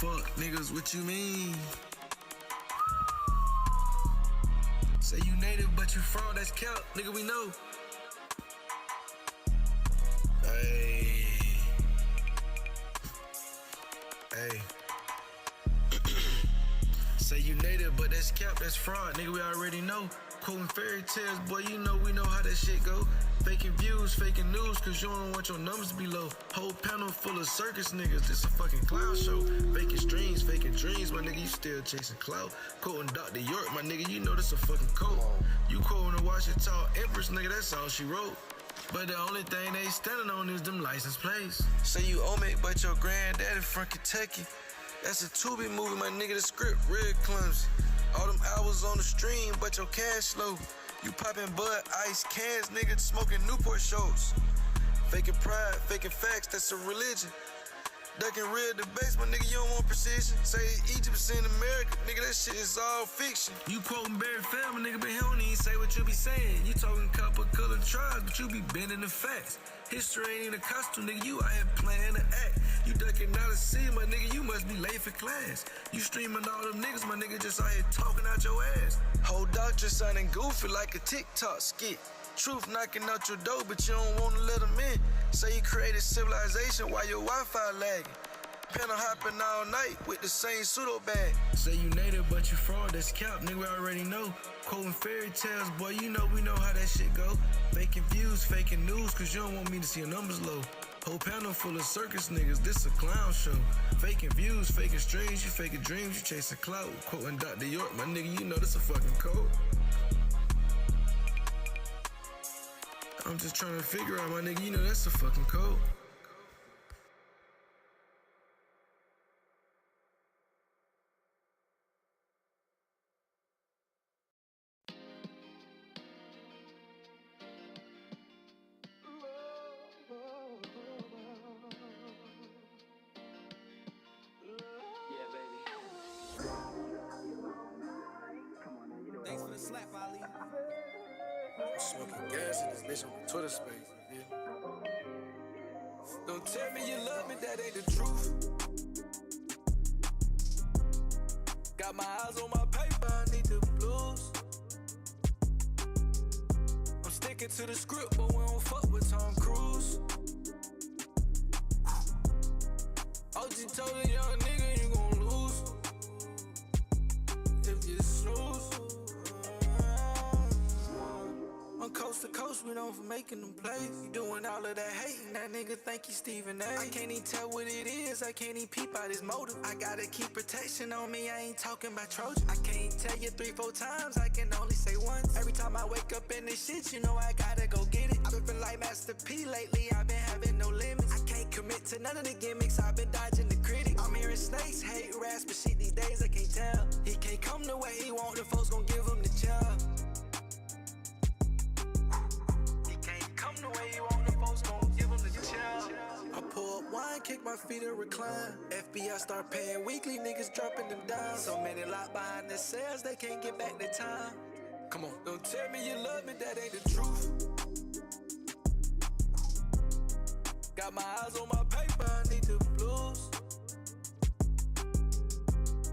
Fuck niggas, what you mean? Say you native, but you fraud, that's cap, nigga, we know. Hey. Say you native, but that's cap, that's fraud, nigga, we already know. Quoting fairy tales, boy, you know we know how that shit go. Faking views, faking news, cause you don't want your numbers to be low. Whole panel full of circus niggas, this a fucking clown show. Faking streams, faking dreams, my nigga, you still chasing clout. Quoting Dr. York, my nigga, you know this a fucking code. You quoting the Washington Empress, nigga, that's all she wrote. But the only thing they standing on is them license plates. Say you Omic, but your granddaddy from Kentucky. That's a Tubi movie, my nigga, the script real clumsy. All them hours on the stream, but your cash low. You popping Bud Ice cans, nigga, smoking Newport shows. Faking pride, faking facts, that's a religion. Ducking real debates, my nigga, you don't want precision. Say Egypt's in America, nigga, that shit is all fiction. You quoting Barry Feldman, nigga, but he don't even say what you be saying. You talking copper-colored tribes, but you be bending the facts. History ain't even a costume, nigga, you out here playing the act. You ducking out of sea, my nigga, you must be late for class. You streaming all them niggas, my nigga, just out here talking out your ass. Whole doctor sounding goofy like a TikTok skit. Truth knocking out your door, but you don't wanna let them in. Say you created civilization while your Wi-Fi lagging. Panel hopping all night with the same pseudo bag. Say you native, but you fraud, that's cap, nigga, we already know. Quoting fairy tales, boy, you know we know how that shit go. Faking views, faking news, cause you don't want me to see your numbers low. Whole panel full of circus niggas, this a clown show. Faking views, faking streams, you faking dreams, you chasing clout. Quoting Dr. York, my nigga, you know this a fucking code. I'm just trying to figure out, my nigga, you know that's a fucking code. Yeah, baby. Thanks for the slap, Ali. Smoking gas in this bitch on the Twitter space, yeah. Don't tell me you love me, that ain't the truth. Got my eyes on my paper, I need the blues. I'm sticking to the script, but we don't fuck with Tom Cruise. OG told a young nigga you gon' lose if you snooze. On coast to coast, we known for making them plays. You doing all of that hating, that nigga think he Stephen A. I can't even tell what it is, I can't even peep out his motive. I gotta keep protection on me, I ain't talking about Trojan. I can't tell you 3-4 times, I can only say once. Every time I wake up in this shit, you know I gotta go get it. I've been feeling like Master P lately, I've been having no limits. I can't commit to none of the gimmicks, I've been dodging the critics. I'm hearing snakes, hate, raps, but shit these days I can't tell. He can't come the way he want, the folks gon' give him the job. Come the way you want, the folks gon' give them the chill. I pull up wine, kick my feet and recline. FBI start paying weekly, niggas dropping them down. So many locked behind the cells, they can't get back their time. Come on, don't tell me you love me, that ain't the truth. Got my eyes on my paper, I need the blues.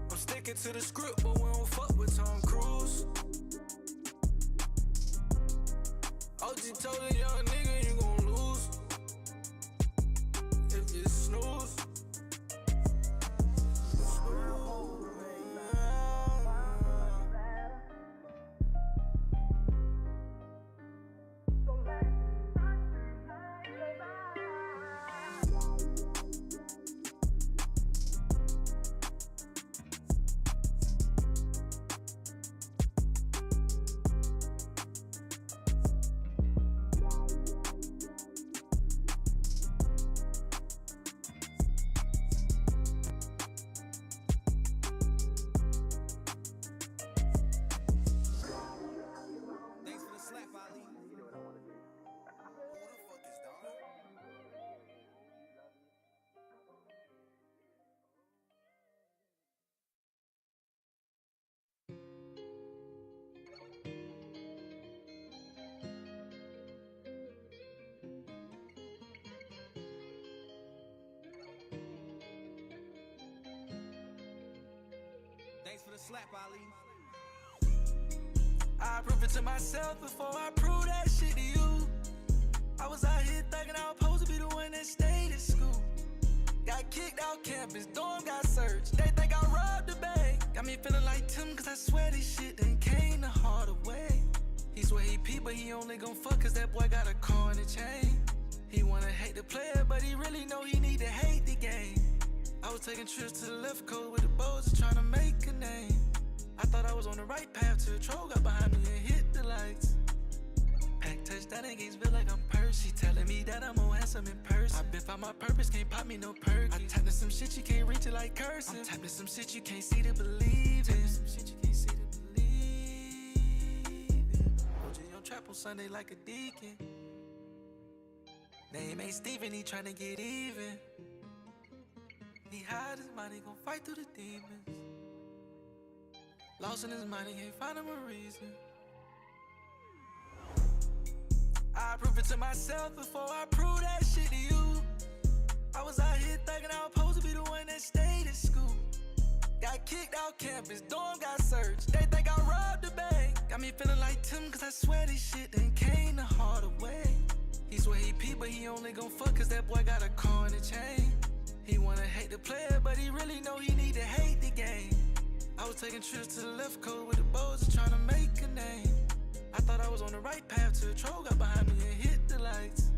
I'm sticking to the script, but we don't fuck with Tom Cruise. OG told a young nigga you gon' lose if you snooze. for the slap, Ali. I prove it to myself before I prove that shit to you. I was out here thugging, I was supposed to be the one that stayed in school. Got kicked out campus, dorm got searched. They think I robbed the bank. Got me feeling like Tim, cause I swear this shit done came the harder way. He swear he pee, but he only gon' fuck cause that boy got a car and a chain. He wanna hate the player, but he really know he need to hate the game. I was taking trips to the left coast with the bows, trying to make a name. I thought I was on the right path till a troll got behind me and hit the lights. Pack touchdown in Gainesville like I'm Percy, telling me that I'm more handsome in person. I been found my purpose, can't pop me no perk. I tapped in some shit you can't reach it like cursive. I'm tapping some shit you can't see to believe in. Some shit you can't see to believe in. OJ on trap on Sunday like a deacon. Name ain't Steven, he tryna get even. He hide his mind, he gon' fight through the demons. Lost in his mind, he can't find him a reason. I prove it to myself before I prove that shit to you. I was out here thugging, I was supposed to be the one that stayed in school. Got kicked out campus, dorm got searched. They think I robbed the bank. Got me feeling like Tim, cause I swear this shit done came the harder way. He swear he pee, but he only gon' fuck cause that boy got a car and a chain. He wanna hate the player, but he really know he need to hate the game. I was taking trips to the left coast with the bows, trying to make a name. I thought I was on the right path till a troll got behind me and hit the lights.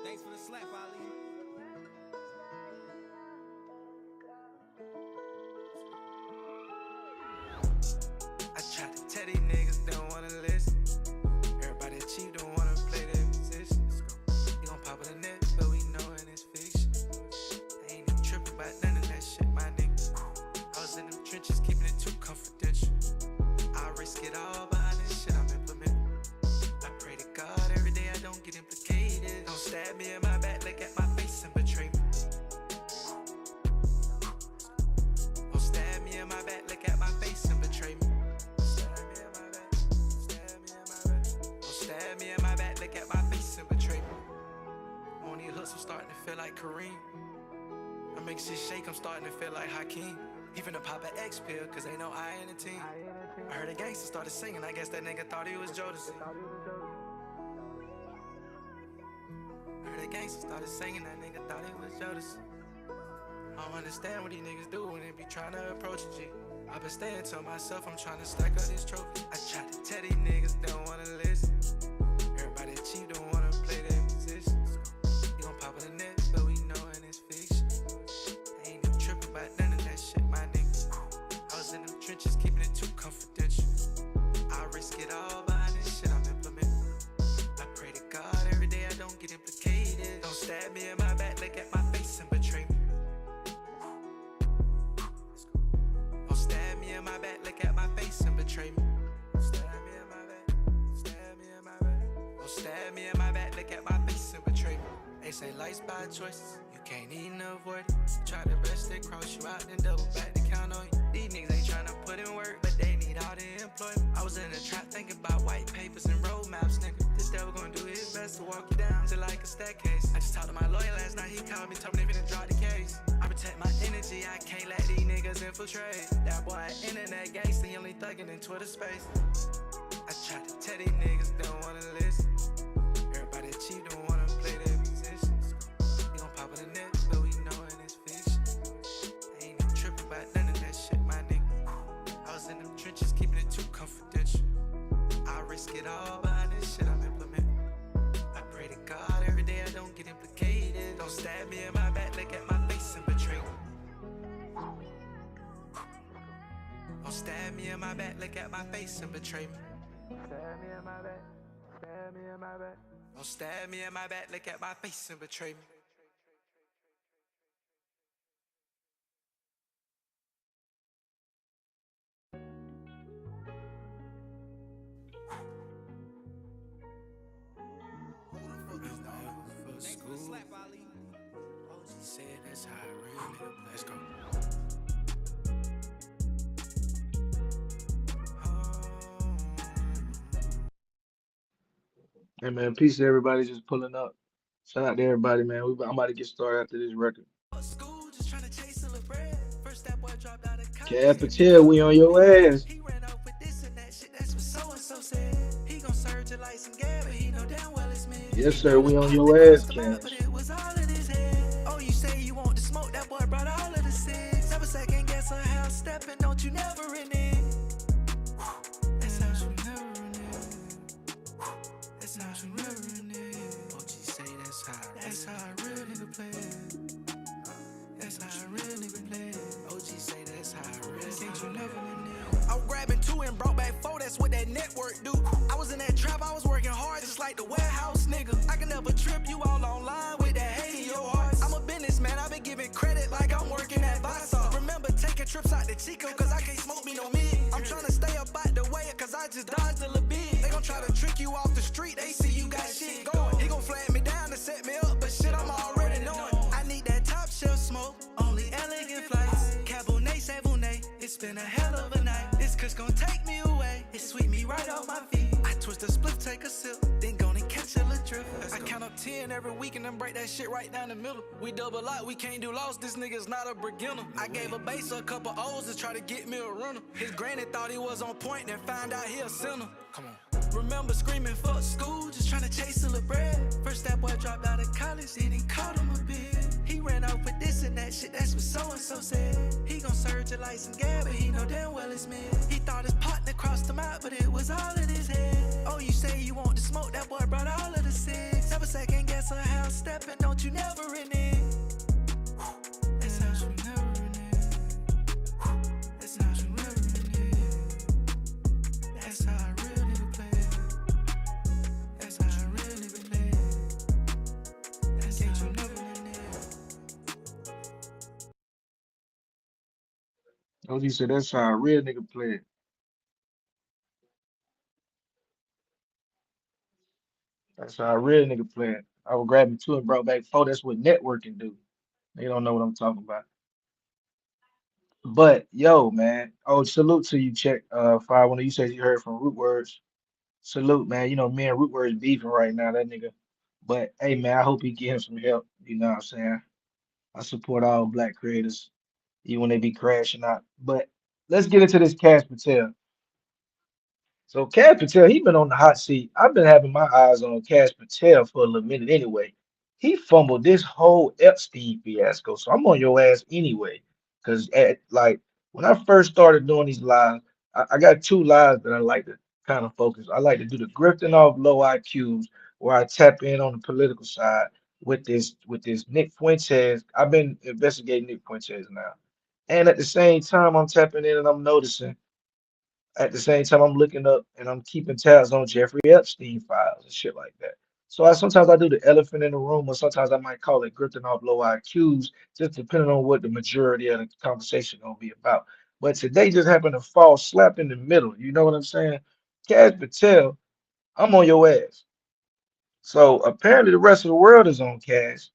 Thanks for the slap, Ali. I tried to tell these niggas don't wanna listen. Everybody cheap don't wanna play their position. You gon' pop in the net, but we knowin' it's fiction. I ain't even trippin' about none of that shit, my nigga. I was in them trenches, keeping it too confidential. I risk it all behind this shit I'm implementing. I pray to God every day I don't get implicated. Don't stab me in my back, look at my face and betray me. Don't stab me in my back, look at my face and betray me. Stab me in my back, stab me in my back. Don't stab me in my back, look at my face and betray me. On these hooks I'm starting to feel like Kareem. I make shit shake, I'm starting to feel like Hakeem. Even to pop an X pill, cause ain't no I in the team. I heard a gangster started singing, I guess that nigga thought he was Jodeci. I heard a gangster started singing, that nigga thought he was Jodeci. I don't understand what these niggas do when they be trying to approach a G. I been staying to myself, I'm trying to stack up these trophies. I tried to tell these niggas don't wanna listen. Everybody cheap don't wanna play their position. You gon' pop in the net, but we knowin' it's fiction. I ain't even trippin' about none of that shit, my nigga. I was in them trenches, keeping it too confidential. I risk it all behind this shit I'm implementing. I pray to God every day I don't get implicated. Don't stab me in my back, look at my face and betray me. Don't stab me in my back, look at my face and betray me. Stab me in my back, stab me in my back. Don't stab me in my back, look at my face and betray me. They say life's by choices, you can't even avoid it. Try the best, they cross you out, then double back to count on you. These niggas ain't tryna put in work, but they need all the employment. I was in the trap thinking about white papers and roadmaps, nigga. This devil gonna do his best to walk you down to like a staircase. I just talked to my lawyer last night, he called me, told me they finna drop the case. I protect my energy, I can't let these niggas infiltrate. That boy internet gangster, he only thuggin' in Twitter space. I tried to tell these niggas don't wanna listen. Everybody cheap don't wanna play their positions. You gon' pop in the net, but we knowin' it's fiction. I ain't even trippin' about none of that shit, my nigga. I was in them trenches, keeping it too confidential. I risk it all behind this shit I'm implementing. I pray to God every day I don't get implicated. Don't stab me in my back, look at my face and betray me. Don't stab me in my back, look at my face and betray me. Stab me in my back, stab me in my back. Don't stab me in my back, look at my face and betray me. school. OG said that's how I really play. Let's go. Hey man, peace to everybody just pulling up. Shout out to everybody, man. I'm about to get started after this record. School, just trying to chase a little bread. First that boy dropped out of Cat college. Patel, we on your ass. He ran out with this and that shit. That's what so and so said. He gon' surge it like some gas, but he know damn well it's me. Yes, sir, we on your ass, Kash. But it was all in his head. Oh, you say you want to smoke? That boy brought all of the six. 7 second guess a house stepping. Don't you never in it? That's how you never in it. That's how you never in it. OG say that's how. That's how a real nigga play it. That's how a real nigga play it. OG say that's how a real nigga never in it. I was grabbing 2 and brought back 4. That's what that network do. I was in that trap. I was working hard just like the warehouse nigga. I can never trip you all online with that hate in your heart. I'm a businessman. I've been giving credit like I'm working at Visa. Remember taking trips out to Chico cause I can't smoke me no meat. I'm trying to stay up out the way cause I just dodged a little bit. They gon' try to trick you off the street. They see you got shit going. He gon' flag me down to set me up, but shit I'm already knowing. I need that top shelf smoke. Only elegant flights. Cabernet Sauvignon. It's been a hell of a night. This kush gon' take me away. It sweep me right off my feet. I twist a split, take a sip, then go and catch a little drip. I count up 10 every week and then break that shit right down the middle. We double out, we can't do loss. This nigga's not a beginner. I gave a base a couple O's to try to get me a runner. His granny thought he was on point, then find out he a sinner. Come on. Remember screaming fuck school, just trying to chase a little bread. First that boy dropped out of college, then he caught him a bit. He ran out with this and that shit, that's what so and so said. He gon' surge it like some gas, but he know damn well it's me. He thought his partner crossed him out, but it was all in his head. Oh, you say you want to smoke? That boy brought all of the six. 7 second guess a house stepping, don't you never in it? That's how you never in it. That's how you never in it. That's how I real nigga play it. That's how I real nigga play it. That's how you never in it. OG said that's how a real nigga play it. That's how a real nigga play it. I was grabbing 2 and brought back 4. That's what networking do. They don't know what I'm talking about. But yo, man. Oh, salute to you, check. Fire. When you said you heard from Root Words. Salute, man. You know, me and Root Words beefing right now, that nigga. But hey, man, I hope he get him some help. You know what I'm saying? I support all black creators, even when they be crashing out. But let's get into this Kash Patel. So Kash Patel, he been on the hot seat. I've been having my eyes on Kash Patel for a little minute anyway. He fumbled this whole Epstein fiasco, so I'm on your ass anyway. Cause like when I first started doing these lives, I got 2 lives that I like to kind of focus. I like to do the grifting off low IQs, where I tap in on the political side with this Nick Fuentes. I've been investigating Nick Fuentes now, and at the same time, I'm tapping in and I'm noticing at the same time, I'm looking up and I'm keeping tabs on Jeffrey Epstein files and shit like that. So sometimes I do the elephant in the room, or sometimes I might call it grifting off low IQs, just depending on what the majority of the conversation gonna be about. But today just happened to fall slap in the middle. You know what I'm saying? Kash Patel, I'm on your ass. So apparently the rest of the world is on Kash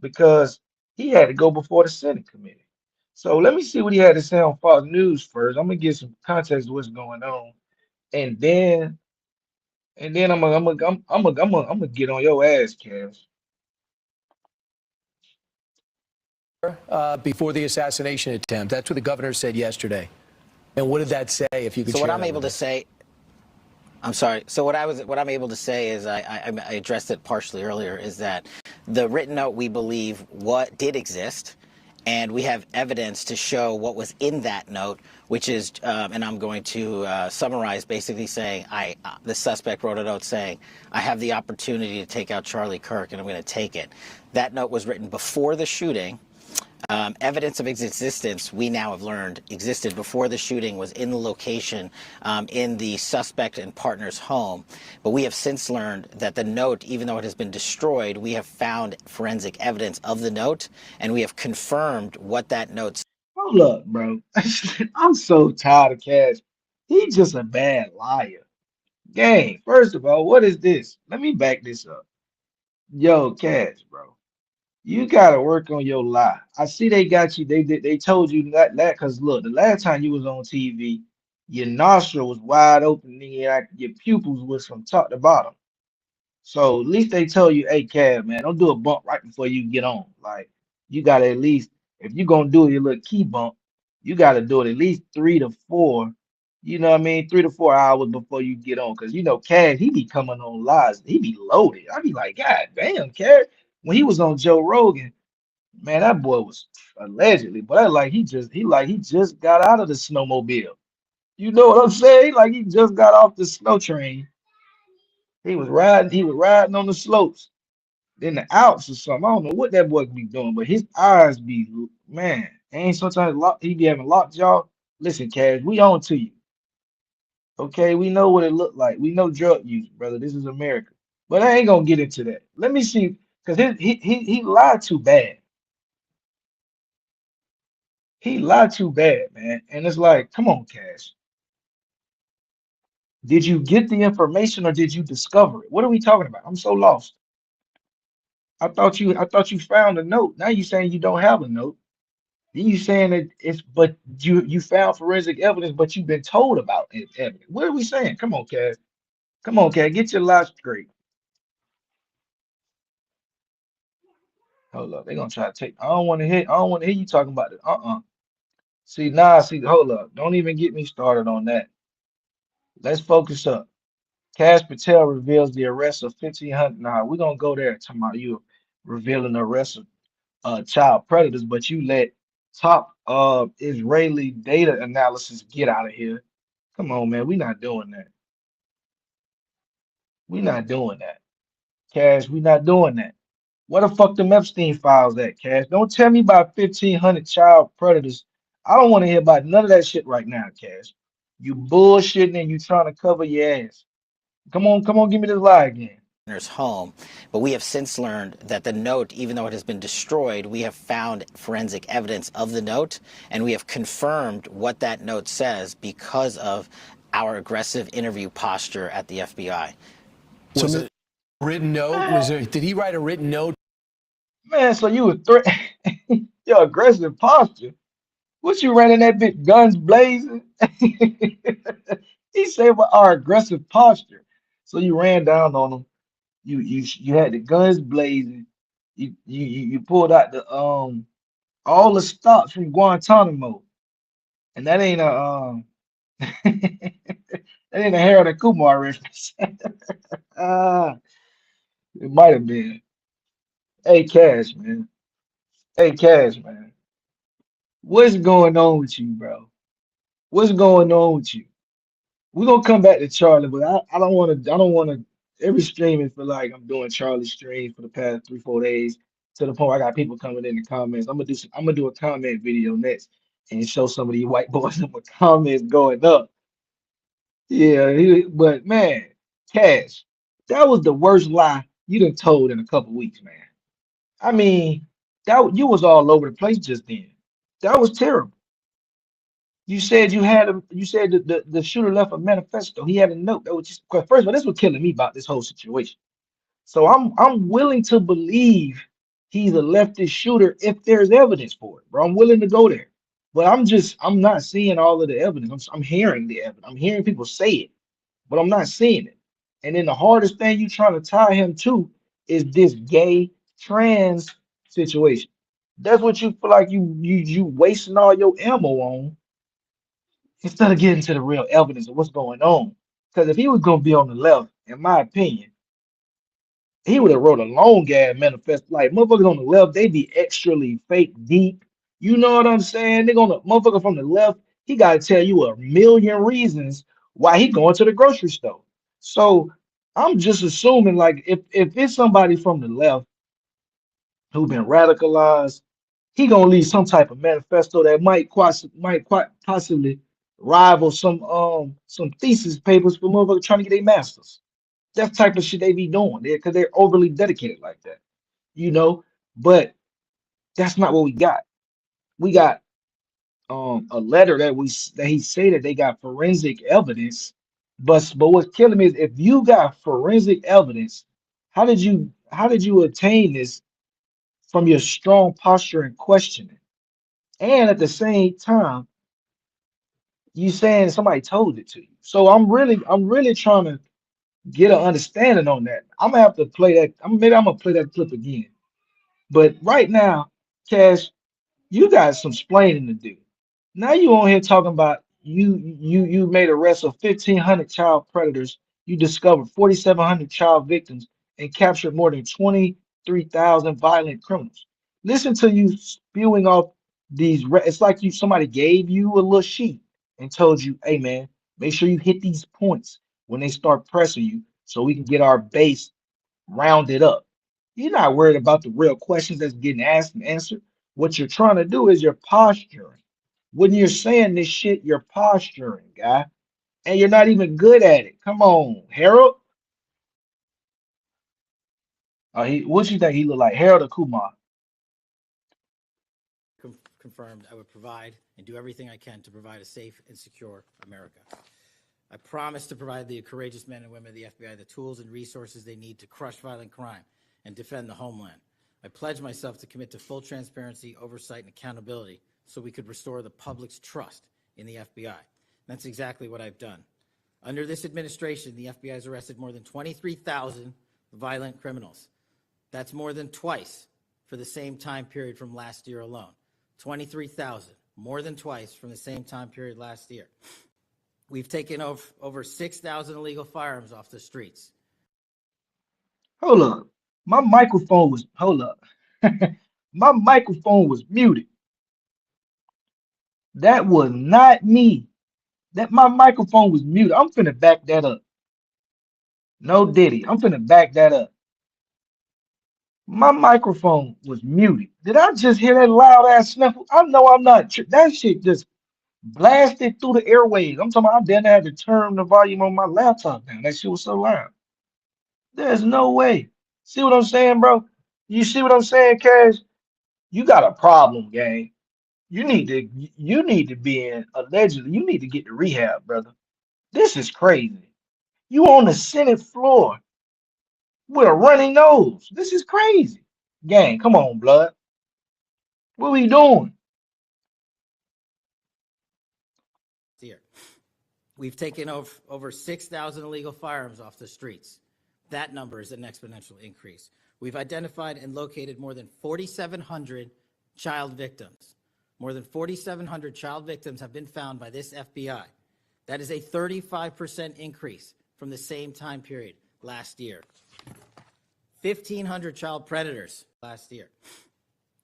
because he had to go before the Senate committee. So let me see what he had to say on Fox News first. I'm gonna get some context of what's going on, and then I'm gonna get on your ass, Cash. Before the assassination attempt. That's what the governor said yesterday. And what did that say? If you could. So share what I'm that able with to us? say, I'm sorry. So what I'm able to say is I addressed it partially earlier. Is that the written note we believe what did exist, and we have evidence to show what was in that note, which is, and I'm going to summarize, basically saying the suspect wrote a note saying, I have the opportunity to take out Charlie Kirk, and I'm going to take it. That note was written before the shooting. Evidence of its existence, we now have learned, existed before the shooting, was in the location in the suspect and partner's home. But we have since learned that the note, even though it has been destroyed, we have found forensic evidence of the note, and we have confirmed what that note. Hold up, bro. I'm so tired of Cash. He's just a bad liar. Gang, first of all, what is this? Let me back this up. Yo, Cash, bro. You gotta work on your lie. I see they got you. They told you that because look, the last time you was on TV, your nostril was wide open, and your pupils was from top to bottom. So at least they tell you, hey, Cab, man, don't do a bump right before you get on. Like you gotta at least, if you're gonna do your little key bump, you gotta do it at least 3 to 4, you know what I mean, 3 to 4 hours before you get on. Cause you know, Cab, he be coming on lives, he be loaded. I be like, God damn, Cab. When he was on Joe Rogan, man, that boy was allegedly, but I like he just got out of the snowmobile. You know what I'm saying? Like he just got off the snow train. He was riding on the slopes in the Alps or something. I don't know what that boy be doing, but his eyes be, man, ain't sometimes he be having locked jaw. Listen, Cash, we on to you. Okay, we know what it looked like. We know drug use, brother. This is America. But I ain't gonna get into that. Let me see, because he lied too bad. He lied too bad, man. And it's like, come on, Cash. Did you get the information or did you discover it? What are we talking about? I'm so lost. I thought you found a note. Now you saying you don't have a note. Then you saying that it's but you found forensic evidence, but you've been told about it, evidence. What are we saying? Come on, Cass. Come on, Cass. Get your life straight. Hold up. They're gonna try to take. I don't want to hear you talking about it. See, hold up. Don't even get me started on that. Let's focus up. Cash Patel reveals the arrest of 1,500. Nah, we're gonna go there talking about you revealing the arrest of child predators, but you let top Israeli data analysis get out of here. Come on, man. We're not doing that. We're not doing that. Cash, we're not doing that. What the fuck them Epstein files at, Cash? Don't tell me about 1,500 child predators. I don't want to hear about none of that shit right now, Cash. You bullshitting and you trying to cover your ass. Come on, give me this lie again. Home, but we have since learned that the note, even though it has been destroyed, we have found forensic evidence of the note, and we have confirmed what that note says because of our aggressive interview posture at the FBI. Was it a written note? Did he write a written note? Man, so you were your aggressive posture. What you running that bitch guns blazing? He said with our aggressive posture. So you ran down on them. You had the guns blazing. You pulled out the all the stops from Guantanamo. And that ain't a that ain't a Harold and Kumar reference. uh, it might have been. Hey Cash, man. Hey Cash, man. What's going on with you, bro? What's going on with you? We're gonna come back to Charlie, but I don't wanna every stream it feel like I'm doing Charlie streams for the past 3, 4 days to the point where I got people coming in the comments. I'm gonna do a comment video next and show some of these white boys in the comments going up. Yeah, but man, Cash, that was the worst lie you done told in a couple weeks, man. I mean, that you was all over the place just then. That was terrible. You said you said the shooter left a manifesto. He had a note that was just 'cause first of all, that's what killing me about this whole situation. So I'm willing to believe he's a leftist shooter if there's evidence for it, bro. I'm willing to go there. But I'm not seeing all of the evidence. I'm hearing the evidence. I'm hearing people say it, but I'm not seeing it. And then the hardest thing you trying to tie him to is this gay trans situation. That's what you feel like you wasting all your ammo on instead of getting to the real evidence of what's going on. Because if he was gonna be on the left, in my opinion, he would have wrote a long ass manifesto. Like motherfuckers on the left, they be extrally fake deep. You know what I'm saying? They're gonna motherfucker from the left, he gotta tell you a million reasons why he going to the grocery store. So I'm just assuming like if it's somebody from the left who been radicalized, he gonna leave some type of manifesto that might quite possibly rival some thesis papers for motherfuckers trying to get their masters. That's the type of shit they be doing there because they're overly dedicated like that, you know. But that's not what we got. We got a letter that he said that they got forensic evidence, but what's killing me is if you got forensic evidence, how did you How did you attain this from your strong posture and questioning? And at the same time, you saying somebody told it to you. So I'm really trying to get an understanding on that. I'm gonna have to play that. Maybe I'm gonna play that clip again. But right now, Cash, you got some splaining to do. Now you on here talking about you made arrests of 1,500 child predators. You discovered 4,700 child victims and captured more than 23,000 violent criminals. Listen to you spewing off these. It's like somebody gave you a little sheet and told you, "Hey man, make sure you hit these points when they start pressing you, so we can get our base rounded up." You're not worried about the real questions that's getting asked and answered. What you're trying to do is you're posturing. When you're saying this shit, you're posturing, guy, and you're not even good at it. Come on, Harold. What you think he look like, Harold or Kumar? Confirmed I would provide and do everything I can to provide a safe and secure America. I promise to provide the courageous men and women of the FBI the tools and resources they need to crush violent crime and defend the homeland. I pledge myself to commit to full transparency, oversight, and accountability so we could restore the public's trust in the FBI. And that's exactly what I've done. Under this administration, the FBI has arrested more than 23,000 violent criminals. That's more than twice for the same time period from last year alone. 23,000, more than twice from the same time period last year. We've taken over 6,000 illegal firearms off the streets. Hold up. Hold up. My microphone was muted. That was not me. That my microphone was muted. I'm finna back that up. No Diddy. I'm finna back that up. My microphone was muted. Did I just hear that loud ass sniffle? I know I'm not. That shit just blasted through the airwaves. I'm talking about I didn't have to turn the volume on my laptop down. That shit was so loud. There's no way. See what I'm saying, bro? You see what I'm saying, Cash? You got a problem, gang. You need to be in allegedly. You need to get to rehab, brother. This is crazy. You on the Senate floor with a runny nose. This is crazy. Gang, come on, blood. What we doing? Here. We've taken over 6,000 illegal firearms off the streets. That number is an exponential increase. We've identified and located more than 4,700 child victims. More than 4,700 child victims have been found by this FBI. That is a 35% increase from the same time period last year. 1,500 child predators last year.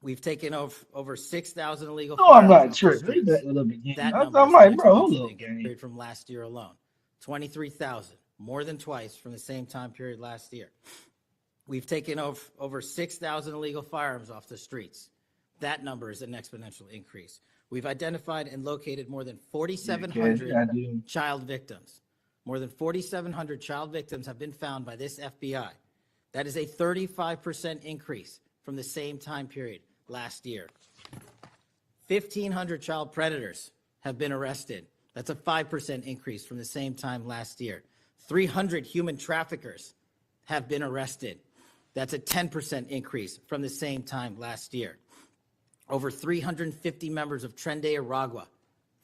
We've taken over 6,000 illegal No, I'm firearms not off the tripping. streets. That little beginning. That I'm number is like, an bro, hold exponential up, gang. increase from last year alone. 23,000, more than twice from the same time period last year. We've taken over 6,000 illegal firearms off the streets. That number is an exponential increase. We've identified and located more than 4,700 child victims. More than 4,700 child victims have been found by this FBI. That is a 35% increase from the same time period last year. 1,500 child predators have been arrested. That's a 5% increase from the same time last year. 300 human traffickers have been arrested. That's a 10% increase from the same time last year. Over 350 members of Tren de Aragua,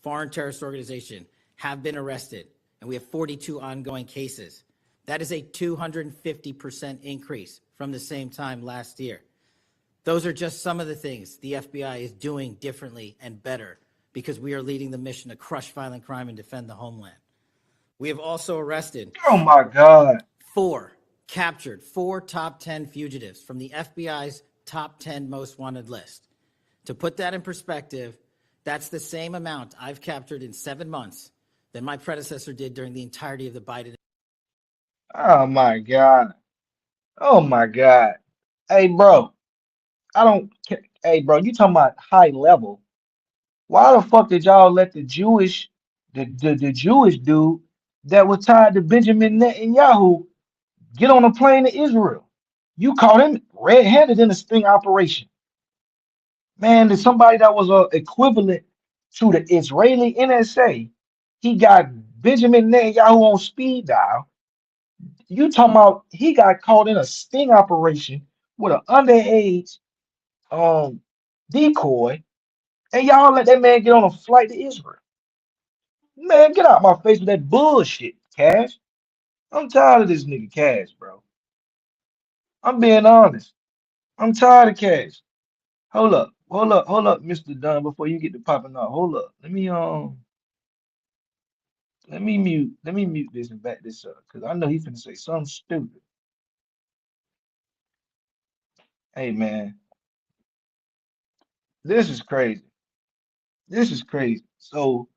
foreign terrorist organization, have been arrested, and we have 42 ongoing cases. That is a 250% increase from the same time last year. Those are just some of the things the FBI is doing differently and better because we are leading the mission to crush violent crime and defend the homeland. We have also arrested Oh my God. captured four top 10 fugitives from the FBI's top 10 most wanted list. To put that in perspective, that's the same amount I've captured in 7 months than my predecessor did during the entirety of the Biden. Oh my God. Oh my God. Hey, bro. Hey, bro, you talking about high level. Why the fuck did y'all let the Jewish dude that was tied to Benjamin Netanyahu get on a plane to Israel? You caught him red-handed in a sting operation. Man, there's somebody that was equivalent to the Israeli NSA. He got Benjamin Netanyahu on speed dial. You talking about he got caught in a sting operation with an underage um decoy, and y'all let that man get on a flight to Israel. Man, get out my face with that bullshit, Cash. I'm tired of this nigga Cash, bro. I'm being honest. I'm tired of Cash. Hold up, Mr. Dunn, before you get to popping off. Hold up. Let me mute this and back this up. Cause I know he's finna say something stupid. Hey man, this is crazy. This is crazy. So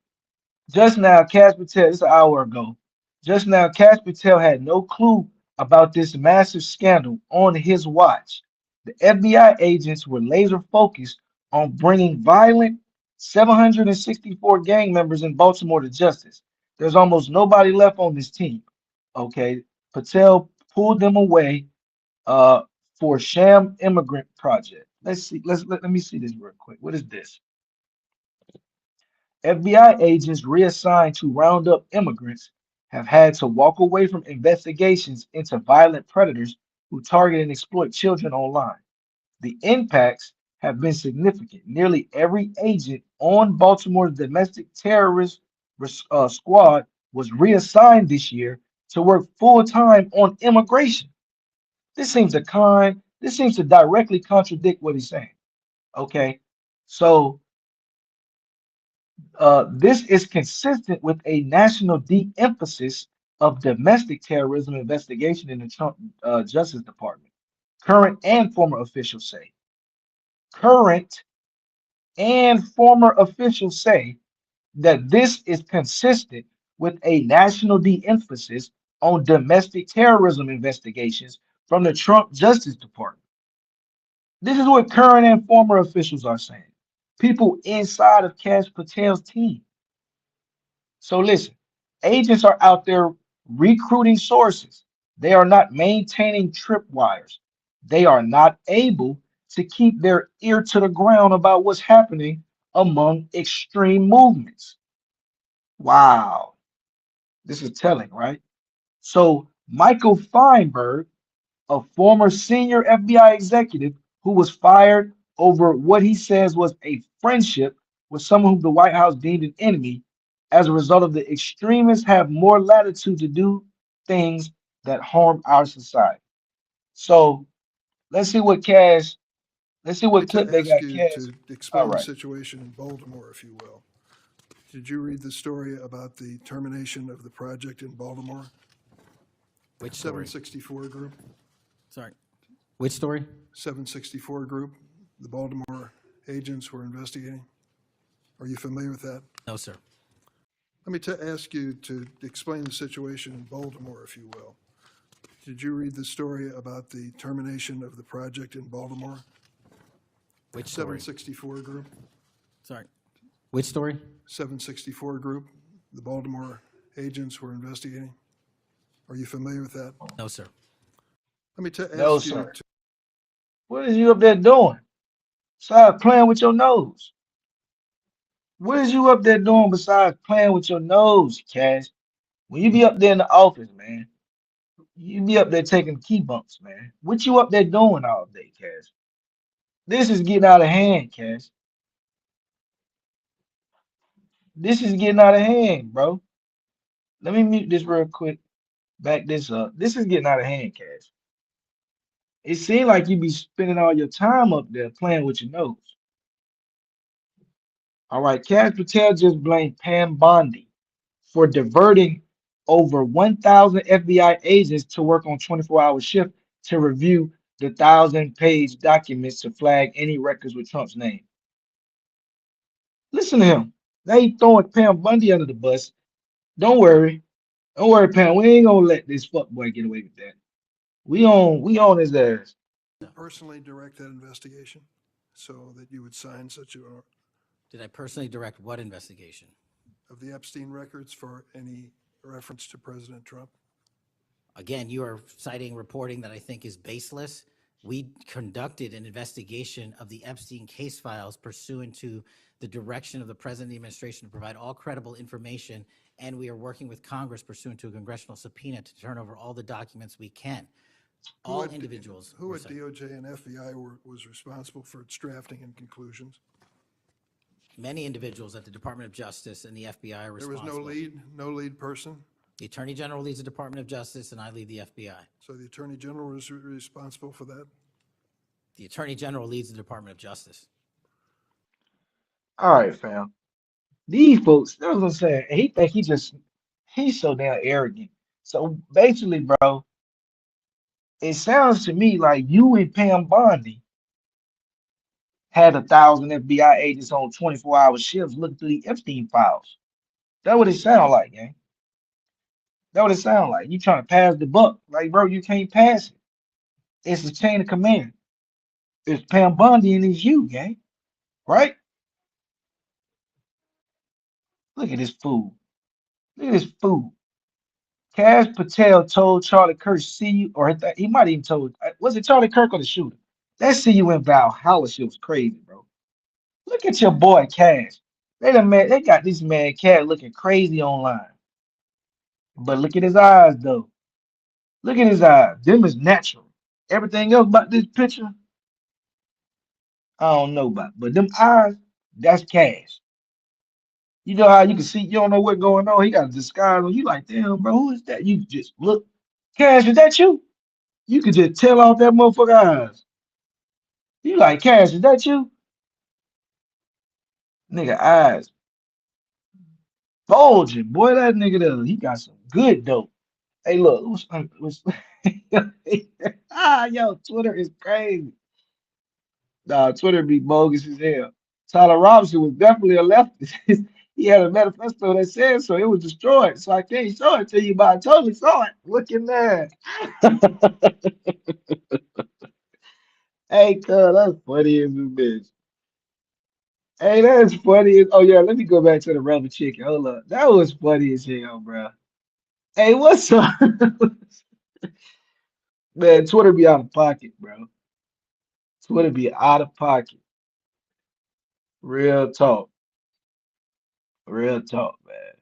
just now, Cash Patel, this is an hour ago. Just now, Cash Patel had no clue about this massive scandal on his watch. The FBI agents were laser focused on bringing violent 764 gang members in Baltimore to justice. There's almost nobody left on this team. Okay. Patel pulled them away for sham immigrant project. Let's see. Let me see this real quick. What is this? FBI agents reassigned to round up immigrants have had to walk away from investigations into violent predators who target and exploit children online. The impacts have been significant. Nearly every agent on Baltimore's domestic terrorist squad was reassigned this year to work full time on immigration. This seems to directly contradict what he's saying. Okay, so this is consistent with a national de-emphasis of domestic terrorism investigation in the Trump Justice Department. Current and former officials say. Current and former officials say that this is consistent with a national de-emphasis on domestic terrorism investigations from the Trump Justice Department. This is what current and former officials are saying. People inside of Kash Patel's team. So listen, agents are out there recruiting sources. They are not maintaining tripwires. They are not able to keep their ear to the ground about what's happening among extreme movements. Wow, this is telling, right? So Michael Feinberg, a former senior FBI executive who was fired over what he says was a friendship with someone who the White House deemed an enemy. As a result of the extremists have more latitude to do things that harm our society. So let's see what Cash, let's see I'd what like to clip they ask got you Cash. to All explain the right. situation in Baltimore, if you will. Did you read the story about the termination of the project in Baltimore? Which story? 764 Group? Sorry. Which story? 764 Group, the Baltimore agents were investigating. Are you familiar with that? No, sir. Let me ask you to explain the situation in Baltimore, if you will. Did you read the story about the termination of the project in Baltimore? Which story? 764 Group? Sorry. Which story? 764 Group, the Baltimore agents were investigating. Are you familiar with that? No, sir. Let me No, ask you sir. to What is you up there doing? Besides playing with your nose. What is you up there doing besides playing with your nose, Cash? When you be up there in the office, man, you be up there taking key bumps, man. What you up there doing all day, Cash? This is getting out of hand, Cash. This is getting out of hand, bro. Let me mute this real quick. Back this up. This is getting out of hand, Cash. It seems like you be spending all your time up there playing with your nose. All right, Cash Patel just blamed Pam Bondi for diverting over 1,000 FBI agents to work on 24-hour shift to review the 1,000-page documents to flag any records with Trump's name. Listen to him. Now he throwing Pam Bondi under the bus. Don't worry. Don't worry, Pam. We ain't gonna let this fuck boy get away with that. We on his ass. personally direct that investigation so that you would sign such a, Did I personally direct what investigation? of the Epstein records for any reference to President Trump? Again, you are citing reporting that I think is baseless We conducted an investigation of the Epstein case files pursuant to the direction of the President of the administration to provide all credible information, and we are working with Congress pursuant to a congressional subpoena to turn over all the documents we can. All individuals. Who at DOJ and FBI was responsible for its drafting and conclusions? Many individuals at the Department of Justice and the FBI are There was responsible. no lead person? The Attorney General leads the Department of Justice, and I lead the FBI. So the Attorney General was responsible for that? The Attorney General leads the Department of Justice. All right, fam. These folks, that's what I'm saying. He think he's so damn arrogant. So basically, bro, it sounds to me like you and Pam Bondi had 1,000 FBI agents on 24-hour shifts looking through the Epstein files. That's what it sounds like, gang. That's what it sounds like. You trying to pass the buck. Like, bro, you can't pass it. It's a chain of command. It's Pam Bondi and it's you, gang. Right? Look at this fool. Look at this fool. Kash Patel told Charlie Kirk, see you, or he might even told, was it Charlie Kirk or the shooter? That see you in Valhalla shit was crazy, bro. Look at your boy Kash. They got this man Kash looking crazy online. But look at his eyes, though. Look at his eyes. Them is natural. Everything else about this picture, I don't know about. But them eyes, that's Kash. You know how you can see, you don't know what's going on. He got a disguise on. You like, damn, bro, who is that? You just look. Kash, is that you? You could just tell off that motherfucker eyes. You like, Kash, is that you? Nigga eyes bulging. Boy, that nigga there, he got some good dope. Hey, look, yo, Twitter is crazy. Nah, Twitter be bogus as hell. Tyler Robinson was definitely a leftist. He had a manifesto that said so. It was destroyed. So I can't show it to you, but I totally saw it. Look in there. Hey, cuz, that's funny as a bitch. Hey, that's funny as, oh yeah, let me go back to the rubber chicken. Hold up. That was funny as hell, bro. Hey, what's up? Man, Twitter be out of pocket, bro. Twitter be out of pocket. Real talk. Real talk, man.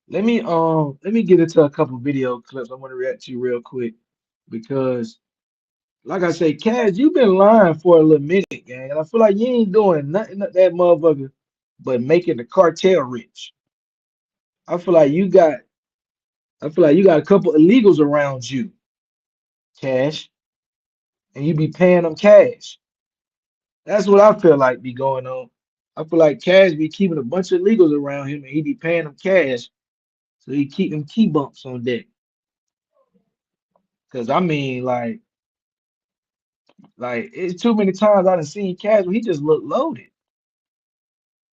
Let me get into a couple video clips. I want to react to you real quick because like I say, Cash, you've been lying for a little minute, gang. And I feel like you ain't doing nothing to that motherfucker but making the cartel rich. I feel like you got I feel like you got a couple illegals around you, Cash, and you be paying them cash. That's what I feel like be going on. I feel like Cash be keeping a bunch of illegals around him and he be paying them cash. So he keep them key bumps on deck. Cause I mean, like it's too many times I done seen Cash where he just look loaded.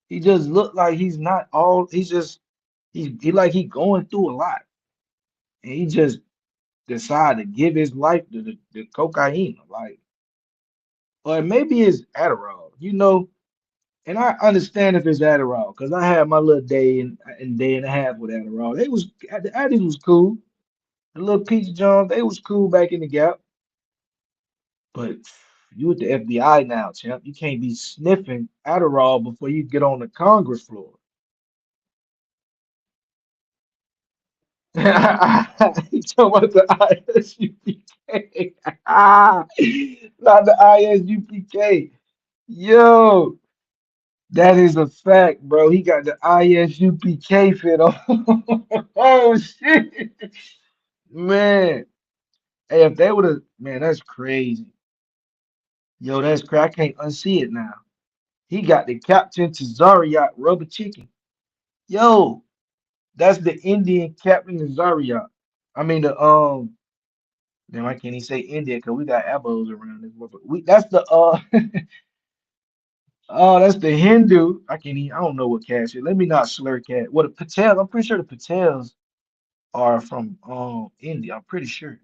He just look like he's not all. He's just he like he going through a lot, and he just decided to give his life to the cocaine, like, or maybe it's Adderall, And I understand if it's Adderall, cause I had my little and day and a half with Adderall. The Addies was cool. The little Peach John, they was cool back in the gap. But you with the FBI now, champ. You can't be sniffing Adderall before you get on the Congress floor. You talking about the ISUPK? Not the ISUPK. Yo, that is a fact, bro. He got the ISUPK fit on. Oh shit, man. Hey, if they would have, man, that's crazy. Yo, that's crazy. I can't unsee it now. He got the Captain Tazariot rubber chicken. Yo, that's the Indian Captain Tazariot. I mean the damn, I can't even say India because we got abos around this motherfucker. That's the oh, that's the Hindu. I don't know what caste is. Let me not slur cat. What the Patel? I'm pretty sure the Patels are from India. I'm pretty sure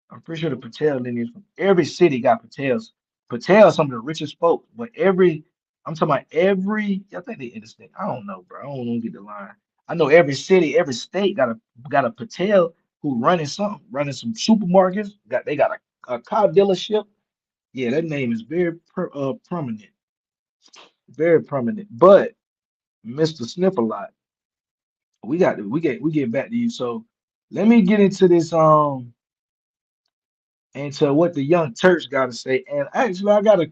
the Patel lineage from every city got Patels. Patel some of the richest folk, but I'm talking about I think they interstate. I don't know, bro. I don't want to get the line. I know every city, every state got a Patel who running some supermarkets. They got a a car dealership. Yeah, that name is prominent, very prominent. But Mr. Sniff-a-Lot, we get back to you. So let me get into this into what the young Turks got to say. And actually, I got a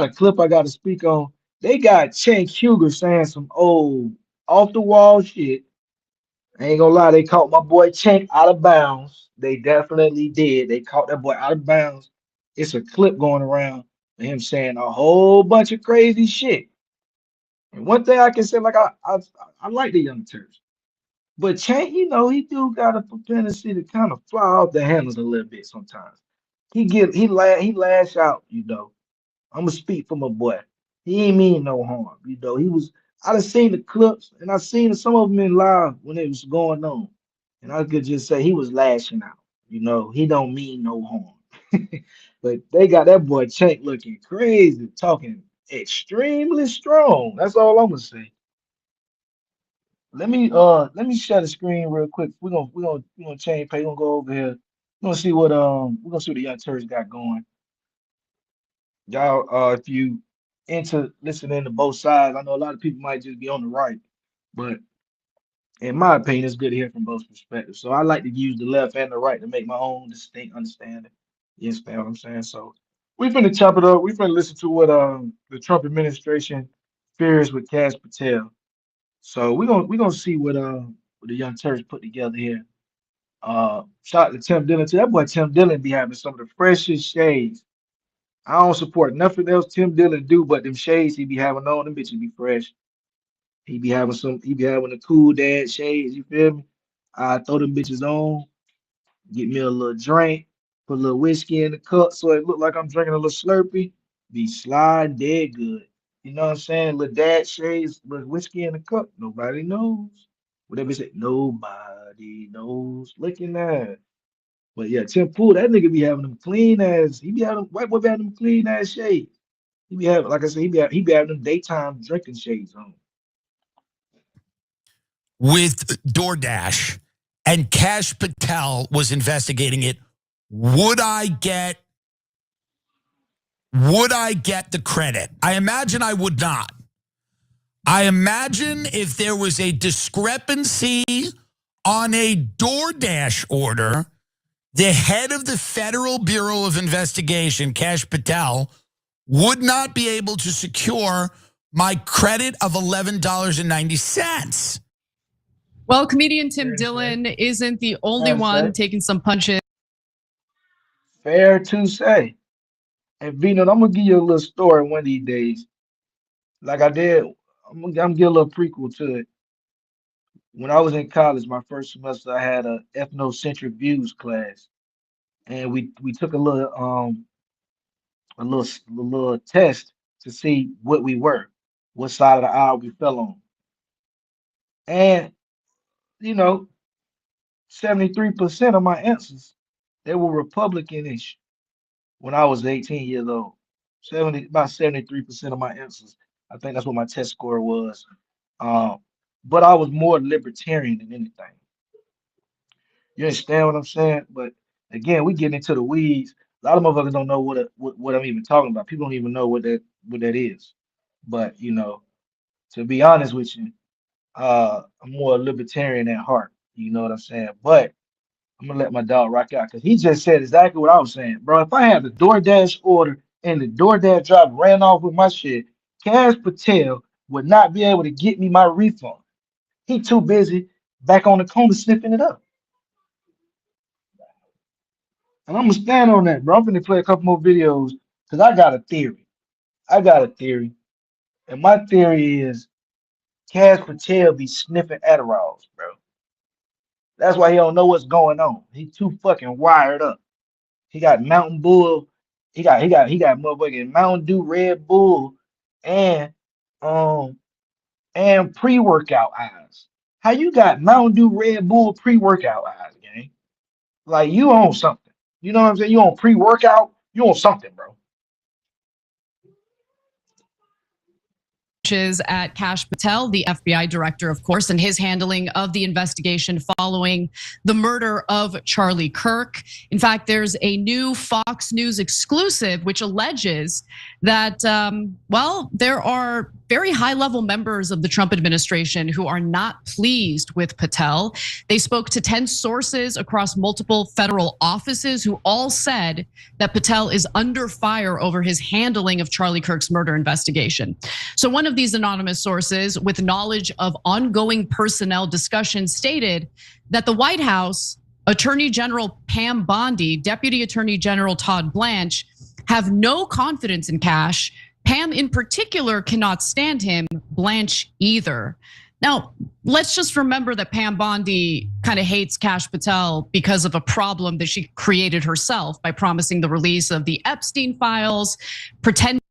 clip I got to speak on. They got Cenk Huger saying some old off the wall shit. I ain't gonna lie, they caught my boy Cenk out of bounds. They definitely did. They caught that boy out of bounds. It's a clip going around of him saying a whole bunch of crazy shit. And one thing I can say, like I like the young Turks. But Tank, he do got a propensity to kind of fly off the handles a little bit sometimes. He lash out, I'm gonna speak for my boy. He ain't mean no harm, I done seen the clips and I seen some of them in live when it was going on. And I could just say he was lashing out. He don't mean no harm. But they got that boy Tank looking crazy, talking extremely strong. That's all I'm gonna say. Let me share the screen real quick. We're gonna change page. We're gonna go over here. We're gonna see what the young Turks got going. Y'all, if you into listening to both sides, I know a lot of people might just be on the right, but in my opinion, it's good to hear from both perspectives. So I like to use the left and the right to make my own distinct understanding. You understand what I'm saying? So we finna chop it up. We finna listen to what the Trump administration fears with Kash Patel. So we're gonna see what the young Turks put together here. Shout out to Tim Dillon too. That boy Tim Dillon be having some of the freshest shades. I don't support nothing else Tim Dillon do, but them shades he be having on, them bitches be fresh. He be having the cool dad shades, you feel me? I throw them bitches on, get me a little drink, put a little whiskey in the cup so it look like I'm drinking a little Slurpee. Be slide dead good. You know what I'm saying? Little dad shades, little whiskey in the cup. Nobody knows. Whatever say, nobody knows. Looking at. But yeah, Tim Pool, that nigga be having them clean ass. He be having white boy be having them clean ass shades. He be having, like I said, he be having them daytime drinking shades on. With DoorDash and Kash Patel was investigating it, would I get the credit? I imagine I would not. I imagine if there was a discrepancy on a DoorDash order, the head of the Federal Bureau of Investigation, Kash Patel, would not be able to secure my credit of $11.90. Well, comedian Tim Dillon isn't the only one taking some punches. Fair to say. And Vino, I'm gonna give you a little story one of these days. Like I did, I'm gonna give a little prequel to it. When I was in college, my first semester, I had a ethnocentric views class, and we took a little test to see what we were, what side of the aisle we fell on, and you know, 73% of my answers they were Republican-ish when I was 18 years old. About 73% of my answers. I think that's what my test score was. Um, but I was more libertarian than anything. You understand what I'm saying? But again, we get into the weeds. A lot of motherfuckers don't know what I'm even talking about. People don't even know what that is. But to be honest with you, I'm more libertarian at heart. You know what I'm saying? But I'm gonna let my dog rock out because he just said exactly what I was saying, bro. If I had the DoorDash order and the DoorDash driver ran off with my shit, Kash Patel would not be able to get me my refund. He too busy back on the corner sniffing it up. And I'm gonna stand on that, bro. I'm gonna play a couple more videos because I got a theory. I got a theory. And my theory is Kash Patel be sniffing Adderalls, bro. That's why he don't know what's going on. He too fucking wired up. He got Mountain Bull. He got motherfucking Mountain Dew Red Bull and um and pre-workout eyes. How you got Mountain Dew Red Bull pre-workout eyes, gang? Like you own something. You know what I'm saying? You on pre-workout, you on something, bro. at Kash Patel, the FBI director, of course, and his handling of the investigation following the murder of Charlie Kirk. In fact, there's a new Fox News exclusive which alleges that, well, there are very high-level members of the Trump administration who are not pleased with Patel. They spoke to 10 sources across multiple federal offices who all said that Patel is under fire over his handling of Charlie Kirk's murder investigation. So one of these anonymous sources with knowledge of ongoing personnel discussions stated that the White House, Attorney General Pam Bondi, Deputy Attorney General Todd Blanche have no confidence in Kash. Pam in particular cannot stand him, Blanche either. Now, let's just remember that Pam Bondi kind of hates Kash Patel because of a problem that she created herself by promising the release of the Epstein files, pretending.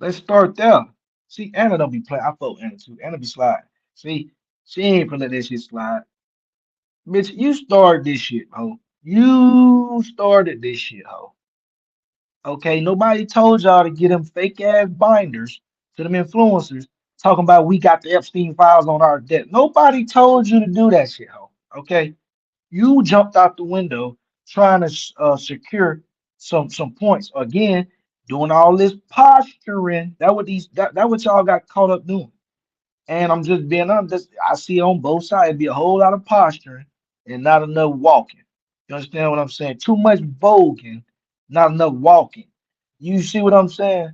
Let's start there. See, Anna don't be playing. I vote Anna too. Anna be sliding. See, she ain't gonna let this shit slide. Bitch, you started this shit, ho. You started this shit, ho. Okay, nobody told y'all to get them fake ass binders to them influencers talking about we got the Epstein files on our debt. Nobody told you to do that shit, ho. Okay, you jumped out the window trying to secure some points again, doing all this posturing. That what y'all got caught up doing. And I'm just being honest. I see on both sides it'd be a whole lot of posturing and not enough walking. You understand what I'm saying? Too much voguing, not enough walking. You see what I'm saying?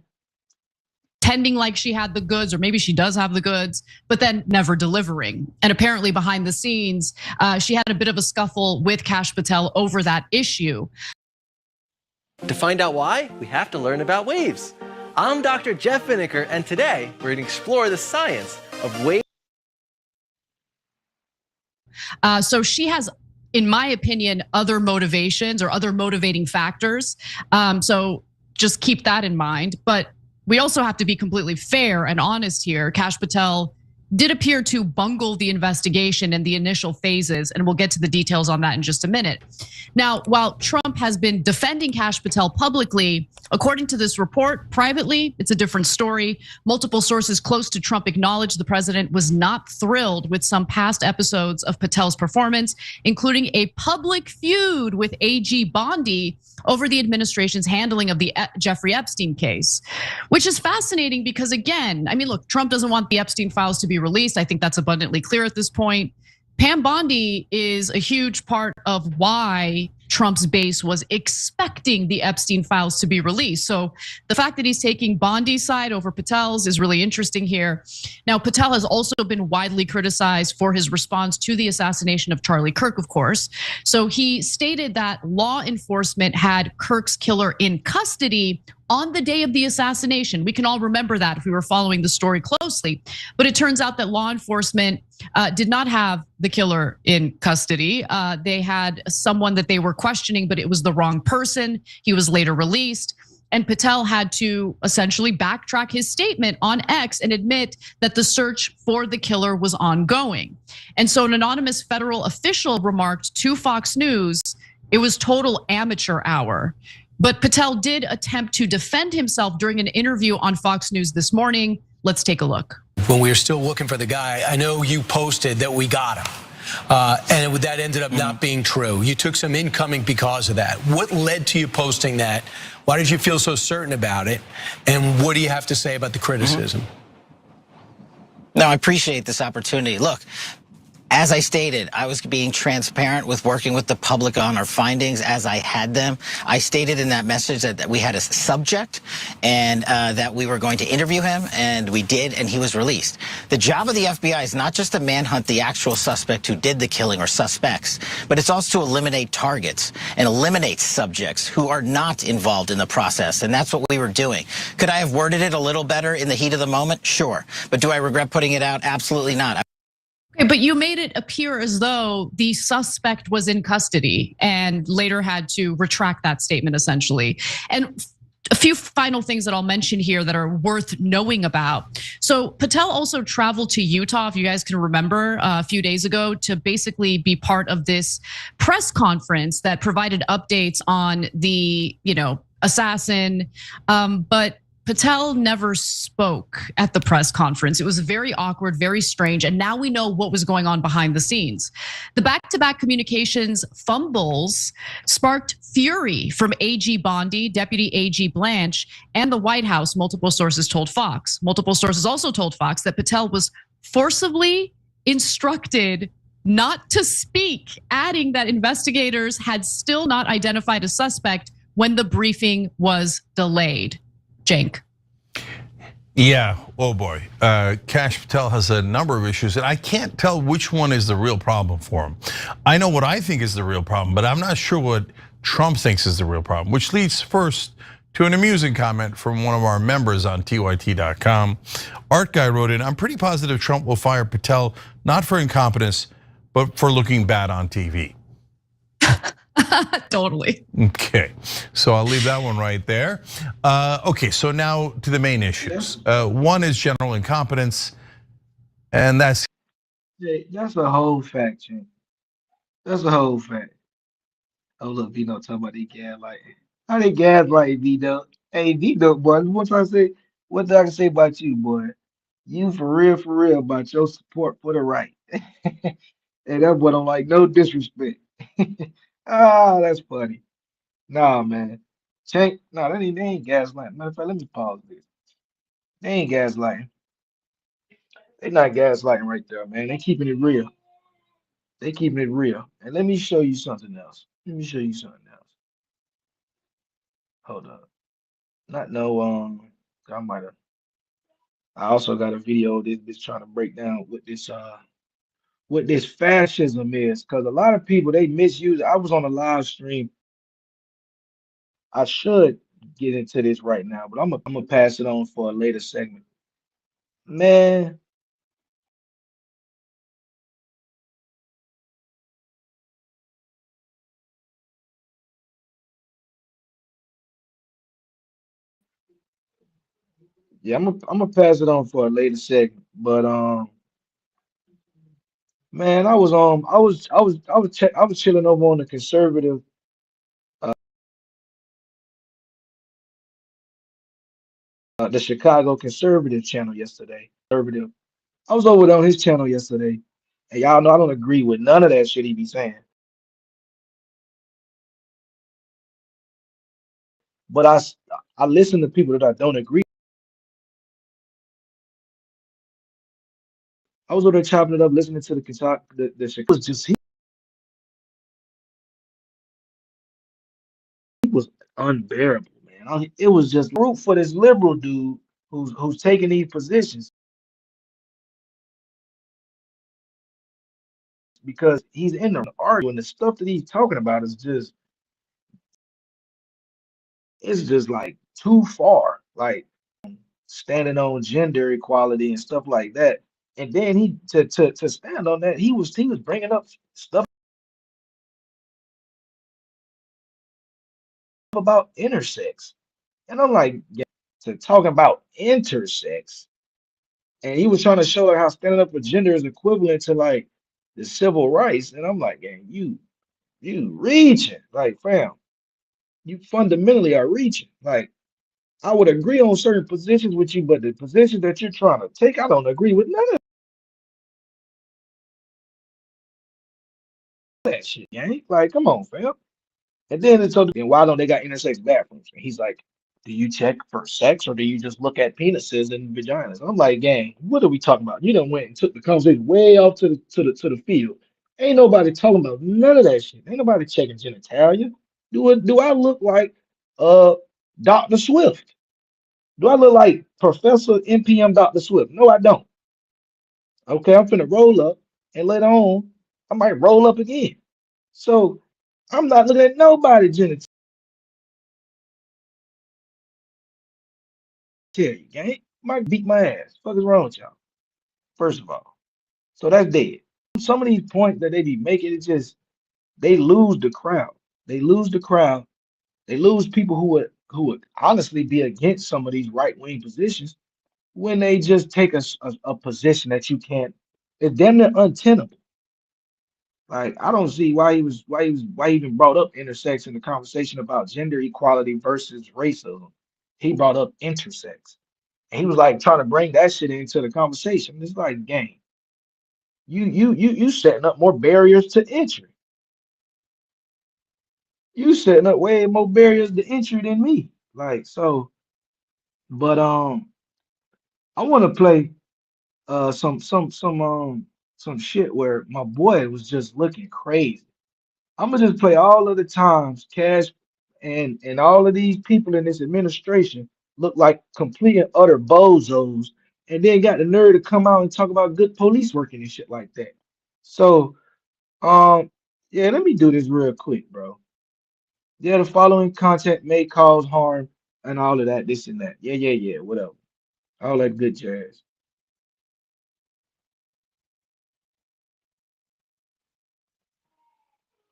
Pretending like she had the goods, or maybe she does have the goods, but then never delivering. And apparently behind the scenes, she had a bit of a scuffle with Kash Patel over that issue. To find out why, we have to learn about waves. I'm Dr. Jeff Vinegar, and today we're going to explore the science of waves. So she has, in my opinion, other motivations or other motivating factors. So just keep that in mind. But we also have to be completely fair and honest here. Kash Patel did appear to bungle the investigation in the initial phases, and we'll get to the details on that in just a minute. Now, while Trump has been defending Kash Patel publicly, according to this report, privately, it's a different story. Multiple sources close to Trump acknowledged the president was not thrilled with some past episodes of Patel's performance, including a public feud with AG Bondi over the administration's handling of the Jeffrey Epstein case, which is fascinating because, again, I mean, look, Trump doesn't want the Epstein files to be released. I think that's abundantly clear at this point. Pam Bondi is a huge part of why Trump's base was expecting the Epstein files to be released. So the fact that he's taking Bondi's side over Patel's is really interesting here. Now, Patel has also been widely criticized for his response to the assassination of Charlie Kirk, of course. So he stated that law enforcement had Kirk's killer in custody on the day of the assassination. We can all remember that if we were following the story closely. But it turns out that law enforcement did not have the killer in custody. They had someone that they were questioning, but it was the wrong person. He was later released. And Patel had to essentially backtrack his statement on X and admit that the search for the killer was ongoing. And so an anonymous federal official remarked to Fox News, it was total amateur hour. But Patel did attempt to defend himself during an interview on Fox News this morning. Let's take a look. When we were still looking for the guy, I know you posted that we got him. And that ended up not being true. You took some incoming because of that. What led to you posting that? Why did you feel so certain about it? And what do you have to say about the criticism? No, I appreciate this opportunity. Look, as I stated, I was being transparent with working with the public on our findings as I had them. I stated in that message that we had a subject and that we were going to interview him, and we did, and he was released. The job of the FBI is not just to manhunt the actual suspect who did the killing or suspects, but it's also to eliminate targets and eliminate subjects who are not involved in the process, and that's what we were doing. Could I have worded it a little better in the heat of the moment? Sure. But do I regret putting it out? Absolutely not. Okay, but you made it appear as though the suspect was in custody and later had to retract that statement essentially. And a few final things that I'll mention here that are worth knowing about. So Patel also traveled to Utah, if you guys can remember, a few days ago to basically be part of this press conference that provided updates on the, assassin. But Patel never spoke at the press conference. It was very awkward, very strange. And now we know what was going on behind the scenes. The back-to-back communications fumbles sparked fury from AG Bondi, Deputy AG Blanche, and the White House, multiple sources told Fox. Multiple sources also told Fox that Patel was forcibly instructed not to speak, adding that investigators had still not identified a suspect when the briefing was delayed. Cenk. Yeah, oh boy. Kash Patel has a number of issues, and I can't tell which one is the real problem for him. I know what I think is the real problem, but I'm not sure what Trump thinks is the real problem, which leads first to an amusing comment from one of our members on TYT.com. Art Guy wrote in, I'm pretty positive Trump will fire Patel, not for incompetence, but for looking bad on TV. Totally. Okay, so I'll leave that one right there. Okay, so now to the main issues. One is general incompetence, and that's a whole fact, Cenk. That's a whole fact. Oh look, Vito talking about they gaslighting. How they gaslighting, Vito? Hey, Vito, boy, what I say? What did I say about you, boy? You for real about your support for the right. And that's what I'm like. No disrespect. That's funny. Nah, man. Cenk, nah, they ain't gaslighting. Matter of fact, let me pause this. They ain't gaslighting. They not gaslighting right there, man. They keeping it real. They keeping it real. And let me show you something else. Let me show you something else. Hold up. Not no I might have. I also got a video of this bitch trying to break down what this fascism is, because a lot of people they misuse. I was on a live stream. I should get into this right now, but I'm gonna pass it on for a later segment. Man, yeah, I'm gonna pass it on for a later segment. But man, I was chilling over on the conservative, the Chicago conservative channel yesterday. Conservative. I was over on his channel yesterday, and y'all know I don't agree with none of that shit he be saying. But I listen to people that I don't agree. I was over there chopping it up, listening to the Chicago. It was just he was unbearable, man. It was just root for this liberal dude who's taking these positions because he's in the arguing. The stuff that he's talking about is just it's just like too far, like standing on gender equality and stuff like that. And then he to stand on that, he was bringing up stuff about intersex, and I'm like, yeah, to talking about intersex, and he was trying to show like how standing up for gender is equivalent to like the civil rights, and I'm like, gang, you reaching, like, fam, you fundamentally are reaching. Like, I would agree on certain positions with you, but the position that you're trying to take, I don't agree with none of that shit, gang. Like, come on, fam. And then it's and why don't they got intersex bathrooms? And he's like, do you check for sex or do you just look at penises and vaginas? I'm like, gang, what are we talking about? You done went and took the conversation way off to the field. Ain't nobody talking about none of that shit. Ain't nobody checking genitalia. Do I look like Dr. Swift? Do I look like Professor NPM Dr. Swift? No, I don't. Okay, I'm finna roll up, and later on, I might roll up again. So I'm not looking at nobody genitalia. Tell you, gang, might beat my ass. Fuck is wrong with y'all? First of all, so that's dead. Some of these points that they be making, it just they lose the crowd. They lose the crowd. They lose people who would honestly be against some of these right wing positions when they just take a position that you can't. It's damn near untenable. Like I don't see why he even brought up intersex in the conversation about gender equality versus racism. he brought up intersex. And he was like trying to bring that shit into the conversation. It's like, gang, you setting up more barriers to entry. You setting up way more barriers to entry than me. Like, so, but I want to play some shit where my boy was just looking crazy. I'm gonna just play all of the times Cash and all of these people in this administration look like complete and utter bozos, and then got the nerve to come out and talk about good police working and shit like that. So, yeah, let me do this real quick, bro. Yeah, the following content may cause harm and all of that, this and that. Yeah, whatever. All that good jazz.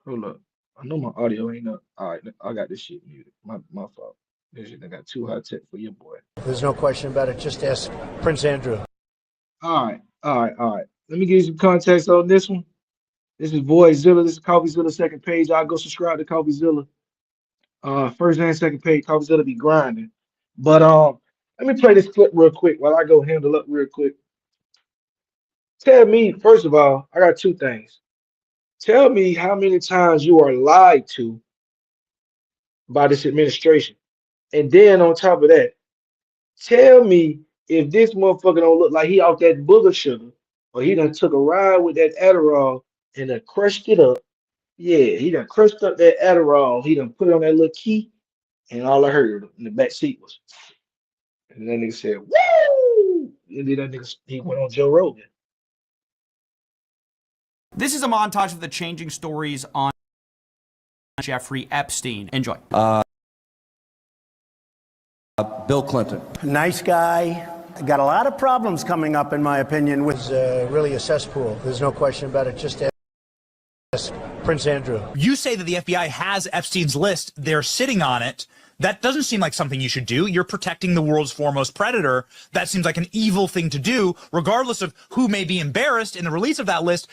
Hold up. I know my audio ain't up. All right, I got this shit muted. My fault. This shit, I got too high tech for your boy. There's no question about it. Just ask Prince Andrew. All right. Let me give you some context on this one. This is Boyzilla. This is CoffeeZilla second page. I'll go subscribe to CoffeeZilla. First and second page, CoffeeZilla be grinding. But let me play this clip real quick while I go handle up real quick. Tell me, first of all, I got two things. Tell me how many times you are lied to by this administration. And then on top of that, tell me if this motherfucker don't look like he off that booger sugar, or he done took a ride with that Adderall and done crushed it up. Yeah, he done crushed up that Adderall. He done put it on that little key, and all I heard in the back seat was, and that nigga said, "Woo!" And then that nigga, he went on Joe Rogan. This is a montage of the changing stories on Jeffrey Epstein. Enjoy. Bill Clinton. Nice guy. Got a lot of problems coming up, in my opinion, with really a cesspool. There's no question about it. Just ask Prince Andrew. You say that the FBI has Epstein's list. They're sitting on it. That doesn't seem like something you should do. You're protecting the world's foremost predator. That seems like an evil thing to do, regardless of who may be embarrassed in the release of that list.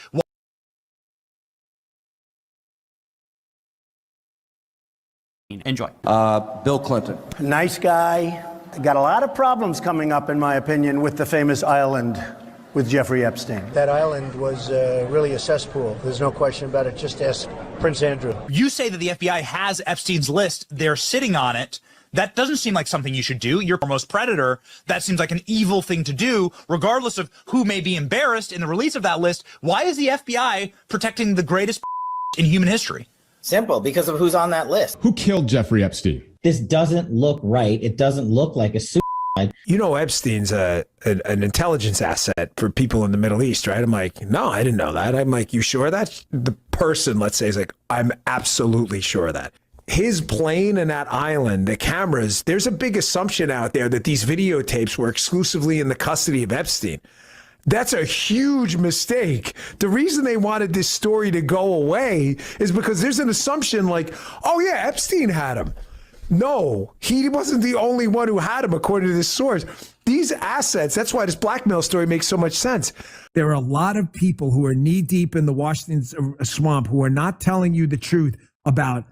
Enjoy. Bill Clinton. Nice guy. Got a lot of problems coming up, in my opinion, with the famous island with Jeffrey Epstein. That island was really a cesspool. There's no question about it. Just ask Prince Andrew. You say that the FBI has Epstein's list. They're sitting on it. That doesn't seem like something you should do. You're the foremost predator. That seems like an evil thing to do, regardless of who may be embarrassed in the release of that list. Why is the FBI protecting the greatest in human history? Simple, because of who's on that list. Who killed Jeffrey Epstein? This doesn't look right. It doesn't look like a suicide. You know, Epstein's an intelligence asset for people in the Middle East, right? I'm like, no, I didn't know that. I'm like, you sure of that? The person, let's say, is like, I'm absolutely sure of that. His plane and that island, the cameras, there's a big assumption out there that these videotapes were exclusively in the custody of Epstein. That's a huge mistake. The reason they wanted this story to go away is because there's an assumption like, oh yeah, Epstein had him. No, he wasn't the only one who had him, according to this source. These assets, that's why this blackmail story makes so much sense. There are a lot of people who are knee deep in the Washington swamp who are not telling you the truth about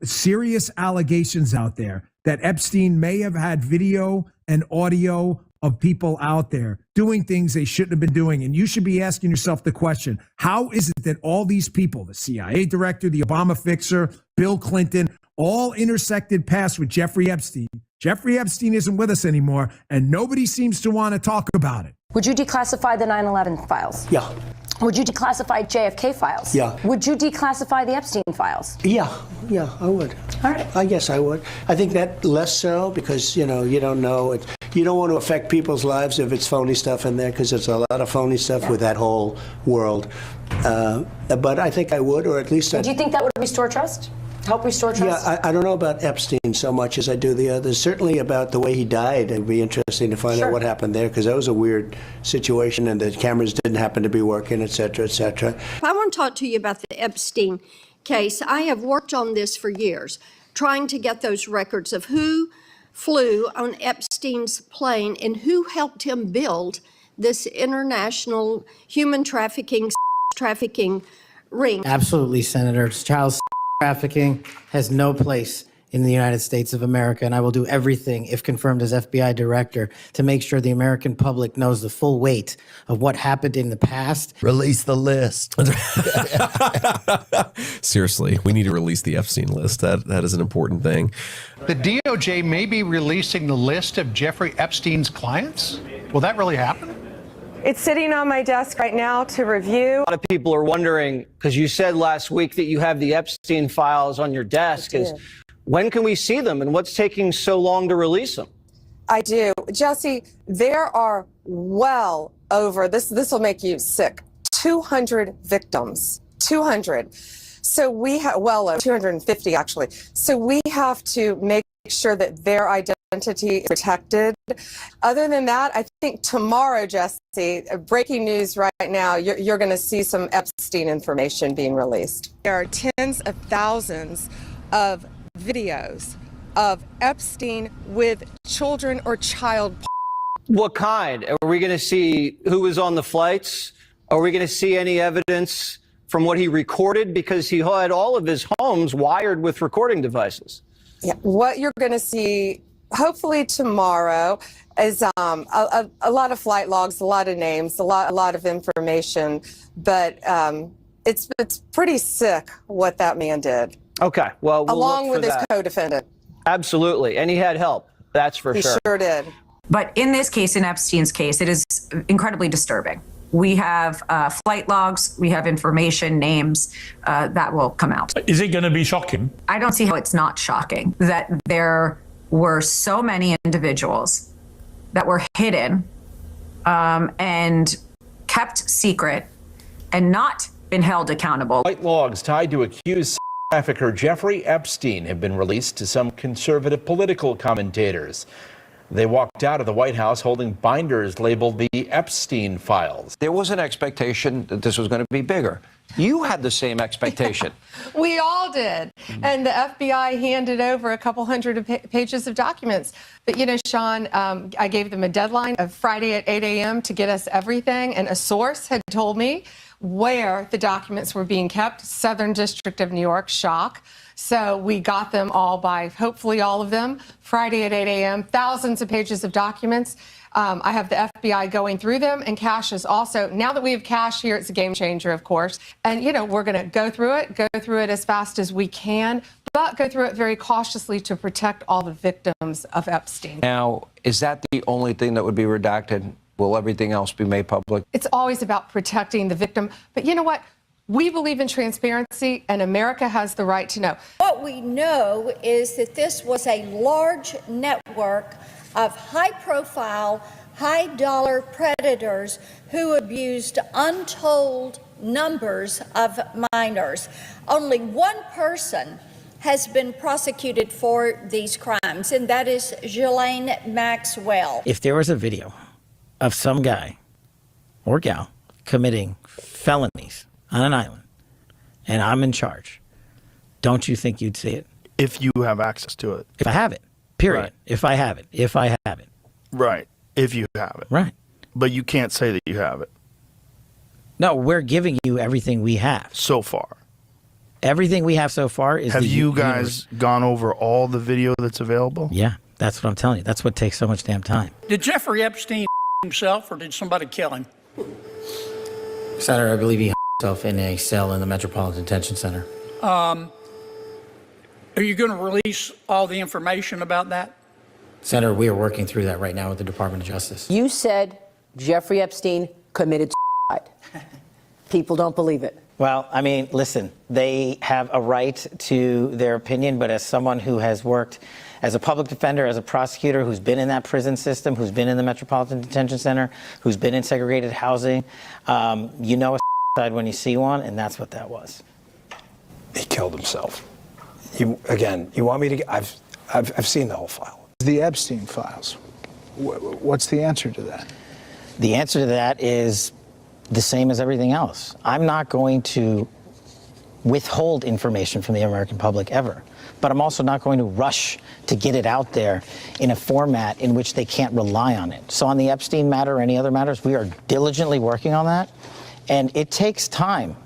serious allegations out there that Epstein may have had video and audio of people out there doing things they shouldn't have been doing. And you should be asking yourself the question, how is it that all these people, the CIA director, the Obama fixer, Bill Clinton, all intersected paths with Jeffrey Epstein? Jeffrey Epstein isn't with us anymore, and nobody seems to want to talk about it. Would you declassify the 9/11 files? Yeah. Would you declassify JFK files? Yeah. Would you declassify the Epstein files? Yeah, I would. All right. I guess I would. I think that less so because, you know, you don't know. You don't want to affect people's lives if it's phony stuff in there because there's a lot of phony stuff with that whole world. But I think I would, or at least Do you think that would restore trust? Help restore trust? Yeah, I don't know about Epstein so much as I do the others. Certainly about the way he died. It'd be interesting to find out what happened there because that was a weird situation and the cameras didn't happen to be working, et cetera, et cetera. I want to talk to you about the Epstein case. I have worked on this for years, trying to get those records of who flew on Epstein's plane and who helped him build this international human trafficking ring. Absolutely, Senator. Child trafficking has no place in the United States of America, and I will do everything, if confirmed as FBI director, to make sure the American public knows the full weight of what happened in the past. Release the list. Seriously, we need to release the Epstein list. That is an important thing. The DOJ may be releasing the list of Jeffrey Epstein's clients. Will that really happen? It's sitting on my desk right now to review. A lot of people are wondering, because you said last week that you have the Epstein files on your desk, is when can we see them and what's taking so long to release them? I do. Jesse, there are well over, this will make you sick, 200 victims. 200. So we have, well, 250 actually. So we have to make sure that their identity is protected. Other than that, I think tomorrow, Jesse, breaking news right now, you're going to see some Epstein information being released. There are tens of thousands of videos of Epstein with children or child. What kind? Are we going to see who was on the flights? Are we going to see any evidence from what he recorded? Because he had all of his homes wired with recording devices. Yeah, what you're going to see, hopefully tomorrow, is a lot of flight logs, a lot of names, a lot of information. But it's pretty sick what that man did. Okay, well, we'll along look for with his that. co-defendant. Absolutely, and he had help. That's for He sure. sure did. But in this case, in Epstein's case, it is incredibly disturbing. We have flight logs, we have information, names that will come out. Is it going to be shocking? I don't see how it's not shocking that there were so many individuals that were hidden and kept secret and not been held accountable. Flight logs tied to accused trafficker Jeffrey Epstein have been released to some conservative political commentators. They walked out of the White House holding binders labeled the Epstein files. There was an expectation that this was going to be bigger. You had the same expectation. We all did. And the FBI handed over a couple hundred pages of documents. But, you know, Sean, I gave them a deadline of Friday at 8 a.m. to get us everything. And a source had told me where the documents were being kept, Southern District of New York, shock. So we got them all by, hopefully all of them, Friday at 8 a.m., thousands of pages of documents. I have the FBI going through them, and Kash is also, now that we have Kash here, it's a game changer, of course. And, you know, we're going to go through it as fast as we can, but go through it very cautiously to protect all the victims of Epstein. Now, is that the only thing that would be redacted? Will everything else be made public? It's always about protecting the victim. But you know what? We believe in transparency, and America has the right to know. What we know is that this was a large network of high-profile, high-dollar predators who abused untold numbers of minors. Only one person has been prosecuted for these crimes, and that is Ghislaine Maxwell. If there was a video of some guy or gal committing felonies on an island, and I'm in charge, don't you think you'd see it? If you have access to it. If I have it, period. Right. If I have it. Right. If you have it. Right. But you can't say that you have it. No, we're giving you everything we have. So far. Everything we have so far is Have the you guys gone over all the video that's available? Yeah, that's what I'm telling you. That's what takes so much damn time. Did Jeffrey Epstein himself, or did somebody kill him? Senator, I believe he himself in a cell in the Metropolitan Detention Center. Are you going to release all the information about that? Senator, we are working through that right now with the Department of Justice. You said Jeffrey Epstein committed suicide. People don't believe it. Well, I mean, listen, they have a right to their opinion, but as someone who has worked as a public defender, as a prosecutor, who's been in that prison system, who's been in the Metropolitan Detention Center, who's been in segregated housing, you know a side when you see one, and that's what that was. He killed himself. You want me to? I've seen the whole file. The Epstein files. What's the answer to that? The answer to that is the same as everything else. I'm not going to withhold information from the American public ever, but I'm also not going to rush to get it out there in a format in which they can't rely on it. So on the Epstein matter or any other matters, we are diligently working on that, and it takes time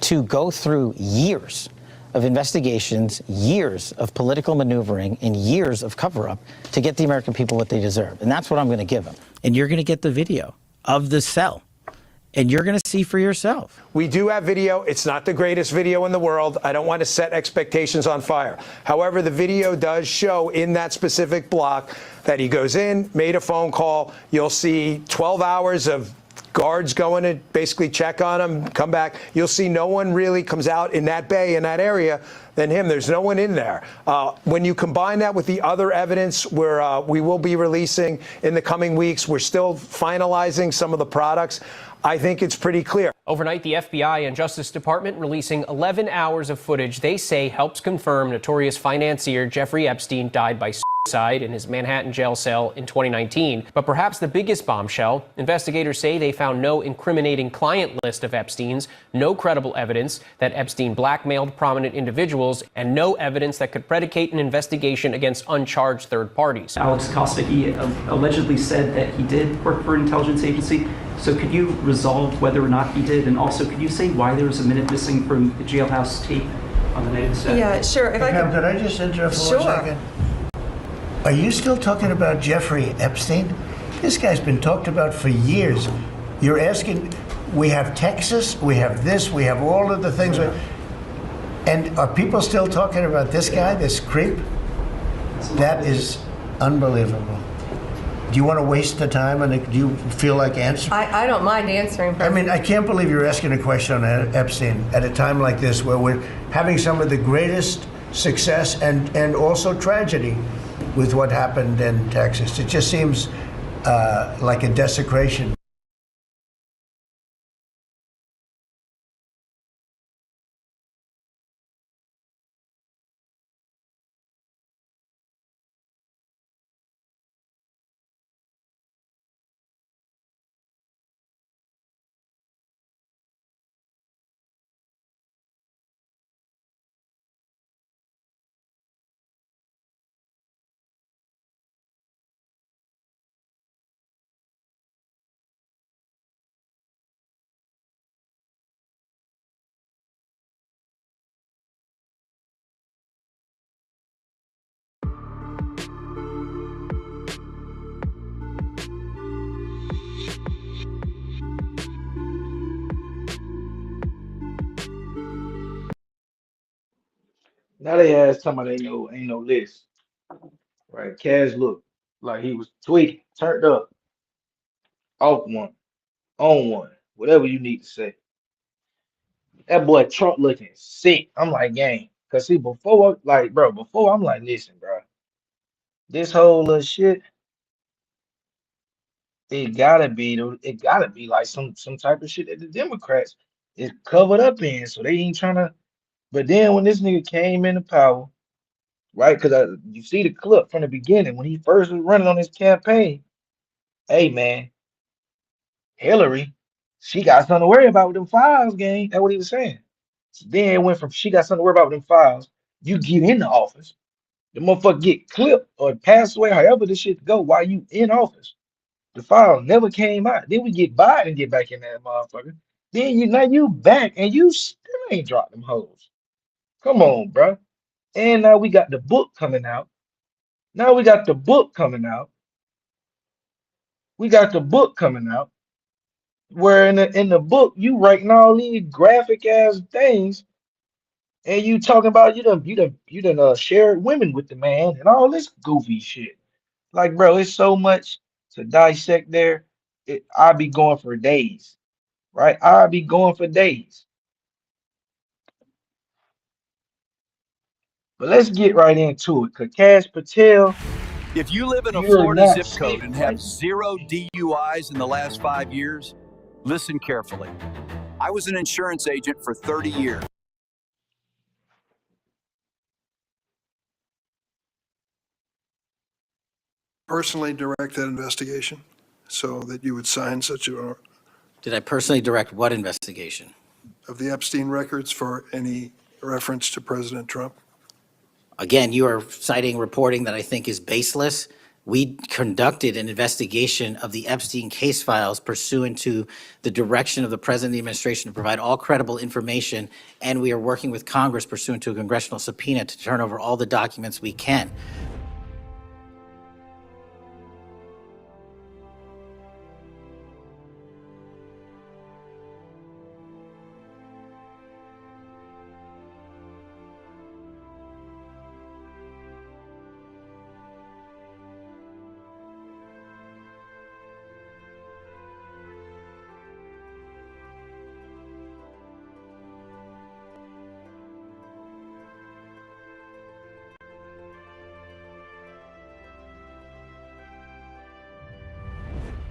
to go through years of investigations, years of political maneuvering, and years of cover-up to get the American people what they deserve. And that's what I'm going to give them. And you're going to get the video of the cell. And you're going to see for yourself. We do have video. It's not the greatest video in the world. I don't want to set expectations on fire. However, the video does show in that specific block that he goes in, made a phone call. You'll see 12 hours of guards going to basically check on him, come back. You'll see no one really comes out in that bay, in that area, than him. There's no one in there. When you combine that with the other evidence we will be releasing in the coming weeks, we're still finalizing some of the products. I think it's pretty clear. Overnight, the FBI and Justice Department releasing 11 hours of footage they say helps confirm notorious financier Jeffrey Epstein died by suicide in his Manhattan jail cell in 2019. But perhaps the biggest bombshell, investigators say they found no incriminating client list of Epstein's, no credible evidence that Epstein blackmailed prominent individuals, and no evidence that could predicate an investigation against uncharged third parties. Alex Costa, he allegedly said that he did work for an intelligence agency. So could you resolve whether or not he did? And also, could you say why there was a minute missing from the jailhouse tape on the night of the set? Yeah, sure. If Pam, could I just interrupt for 1 second? Are you still talking about Jeffrey Epstein? This guy's been talked about for years. You're asking, we have Texas, we have this, we have all of the things. And are people still talking about this guy, this creep? That is unbelievable. Do you want to waste the time, and do you feel like answering? I don't mind answering. I mean, I can't believe you're asking a question on Epstein at a time like this, where we're having some of the greatest success and also tragedy with what happened in Texas. It just seems like a desecration. Now they ass talking about ain't no list. Right? Kash looked like he was tweaking, turned up, off one, on one, whatever you need to say. That boy Trump looking sick. I'm like, gang. Cause see, before I'm like, listen, bro, this whole little shit, it gotta be like some type of shit that the Democrats is covered up in. So they ain't trying to. But then when this nigga came into power, right? Because you see the clip from the beginning when he first was running on his campaign. Hey man, Hillary, she got something to worry about with them files, gang. That's what he was saying. So then it went from she got something to worry about with them files. You get in the office, the motherfucker get clipped or pass away, however this shit go while you in office. The file never came out. Then we get Biden get back in that motherfucker. Then now you back and you still ain't dropped them hoes. Come on, bro. And now we got the book coming out. We got the book coming out where in the book you writing all these graphic ass things, and you talking about you done shared women with the man and all this goofy shit. Like, bro, it's so much to dissect there. I'll be going for days, right? I'll be going for days. But let's get right into it. Cause Kash Patel, if you live in a you're Florida not zip code safe, and right? have 0 DUIs in the last 5 years, listen carefully. I was an insurance agent for 30 years. Personally direct that investigation so that you would sign such a Did I personally direct what investigation? of the Epstein records for any reference to President Trump? Again, you are citing reporting that I think is baseless. We conducted an investigation of the Epstein case files pursuant to the direction of the President of the administration to provide all credible information, and we are working with Congress pursuant to a congressional subpoena to turn over all the documents we can.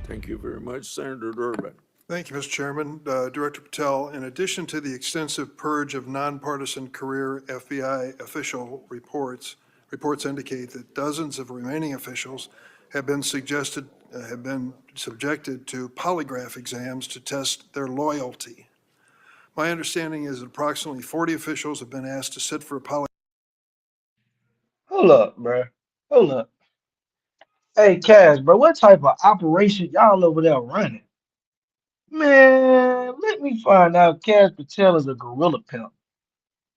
Thank you very much, Senator Durbin. Thank you, Mr. Chairman. Director Patel, in addition to the extensive purge of nonpartisan career FBI official reports indicate that dozens of remaining officials have been subjected to polygraph exams to test their loyalty. My understanding is that approximately 40 officials have been asked to sit for a polygraph. Hold up, bro. Hold up. Hey, Kash, bro, what type of operation y'all over there running? Man, let me find out Kash Patel is a gorilla pimp.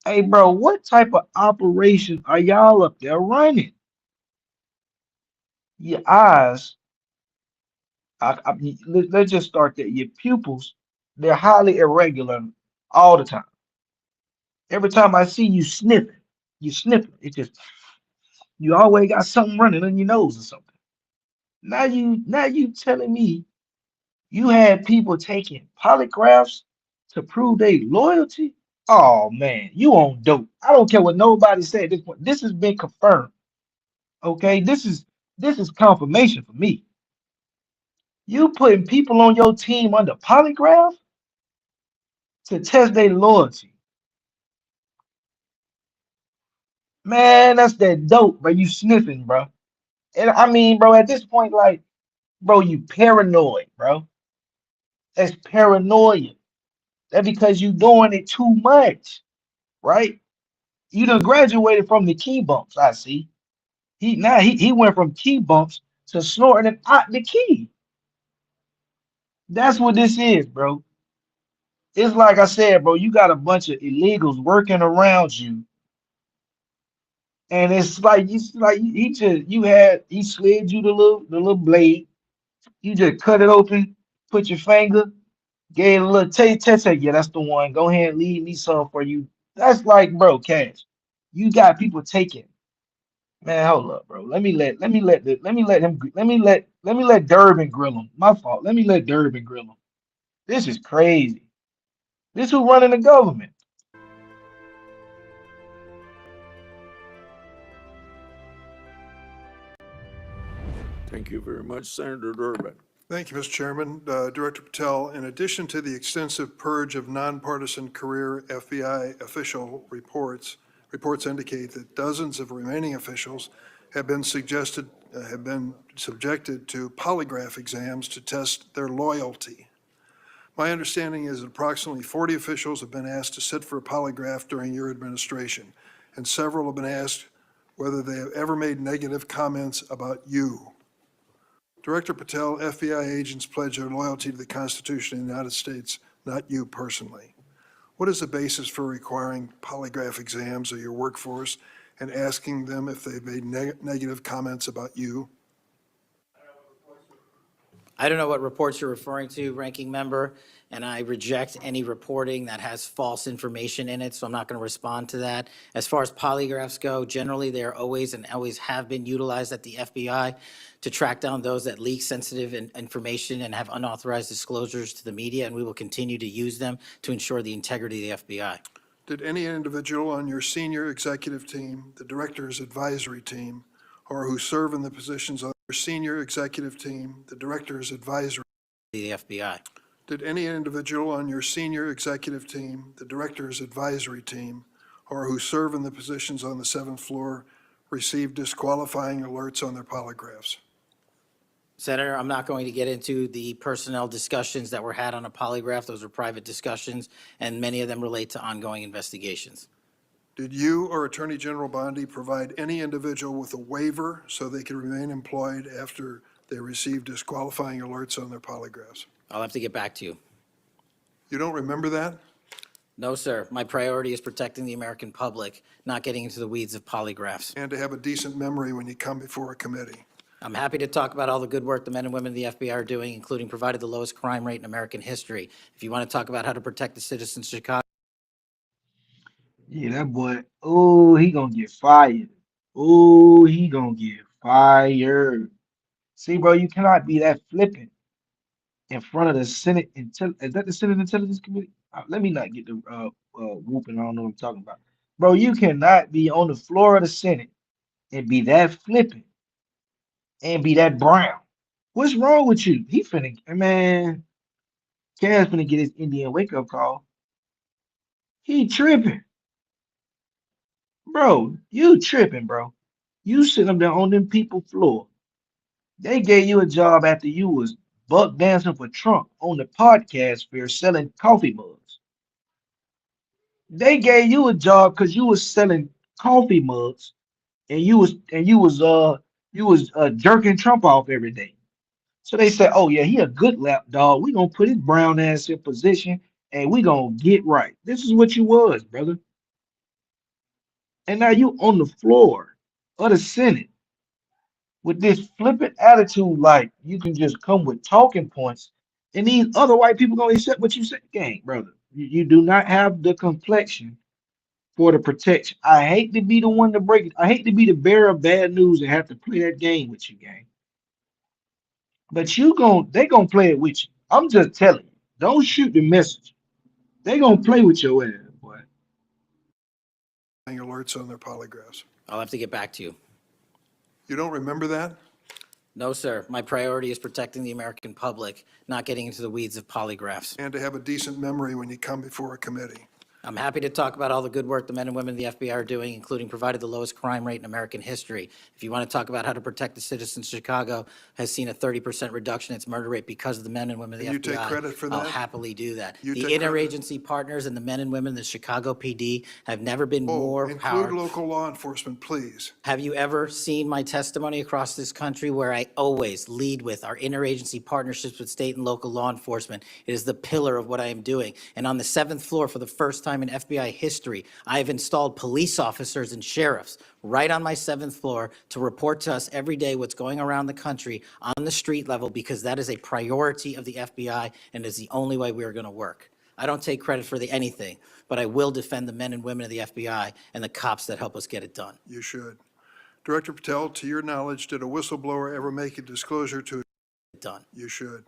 Hey, bro, what type of operation are y'all up there running? Your eyes, let's just start there. Your pupils, they're highly irregular all the time. Every time I see you sniffing, it just, you always got something running in your nose or something. Now you telling me you had people taking polygraphs to prove their loyalty? Oh man, you on dope. I don't care what nobody said at this point. This has been confirmed. Okay, this is confirmation for me. You putting people on your team under polygraph to test their loyalty. Man, that's that dope, bro. You sniffing, bro. And I mean, bro, at this point, like, bro, you paranoid, bro. That's paranoia. That's because you doing it too much, right? You done graduated from the key bumps, I see. He went from key bumps to snorting it out the key. That's what this is, bro. It's like I said, bro, you got a bunch of illegals working around you. And it's like he slid you the little blade. You just cut it open, put your finger, gave it a little taste. Yeah, that's the one. Go ahead and leave me some for you. That's like, bro, Kash. You got people taking. Man, hold up, bro. Let me let Durbin grill him. My fault. Let me let Durbin grill him. This is crazy. This who running the government. Thank you very much, Senator Durbin. Thank you, Mr. Chairman. Director Patel, in addition to the extensive purge of nonpartisan career FBI official reports indicate that dozens of remaining officials have been subjected to polygraph exams to test their loyalty. My understanding is that approximately 40 officials have been asked to sit for a polygraph during your administration, and several have been asked whether they have ever made negative comments about you. Director Patel, FBI agents pledge their loyalty to the Constitution of the United States, not you personally. What is the basis for requiring polygraph exams of your workforce and asking them if they've made negative comments about you? I don't know what reports you're referring to, Ranking Member, and I reject any reporting that has false information in it, so I'm not going to respond to that. As far as polygraphs go, generally they are always and always have been utilized at the FBI to track down those that leak sensitive information and have unauthorized disclosures to the media, and we will continue to use them to ensure the integrity of the FBI. Did any individual on your senior executive team, the director's advisory team, or who serve in the positions on your senior executive team, the director's advisory, the FBI. Did any individual on your senior executive team, the director's advisory team, or who serve in the positions on the 7th floor receive disqualifying alerts on their polygraphs? Senator, I'm not going to get into the personnel discussions that were had on a polygraph. Those are private discussions, and many of them relate to ongoing investigations. Did you or Attorney General Bondi provide any individual with a waiver so they could remain employed after they received disqualifying alerts on their polygraphs? I'll have to get back to you. You don't remember that? No, sir. My priority is protecting the American public, not getting into the weeds of polygraphs. And to have a decent memory when you come before a committee. I'm happy to talk about all the good work the men and women of the FBI are doing, including provided the lowest crime rate in American history. If you want to talk about how to protect the citizens of Chicago. Yeah, that boy. Oh, he gonna get fired. Oh, he gonna get fired. See, bro, you cannot be that flippant in front of the Senate Is that the Senate Intelligence Committee? Let me not get the whooping. I don't know what I'm talking about, bro. You cannot be on the floor of the Senate and be that flippant and be that brown. What's wrong with you? He finna, man. Cash finna get his Indian wake up call. He tripping, bro. You tripping, bro. You sitting up there on them people floor. They gave you a job after you was buck dancing for Trump on the podcast fair selling coffee mugs. They gave you a job because you was selling coffee mugs and you was jerking Trump off every day. So they said, oh yeah, he a good lap dog. We gonna put his brown ass in position and we gonna get right. This is what you was, brother. And now you on the floor of the Senate with this flippant attitude, like you can just come with talking points, and these other white people gonna accept what you say. Gang, brother, you do not have the complexion for the protection. I hate to be the one to break it. I hate to be the bearer of bad news and have to play that game with you, gang. But they gonna play it with you. I'm just telling you, don't shoot the message. They gonna play with your ass, boy. Alerts on their polygraphs. I'll have to get back to you. You don't remember that? No, sir. My priority is protecting the American public, not getting into the weeds of polygraphs. And to have a decent memory when you come before a committee. I'm happy to talk about all the good work the men and women of the FBI are doing, including provided the lowest crime rate in American history. If you want to talk about how to protect the citizens of Chicago has seen a 30% reduction in its murder rate because of the men and women of the FBI. You take credit for that? I'll happily do that. You The take interagency partners and the men and women of the Chicago PD have never been more include powerful. local law enforcement, please. Have you ever seen my testimony across this country where I always lead with our interagency partnerships with state and local law enforcement? It is the pillar of what I am doing. And on the 7th floor, for the first time in FBI history, I have installed police officers and sheriffs right on my 7th floor to report to us every day what's going around the country on the street level, because that is a priority of the FBI and is the only way we are going to work. I don't take credit for anything, but I will defend the men and women of the FBI and the cops that help us get it done. You should. Director Patel, to your knowledge, did a whistleblower ever make a disclosure to done? You should.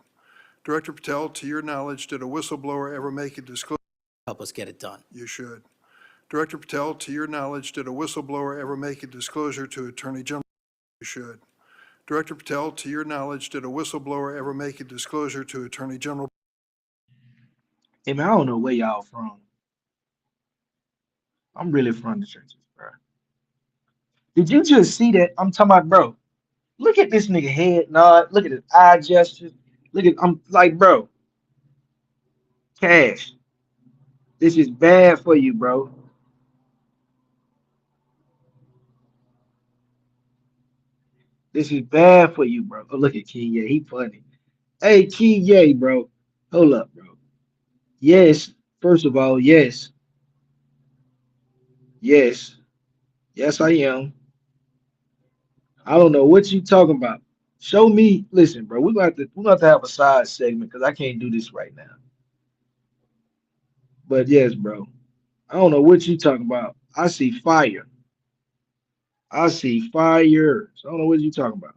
Director Patel, to your knowledge, did a whistleblower ever make a disclosure? Help us get it done. You should. Director Patel, to your knowledge, did a whistleblower ever make a disclosure to Attorney General? You should. Director Patel, to your knowledge, did a whistleblower ever make a disclosure to Attorney General? Hey man, I don't know where y'all from. I'm really from the churches, bro. Did you just see that? I'm talking about, bro. Look at this nigga head nod. Look at his eye gestures. I'm like, bro. Cash. This is bad for you, bro. This is bad for you, bro. Oh, look at Kanye. He funny. Hey, Kanye, bro. Hold up, bro. Yes. First of all, yes. Yes. Yes, I am. I don't know what you talking about. Show me. Listen, bro. We're gonna have to have a side segment because I can't do this right now. But yes, bro. I don't know what you talking about. I see fire. I see fire. So I don't know what you talking about.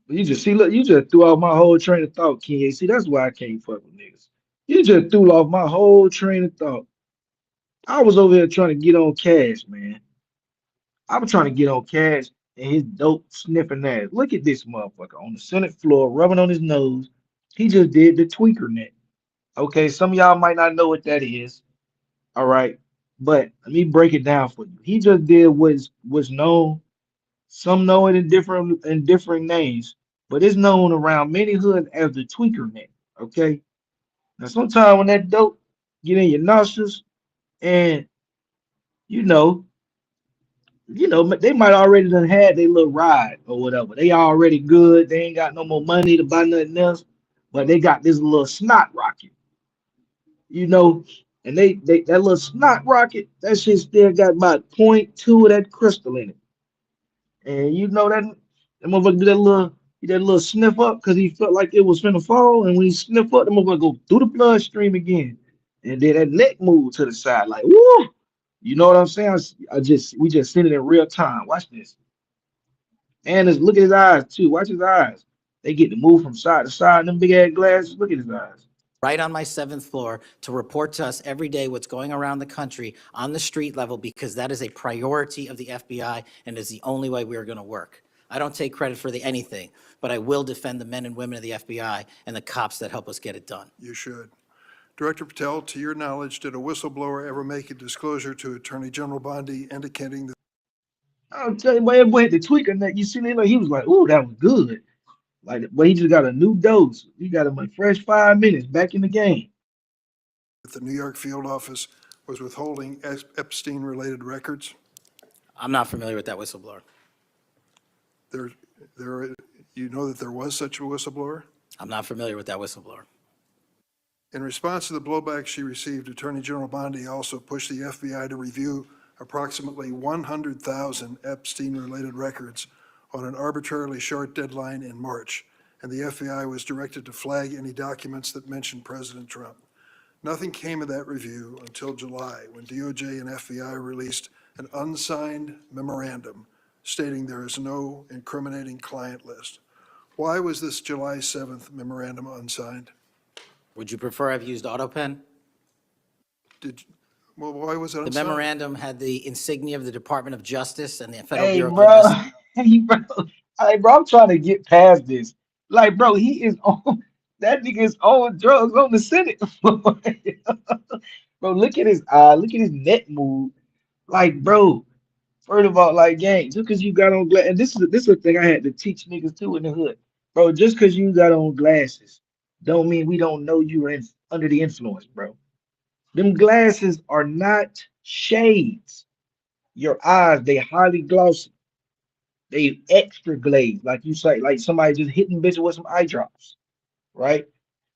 But you just see, look, you just threw off my whole train of thought, King. See, that's why I can't fuck with niggas. You just threw off my whole train of thought. I was over here trying to get on Cash, man. I was trying to get on Cash and his dope sniffing ass. Look at this motherfucker on the Senate floor, rubbing on his nose. He just did the tweaker neck. Okay, some of y'all might not know what that is. All right, but let me break it down for you. He just did was known. Some know it in different names, but it's known around many hoods as the tweaker neck. Okay, now sometimes when that dope get in your nostrils And you know, they might already done had their little ride or whatever. They already good. They ain't got no more money to buy nothing else, but they got this little snot rocket, you know, and they that little snot rocket, that shit still got about point 0.2 of that crystal in it. And you know that motherfucker did that little sniff up because he felt like it was finna fall. And when he sniff up, the motherfucker go through the bloodstream again. And then that neck move to the side, like, woo! You know what I'm saying? We just seen it in real time. Watch this. And look at his eyes too. Watch his eyes. They get to move from side to side. Them big ass glasses. Look at his eyes. Right on my 7th floor to report to us every day what's going around the country on the street level, because that is a priority of the FBI and is the only way we are going to work. I don't take credit for anything, but I will defend the men and women of the FBI and the cops that help us get it done. You should. Director Patel, to your knowledge, did a whistleblower ever make a disclosure to Attorney General Bondi indicating that? I'll tell you, boy had the tweaker neck. You see that? Like, he was like, "Ooh, that was good." Like, but he just got a new dose. He got him a fresh 5 minutes back in the game. The New York field office was withholding Epstein-related records? I'm not familiar with that whistleblower. You know that there was such a whistleblower? I'm not familiar with that whistleblower. In response to the blowback she received, Attorney General Bondi also pushed the FBI to review approximately 100,000 Epstein-related records on an arbitrarily short deadline in March, and the FBI was directed to flag any documents that mentioned President Trump. Nothing came of that review until July, when DOJ and FBI released an unsigned memorandum stating there is no incriminating client list. Why was this July 7th memorandum unsigned? Would you prefer I've used AutoPen? Well, why was it The unsigned? memorandum had the insignia of the Department of Justice and the Federal Hey, Bureau of bro. Investigation. Hey, bro. Hey, bro, I'm trying to get past this. Like, bro, he is on that nigga is on drugs on the Senate floor. Bro, look at his eye, look at his neck move. Like, bro, first of all, like, gang, just because you got on glass, and this is a thing I had to teach niggas too in the hood. Bro, just because you got on glasses, don't mean we don't know you are under the influence, bro. Them glasses are not shades. Your eyes, they highly glossy. They extra glazed, like you say, like somebody just hitting bitches with some eye drops, right?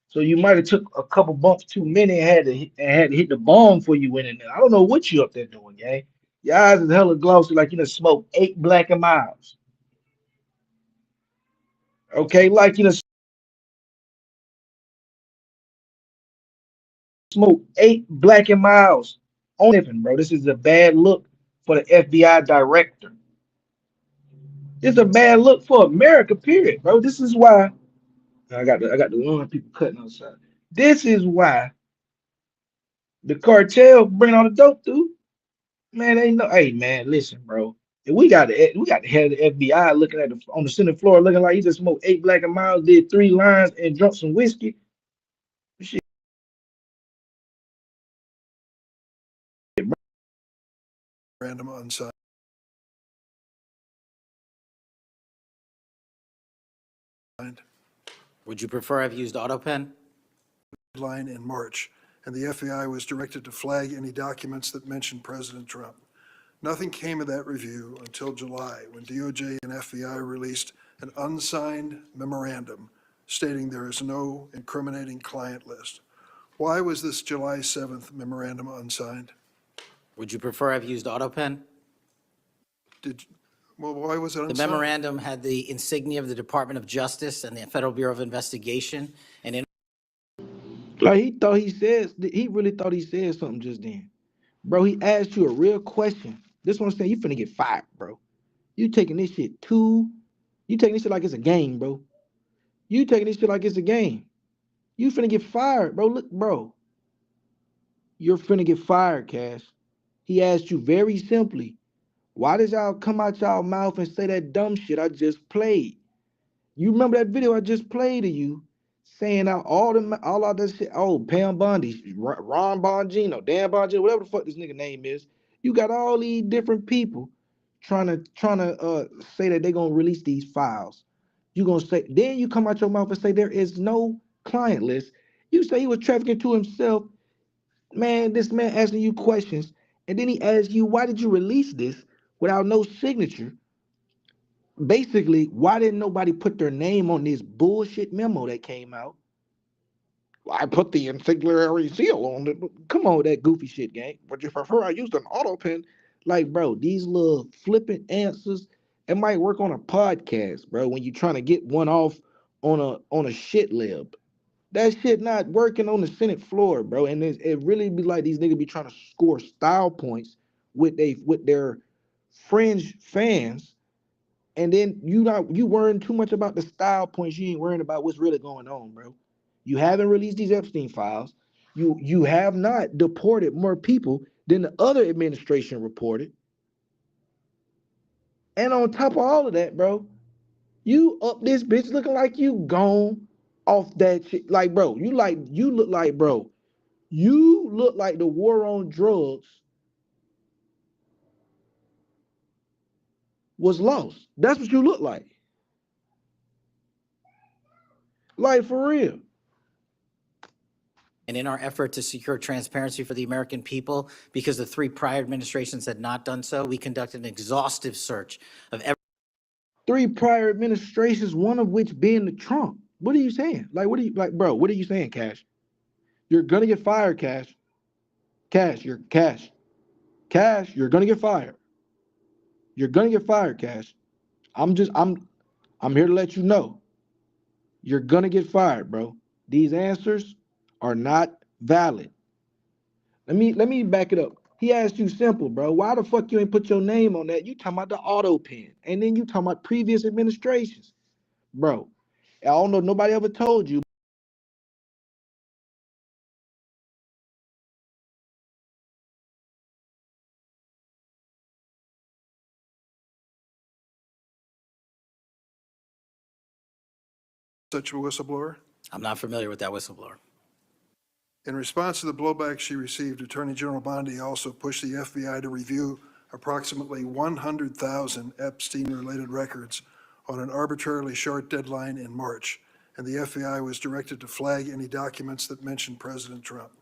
So you might have took a couple bumps too many and had to hit the bong before you went in there. I don't know what you up there doing, gang. Your eyes is hella glossy, like you done smoked 8 Black and Miles. Okay, like you done smoked 8 Black and Miles. On it, bro. This is a bad look for the FBI director. It's a bad look for America, period, bro. This is why I got the one people cutting outside. This is why the cartel bring all the dope through. Man, they know. Hey, man, listen, bro. If we got the head of the FBI looking at on the Senate floor, looking like he just smoked 8 Black and Miles, did 3 lines, and drunk some whiskey. Shit, bro. Random unsigned. Would you prefer I've used AutoPen? Deadline in March, and the FBI was directed to flag any documents that mentioned President Trump. Nothing came of that review until July, when DOJ and FBI released an unsigned memorandum stating there is no incriminating client list. Why was this July 7th memorandum unsigned? Would you prefer I've used AutoPen? Well, why was it unsigned? The memorandum had the insignia of the Department of Justice and the Federal Bureau of Investigation. And Like he really thought he said something just then. Bro, he asked you a real question. This one saying you finna get fired, bro. You taking this shit like it's a game, bro. You taking this shit like it's a game. You finna get fired, bro. Look, bro. You're finna get fired, Cash. He asked you very simply, why did y'all come out y'all mouth and say that dumb shit I just played? You remember that video I just played to you, saying out all of that shit. Oh, Pam Bondi, Ron Bongino, Dan Bongino, whatever the fuck this nigga name is. You got all these different people trying to say that they gonna release these files. You gonna say, then you come out your mouth and say there is no client list. You say he was trafficking to himself. Man, this man asking you questions, and then he asks you, why did you release this without no signature? Basically, why didn't nobody put their name on this bullshit memo that came out? Well, I put the incendiary seal on it. Come on, that goofy shit, gang. Would you prefer I used an auto pen? Like, bro, these little flippant answers, it might work on a podcast, bro, when you're trying to get one off on a shit lib. That shit not working on the Senate floor, bro. And it really be like these niggas be trying to score style points with their fringe fans. And then you worrying too much about the style points. You ain't worrying about what's really going on, bro. You haven't released these Epstein files. You have not deported more people than the other administration reported. And on top of all of that, bro, you up this bitch looking like you gone off that shit. Like, bro, you look like, bro, you look like the war on drugs was lost. That's what you look like. Like, for real. And in our effort to secure transparency for the American people, because the 3 prior administrations had not done so, we conducted an exhaustive search of every 3 prior administrations, one of which being the Trump. What are you saying? Like, bro, what are you saying, Cash? You're gonna get fired, Cash. Cash, you're gonna get fired. You're gonna get fired, Cash. I'm here to let you know. You're gonna get fired, bro. These answers are not valid. Let me back it up. He asked you simple, bro. Why the fuck you ain't put your name on that? You talking about the auto pen, and then you talking about previous administrations, bro. I don't know. Nobody ever told you. Such a whistleblower? I'm not familiar with that whistleblower. In response to the blowback she received, Attorney General Bondi also pushed the FBI to review approximately 100,000 Epstein-related records on an arbitrarily short deadline in March, and the FBI was directed to flag any documents that mentioned President Trump.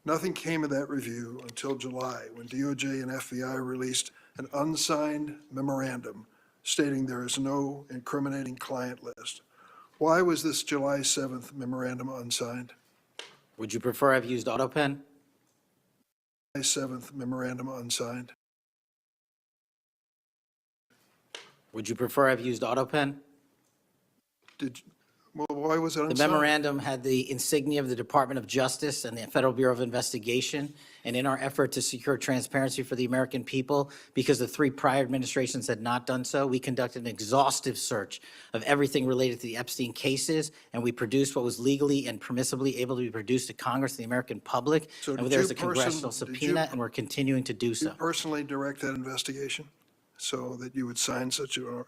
Nothing came of that review until July, when DOJ and FBI released an unsigned memorandum stating there is no incriminating client list. Why was this July 7th memorandum unsigned? Would you prefer I've used AutoPen? July 7th memorandum unsigned. Would you prefer I've used AutoPen? Well, why was it unsigned? The memorandum had the insignia of the Department of Justice and the Federal Bureau of Investigation. And in our effort to secure transparency for the American people, because the 3 prior administrations had not done so, we conducted an exhaustive search of everything related to the Epstein cases, and we produced what was legally and permissibly able to be produced to Congress and the American public. So and there's a congressional subpoena, and we're continuing to do so. Did you personally direct that investigation so that you would sign such a...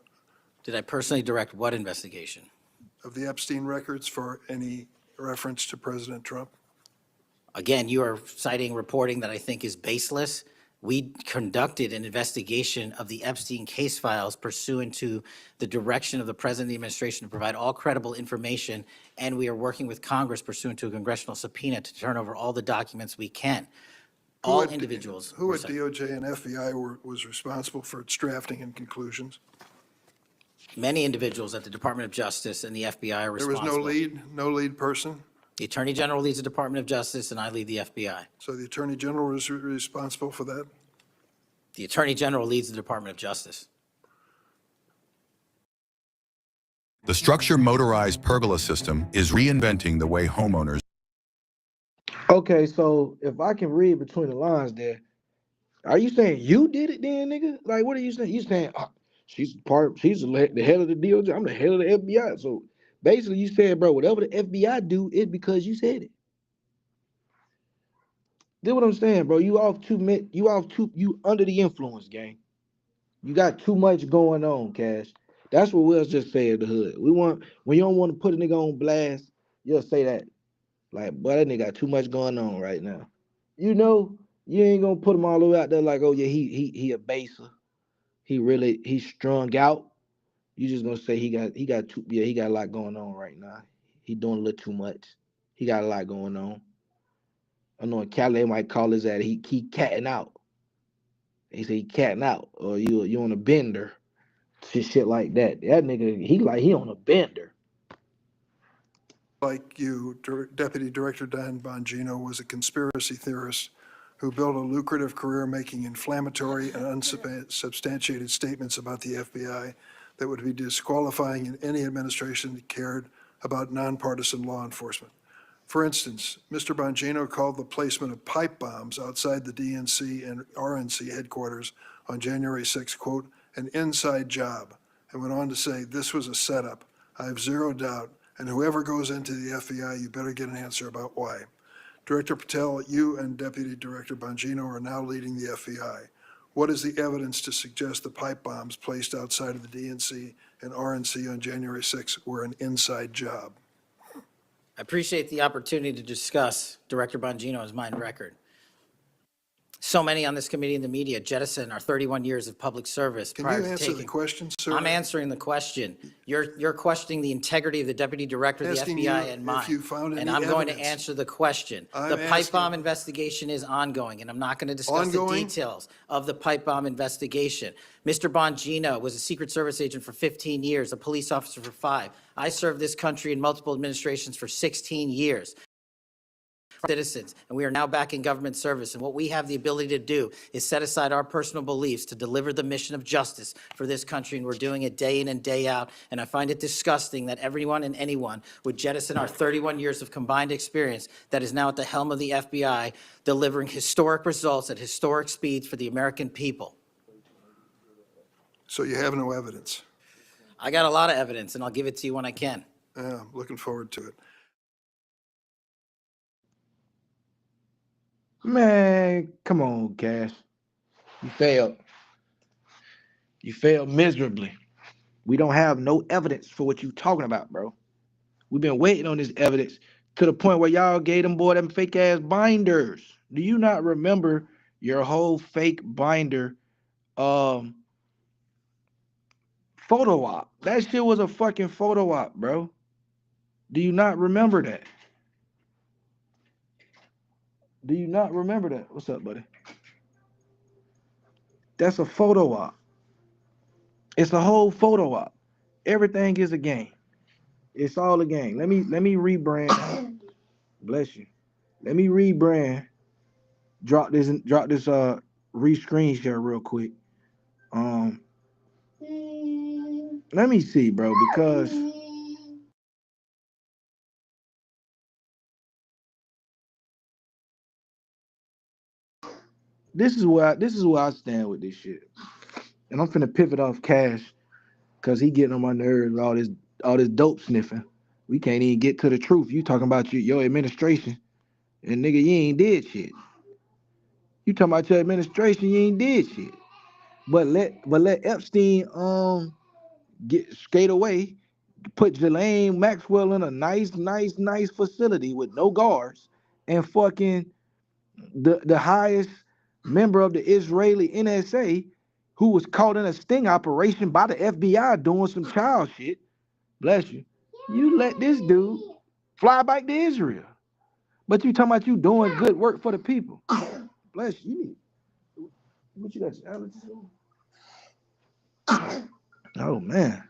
Did I personally direct what investigation? Of the Epstein records for any reference to President Trump? Again, you are citing reporting that I think is baseless. We conducted an investigation of the Epstein case files pursuant to the direction of the President of the administration to provide all credible information, and we are working with Congress pursuant to a congressional subpoena to turn over all the documents we can. All individuals. Who at DOJ and FBI was responsible for its drafting and conclusions? Many individuals at the Department of Justice and the FBI are responsible. There was no lead person? The Attorney General leads the Department of Justice, and I lead the FBI. So the Attorney General was responsible for that? The Attorney General leads the Department of Justice. The structure motorized pergola system is reinventing the way homeowners. Okay, so if I can read between the lines there, are you saying you did it then, nigga? Like, what are you saying? You saying she's the head of the DOJ, I'm the head of the FBI. So basically you said, bro, whatever the FBI do, it's because you said it. That's what I'm saying, bro. You under the influence, gang. You got too much going on, Cash. That's what we'll just say in the hood. When you don't want to put a nigga on blast, you'll say that. Like, boy, that nigga got too much going on right now. You know, you ain't gonna put him all the way out there like, oh yeah, he a baser. He's strung out. You just gonna say he got a lot going on right now. He doing a little too much. He got a lot going on. I know in Cali they might call his ass he catting out. They say he catting out, or you on a bender, shit like that. That nigga, he on a bender. Like you, Deputy Director Dan Bongino was a conspiracy theorist who built a lucrative career making inflammatory and unsubstantiated statements about the FBI that would be disqualifying in any administration that cared about nonpartisan law enforcement. For instance, Mr. Bongino called the placement of pipe bombs outside the DNC and RNC headquarters on January 6, quote, an inside job, and went on to say this was a setup. I have zero doubt, and whoever goes into the FBI, you better get an answer about why. Director Patel, you and Deputy Director Bongino are now leading the FBI. What is the evidence to suggest the pipe bombs placed outside of the DNC and RNC on January 6 were an inside job? I appreciate the opportunity to discuss Director Bongino's mind record. So many on this committee and the media jettison our 31 years of public service. Can you answer the question, sir? I'm answering the question. You're questioning the integrity of the Deputy Director of the FBI and mine. And I'm going to answer the question. The pipe bomb investigation is ongoing, and I'm not going to discuss the details of the pipe bomb investigation. Mr. Bongino was a Secret Service agent for 15 years, a police officer for 5. I served this country in multiple administrations for 16 years. Citizens, and we are now back in government service, and what we have the ability to do is set aside our personal beliefs to deliver the mission of justice for this country, and we're doing it day in and day out. And I find it disgusting that everyone and anyone would jettison our 31 years of combined experience that is now at the helm of the FBI, delivering historic results at historic speeds for the American people. So you have no evidence? I got a lot of evidence, and I'll give it to you when I can. Yeah, I'm looking forward to it. Man, come on, Kash. You failed. You failed miserably. We don't have no evidence for what you talking about, bro. We've been waiting on this evidence to the point where y'all gave them boy them fake ass binders. Do you not remember your whole fake binder photo op? That shit was a fucking photo op, bro. Do you not remember that? Do you not remember that? What's up, buddy? That's a photo op. It's a whole photo op. Everything is a game. It's all a game. Let me rebrand. Bless you. Let me rebrand. Drop this re-screen share real quick. Let me see, bro, because this is where I stand with this shit. And I'm finna pivot off Kash because he getting on my nerves with all this dope sniffing. We can't even get to the truth. You talking about your administration, and nigga, you ain't did shit. You talking about your administration, you ain't did shit. But let Epstein get skate away, put Ghislaine Maxwell in a nice facility with no guards, and fucking the highest member of the Israeli NSA, who was caught in a sting operation by the FBI doing some child shit. Bless you. You let this dude fly back to Israel. But you talking about you doing good work for the people. Bless you. What you got? Allergies? Oh man.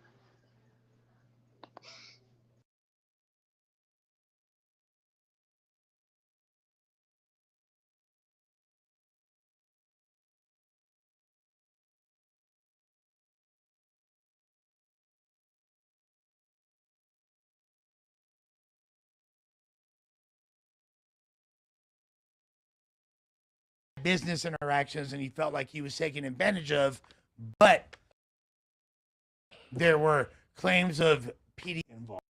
Business interactions, and he felt like he was taken advantage of, but there were claims of PD involved.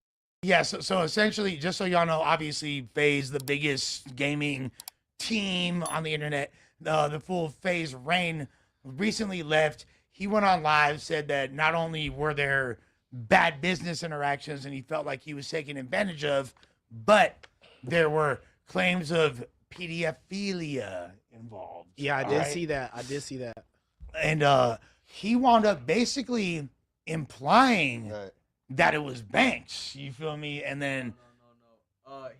Yeah, so essentially, just so y'all know, obviously FaZe, the biggest gaming team on the internet, the full FaZe reign, recently left. He went on live, said that not only were there bad business interactions and he felt like he was taken advantage of, but there were claims of pedophilia involved. Yeah, I did see that. And he wound up basically implying that it was banks. You feel me? And then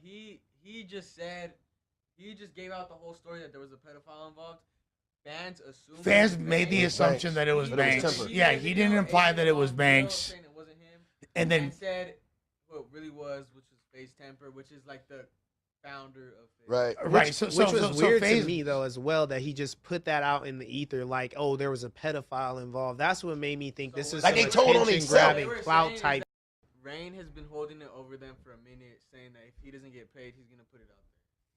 he just said he just gave out the whole story that there was a pedophile involved. Fans made the assumption that it was Banks. Yeah, he didn't imply that it was Banks. And then said what it really was, which was FaZe Temper, which is like the founder of FaZe. Right. So Which was weird FaZe, to me though as well that he just put that out in the ether like, oh, there was a pedophile involved. That's what made me think this is like they told on themselves. grabbing clout type. Rain has been holding it over them for a minute, saying that if he doesn't get paid, he's gonna put it out there.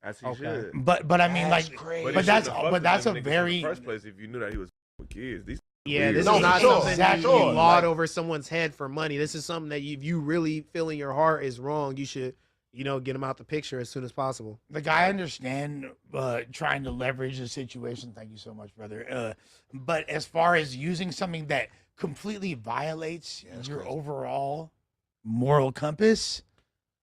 As he should. But I mean, That's like, crazy. but that's a very in the first place. If you knew that he was with kids, these Yeah, this No, is not for sure. something you Sure. laud Like- over someone's head for money. This is something that if you really feel in your heart is wrong, you should, get him out the picture as soon as possible. Like, I understand trying to leverage the situation. Thank you so much, brother. But as far as using something that completely violates your overall moral compass,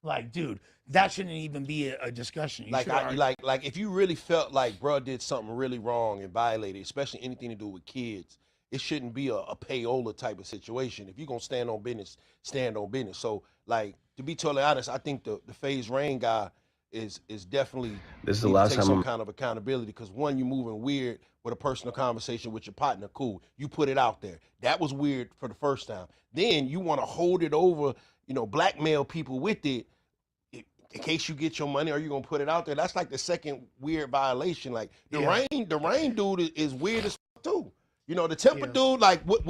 like, dude, that shouldn't even be a discussion. You Like, should like if you really felt like bro did something really wrong and violated, especially anything to do with kids, it shouldn't be a payola type of situation. If you're gonna stand on business, stand on business. So, like, to be totally honest, I think the FaZe Rain guy is definitely This is the need to last take time some I'm- kind of accountability because one, you're moving weird with a personal conversation with your partner. Cool, you put it out there. That was weird for the first time. Then you want to hold it over, blackmail people with it. In case you get your money, or you gonna put it out there. That's like the second weird violation. Like the rain dude is weird as fuck too. The temper dude, like what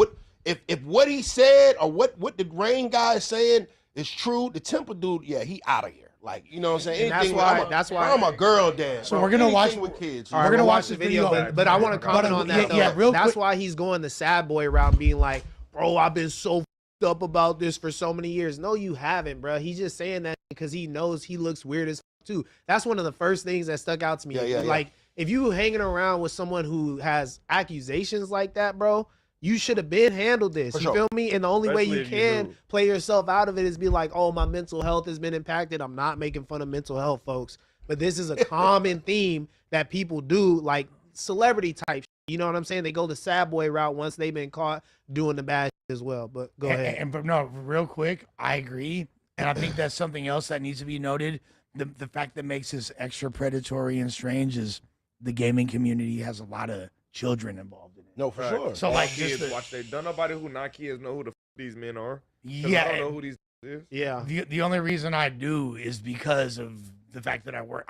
if what he said or what the rain guy is saying is true, the temper dude, he out of here. Like, you know what I'm saying? And that's why I'm a girl dad. So bro. we're gonna watch Anything with kids. All right, We're gonna we'll watch the this video, but I want to comment on that. Yeah, though. real That's quick. why he's going the sad boy route, and being like, "Bro, I've been so f***ed up about this for so many years." No, you haven't, bro. He's just saying that because he knows he looks weird as f- too. That's one of the first things that stuck out to me. Like, if you hanging around with someone who has accusations like that, bro, you should have been handled this. For You sure. feel me? And the only way Especially you if you can knew. play yourself out of it is be like, "Oh, my mental health has been impacted." I'm not making fun of mental health, folks, but this is a common theme that people do, like celebrity type. You know what I'm saying? They go the sad boy route once they've been caught doing the bad shit as well. But go ahead. But no, real quick, I agree, and I think that's something else that needs to be noted. The fact that makes this extra predatory and strange is the gaming community has a lot of children involved in it. No, for sure. So, All like, kids just watch they don't nobody who not kids know who the these men are. 'Cause Yeah. I don't know who these is. Yeah. The only reason I do is because of the fact that I work.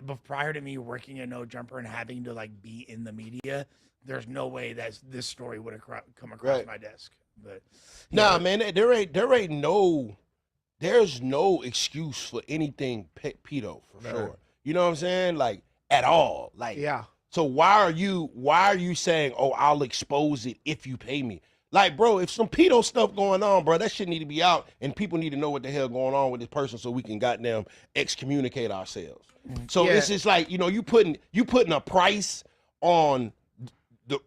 But prior to me working at No Jumper and having to like be in the media, there's no way that this story would have come across my desk. But Nah, man, there's no excuse for anything pedo for sure. You know what I'm saying? Like at all. Like So why are you saying, "Oh, I'll expose it if you pay me"? Like, bro, if some pedo stuff going on, bro, that shit need to be out, and people need to know what the hell going on with this person so we can goddamn excommunicate ourselves. So it's just like, you putting a price on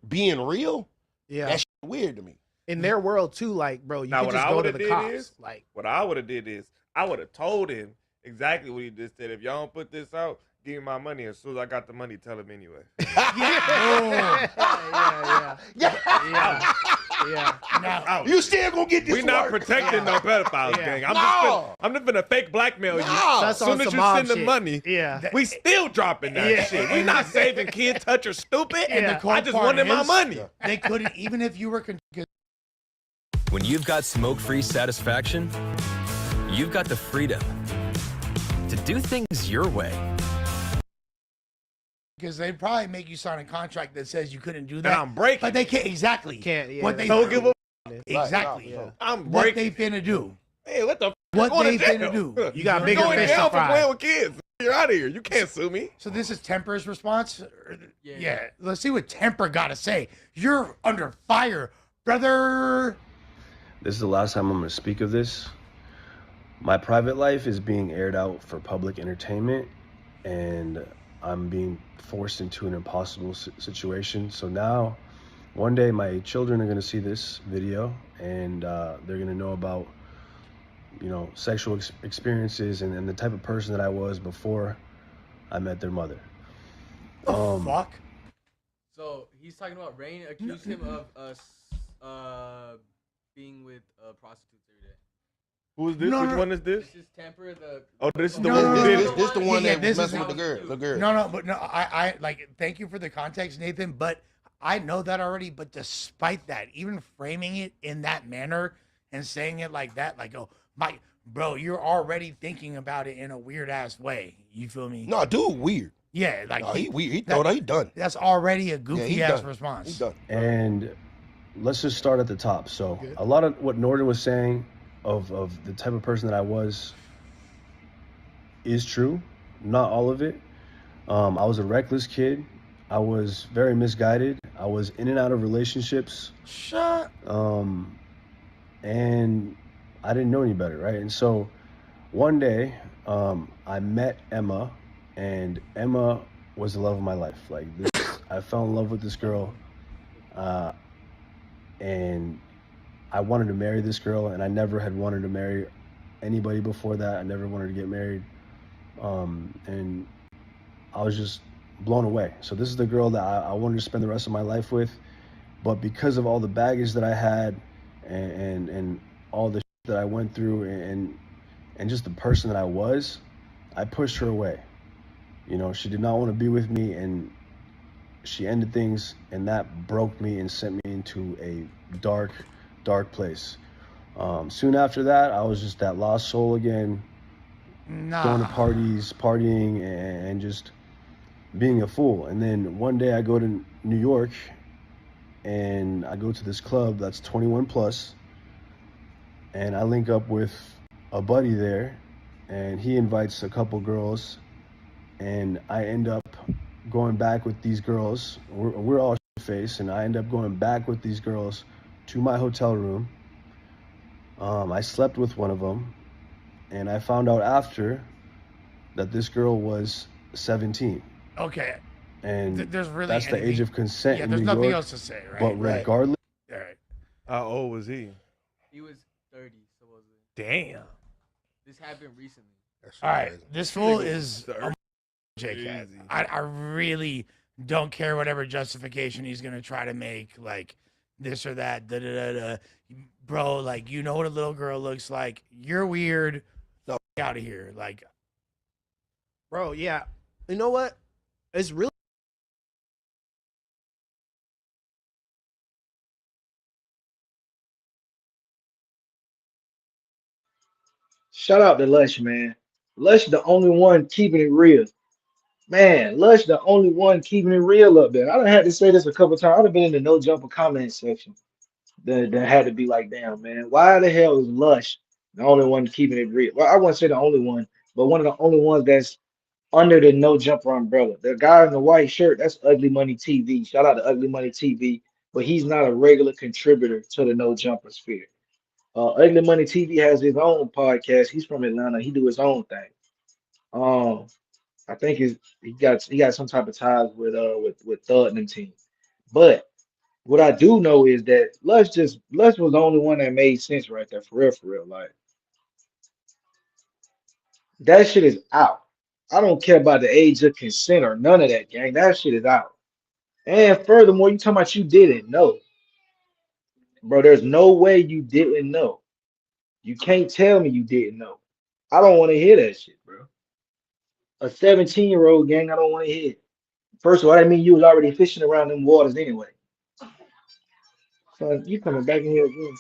being real. Yeah. That's weird to me. In their world too, like, bro, you Now, can what just I go would to have the did cops. is, Like, what I would have did is, I would have told him exactly what he just said. If y'all don't put this out, give me my money. As soon as I got the money, tell him anyway. Yeah. You still gonna get this We not work. protecting no pedophiles, Yeah. gang. I'm just gonna fake blackmail you. That's As soon on as some you mob send the shit. money, Yeah. we still dropping that shit. We not saving kid touch or stupid. And the cool I just part wanted my is, money. They couldn't, even if you were. When you've got smoke-free satisfaction, you've got the freedom to do things your way. Because they probably make you sign a contract that says you couldn't do that. And I'm breaking. But they can't exactly. Can't. Yeah. What they Don't give a exactly. Yeah. I'm What breaking. they finna do? Hey, what the? What going they to finna jail. do? You got You're bigger going fish to down for fry. playing with kids. You're out of here. You can't sue me. So this is Temper's response. Yeah. Let's see what Temper got to say. You're under fire, brother. This is the last time I'm going to speak of this. My private life is being aired out for public entertainment, and I'm being forced into an impossible situation. So now, one day, my children are going to see this video, and they're going to know about, sexual experiences and the type of person that I was before I met their mother. Fuck. So he's talking about Rain accused him of being with prostitutes every day. Who is this? No, Which no. one is this? This is Temper, the. Oh, this is the No, one no, who no, did no, it. This the one Yeah, that this was is messing with how- the girl. No, but no, I like. Thank you for the context, Nathan. But I know that already. But despite that, even framing it in that manner and saying it like that, like, oh, my bro, you're already thinking about it in a weird ass way. You feel me? No, dude, weird. Yeah, like No, he weird. He that- thought he done. That's already a Yeah, goofy he ass done. response. He done. And let's just start at the top. So a lot of what Norton was saying of the type of person that I was is true. Not all of it. I was a reckless kid. I was very misguided. I was in and out of relationships. Shut. And I didn't know any better, right? And so one day, I met Emma, and Emma was the love of my life. Like this, I fell in love with this girl, and I wanted to marry this girl, and I never had wanted to marry anybody before that. I never wanted to get married, and I was just blown away. So this is the girl that I wanted to spend the rest of my life with, but because of all the baggage that I had, and all the shit that I went through, and just the person that I was, I pushed her away. You know, she did not want to be with me, and she ended things, and that broke me and sent me into a dark, dark place. Soon after that, I was just that lost soul again, going to parties, partying, and just being a fool. And then one day I go to New York, and I go to this club that's 21 plus, and I link up with a buddy there, and he invites a couple girls, and I end up going back with these girls. We're all face, and I end up going back with these girls to my hotel room. I slept with one of them, and I found out after that this girl was 17. Okay. And there's really that's the age of consent in there's New nothing York. else to say, right? But Right. regardless, All right. How old was he? He was 30, supposedly. Damn. This happened recently. All right, this fool is a Crazy. I really don't care whatever justification he's gonna try to make, like this or that, da da da da. Bro, like you know what a little girl looks like. You're weird. No, out of here. Like, bro, yeah. You know what? It's really. Shout out to Lush, man. Lush the only one keeping it real. Man, Lush the only one keeping it real up there. I done had to say this a couple times. I've been in the no jumper comment section. That had to be like, damn, man, why the hell is Lush the only one keeping it real? Well, I wouldn't say the only one, but one of the only ones that's under the no jumper umbrella. The guy in the white shirt, that's Ugly Money TV. Shout out to Ugly Money TV, but he's not a regular contributor to the no jumper sphere. Ugly Money TV has his own podcast. He's from Atlanta. He do his own thing. I think he got some type of ties with Thug and them team. But what I do know is that Lush was the only one that made sense right there, for real, for real. Like that shit is out. I don't care about the age of consent or none of that, gang. That shit is out. And furthermore, you talking about you didn't know. Bro, there's no way you didn't know. You can't tell me you didn't know. I don't want to hear that shit, bro. A 17-year-old gang, I don't want to hear it. First of all, I mean you was already fishing around them waters anyway. So you coming back in here again.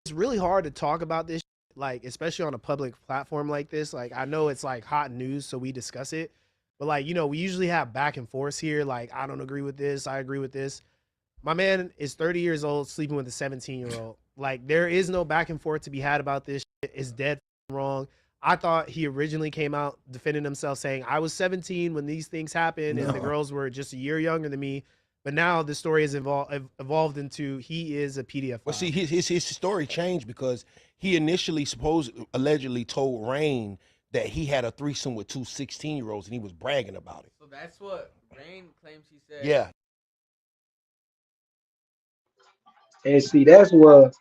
It's really hard to talk about this, like, especially on a public platform like this. Like, I know it's like hot news, so we discuss it. But like, you know, we usually have back and forth here. Like, I don't agree with this. I agree with this. My man is 30 years old, sleeping with a 17-year-old. Like, there is no back and forth to be had about this shit. It's dead wrong. I thought he originally came out defending himself, saying I was 17 when these things happened, and the girls were just a year younger than me. But now the story has evolved into he is a PDF. Well, see, his story changed because he initially allegedly told Rain that he had a threesome with two 16-year-olds, and he was bragging about it. So that's what Rain claims he said. Yeah. And see, that's where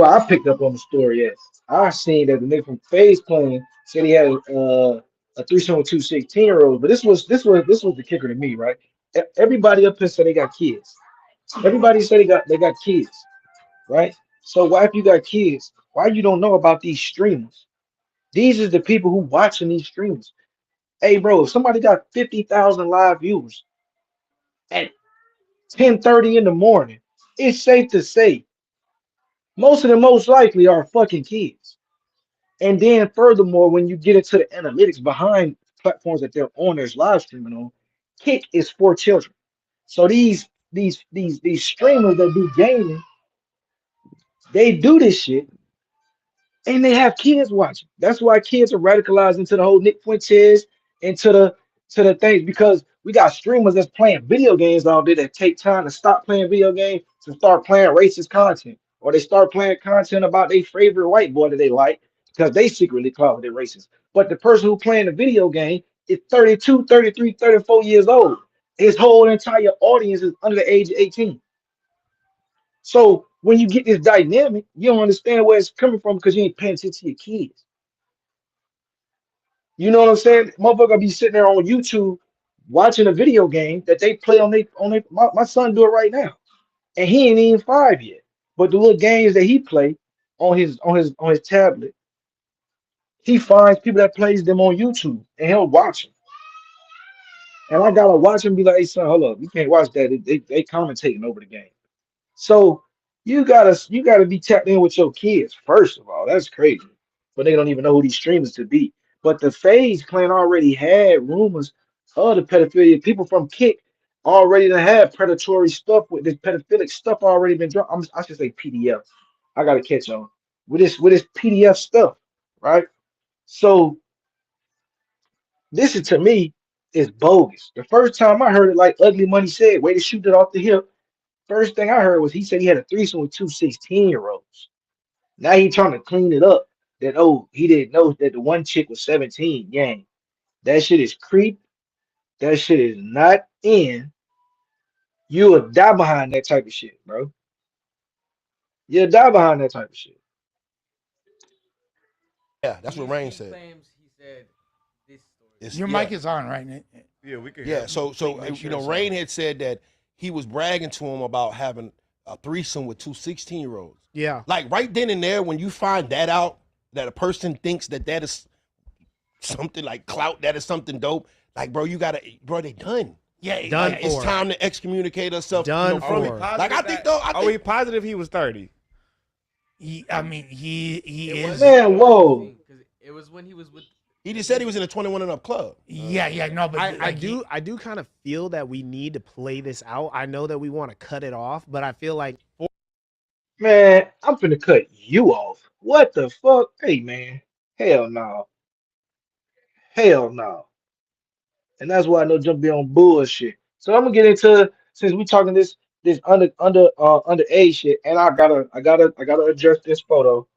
I picked up on the story at. I seen that the nigga from FaZe Clan said he had a threesome with two 16-year-olds, but this was the kicker to me, right? Everybody up here said they got kids. Everybody say they got kids, right? So why if you got kids, why you don't know about these streamers? These is the people who watching these streamers. Hey, bro, if somebody got 50,000 live viewers at 10:30 in the morning, it's safe to say most of them most likely are fucking kids. And then furthermore, when you get into the analytics behind platforms that their owners live streaming on, Kick is for children. So these streamers that do gaming, they do this shit and they have kids watching. That's why kids are radicalized into the whole Nick Fuentes, into the things, because we got streamers that's playing video games all day that take time to stop playing video games to start playing racist content, or they start playing content about their favorite white boy that they like because they secretly call it racist. But the person who playing the video game is 32, 33, 34 years old. His whole entire audience is under the age of 18. So when you get this dynamic, you don't understand where it's coming from because you ain't paying attention to your kids. You know what I'm saying? Motherfucker be sitting there on YouTube watching a video game that they play on my son do it right now. And he ain't even 5 yet. But the little games that he play on his tablet, he finds people that plays them on YouTube and he'll watch them. And I gotta watch him be like, hey son, hold up, you can't watch that. They commentating over the game. So you gotta be tapped in with your kids first of all. That's crazy, but they don't even know who these streamers to be. But the FaZe clan already had rumors of the pedophilia. People from Kick already done had predatory stuff with this pedophilic stuff already been dropped. I should say PDF. I gotta catch on with this PDF stuff, right? So this is to me is bogus. The first time I heard it, like Ugly Money said, way to shoot it off the hip. First thing I heard was he said he had a threesome with two 16-year-olds. Now he trying to clean it up. That he didn't know that the one chick was 17. Gang, that shit is creep. That shit is not in. You will die behind that type of shit, bro. You'll die behind that type of shit. Yeah, that's what Rain He said. claims he said this story. Your mic is on, right, Nick? Yeah, we can. Yeah, so Rain had said that he was bragging to him about having a threesome with two 16-year-olds. Yeah. Like right then and there, when you find that out, that a person thinks that is something like clout, that is something dope. Like, bro, they done. Yeah, Done like, it's for. time to excommunicate ourselves. Done from for. it. Like I think though, Are we positive he was 30? He is. Man, whoa. It was when he was with. He just said he was in a 21 and up club. Yeah, no, but I do kind of feel that we need to play this out. I know that we want to cut it off, but I feel like Man, I'm finna cut you off. What the fuck? Hey man. Hell no. Hell no. And that's why I know jump be on bullshit. So I'm gonna get into, since we talking this underage shit, and I gotta address this photo,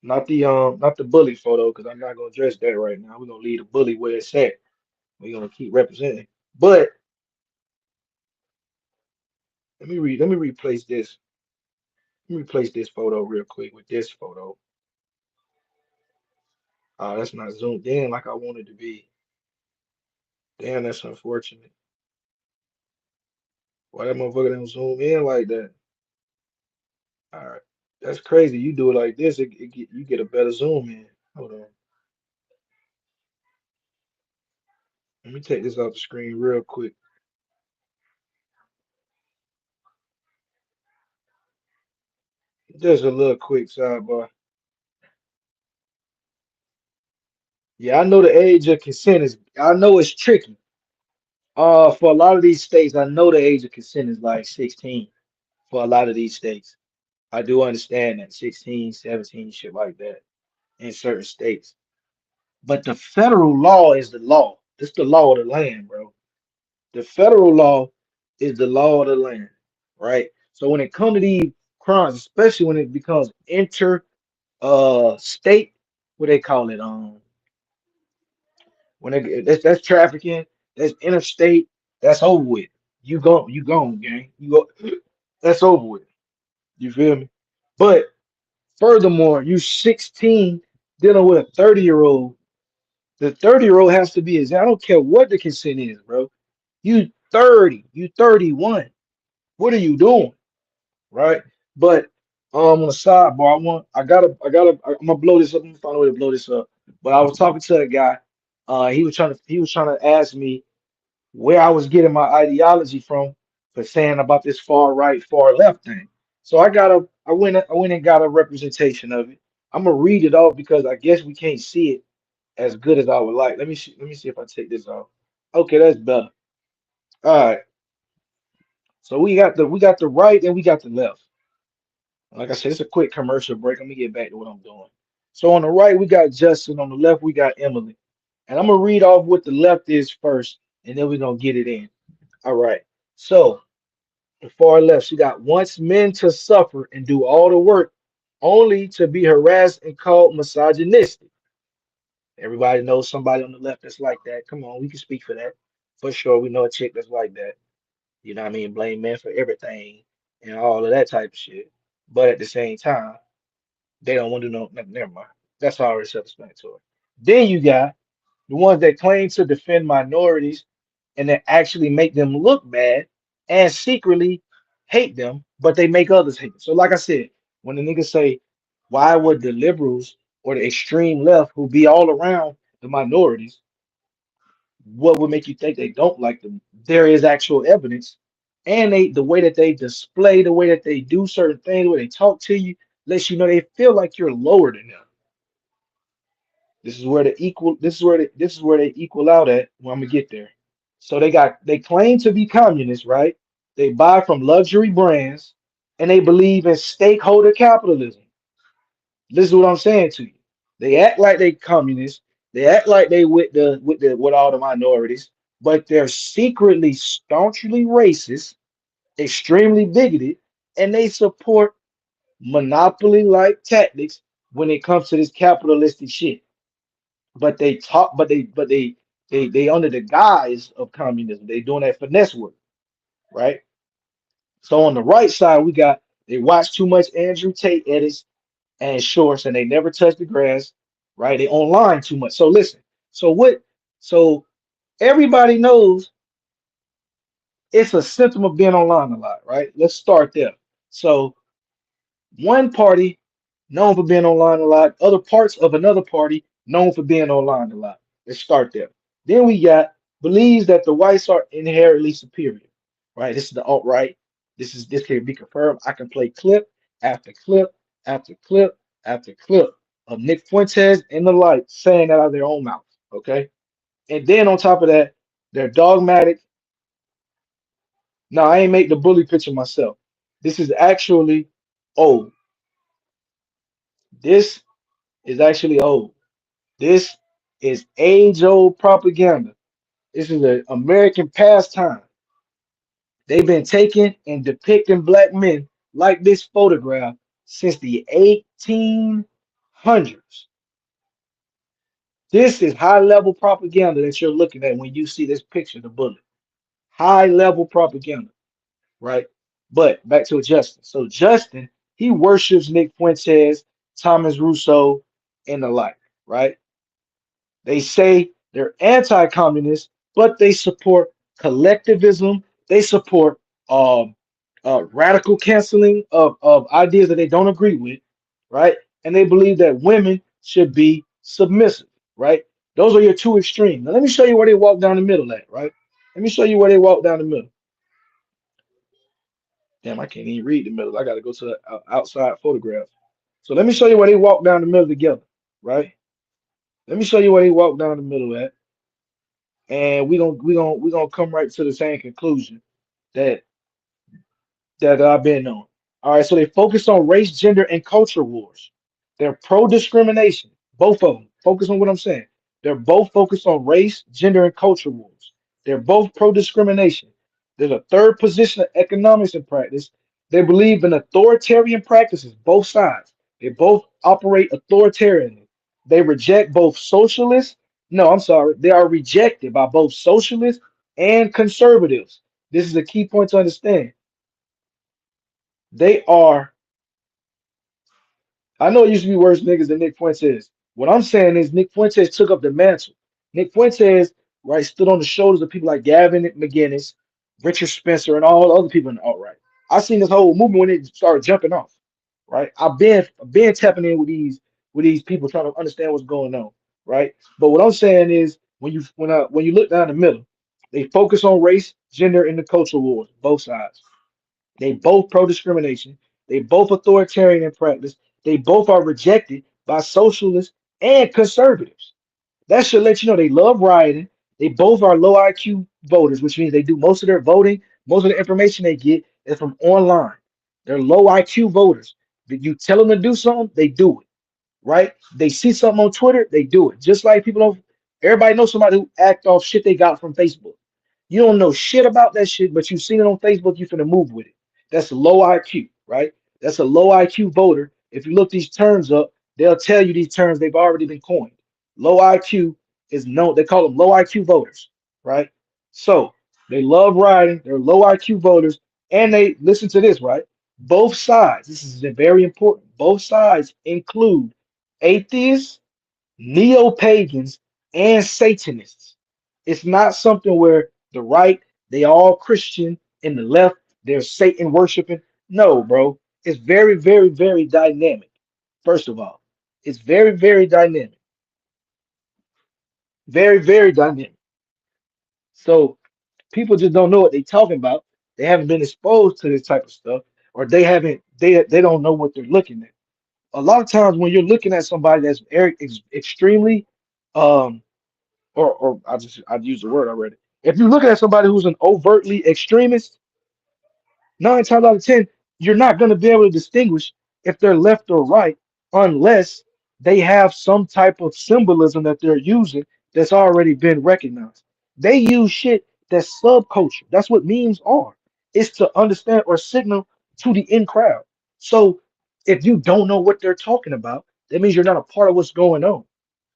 not the bully photo, because I'm not gonna address that right now. We're gonna leave the bully where it's at. We're gonna keep representing. But let me replace this. Let me replace this photo real quick with this photo. That's not zoomed in like I wanted to be. Damn, that's unfortunate. Why that motherfucker don't zoom in like that? All right, that's crazy. You do it like this, you get a better zoom in. Hold on. Let me take this off the screen real quick. Just a little quick sidebar. Yeah, I know the age of consent is. I know it's tricky. For a lot of these states, I know the age of consent is like 16. For a lot of these states, I do understand that 16, 17, shit like that in certain states. But the federal law is the law. It's the law of the land, bro. The federal law is the law of the land, right? So when it comes to these crimes, especially when it becomes inter state, what they call it, that's trafficking, that's interstate, that's over with. You gone, gang. You go, that's over with. You feel me? But furthermore, you 16 dealing with a 30-year-old. The 30-year-old has to be I don't care what the consent is, bro. You 30, you 31. What are you doing? Right? But on the sidebar, I'm gonna blow this up. I'm gonna find a way to blow this up. But I was talking to a guy. He was trying to ask me where I was getting my ideology from for saying about this far right, far left thing. So I went and got a representation of it. I'm gonna read it off because I guess we can't see it as good as I would like. Let me see if I take this off. Okay, that's better. All right. So we got the right and we got the left. Like I said, it's a quick commercial break. Let me get back to what I'm doing. So on the right, we got Justin. On the left, we got Emily. And I'm gonna read off what the left is first, and then we're gonna get it in. All right. So the far left, she got wants men to suffer and do all the work, only to be harassed and called misogynistic. Everybody knows somebody on the left that's like that. Come on, we can speak for that. For sure, we know a chick that's like that. You know what I mean? Blame men for everything and all of that type of shit. But at the same time, they don't want to do never mind. That's already self-explanatory. Then you got the ones that claim to defend minorities and that actually make them look bad and secretly hate them, but they make others hate them. So, like I said, when the niggas say, why would the liberals or the extreme left who be all around the minorities, what would make you think they don't like them? There is actual evidence. And the way that they display, the way that they do certain things, the way they talk to you, lets you know they feel like you're lower than them. This is where this is where they equal out at. Well, I'm gonna get there. So they claim to be communists, right? They buy from luxury brands and they believe in stakeholder capitalism. This is what I'm saying to you. They act like they communists, they act like they with all the minorities, but they're secretly staunchly racist, extremely bigoted, and they support monopoly-like tactics when it comes to this capitalistic shit. But they talk, they under the guise of communism. They doing that finesse work, right? So on the right side, we got they watch too much Andrew Tate edits and shorts, and they never touch the grass, right? They online too much. So listen, so what? So everybody knows it's a symptom of being online a lot, right? Let's start there. So one party known for being online a lot, other parts of another party known for being online a lot. Let's start there. Then we got believes that the whites are inherently superior, right? This is the alt right. This can be confirmed. I can play clip after clip after clip after clip of Nick Fuentes and the like saying that out of their own mouth. Okay. And then on top of that, they're dogmatic. No, I ain't make the bully picture myself. This is actually old. This is actually old. This is age-old propaganda. This is an American pastime. They've been taking and depicting black men like this photograph since the 1800s. This is high-level propaganda that you're looking at when you see this picture, the bullet. High-level propaganda, right? But back to Justin. So Justin, he worships Nick Fuentes, Thomas Rousseau, and the like, right? They say they're anti-communist, but they support collectivism. They support radical canceling of ideas that they don't agree with, right? And they believe that women should be submissive, right? Those are your two extremes. Now let me show you where they walk down the middle at, right? Let me show you where they walk down the middle. Damn, I can't even read the middle. I got to go to the outside photograph. So let me show you where they walk down the middle together, right? Let me show you where they walk down the middle at, and we gonna come right to the same conclusion that I've been on. All right, so they focus on race, gender, and culture wars. They're pro-discrimination, both of them. Focus on what I'm saying. They're both focused on race, gender, and culture wars. They're both pro-discrimination. There's a third position of economics and practice. They believe in authoritarian practices, both sides. They both operate authoritarianly. They reject both socialists. No, I'm sorry. They are rejected by both socialists and conservatives. This is a key point to understand. They are, I know it used to be worse niggas than Nick Fuentes. What I'm saying is Nick Fuentes took up the mantle. Nick Fuentes, right, stood on the shoulders of people like Gavin McGinnis, Richard Spencer, and all other people in the alt-right. I seen this whole movement when it started jumping off. Right. I've been tapping in with these people trying to understand what's going on. Right. But what I'm saying is when you look down the middle, they focus on race, gender, and the cultural wars, both sides. They both pro-discrimination. They both authoritarian in practice. They both are rejected by socialists and conservatives. That should let you know they love rioting. They both are low IQ voters, which means they do most of their voting, most of the information they get is from online. They're low IQ voters. If you tell them to do something, they do it. Right? They see something on Twitter, they do it. Just like people don't. Everybody knows somebody who act off shit they got from Facebook. You don't know shit about that shit, but you've seen it on Facebook. You finna move with it. That's low IQ, right? That's a low IQ voter. If you look these terms up, they'll tell you these terms they've already been coined. Low IQ is known. They call them low IQ voters, right? So they love rioting. They're low IQ voters, and they listen to this, right? Both sides. This is very important. Both sides include atheists, neo-pagans, and Satanists. It's not something where the right, they all Christian, and the left, they're Satan worshiping. No, bro. It's very, very, very dynamic. First of all, it's very, very dynamic. Very, very dynamic. So people just don't know what they're talking about. They haven't been exposed to this type of stuff, or they don't know what they're looking at. A lot of times when you're looking at somebody that's extremely or I've used the word already. If you're looking at somebody who's an overtly extremist, 9 times out of 10, you're not going to be able to distinguish if they're left or right unless they have some type of symbolism that they're using that's already been recognized. They use shit that's subculture. That's what memes are. It's to understand or signal to the in crowd. So if you don't know what they're talking about, that means you're not a part of what's going on,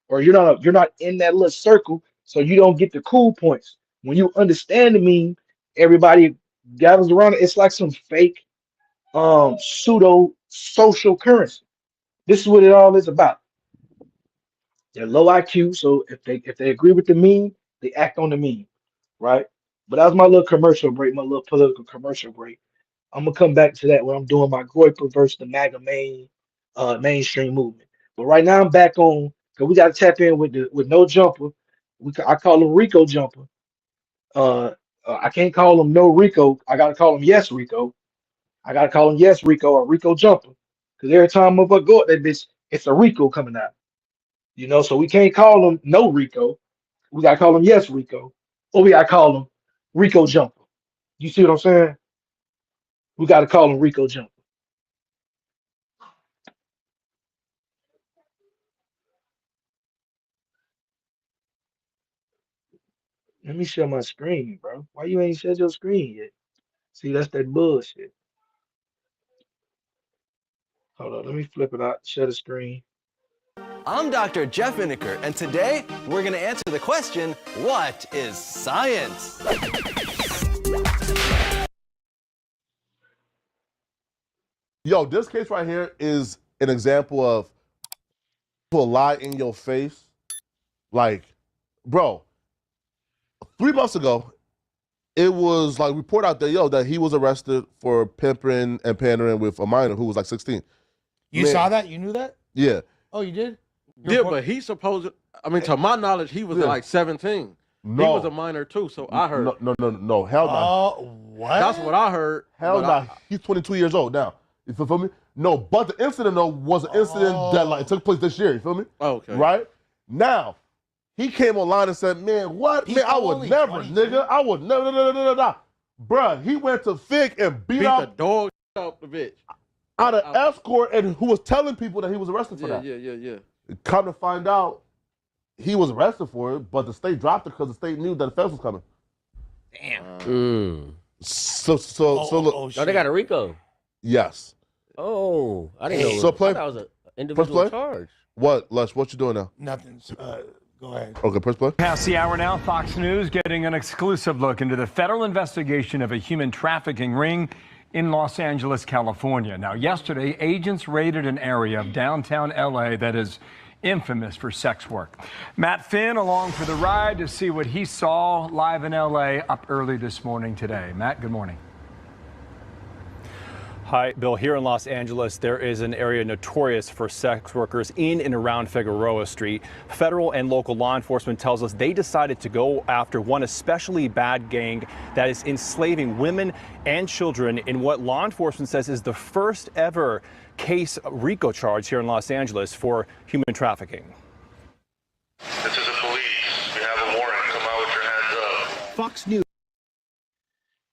or you're not in that little circle, so you don't get the cool points. When you understand the meme, everybody gathers around it. It's like some fake pseudo social currency. This is what it all is about. They're low IQ, so if they agree with the meme, they act on the meme, right? But that was my little commercial break, my little political commercial break. I'm gonna come back to that when I'm doing my Groyper versus the MAGA mainstream movement. But right now I'm back on because we got to tap in with no jumper. I call him Rico jumper. I can't call him no Rico. I gotta call him yes Rico. I gotta call him yes Rico or Rico jumper. Because every time I go at that bitch, it's a Rico coming out. So we can't call him no Rico. We gotta call him yes Rico, or we gotta call him Rico jumper. You see what I'm saying? We gotta call him Rico jumper. Let me share my screen, bro. Why you ain't shared your screen yet? See, that's that bullshit. Hold on, let me flip it out. Share the screen. I'm Dr. Jeff Inniker, and today we're going to answer the question, what is science? Yo, this case right here is an example of people lie in your face. Like, bro, 3 months ago, it was like report out there, that he was arrested for pimping and pandering with a minor who was like 16. You saw that? You knew that? Yeah. Oh, you did? Yeah, but he supposed, to my knowledge, he was like 17. No. He was a minor too, so I heard. No, hell no. Oh, what? That's what I heard. Hell no. He's 22 years old now. You feel me? No, but the incident though was an incident that took place this year. You feel me? Okay. Right? Now, he came online and said, man, what? Man, I would never, 22? Nigga. I would never, no. Bruh, he went to Fig and beat the up dog out the bitch. Out of Escort, and who was telling people that he was arrested for that. Yeah. Come to find out, he was arrested for it, but the state dropped it because the state knew that the feds was coming. Damn. So look. They got a RICO. Yes. Oh, I didn't know. So play. That was an individual charge. What, Lush? What you doing now? Nothing. Go ahead. Okay, press play. Past the hour now, Fox News getting an exclusive look into the federal investigation of a human trafficking ring in Los Angeles, California. Now, yesterday, agents raided an area of downtown LA that is infamous for sex work. Matt Finn along for the ride to see what he saw live in LA up early this morning today. Matt, good morning. Hi, Bill. Here in Los Angeles, there is an area notorious for sex workers in and around Figueroa Street. Federal and local law enforcement tells us they decided to go after one especially bad gang that is enslaving women and children in what law enforcement says is the first ever case RICO charge here in Los Angeles for human trafficking. This is the police. We have a warrant. Come out with your hands up. Fox News.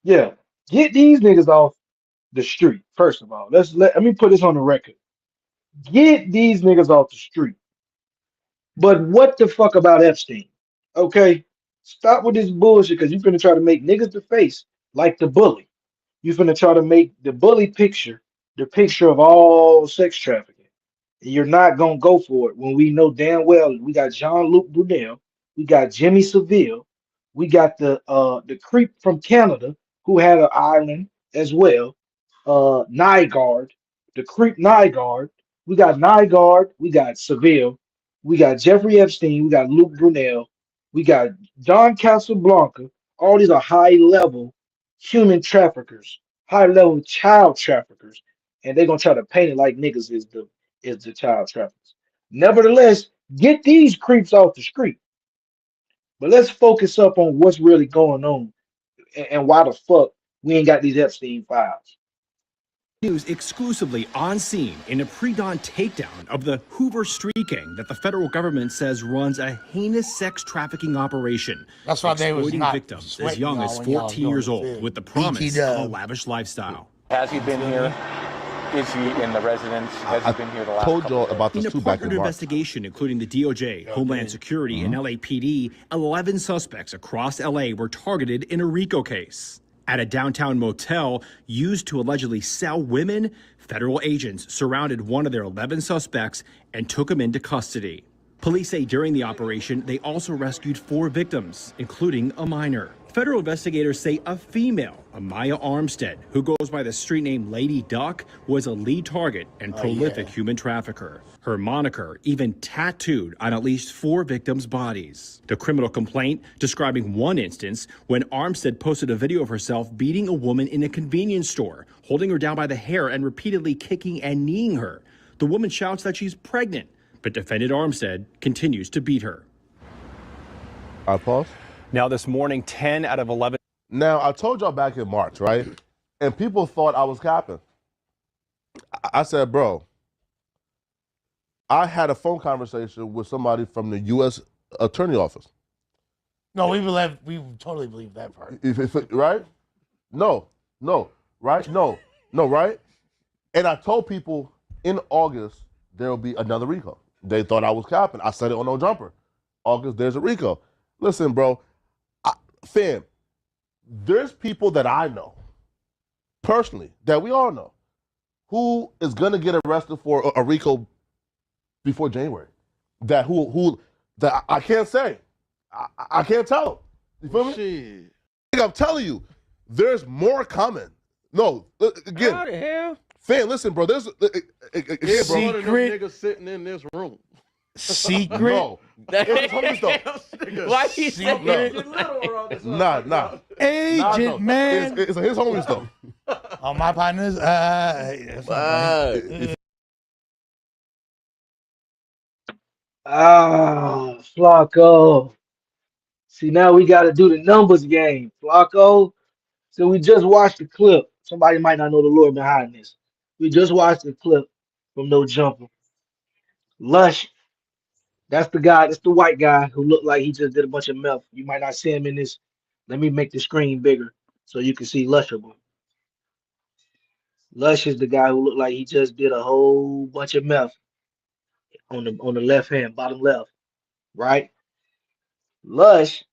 Yeah, get these niggas off the street. First of all, let me put this on the record. Get these niggas off the street. But what the fuck about Epstein? Okay, stop with this bullshit because you're gonna try to make niggas the face like the bully. You're gonna try to make the bully picture the picture of all sex trafficking. And you're not gonna go for it when we know damn well we got Jean-Luc Brunel, we got Jimmy Savile, we got the creep from Canada who had an island as well, Nygaard, the creep Nygaard. We got Nygaard, we got Seville, we got Jeffrey Epstein, we got Luke Brunel, we got Don Casablanca. All these are high level human traffickers, high level child traffickers, and they're gonna try to paint it like niggas is the child traffickers. Nevertheless, get these creeps off the street. But let's focus up on what's really going on and why the fuck we ain't got these Epstein files. News exclusively on scene in a pre-dawn takedown of the Hoover Street gang that the federal government says runs a heinous sex trafficking operation. That's why they was exploiting not victims as young as sweating y'all when y'all 14 was years doing old the with the BT promise of a dub. lavish lifestyle. Has he been here? Is he in the residence? Has he been here the last told couple y'all of days? about this In a too back in partnered March. investigation, including the DOJ, Homeland Security, and LAPD, 11 suspects across LA were targeted in a RICO case. At a downtown motel used to allegedly sell women, federal agents surrounded one of their 11 suspects and took him into custody. Police say during the operation, they also rescued 4 victims, including a minor. Federal investigators say a female, Amaya Armstead, who goes by the street name Lady Duck, was a lead target and prolific human trafficker. Her moniker even tattooed on at least 4 victims' bodies. The criminal complaint describing one instance when Armstead posted a video of herself beating a woman in a convenience store, holding her down by the hair and repeatedly kicking and kneeing her. The woman shouts that she's pregnant, but defendant Armstead continues to beat her. I pause. Now this morning, 10 out of 11. Now, I told y'all back in March, right? And people thought I was capping. I said, bro, I had a phone conversation with somebody from the U.S. Attorney Office. No, we totally believe that part. Right? No, right? No, right? And I told people in August there will be another RICO. They thought I was capping. I said it on No Jumper. August, there's a RICO. Listen, bro, fam, there's people that I know, personally, that we all know, who is gonna get arrested for a RICO before January. That I can't say. I can't tell. You feel me? I'm telling you, there's more coming. No, again. How the hell? Fam, listen, bro. There's again, bro. Secret niggas sitting in this room. Secret. No. It's homies though. Why he saying Nah. Agent, man. It's his homies though. All my partners. That's not funny. Flacco. See, now we got to do the numbers game, Flacco. So we just watched the clip. Somebody might not know the lore behind this. We just watched the clip from No Jumper. Lush. That's the guy. That's the white guy who looked like he just did a bunch of meth. You might not see him in this. Let me make the screen bigger so you can see Lushable. Lush is the guy who looked like he just did a whole bunch of meth on the left hand, bottom left, right? Lush.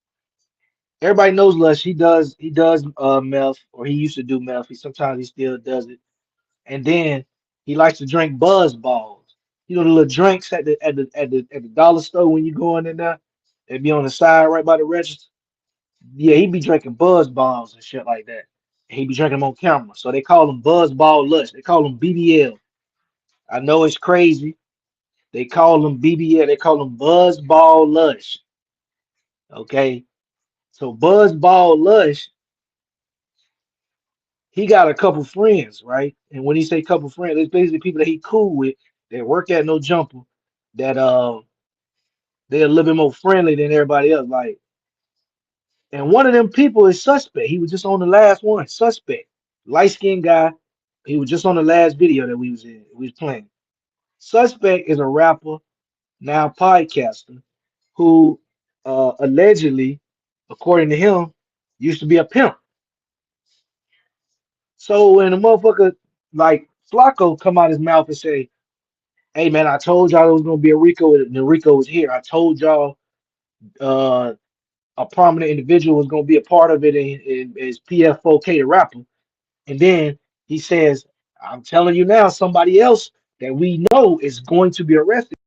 Everybody knows Lush. He does meth, or he used to do meth. Sometimes he still does it. And then he likes to drink Buzz Balls. You know the little drinks at the dollar store when you go in there. They be on the side right by the register. Yeah, he be drinking Buzz Balls and shit like that. And he be drinking them on camera. So they call him Buzz Ball Lush. They call him BBL. I know it's crazy. They call him BBL. They call him Buzz Ball Lush. Okay. So Buzz Ball Lush he got a couple friends, right? And when he say couple friends, it's basically people that he cool with that work at No Jumper that they're a little bit more friendly than everybody else. Like, and one of them people is Suspect. He was just on the last one. Suspect, light skinned guy. He was just on the last video that we was in. We was playing. Suspect is a rapper, now podcaster, who allegedly, according to him, used to be a pimp. So when a motherfucker like Flacco come out his mouth and say, "Hey man, I told y'all it was gonna be a RICO, and the RICO was here. I told y'all uh, a prominent individual was gonna be a part of it, and is PF4K the rapper." And then he says, "I'm telling you now, somebody else that we know is going to be arrested."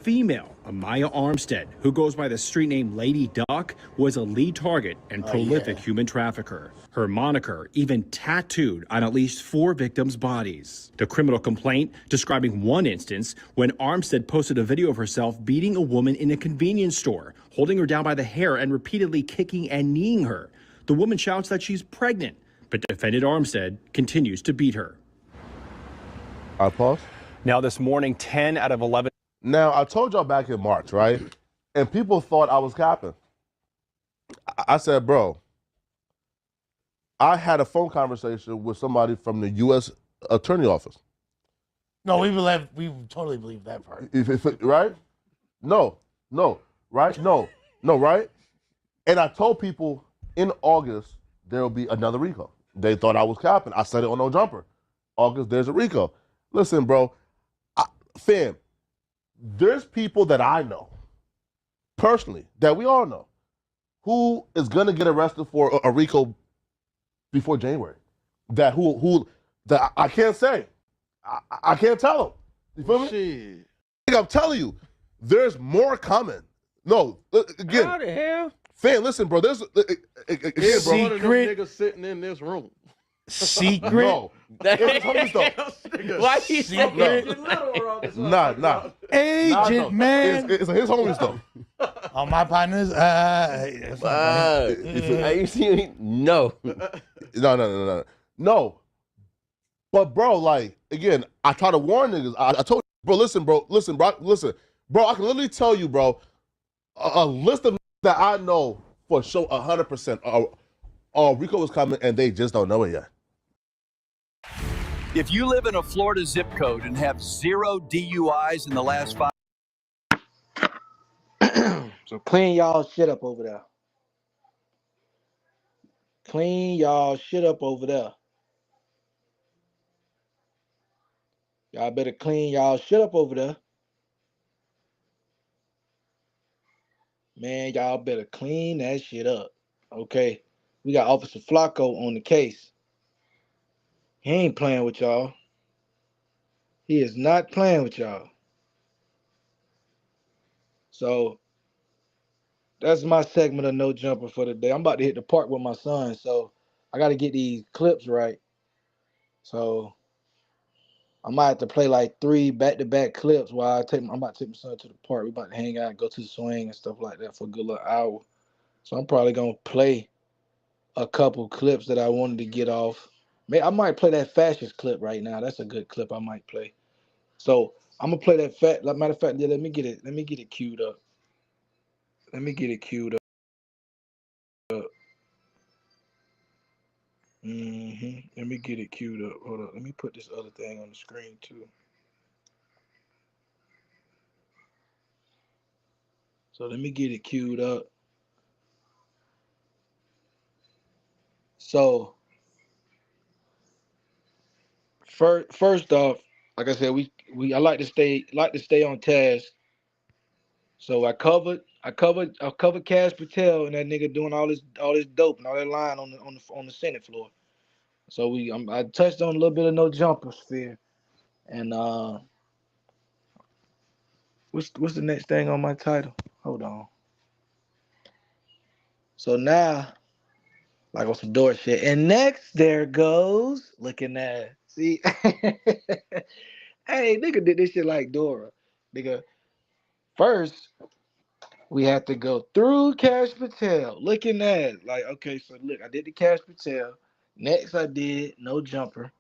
Female, Amaya Armstead, who goes by the street name Lady Duck, was a lead target and prolific human trafficker. Her moniker even tattooed on at least 4 victims' bodies. The criminal complaint describing one instance when Armstead posted a video of herself beating a woman in a convenience store, holding her down by the hair and repeatedly kicking and kneeing her. The woman shouts that she's pregnant, but defendant Armstead continues to beat her. I pause. Now this morning, 10 out of 11. Now, I told y'all back in March, right? And people thought I was capping. I said, bro, I had a phone conversation with somebody from the U.S. Attorney Office. No, we totally believe that part. Right? No, right? No, right? And I told people in August there will be another RICO. They thought I was capping. I said it on No Jumper. August, there's a RICO. Listen, bro, fam, there's people that I know, personally, that we all know, who is gonna get arrested for a RICO before January. That that I can't say. I can't tell them. You feel me? Shit. I'm telling you, there's more coming. No, again. How the hell? Fam, listen, bro. There's again, There's bro. one of them niggas sitting in this room. Secret? No. It's his homies though. Why he secret? Nah. Agent, man. It's his homies though. All my partners, Are you serious? No. No. But bro, like, again, I try to warn niggas. I told you, bro, listen. Bro, I can literally tell you, bro, a list of that I know for sure 100% RICO is coming and they just don't know it yet. If you live in a Florida zip code and have 0 DUIs in the last 5... So clean y'all shit up over there. Clean y'all shit up over there. Y'all better clean y'all shit up over there. Man, y'all better clean that shit up. Okay. We got Officer Flacco on the case. He ain't playing with y'all. He is not playing with y'all. So that's my segment of No Jumper for the day. I'm about to hit the park with my son, so I got to get these clips right. So I might have to play like 3 back-to-back clips while I'm about to take my son to the park. We about to hang out and go to the swing and stuff like that for a good little hour. So I'm probably gonna play a couple clips that I wanted to get off. I might play that fascist clip right now. That's a good clip I might play. So I'm gonna play that matter of fact, yeah, let me get it queued up. Let me get it queued up. Let me get it queued up. Hold up. Let me put this other thing on the screen too. So let me get it queued up. So first off, like I said, I like to stay on task. So I covered Kash Patel and that nigga doing all this dope and all that lying on the Senate floor. So I touched on a little bit of No Jumper sphere, and what's the next thing on my title? Hold on. So now, like on some door shit, and next there goes looking at See, hey, nigga did this shit like Dora. Nigga, first we had to go through Cash Patel. Looking at it, like, okay, so look, I did the Cash Patel. Next, I did no jumper.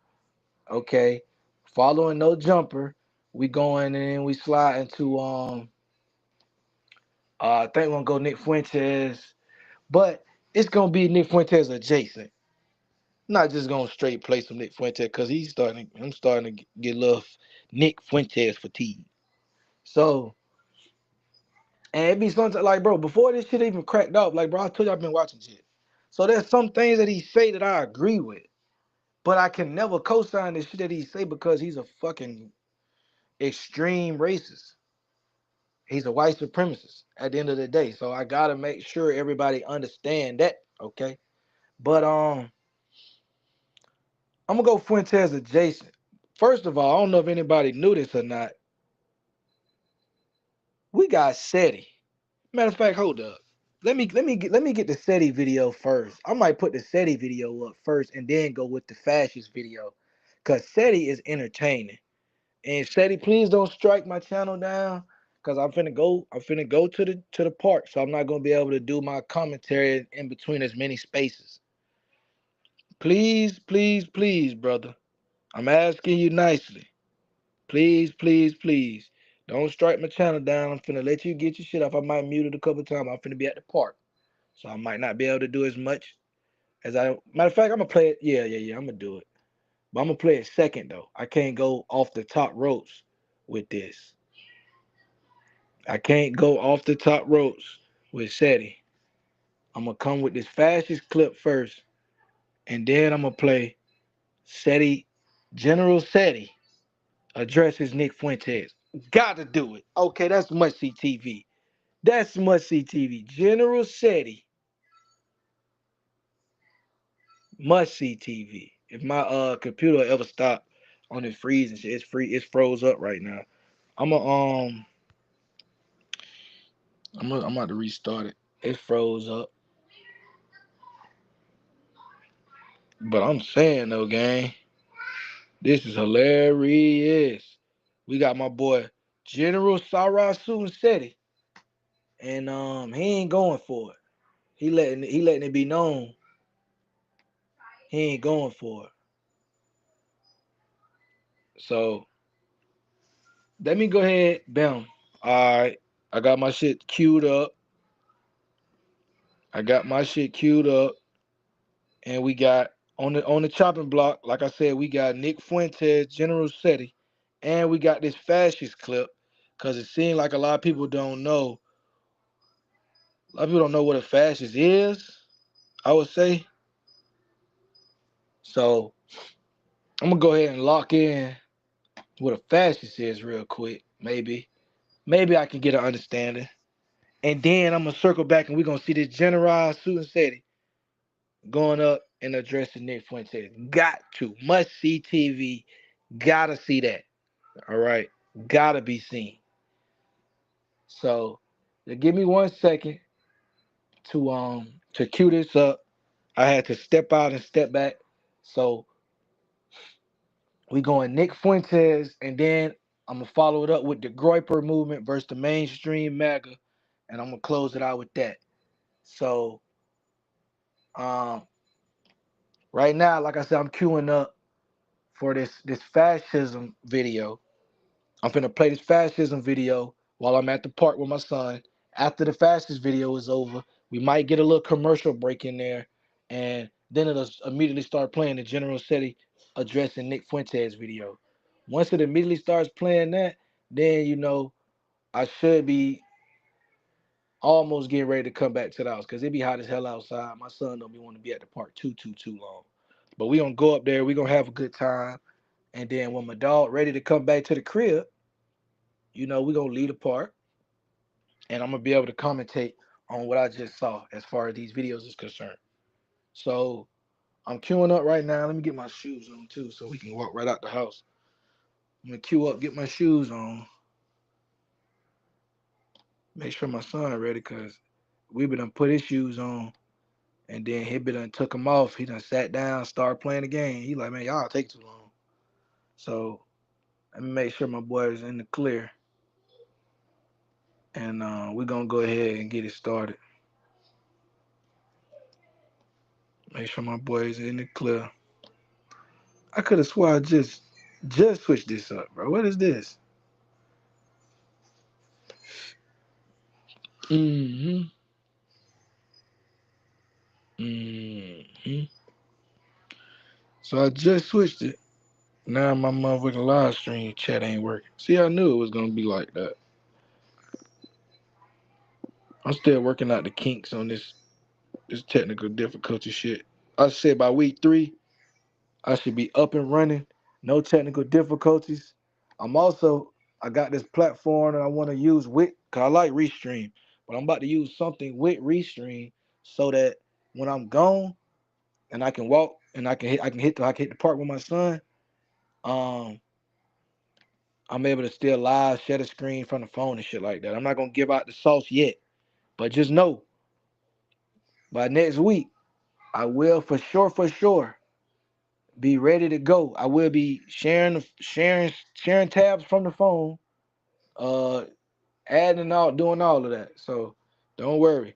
Okay, following no jumper, we going and we slide into I think we're gonna go Nick Fuentes, but it's gonna be Nick Fuentes adjacent. Not just gonna straight play some Nick Fuentes because I'm starting to get a little Nick Fuentes fatigue. So, and it be something like, bro, before this shit even cracked up, like, bro, I told you I've been watching shit. So there's some things that he say that I agree with, but I can never co-sign the shit that he say because he's a fucking extreme racist. He's a white supremacist at the end of the day. So I gotta make sure everybody understand that, okay? But I'm gonna go Fuentes adjacent. First of all, I don't know if anybody knew this or not. We got SETI. Matter of fact, hold up. Let me get the SETI video first. I might put the SETI video up first and then go with the fascist video. Cause SETI is entertaining. And SETI, please don't strike my channel down. Cause I'm finna go to the park. So I'm not gonna be able to do my commentary in between as many spaces. Please, please, please, brother. I'm asking you nicely. Please, please, please. Don't strike my channel down. I'm finna let you get your shit off. I might mute it a couple times. I'm finna be at the park. So I might not be able to do as much as I. Matter of fact, I'm gonna play it. Yeah. I'm gonna do it. But I'm gonna play it second though. I can't go off the top ropes with this. I can't go off the top ropes with SETI. I'm gonna come with this fascist clip first, and then I'm gonna play SETI, General SETI addresses Nick Fuentes. Gotta do it. Okay, that's must see TV. That's must see TV. General SETI must see TV. If my computer ever stop on it freeze and shit, it's froze up right now. I'm about to restart it. It froze up. But I'm saying though, gang, this is hilarious. We got my boy General Sarasu SETI, and he ain't going for it. He letting it be known he ain't going for it. So let me go ahead, bam. All right, I got my shit queued up. And we got on the chopping block. Like I said, we got Nick Fuentes, General SETI, and we got this fascist clip because it seems like a lot of people don't know. A lot of people don't know what a fascist is, I would say. So I'm gonna go ahead and lock in what a fascist is real quick. Maybe I can get an understanding. And then I'm gonna circle back and we're gonna see this General Susan SETI going up and addressing Nick Fuentes. Got to. Must see TV. Gotta see that. All right. Gotta be seen. So give me 1 second to cue this up. I had to step out and step back. So we going Nick Fuentes, and then I'm gonna follow it up with the Groyper movement versus the mainstream MAGA, and I'm gonna close it out with that. So right now, like I said, I'm queuing up for this fascism video. I'm finna play this fascism video while I'm at the park with my son. After the fascist video is over, we might get a little commercial break in there, and then it'll immediately start playing the General SETI addressing Nick Fuentes video. Once it immediately starts playing that, then I should be almost getting ready to come back to the house because it be hot as hell outside. My son don't be want to be at the park too long. But we gonna go up there, we gonna have a good time. And then when my dog ready to come back to the crib, we gonna leave the park and I'm gonna be able to commentate on what I just saw as far as these videos is concerned. So I'm queuing up right now. Let me get my shoes on too so we can walk right out the house. I'm gonna queue up, get my shoes on. Make sure my son ready because we been done put his shoes on and then he been done took them off. He done sat down, started playing the game. He like, man, y'all take too long. So let me make sure my boys in the clear. And we're going to go ahead and get it started. Make sure my boys in the clear. I could have swore I just switched this up, bro. What is this? Mm-hmm. Mm-hmm. So I just switched it. Now my motherfucking live stream chat ain't working. See, I knew it was gonna be like that. I'm still working out the kinks on this technical difficulty shit. I said by week 3, I should be up and running, no technical difficulties. I got this platform that I want to use with, cause I like Restream, but I'm about to use something with Restream so that when I'm gone and I can walk and I can hit the park with my son, I'm able to still live share the screen from the phone and shit like that. I'm not gonna give out the sauce yet, but just know by next week I will for sure be ready to go. I will be sharing tabs from the phone, adding all, doing all of that. So don't worry.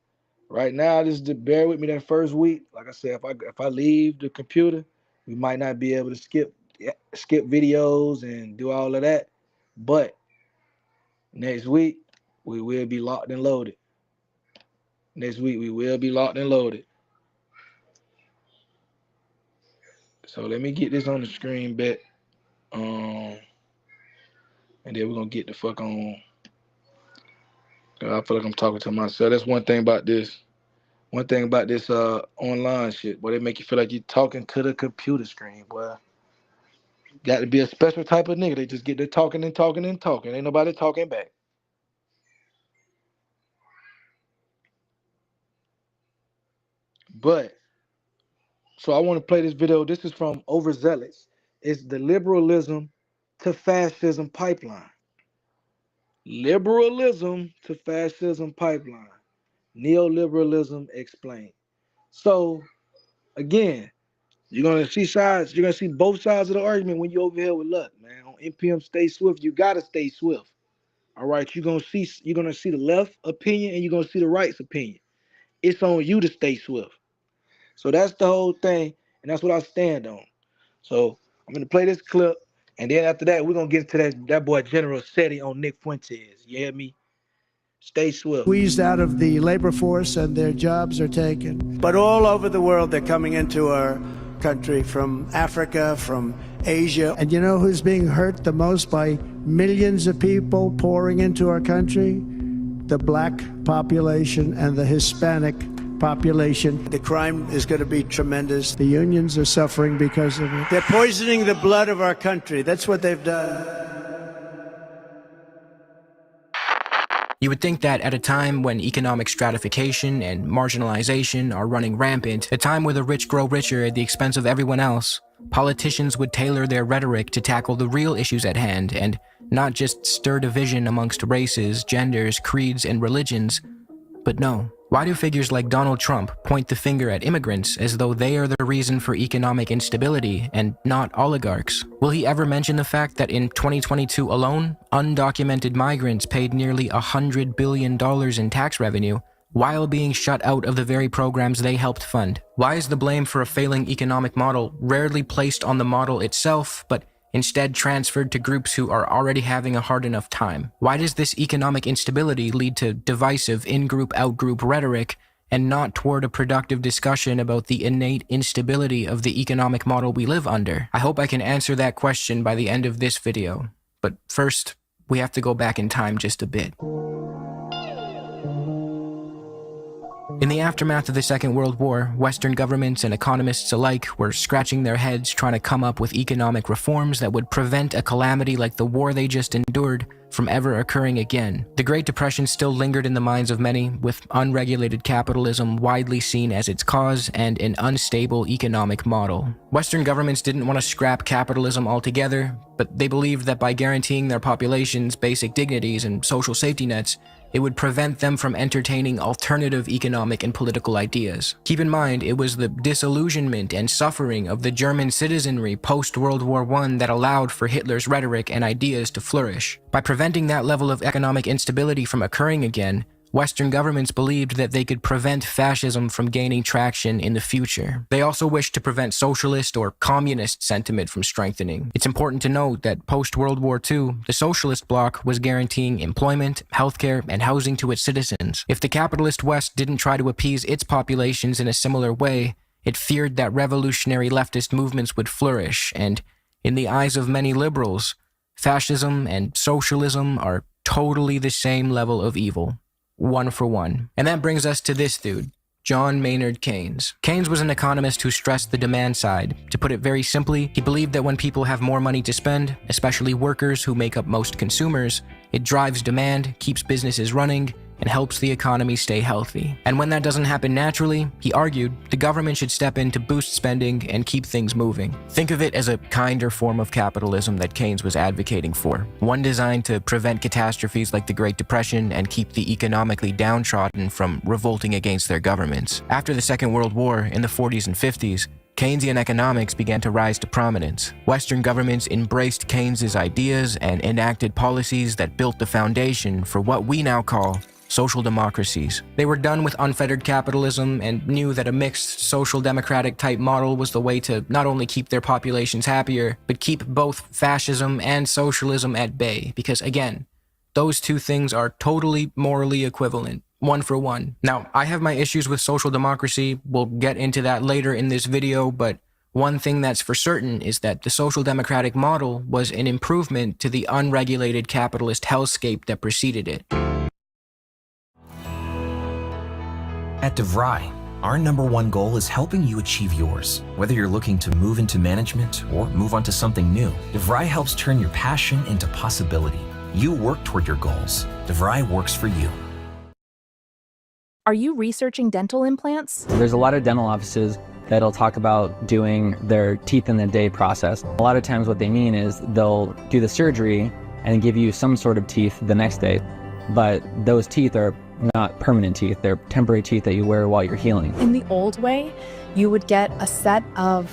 Right now, just bear with me that first week. Like I said, if I leave the computer, we might not be able to skip videos and do all of that. But next week, we will be locked and loaded. Next week, we will be locked and loaded. So let me get this on the screen, bet. And then we're gonna get the fuck on. I feel like I'm talking to myself. That's one thing about this. One thing about this online shit, boy, they make you feel like you're talking to the computer screen, boy. Got to be a special type of nigga. They just get to talking and talking and talking. Ain't nobody talking back. But, so I want to play this video. This is from Overzealous. It's the liberalism to fascism pipeline. Liberalism to fascism pipeline. Neoliberalism explained. So, again, you're gonna see both sides of the argument when you over here with Luck, man. On NPM Stay Swift, you gotta stay swift. All right, you're gonna see the left opinion and you're gonna see the right's opinion. It's on you to stay swift. So that's the whole thing, and that's what I stand on. So I'm gonna play this clip, and then after that, we're gonna get to that boy General Seti on Nick Fuentes. You hear me? Stay swift. Squeezed out of the labor force and their jobs are taken. But all over the world, they're coming into our country from Africa, from Asia. And you know who's being hurt the most by millions of people pouring into our country? The black population and the Hispanic population. The crime is going to be tremendous. The unions are suffering because of it. They're poisoning the blood of our country. That's what they've done. You would think that at a time when economic stratification and marginalization are running rampant, a time where the rich grow richer at the expense of everyone else, politicians would tailor their rhetoric to tackle the real issues at hand and not just stir division amongst races, genders, creeds, and religions. But no. Why do figures like Donald Trump point the finger at immigrants as though they are the reason for economic instability and not oligarchs? Will he ever mention the fact that in 2022 alone, undocumented migrants paid nearly $100 billion in tax revenue while being shut out of the very programs they helped fund? Why is the blame for a failing economic model rarely placed on the model itself, but instead transferred to groups who are already having a hard enough time? Why does this economic instability lead to divisive in-group, out-group rhetoric and not toward a productive discussion about the innate instability of the economic model we live under? I hope I can answer that question by the end of this video. But first, we have to go back in time just a bit. In the aftermath of the Second World War, Western governments and economists alike were scratching their heads trying to come up with economic reforms that would prevent a calamity like the war they just endured from ever occurring again. The Great Depression still lingered in the minds of many, with unregulated capitalism widely seen as its cause and an unstable economic model. Western governments didn't want to scrap capitalism altogether, but they believed that by guaranteeing their populations basic dignities and social safety nets, It would prevent them from entertaining alternative economic and political ideas. Keep in mind, it was the disillusionment and suffering of the German citizenry post-World War I that allowed for Hitler's rhetoric and ideas to flourish. By preventing that level of economic instability from occurring again, Western governments believed that they could prevent fascism from gaining traction in the future. They also wished to prevent socialist or communist sentiment from strengthening. It's important to note that post-World War II, the socialist bloc was guaranteeing employment, healthcare, and housing to its citizens. If the capitalist West didn't try to appease its populations in a similar way, it feared that revolutionary leftist movements would flourish, and in the eyes of many liberals, fascism and socialism are totally the same level of evil. One for one. And that brings us to this dude, John Maynard Keynes. Keynes was an economist who stressed the demand side. To put it very simply, he believed that when people have more money to spend, especially workers who make up most consumers, it drives demand, keeps businesses running, and helps the economy stay healthy. And when that doesn't happen naturally, he argued, the government should step in to boost spending and keep things moving. Think of it as a kinder form of capitalism that Keynes was advocating for, one designed to prevent catastrophes like the Great Depression and keep the economically downtrodden from revolting against their governments. After the Second World War in the 40s and 50s, Keynesian economics began to rise to prominence. Western governments embraced Keynes's ideas and enacted policies that built the foundation for what we now call social democracies. They were done with unfettered capitalism and knew that a mixed social democratic type model was the way to not only keep their populations happier, but keep both fascism and socialism at bay, because again, those two things are totally morally equivalent. One for one. Now, I have my issues with social democracy. We'll get into that later in this video, but one thing that's for certain is that the social democratic model was an improvement to the unregulated capitalist hellscape that preceded it. At DeVry, our #1 goal is helping you achieve yours. Whether you're looking to move into management or move on to something new, DeVry helps turn your passion into possibility. You work toward your goals. DeVry works for you. Are you researching dental implants? There's a lot of dental offices that'll talk about doing their teeth in the day process. A lot of times what they mean is they'll do the surgery and give you some sort of teeth the next day, but those teeth are not permanent teeth. They're temporary teeth that you wear while you're healing. In the old way, you would get a set of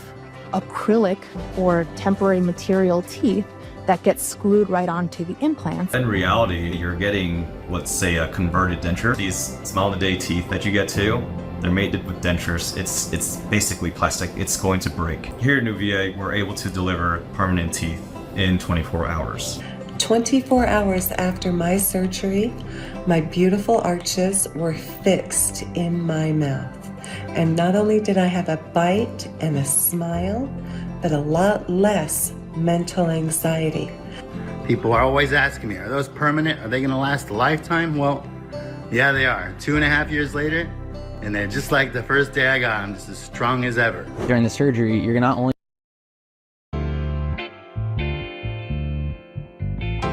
acrylic or temporary material teeth that gets screwed right onto the implants. In reality, you're getting, let's say, a converted denture. These smile-in-the-day teeth that you get too, they're made with dentures. It's basically plastic. It's going to break. Here at New VA, we're able to deliver permanent teeth in 24 hours. 24 hours after my surgery, my beautiful arches were fixed in my mouth. And not only did I have a bite and a smile, but a lot less mental anxiety. People are always asking me, are those permanent? Are they going to last a lifetime? Well, yeah, they are. 2.5 years later, and they're just like the first day I got them, just as strong as ever. During the surgery, you're not only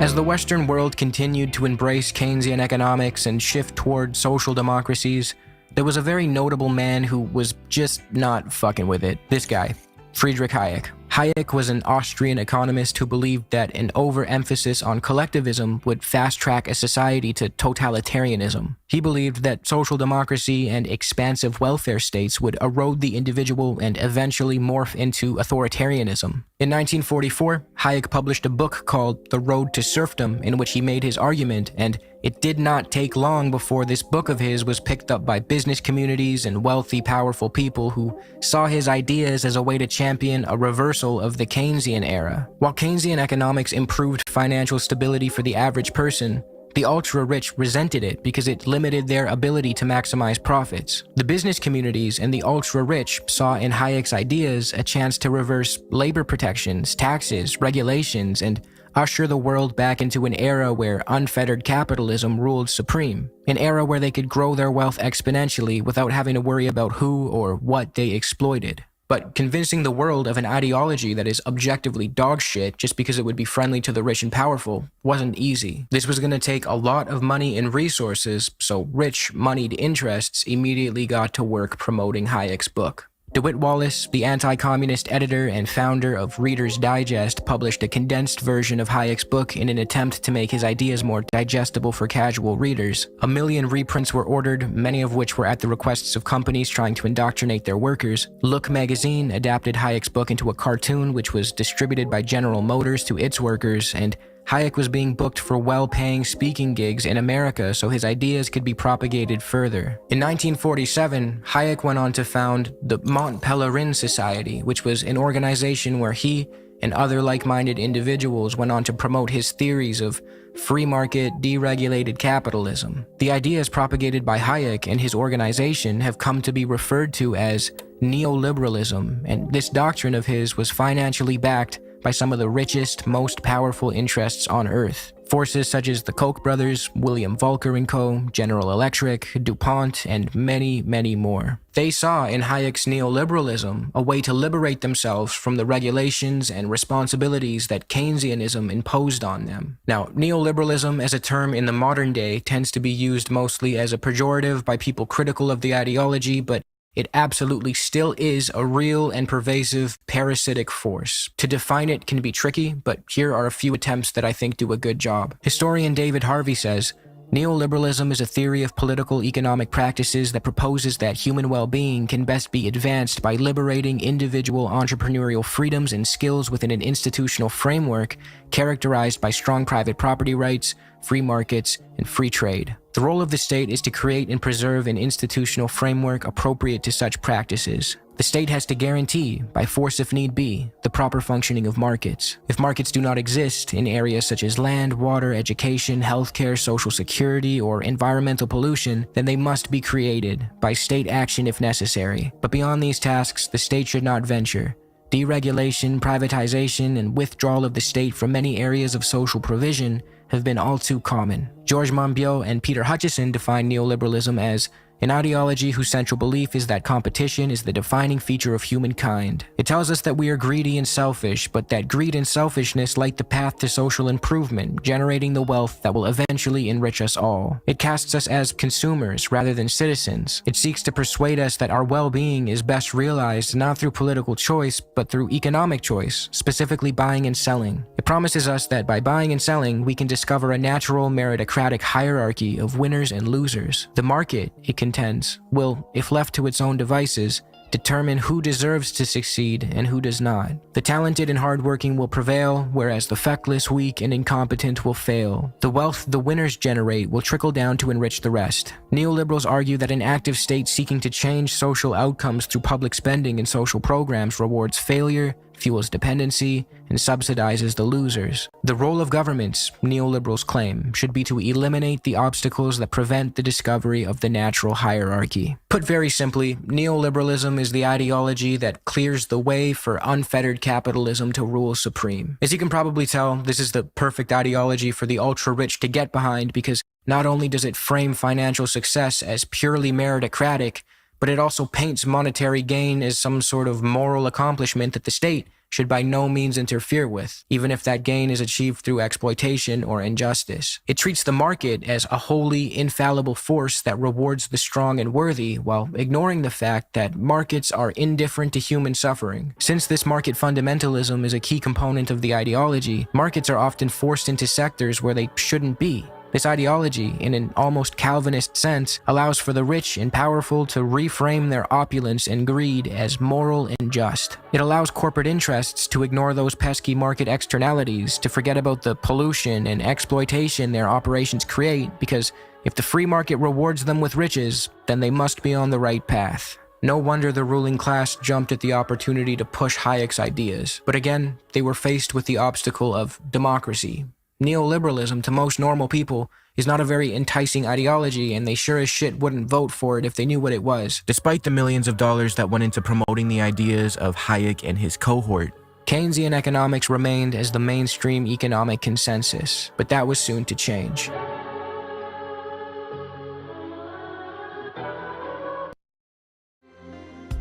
As the Western world continued to embrace Keynesian economics and shift toward social democracies, there was a very notable man who was just not fucking with it. This guy, Friedrich Hayek. Hayek was an Austrian economist who believed that an overemphasis on collectivism would fast-track a society to totalitarianism. He believed that social democracy and expansive welfare states would erode the individual and eventually morph into authoritarianism. In 1944, Hayek published a book called The Road to Serfdom, in which he made his argument, and it did not take long before this book of his was picked up by business communities and wealthy, powerful people who saw his ideas as a way to champion a reversal of the Keynesian era. While Keynesian economics improved financial stability for the average person, the ultra-rich resented it because it limited their ability to maximize profits. The business communities and the ultra-rich saw in Hayek's ideas a chance to reverse labor protections, taxes, regulations, and usher the world back into an era where unfettered capitalism ruled supreme, an era where they could grow their wealth exponentially without having to worry about who or what they exploited. But convincing the world of an ideology that is objectively dog shit just because it would be friendly to the rich and powerful wasn't easy. This was going to take a lot of money and resources, so rich, moneyed interests immediately got to work promoting Hayek's book. DeWitt Wallace, the anti-communist editor and founder of Reader's Digest, published a condensed version of Hayek's book in an attempt to make his ideas more digestible for casual readers. 1 million reprints were ordered, many of which were at the requests of companies trying to indoctrinate their workers. Look magazine adapted Hayek's book into a cartoon which was distributed by General Motors to its workers, and Hayek was being booked for well-paying speaking gigs in America so his ideas could be propagated further. In 1947, Hayek went on to found the Mont Pelerin Society, which was an organization where he and other like-minded individuals went on to promote his theories of free market, deregulated capitalism. The ideas propagated by Hayek and his organization have come to be referred to as neoliberalism, and this doctrine of his was financially backed by some of the richest, most powerful interests on Earth. Forces such as the Koch brothers, William Volcker & Co., General Electric, DuPont, and many, many more. They saw in Hayek's neoliberalism a way to liberate themselves from the regulations and responsibilities that Keynesianism imposed on them. Now, neoliberalism as a term in the modern day tends to be used mostly as a pejorative by people critical of the ideology, but it absolutely still is a real and pervasive parasitic force. To define it can be tricky, but here are a few attempts that I think do a good job. Historian David Harvey says, "Neoliberalism is a theory of political economic practices that proposes that human well-being can best be advanced by liberating individual entrepreneurial freedoms and skills within an institutional framework characterized by strong private property rights, free markets, and free trade. The role of the state is to create and preserve an institutional framework appropriate to such practices. The state has to guarantee, by force if need be, the proper functioning of markets. If markets do not exist in areas such as land, water, education, healthcare, social security, or environmental pollution, then they must be created by state action if necessary. But beyond these tasks, the state should not venture. Deregulation, privatization, and withdrawal of the state from many areas of social provision have been all too common." George Monbiot and Peter Hutchison define neoliberalism as an ideology whose central belief is that competition is the defining feature of humankind. It tells us that we are greedy and selfish, but that greed and selfishness light the path to social improvement, generating the wealth that will eventually enrich us all. It casts us as consumers rather than citizens. It seeks to persuade us that our well-being is best realized not through political choice, but through economic choice, specifically buying and selling. It promises us that by buying and selling, we can discover a natural meritocratic hierarchy of winners and losers. The market, it contends, will, if left to its own devices, determine who deserves to succeed and who does not. The talented and hardworking will prevail, whereas the feckless, weak, and incompetent will fail. The wealth the winners generate will trickle down to enrich the rest. Neoliberals argue that an active state seeking to change social outcomes through public spending and social programs rewards failure, fuels dependency, and subsidizes the losers. The role of governments, neoliberals claim, should be to eliminate the obstacles that prevent the discovery of the natural hierarchy. Put very simply, neoliberalism is the ideology that clears the way for unfettered capitalism to rule supreme. As you can probably tell, this is the perfect ideology for the ultra-rich to get behind because not only does it frame financial success as purely meritocratic, but it also paints monetary gain as some sort of moral accomplishment that the state should by no means interfere with, even if that gain is achieved through exploitation or injustice. It treats the market as a wholly infallible force that rewards the strong and worthy, while ignoring the fact that markets are indifferent to human suffering. Since this market fundamentalism is a key component of the ideology, markets are often forced into sectors where they shouldn't be. This ideology, in an almost Calvinist sense, allows for the rich and powerful to reframe their opulence and greed as moral and just. It allows corporate interests to ignore those pesky market externalities, to forget about the pollution and exploitation their operations create, because if the free market rewards them with riches, then they must be on the right path. No wonder the ruling class jumped at the opportunity to push Hayek's ideas. But again, they were faced with the obstacle of democracy. Neoliberalism, to most normal people, is not a very enticing ideology, and they sure as shit wouldn't vote for it if they knew what it was. Despite the millions of dollars that went into promoting the ideas of Hayek and his cohort, Keynesian economics remained as the mainstream economic consensus, but that was soon to change.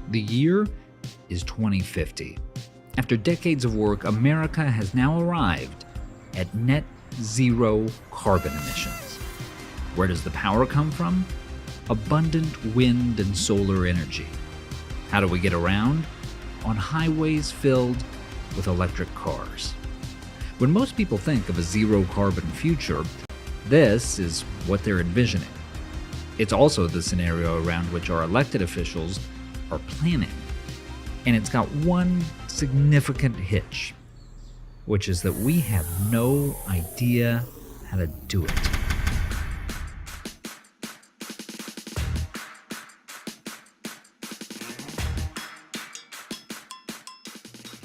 The year is 2050. After decades of work, America has now arrived at net zero carbon emissions. Where does the power come from? Abundant wind and solar energy. How do we get around? On highways filled with electric cars. When most people think of a zero-carbon future, this is what they're envisioning. It's also the scenario around which our elected officials are planning. And it's got one significant hitch, which is that we have no idea how to do it.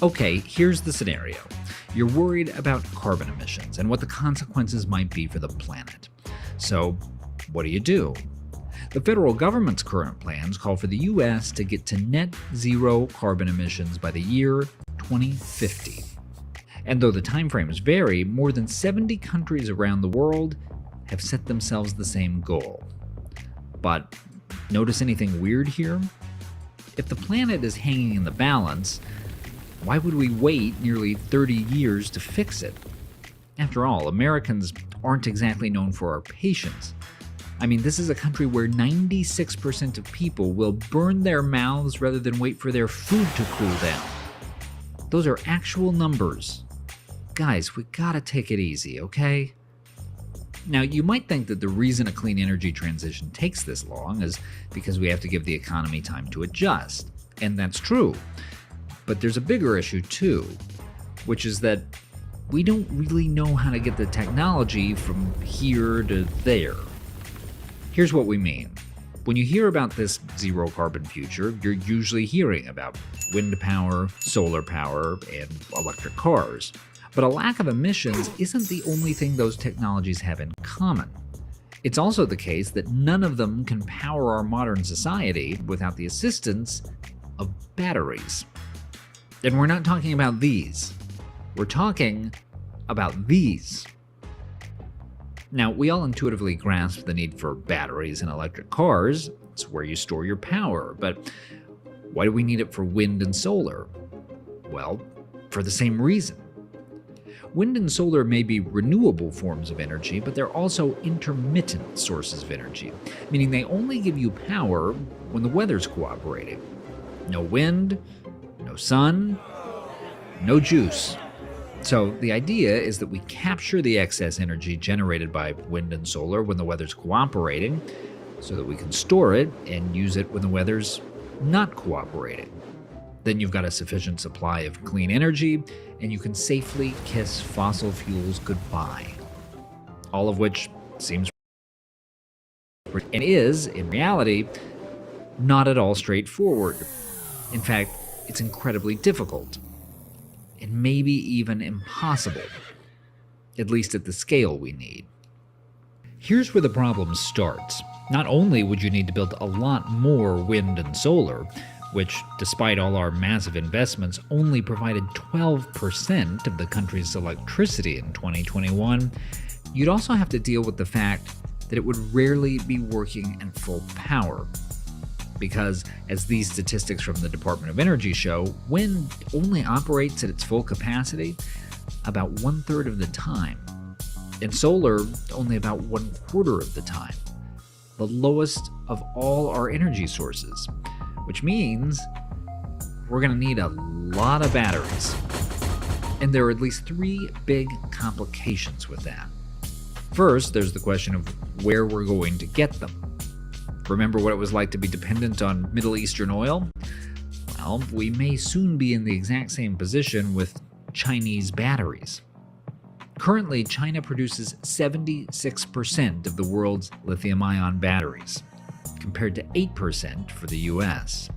Okay, here's the scenario. You're worried about carbon emissions and what the consequences might be for the planet. So, what do? The federal government's current plans call for the U.S. to get to net zero carbon emissions by the year 2050. And though the timeframes vary, more than 70 countries around the world have set themselves the same goal. But notice anything weird here? If the planet is hanging in the balance, why would we wait nearly 30 years to fix it? After all, Americans aren't exactly known for our patience. I mean, this is a country where 96% of people will burn their mouths rather than wait for their food to cool down. Those are actual numbers. Guys, we gotta take it easy, okay? Now, you might think that the reason a clean energy transition takes this long is because we have to give the economy time to adjust. And that's true. But there's a bigger issue too, which is that we don't really know how to get the technology from here to there. Here's what we mean. When you hear about this zero carbon future, you're usually hearing about wind power, solar power, and electric cars. But a lack of emissions isn't the only thing those technologies have in common. It's also the case that none of them can power our modern society without the assistance of batteries. And we're not talking about these. We're talking about these. Now, we all intuitively grasp the need for batteries in electric cars. It's where you store your power. But why do we need it for wind and solar? Well, for the same reason. Wind and solar may be renewable forms of energy, but they're also intermittent sources of energy, meaning they only give you power when the weather's cooperating. No wind, no sun, no juice. So the idea is that we capture the excess energy generated by wind and solar when the weather's cooperating, so that we can store it and use it when the weather's not cooperating. Then you've got a sufficient supply of clean energy, and you can safely kiss fossil fuels goodbye. All of which seems and is, in reality, not at all straightforward. In fact, it's incredibly difficult, and maybe even impossible, at least at the scale we need. Here's where the problem starts. Not only would you need to build a lot more wind and solar, which, despite all our massive investments, only provided 12% of the country's electricity in 2021, you'd also have to deal with the fact that it would rarely be working at full power. Because, as these statistics from the Department of Energy show, wind only operates at its full capacity about 1/3 of the time, and solar only about 1/4 of the time, the lowest of all our energy sources, which means we're going to need a lot of batteries. And there are at least 3 big complications with that. First, there's the question of where we're going to get them. Remember what it was like to be dependent on Middle Eastern oil? Well, we may soon be in the exact same position with Chinese batteries. Currently, China produces 76% of the world's lithium-ion batteries, compared to 8% for the US.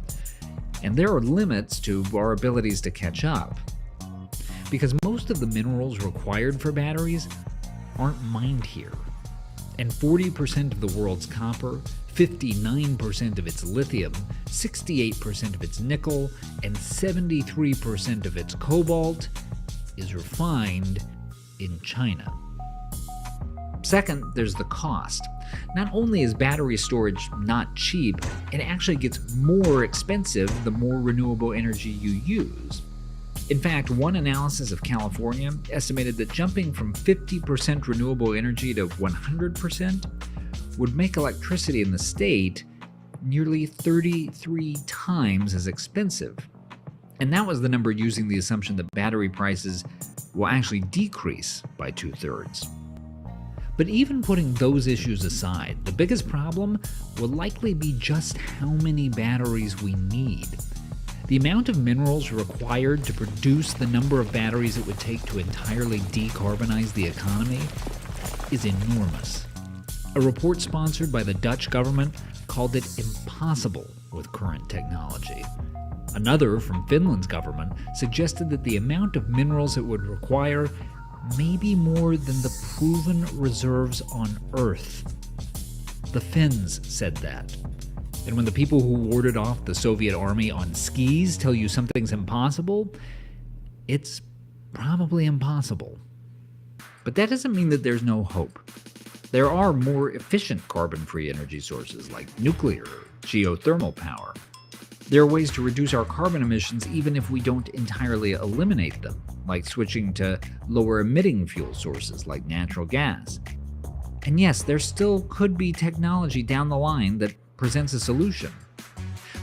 And there are limits to our abilities to catch up, because most of the minerals required for batteries aren't mined here. And 40% of the world's copper, 59% of its lithium, 68% of its nickel, and 73% of its cobalt is refined in China. Second, there's the cost. Not only is battery storage not cheap, it actually gets more expensive the more renewable energy you use. In fact, one analysis of California estimated that jumping from 50% renewable energy to 100% would make electricity in the state nearly 33 times as expensive. And that was the number using the assumption that battery prices will actually decrease by 2/3. But even putting those issues aside, the biggest problem will likely be just how many batteries we need. The amount of minerals required to produce the number of batteries it would take to entirely decarbonize the economy is enormous. A report sponsored by the Dutch government called it impossible with current technology. Another from Finland's government suggested that the amount of minerals it would require may be more than the proven reserves on Earth. The Finns said that. And when the people who warded off the Soviet army on skis tell you something's impossible, it's probably impossible. But that doesn't mean that there's no hope. There are more efficient carbon-free energy sources like nuclear or geothermal power. There are ways to reduce our carbon emissions even if we don't entirely eliminate them, like switching to lower-emitting fuel sources like natural gas. And yes, there still could be technology down the line that presents a solution.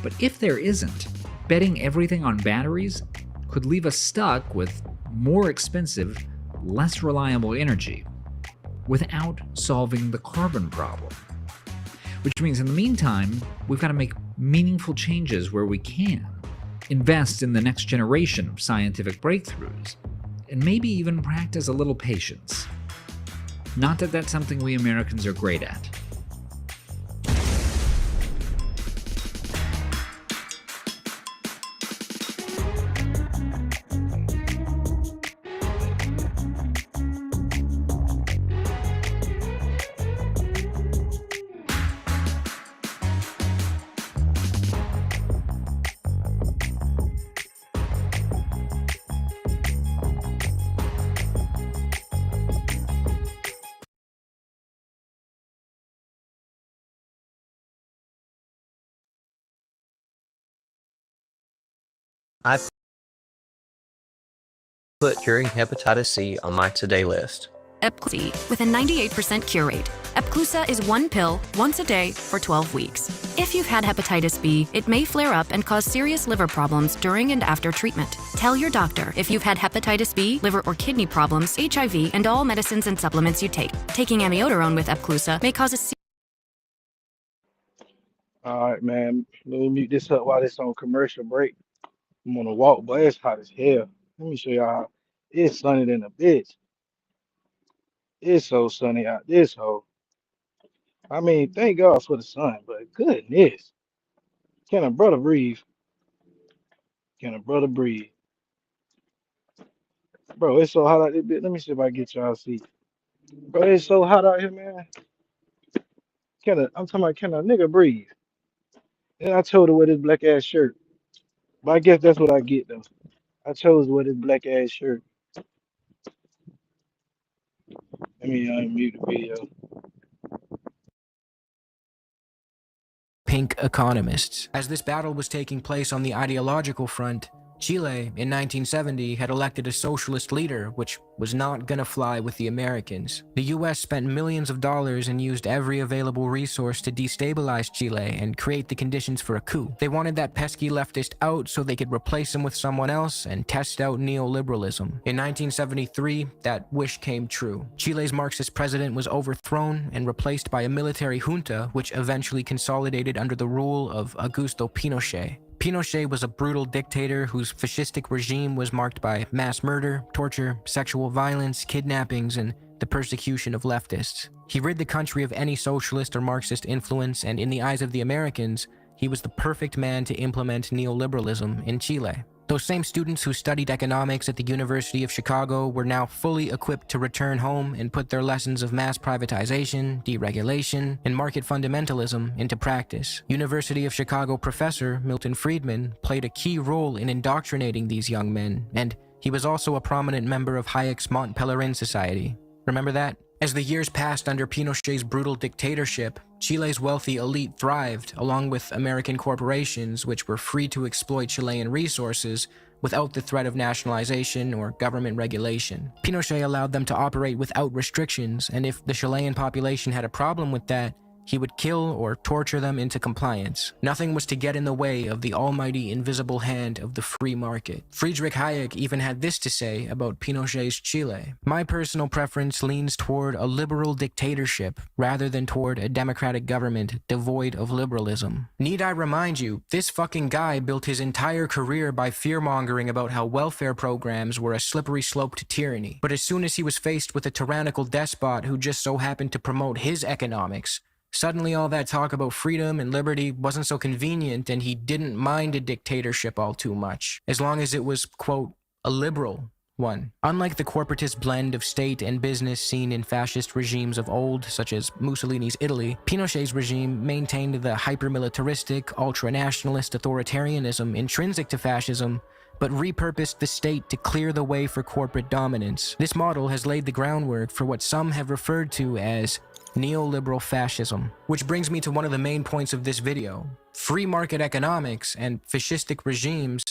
But if there isn't, betting everything on batteries could leave us stuck with more expensive, less reliable energy without solving the carbon problem. Which means in the meantime, we've got to make meaningful changes where we can, invest in the next generation of scientific breakthroughs, and maybe even practice a little patience. Not that that's something we Americans are great at. I put curing hepatitis C on my today list. Epclusa with a 98% cure rate. Epclusa is one pill once a day for 12 weeks. If you've had hepatitis B, it may flare up and cause serious liver problems during and after treatment. Tell your doctor if you've had hepatitis B, liver or kidney problems, HIV, and all medicines and supplements you take. Taking amiodarone with Epclusa may cause a All right, man. Let me mute this up while it's on commercial break. I'm on a walk, but it's hot as hell. Let me show y'all how it's sunny than a bitch. It's so sunny out this hole. I mean, thank God for the sun, but goodness. Can a brother breathe? Can a brother breathe? Bro, it's so hot out this bitch. Let me see if I can get y'all a seat. Bro, it's so hot out here, man. I'm talking about, can a nigga breathe? And I told her to wear this black ass shirt. But I guess that's what I get though. I chose to wear this black ass shirt. Let me unmute the video. Pink economists. As this battle was taking place on the ideological front, Chile in 1970 had elected a socialist leader, which was not gonna fly with the Americans. The US spent millions of dollars and used every available resource to destabilize Chile and create the conditions for a coup. They wanted that pesky leftist out so they could replace him with someone else and test out neoliberalism. In 1973, that wish came true. Chile's Marxist president was overthrown and replaced by a military junta, which eventually consolidated under the rule of Augusto Pinochet. Pinochet was a brutal dictator whose fascistic regime was marked by mass murder, torture, sexual violence, kidnappings, and the persecution of leftists. He rid the country of any socialist or Marxist influence, and in the eyes of the Americans, he was the perfect man to implement neoliberalism in Chile. Those same students who studied economics at the University of Chicago were now fully equipped to return home and put their lessons of mass privatization, deregulation, and market fundamentalism into practice. University of Chicago professor Milton Friedman played a key role in indoctrinating these young men, and he was also a prominent member of Hayek's Mont Pelerin Society. Remember that? As the years passed under Pinochet's brutal dictatorship, Chile's wealthy elite thrived, along with American corporations which were free to exploit Chilean resources without the threat of nationalization or government regulation. Pinochet allowed them to operate without restrictions, and if the Chilean population had a problem with that, He would kill or torture them into compliance. Nothing was to get in the way of the almighty invisible hand of the free market. Friedrich Hayek even had this to say about Pinochet's Chile. My personal preference leans toward a liberal dictatorship rather than toward a democratic government devoid of liberalism. Need I remind you, this fucking guy built his entire career by fear-mongering about how welfare programs were a slippery slope to tyranny. But as soon as he was faced with a tyrannical despot who just so happened to promote his economics, suddenly all that talk about freedom and liberty wasn't so convenient, and he didn't mind a dictatorship all too much, as long as it was, quote, a liberal one. Unlike the corporatist blend of state and business seen in fascist regimes of old, such as Mussolini's Italy, Pinochet's regime maintained the hyper-militaristic, ultra-nationalist authoritarianism intrinsic to fascism, but repurposed the state to clear the way for corporate dominance. This model has laid the groundwork for what some have referred to as neoliberal fascism. Which brings me to one of the main points of this video. Free market economics and fascistic regimes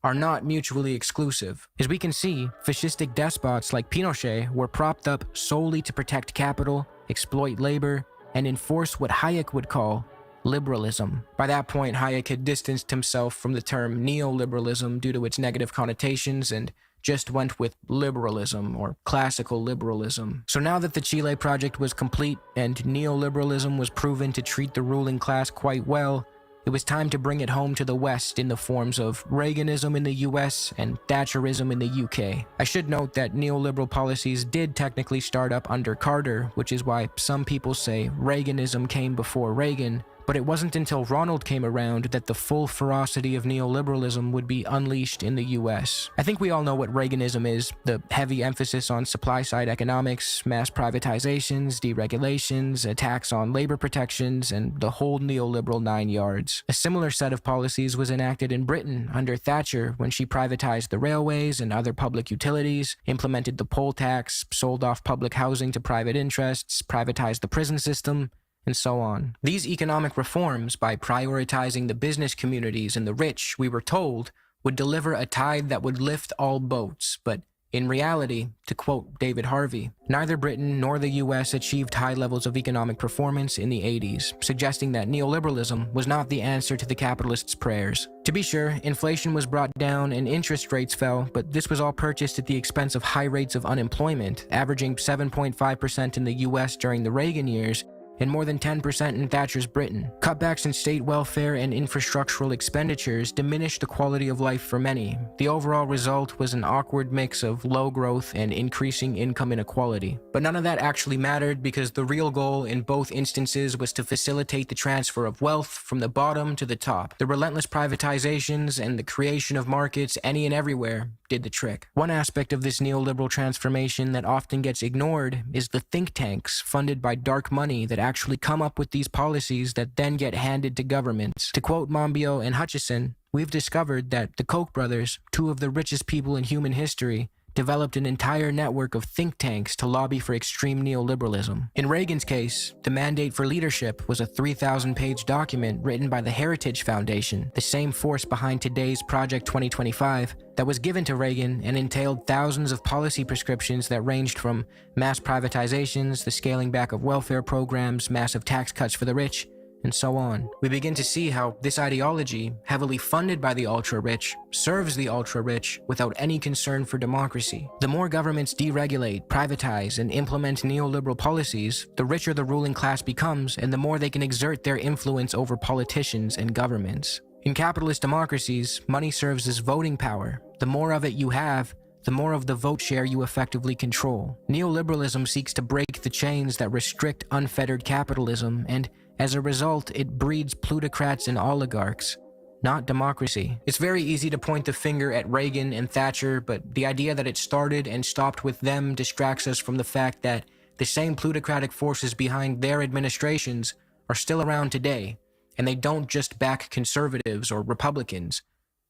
are not mutually exclusive. As we can see, fascistic despots like Pinochet were propped up solely to protect capital, exploit labor, and enforce what Hayek would call liberalism. By that point, Hayek had distanced himself from the term neoliberalism due to its negative connotations and just went with liberalism or classical liberalism. So now that the Chile project was complete and neoliberalism was proven to treat the ruling class quite well, it was time to bring it home to the West in the forms of Reaganism in the US and Thatcherism in the UK. I should note that neoliberal policies did technically start up under Carter, which is why some people say Reaganism came before Reagan, but it wasn't until Ronald came around that the full ferocity of neoliberalism would be unleashed in the US. I think we all know what Reaganism is: the heavy emphasis on supply-side economics, mass privatizations, deregulations, attacks on labor protections, and the whole neoliberal 9 yards. A similar set of policies was enacted in Britain under Thatcher when she privatized the railways and other public utilities, implemented the poll tax, sold off public housing to private interests, privatized the prison system, and so on. These economic reforms, by prioritizing the business communities and the rich, we were told, would deliver a tide that would lift all boats. But in reality, to quote David Harvey, neither Britain nor the US achieved high levels of economic performance in the 80s, suggesting that neoliberalism was not the answer to the capitalists' prayers. To be sure, inflation was brought down and interest rates fell, but this was all purchased at the expense of high rates of unemployment, averaging 7.5% in the US during the Reagan years, and more than 10% in Thatcher's Britain. Cutbacks in state welfare and infrastructural expenditures diminished the quality of life for many. The overall result was an awkward mix of low growth and increasing income inequality. But none of that actually mattered, because the real goal in both instances was to facilitate the transfer of wealth from the bottom to the top. The relentless privatizations and the creation of markets any and everywhere did the trick. One aspect of this neoliberal transformation that often gets ignored is the think tanks funded by dark money that actually come up with these policies that then get handed to governments. To quote Monbiot and Hutchison, we've discovered that the Koch brothers, two of the richest people in human history, developed an entire network of think tanks to lobby for extreme neoliberalism. In Reagan's case, the mandate for leadership was a 3,000-page document written by the Heritage Foundation, the same force behind today's Project 2025, that was given to Reagan and entailed thousands of policy prescriptions that ranged from mass privatizations, the scaling back of welfare programs, massive tax cuts for the rich, and so on. We begin to see how this ideology, heavily funded by the ultra-rich, serves the ultra-rich without any concern for democracy. The more governments deregulate, privatize, and implement neoliberal policies, the richer the ruling class becomes, and the more they can exert their influence over politicians and governments. In capitalist democracies, money serves as voting power. The more of it you have, the more of the vote share you effectively control. Neoliberalism seeks to break the chains that restrict unfettered capitalism, and as a result, it breeds plutocrats and oligarchs, not democracy. It's very easy to point the finger at Reagan and Thatcher, but the idea that it started and stopped with them distracts us from the fact that the same plutocratic forces behind their administrations are still around today, and they don't just back conservatives or Republicans.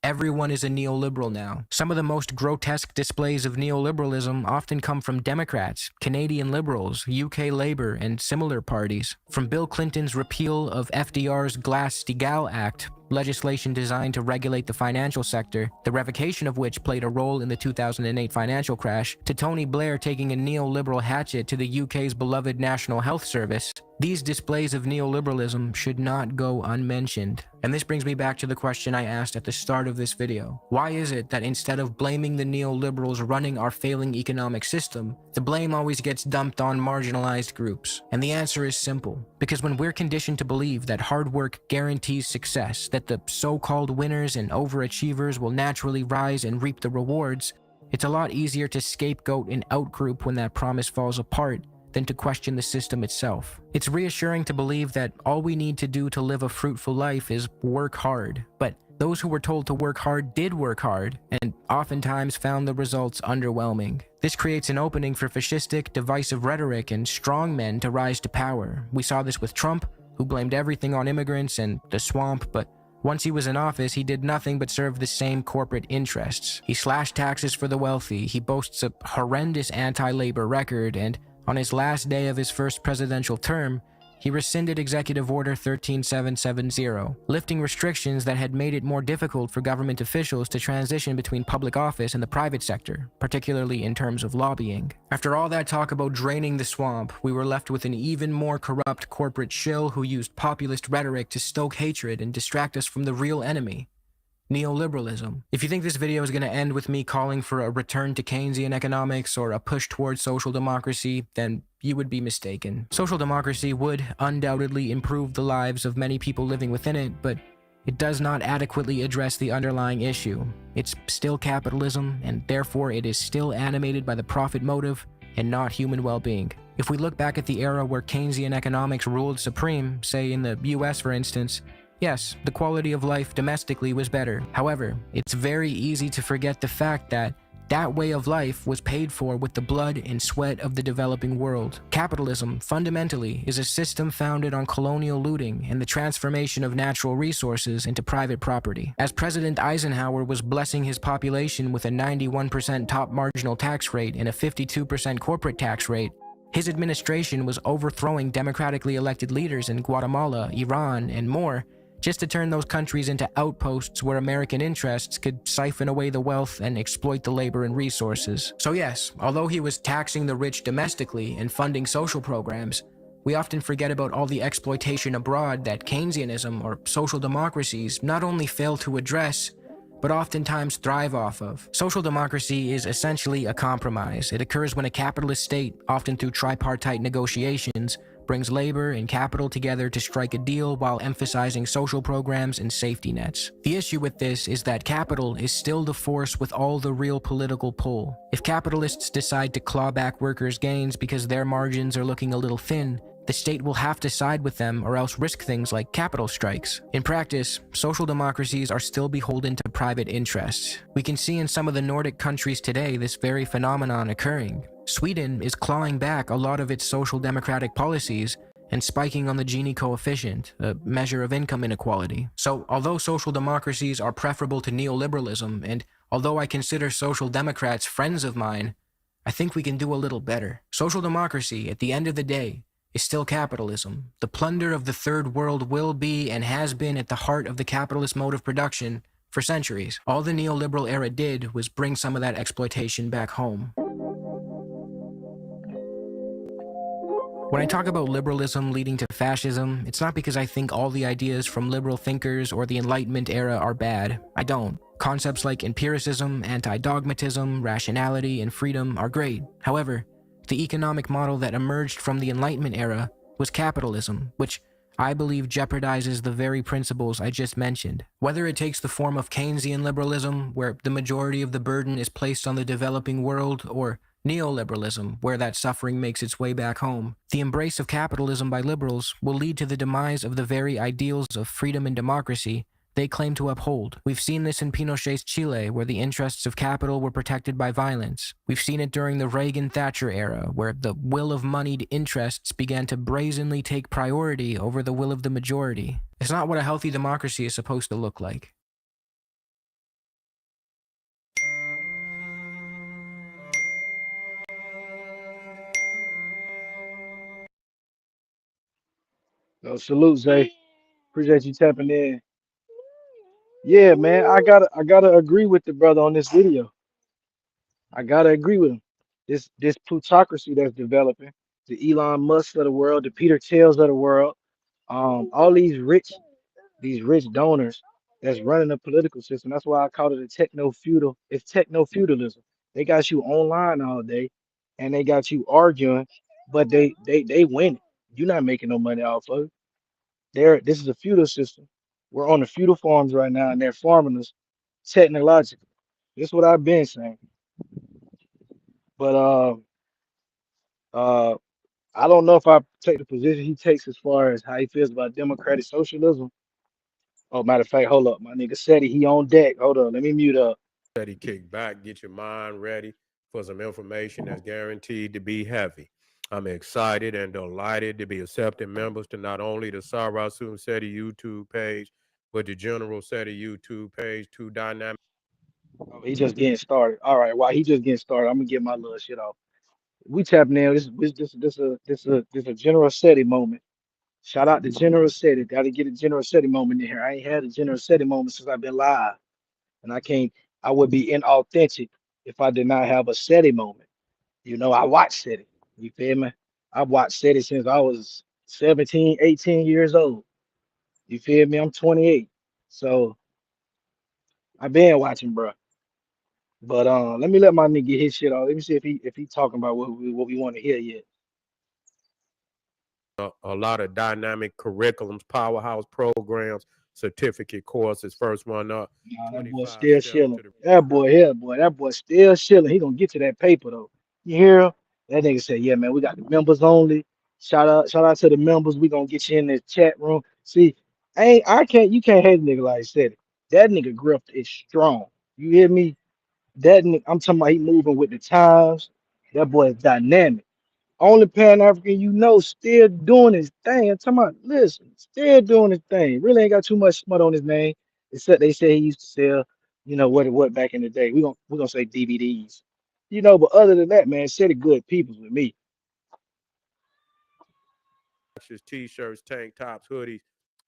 Everyone is a neoliberal now. Some of the most grotesque displays of neoliberalism often come from Democrats, Canadian Liberals, UK Labour, and similar parties. From Bill Clinton's repeal of FDR's Glass-Steagall Act, legislation designed to regulate the financial sector, the revocation of which played a role in the 2008 financial crash, to Tony Blair taking a neoliberal hatchet to the UK's beloved National Health Service, These displays of neoliberalism should not go unmentioned. And this brings me back to the question I asked at the start of this video. Why is it that instead of blaming the neoliberals running our failing economic system, the blame always gets dumped on marginalized groups? And the answer is simple. Because when we're conditioned to believe that hard work guarantees success, that the so-called winners and overachievers will naturally rise and reap the rewards, it's a lot easier to scapegoat an outgroup when that promise falls apart than to question the system itself. It's reassuring to believe that all we need to do to live a fruitful life is work hard. But those who were told to work hard did work hard, and oftentimes found the results underwhelming. This creates an opening for fascistic, divisive rhetoric and strong men to rise to power. We saw this with Trump, who blamed everything on immigrants and the swamp, but once he was in office, he did nothing but serve the same corporate interests. He slashed taxes for the wealthy, he boasts a horrendous anti-labor record, and on his last day of his first presidential term, he rescinded Executive Order 13770, lifting restrictions that had made it more difficult for government officials to transition between public office and the private sector, particularly in terms of lobbying. After all that talk about draining the swamp, we were left with an even more corrupt corporate shill who used populist rhetoric to stoke hatred and distract us from the real enemy: neoliberalism. If you think this video is going to end with me calling for a return to Keynesian economics or a push towards social democracy, then you would be mistaken. Social democracy would undoubtedly improve the lives of many people living within it, but it does not adequately address the underlying issue. It's still capitalism, and therefore it is still animated by the profit motive and not human well-being. If we look back at the era where Keynesian economics ruled supreme, say in the US for instance, yes, the quality of life domestically was better. However, it's very easy to forget the fact that that way of life was paid for with the blood and sweat of the developing world. Capitalism, fundamentally, is a system founded on colonial looting and the transformation of natural resources into private property. As President Eisenhower was blessing his population with a 91% top marginal tax rate and a 52% corporate tax rate, his administration was overthrowing democratically elected leaders in Guatemala, Iran, and more, just to turn those countries into outposts where American interests could siphon away the wealth and exploit the labor and resources. So yes, although he was taxing the rich domestically and funding social programs, we often forget about all the exploitation abroad that Keynesianism or social democracies not only fail to address, but oftentimes thrive off of. Social democracy is essentially a compromise. It occurs when a capitalist state, often through tripartite negotiations, brings labor and capital together to strike a deal while emphasizing social programs and safety nets. The issue with this is that capital is still the force with all the real political pull. If capitalists decide to claw back workers' gains because their margins are looking a little thin, the state will have to side with them or else risk things like capital strikes. In practice, social democracies are still beholden to private interests. We can see in some of the Nordic countries today this very phenomenon occurring. Sweden is clawing back a lot of its social democratic policies and spiking on the Gini coefficient, a measure of income inequality. So although social democracies are preferable to neoliberalism, and although I consider social democrats friends of mine, I think we can do a little better. Social democracy, at the end of the day, is still capitalism. The plunder of the third world will be and has been at the heart of the capitalist mode of production for centuries. All the neoliberal era did was bring some of that exploitation back home. When I talk about liberalism leading to fascism, it's not because I think all the ideas from liberal thinkers or the Enlightenment era are bad. I don't. Concepts like empiricism, anti-dogmatism, rationality, and freedom are great. However, the economic model that emerged from the Enlightenment era was capitalism, which I believe jeopardizes the very principles I just mentioned. Whether it takes the form of Keynesian liberalism, where the majority of the burden is placed on the developing world, or neoliberalism, where that suffering makes its way back home, the embrace of capitalism by liberals will lead to the demise of the very ideals of freedom and democracy they claim to uphold. We've seen this in Pinochet's Chile, where the interests of capital were protected by violence. We've seen it during the Reagan-Thatcher era, where the will of moneyed interests began to brazenly take priority over the will of the majority. It's not what a healthy democracy is supposed to look like. No, salute, Zay. Appreciate you tapping in. Yeah, man, I gotta agree with the brother on this video. I gotta agree with him. This plutocracy that's developing. the Elon Musk of the world, the Peter Thiels of the world, all these rich donors that's running the political system. That's why I call it a techno feudal. It's techno feudalism. They got you online all day, and they got you arguing, but they win. You're not making no money off of it. This is a feudal system. We're on the feudal farms right now, and they're farming us technologically. This is what I've been saying. But uh, I don't know if I take the position he takes as far as how he feels about democratic socialism. Oh, matter of fact, hold up, my nigga said he on deck. Hold on, let me mute up. Steady kick back, get your mind ready for some information that's guaranteed to be heavy. I'm excited and delighted to be accepting members to not only the Sarasun Seti YouTube page, but the General Seti YouTube page, two dynamic. Oh, he just getting started. All right, while he just getting started, I'm gonna get my little shit off. We tapping in. This a General Seti moment. Shout out to General Seti. Got to get a General Seti moment in here. I ain't had a General Seti moment since I've been live, and I can't. I would be inauthentic if I did not have a Seti moment. You know, I watch Seti. You feel me? I've watched Seti since I was 17, 18 years old. You feel me? I'm 28, so I've been watching, bro. But let me let my nigga get his shit off. Let me see if he talking about what we want to hear yet. A lot of dynamic curriculums, powerhouse programs, certificate courses. First one up. Nah, that boy still chilling. That boy here, boy, that boy still chilling. He gonna get to that paper though. You hear him? That nigga said, "Yeah, man, we got the members only. Shout out to the members. We gonna get you in the chat room. See, you can't hate a nigga like I said it. That nigga grift is strong. You hear me? That nigga, I'm talking about he moving with the times. That boy is dynamic. Only Pan African you know still doing his thing. I'm talking about, listen, still doing his thing. Really ain't got too much smut on his name, except they say he used to sell, you know, what back in the day. We gonna say DVDs. You know, but other than that, man, said it good peoples with me. T-shirts, tank tops, hoodies,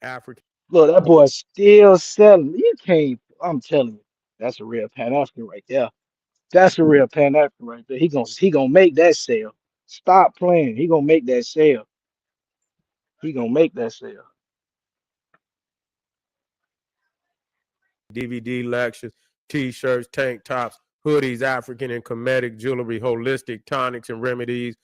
African. Look, that boy still selling. You can't, I'm telling you, that's a real Pan African right there. That's a real Pan African right there. He gonna make that sale. Stop playing. He gonna make that sale. He gonna make that sale. DVD lectures, T-shirts, tank tops, hoodies, African and Kemetic jewelry, holistic tonics and remedies.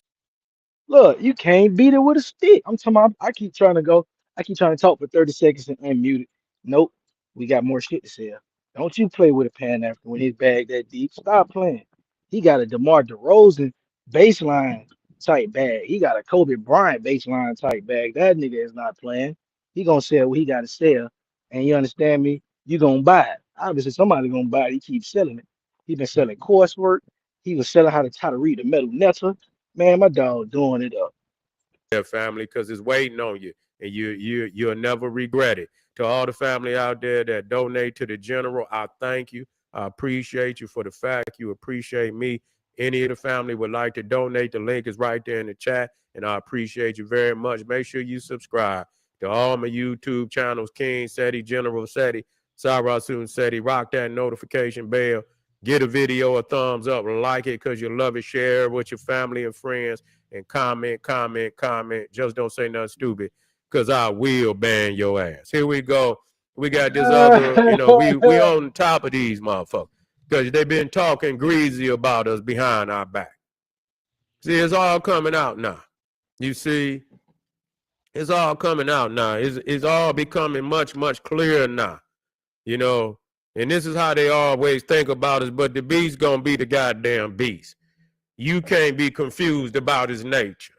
Look, you can't beat it with a stick. I'm talking about, I keep trying to go. I keep trying to talk for 30 seconds and unmute it. Nope. We got more shit to sell. Don't you play with a Pan African when his bag that deep. Stop playing. He got a DeMar DeRozan baseline type bag. He got a Kobe Bryant baseline type bag. That nigga is not playing. He gonna sell what he gotta sell. And you understand me? You gonna buy it. Obviously, somebody gonna buy it. He keeps selling it. He been selling coursework. He was selling how to read the metal netter. Man, my dog doing it up. Yeah, family, because it's waiting on you, and you'll never regret it. To all the family out there that donate to the General, I thank you. I appreciate you for the fact you appreciate me. Any of the family would like to donate, the link is right there in the chat, and I appreciate you very much. Make sure you subscribe to all my YouTube channels, King Seti, General Seti, Sarasun Seti. Rock that notification bell. Get a video a thumbs up, like it because you love it, share it with your family and friends, and comment. Just don't say nothing stupid because I will ban your ass. Here we go. We got this other, we on top of these motherfuckers because they've been talking greasy about us behind our back. See, it's all coming out now. You see, it's all coming out now. It's all becoming much, much clearer now. You know, and this is how they always think about us, but the beast gonna be the goddamn beast. You can't be confused about his nature.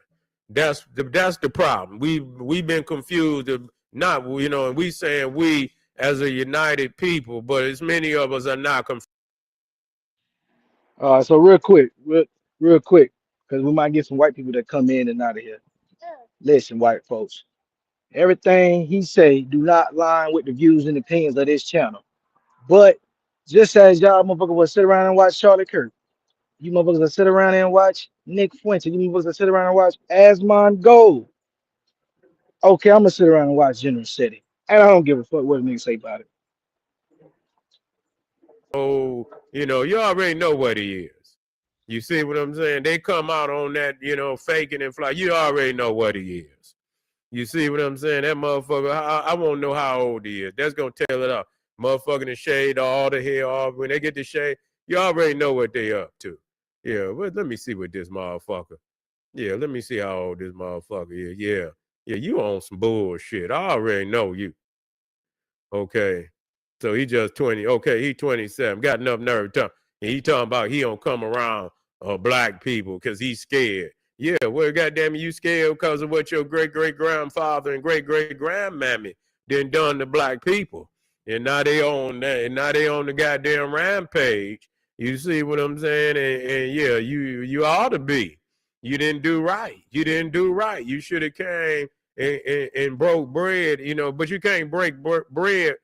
That's the problem. We've been confused of not, and we saying we as a united people, but as many of us are not confused. So real quick, because we might get some white people that come in and out of here. Listen, white folks, everything he say do not line with the views and opinions of this channel. But just as y'all motherfuckers will sit around and watch Charlie Kirk, you motherfuckers will sit around and watch Nick Fuentes, you motherfuckers will sit around and watch Asmon Gold. Okay, I'm gonna sit around and watch General City, and I don't give a fuck what a nigga say about it. Oh, you already know what he is. You see what I'm saying? They come out on that, you know, faking and fly. You already know what he is. You see what I'm saying? That motherfucker, I won't know how old he is. That's going to tell it up. Motherfucking the shade all the hair off. When they get the shade, you already know what they up to. Yeah, well, let me see what this motherfucker. Yeah, let me see how old this motherfucker is. Yeah, you on some bullshit. I already know you. Okay. So he just 20. Okay, he 27. Got enough nerve to and he talking about he don't come around black people because he's scared. Yeah, well, goddamn, you scared because of what your great-great-grandfather and great-great-grandmammy done to black people. And now they on that, and now they on the goddamn rampage. You see what I'm saying? And yeah, you ought to be. You didn't do right. You didn't do right. You should have came and broke bread, you know, but you can't break bread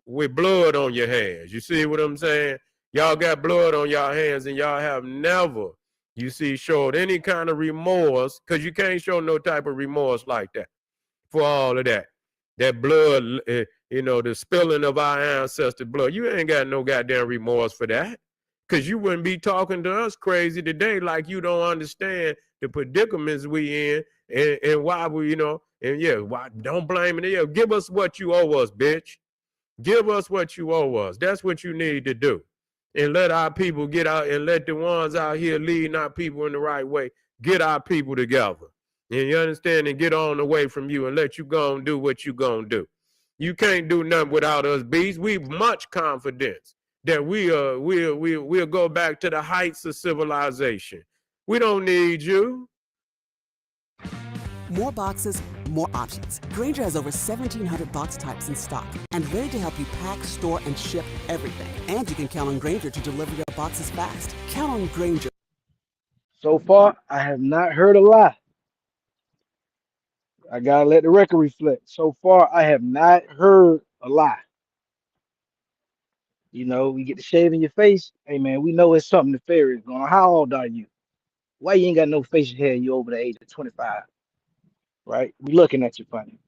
with blood on your hands. You see what I'm saying? Y'all got blood on y'all hands and y'all have never, you see, showed any kind of remorse, because you can't show no type of remorse like that for all of that. That blood, you know, the spilling of our ancestors' blood. You ain't got no goddamn remorse for that, because you wouldn't be talking to us crazy today like you don't understand the predicaments we in and why we, you know, and yeah, why, don't blame it. Yeah, give us what you owe us, bitch. Give us what you owe us. That's what you need to do. And let our people get out, and let the ones out here leading our people in the right way, get our people together. And you understand, and get on away from you and let you go and do what you gonna do. You can't do nothing without us, bees. We've much confidence that we'll go back to the heights of civilization. We don't need you. More boxes, more options. Grainger has over 1,700 box types in stock and ready to help you pack, store, and ship everything. And you can count on Grainger to deliver your boxes fast. Count on Grainger. So far, I have not heard a lie. I gotta let the record reflect. So far, I have not heard a lie. You know, we get to shave in your face. Hey man, we know it's something nefarious going on. How old are you? Why you ain't got no facial hair? You over the age of 25, right? We looking at you funny.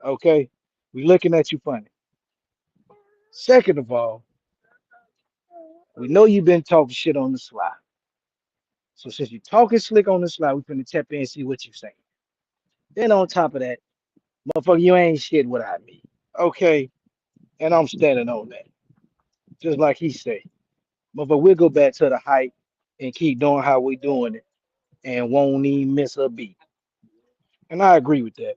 Okay, we looking at you funny. Second of all, we know you've been talking shit on the sly. So since you're talking slick on the sly, we finna tap in and see what you saying. Then on top of that, motherfucker, you ain't shit without me. Okay, and I'm standing on that. Just like he said. Motherfucker, we'll go back to the height and keep doing how we doing it and won't even miss a beat. And I agree with that.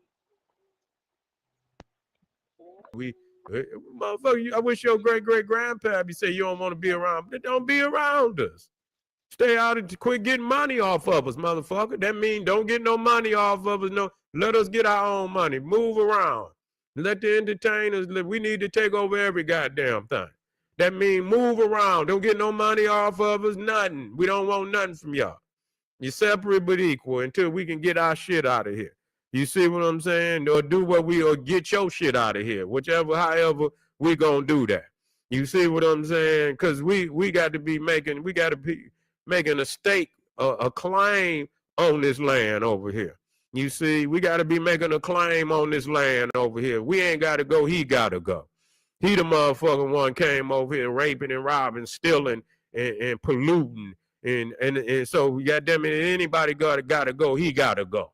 Motherfucker, I wish your great-great-grandpa would say you don't want to be around, but don't be around us. Stay out and quit getting money off of us, motherfucker. That means don't get no money off of us. No, let us get our own money. Move around. Let the entertainers live. We need to take over every goddamn thing. That means move around. Don't get no money off of us. Nothing. We don't want nothing from y'all. You're separate but equal until we can get our shit out of here. You see what I'm saying? Or do what or get your shit out of here. However, we gonna do that. You see what I'm saying? Because we got to be making a stake, a claim on this land over here. You see, we got to be making a claim on this land over here. We ain't got to go. He got to go. He the motherfucking one came over here raping and robbing, stealing and polluting. And so, goddamn it, anybody got to go. He got to go.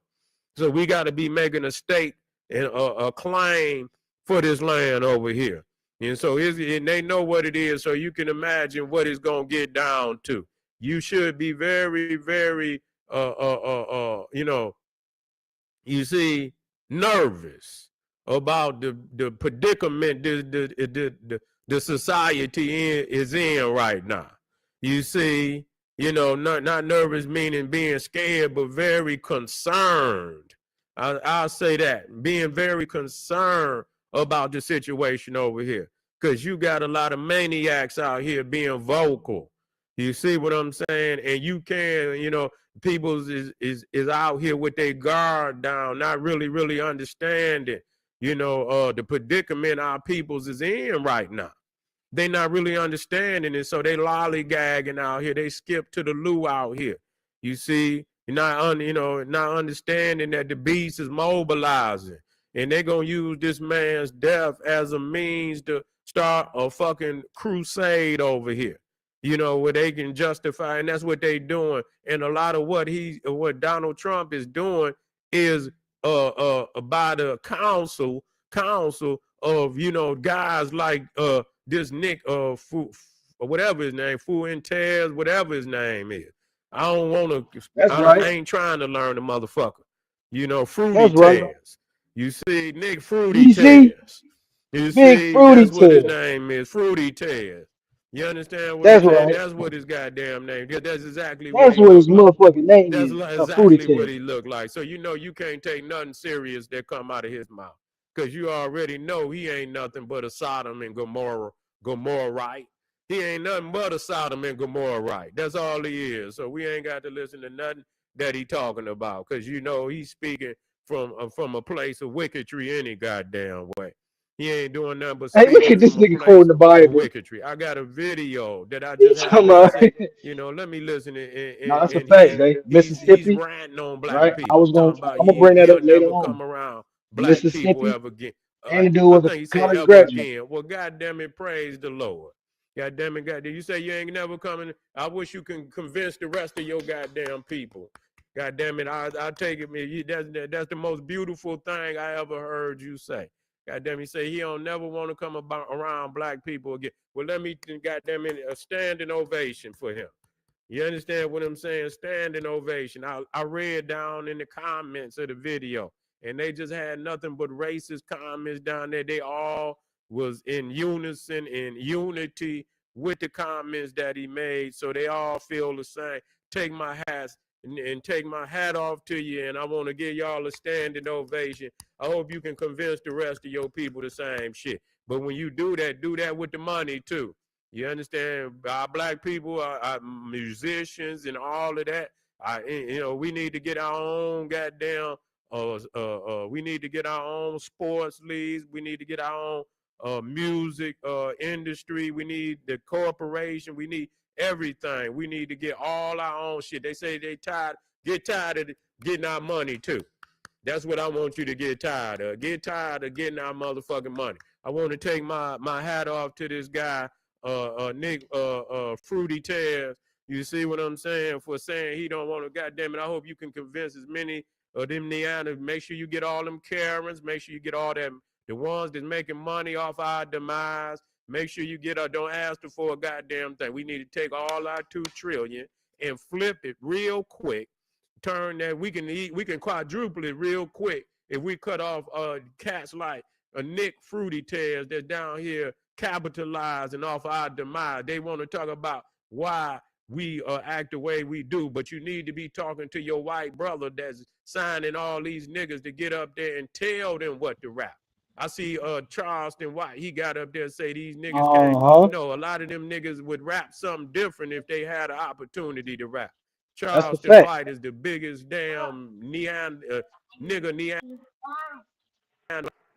So we got to be making a stake and a claim for this land over here. And so and they know what it is. So you can imagine what it's going to get down to. You should be very, very, you know, you see, nervous about the predicament the society is in right now. You see, you know, not nervous meaning being scared, but very concerned. I'll say that, being very concerned about the situation over here, because you got a lot of maniacs out here being vocal. You see what I'm saying? And you can, you know, people is out here with their guard down, not really understanding, you know, the predicament our peoples is in right now. They not really understanding it, so they lollygagging out here. They skip to the loo out here. You see, not understanding that the beast is mobilizing, and they gonna use this man's death as a means to start a fucking crusade over here. you know, where they can justify, and that's what they doing. And a lot of what Donald Trump is doing is by the council of, you know, guys like this Nick or whatever his name, Fuentes, whatever his name is. I don't want to. That's I right. ain't trying to learn the motherfucker. You know, Fruity That's right. Tales. You see, Nick Fruity You see, Tales. You Big see, Fruity that's what his Tail. name is, Fruity Tales. You understand what That's I'm saying? right. That's what his goddamn name. That's exactly what That's he what his looked like. motherfucking name That's is. A Fruity exactly what Tail. he looked like. So you know you can't take nothing serious that come out of his mouth, because you already know he ain't nothing but a Sodom and Gomorrah. He ain't nothing but a Sodom and Gomorrah. That's all he is. So we ain't got to listen to nothing that he talking about, because you know he's speaking from a place of wickedry any goddamn way. He ain't doing nothing but Hey, look speaking at this from a nigga place quoting the of Bible. wickedry. I got a video that I He just talking happened to about. see. You know, let me listen, No, that's a and fact, Dave. he's Mississippi, ranting on black right? I was people, gonna. talking about I'm gonna bring that up he'll later never on. come around black people Mississippi, ever again. and the dude I was a think he said college ever graduate. again. Well, goddamn it, praise the Lord. Goddamn it, goddamn. You say you ain't never coming. I wish you can convince the rest of your goddamn people. God damn it, I take it. That's the most beautiful thing I ever heard you say. God damn, he say he don't never want to come around black people again. Well, let me, goddamn it, a standing ovation for him. You understand what I'm saying? Standing ovation. I read down in the comments of the video, and they just had nothing but racist comments down there. They all was in unison, in unity with the comments that he made. So they all feel the same. Take my hats and take my hat off to you, and I want to give y'all a standing ovation. I hope you can convince the rest of your people the same shit. But when you do that with the money too. You understand? Our black people, our musicians, and all of that. You know, we need to get our own goddamn. We need to get our own sports leagues. We need to get our own music industry. We need the corporation. We need everything. We need to get all our own shit. They say get tired of getting our money too. That's what I want you to get tired of. Get tired of getting our motherfucking money. I want to take my hat off to this guy, Nick Fruity Tales. You see what I'm saying? For saying he don't want to, goddamn it. I hope you can convince as many of them Neanderthals. Make sure you get all them Karens. Make sure you get all them, the ones that's making money off our demise. Make sure you get don't ask for a goddamn thing. We need to take all our $2 trillion and flip it real quick. Turn that we can quadruple it real quick if we cut off cats like Nick Fruity Tales that's down here capitalizing off our demise. They want to talk about why we act the way we do, but you need to be talking to your white brother that's signing all these niggas to get up there and tell them what to rap. I see Charleston White, he got up there and say these niggas can't. No, a lot of them niggas would rap something different if they had an opportunity to rap. That's the Charleston fact. White is the biggest damn nigga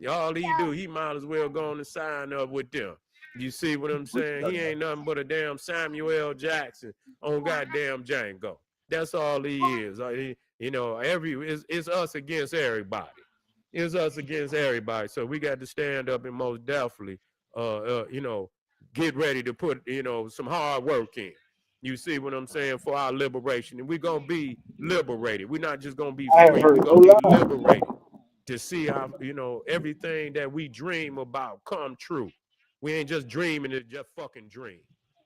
all he do, he might as well go on and sign up with them. You see what I'm saying? He ain't nothing but a damn Samuel L. Jackson on goddamn Django. That's all he is. You know, it's us against everybody. It's us against everybody. So we got to stand up and most definitely, you know, get ready to put, you know, some hard work in. You see what I'm saying? For our liberation. And we're going to be liberated. We're not just going to be I free. ain't We're heard no going to be lie. liberated to see how, you know, everything that we dream about come true. We ain't just dreaming it, just fucking dream.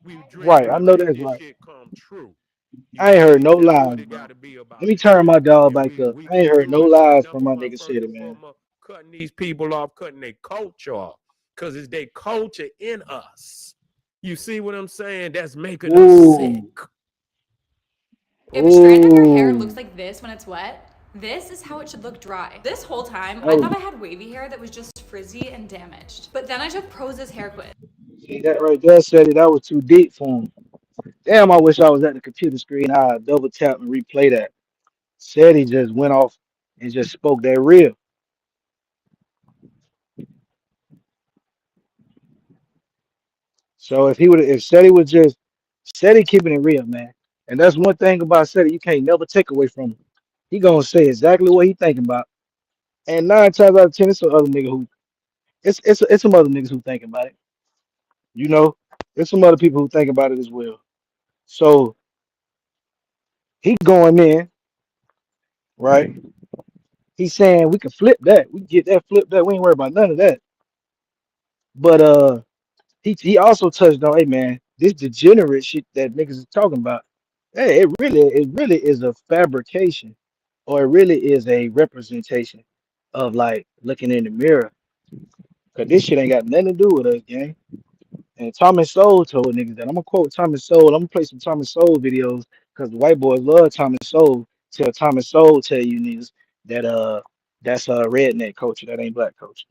We Right, dreaming I to know make that's this right. shit come true. You I ain't heard see, no that's lies, what it bro. got to be about. Let me turn my dog And back up. we I ain't can heard do no it lies from my by nigga first City, and man. foremost cutting these people off, cutting their culture off, because it's their culture in us. You see what I'm saying? That's making us sick. If a strand of your hair looks like this when it's wet, this is how it should look dry. This whole time, I thought I had wavy hair that was just frizzy and damaged. But then I took Prose's hair quiz. See that right there, City? That was too deep for him. Damn, I wish I was at the computer screen. I'd double tap and replay that. Said he just went off and just spoke that real. So if Seti was just Seti keeping it real, man. And that's one thing about Seti, you can't never take away from him. He gonna say exactly what he thinking about. And 9 times out of 10, it's some other nigga who it's some other niggas who think about it. You know, there's some other people who think about it as well. So he going in, right? He's saying we can flip that. We can get that flipped that. We ain't worried about none of that. But he also touched on, hey man, this degenerate shit that niggas is talking about. Hey, it really is a fabrication, or it really is a representation of like looking in the mirror. Cause this shit ain't got nothing to do with us, gang. And Thomas Sowell told niggas that. I'm gonna quote Thomas Sowell. I'm gonna play some Thomas Sowell videos because the white boys love Thomas Sowell. Tell Thomas Sowell tell you niggas that that's redneck culture. That ain't black culture.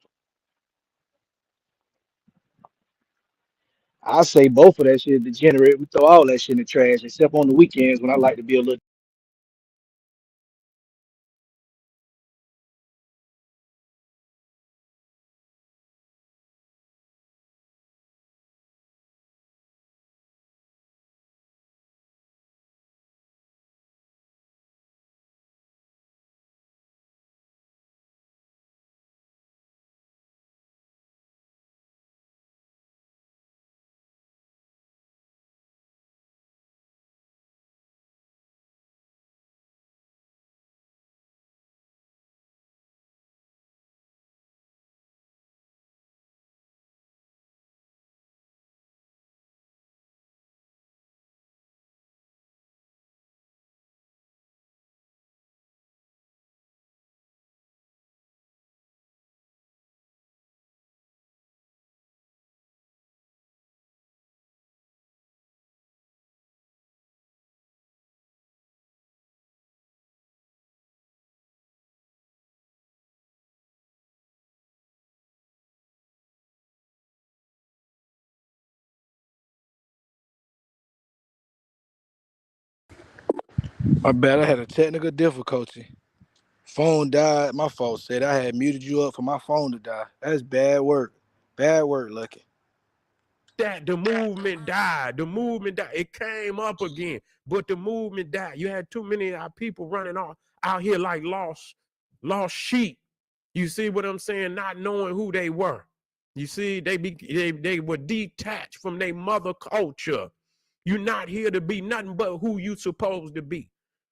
I say both of that shit degenerate. We throw all that shit in the trash, except on the weekends when I like to be a little. My bad, I had a technical difficulty. Phone died. My fault. Said I had muted you up for my phone to die. That's bad work. Bad work, Lucky. That the movement died. The movement died. It came up again, but the movement died. You had too many of our people running out here like lost sheep. You see what I'm saying? Not knowing who they were. You see, they were detached from their mother culture. You're not here to be nothing but who you supposed to be.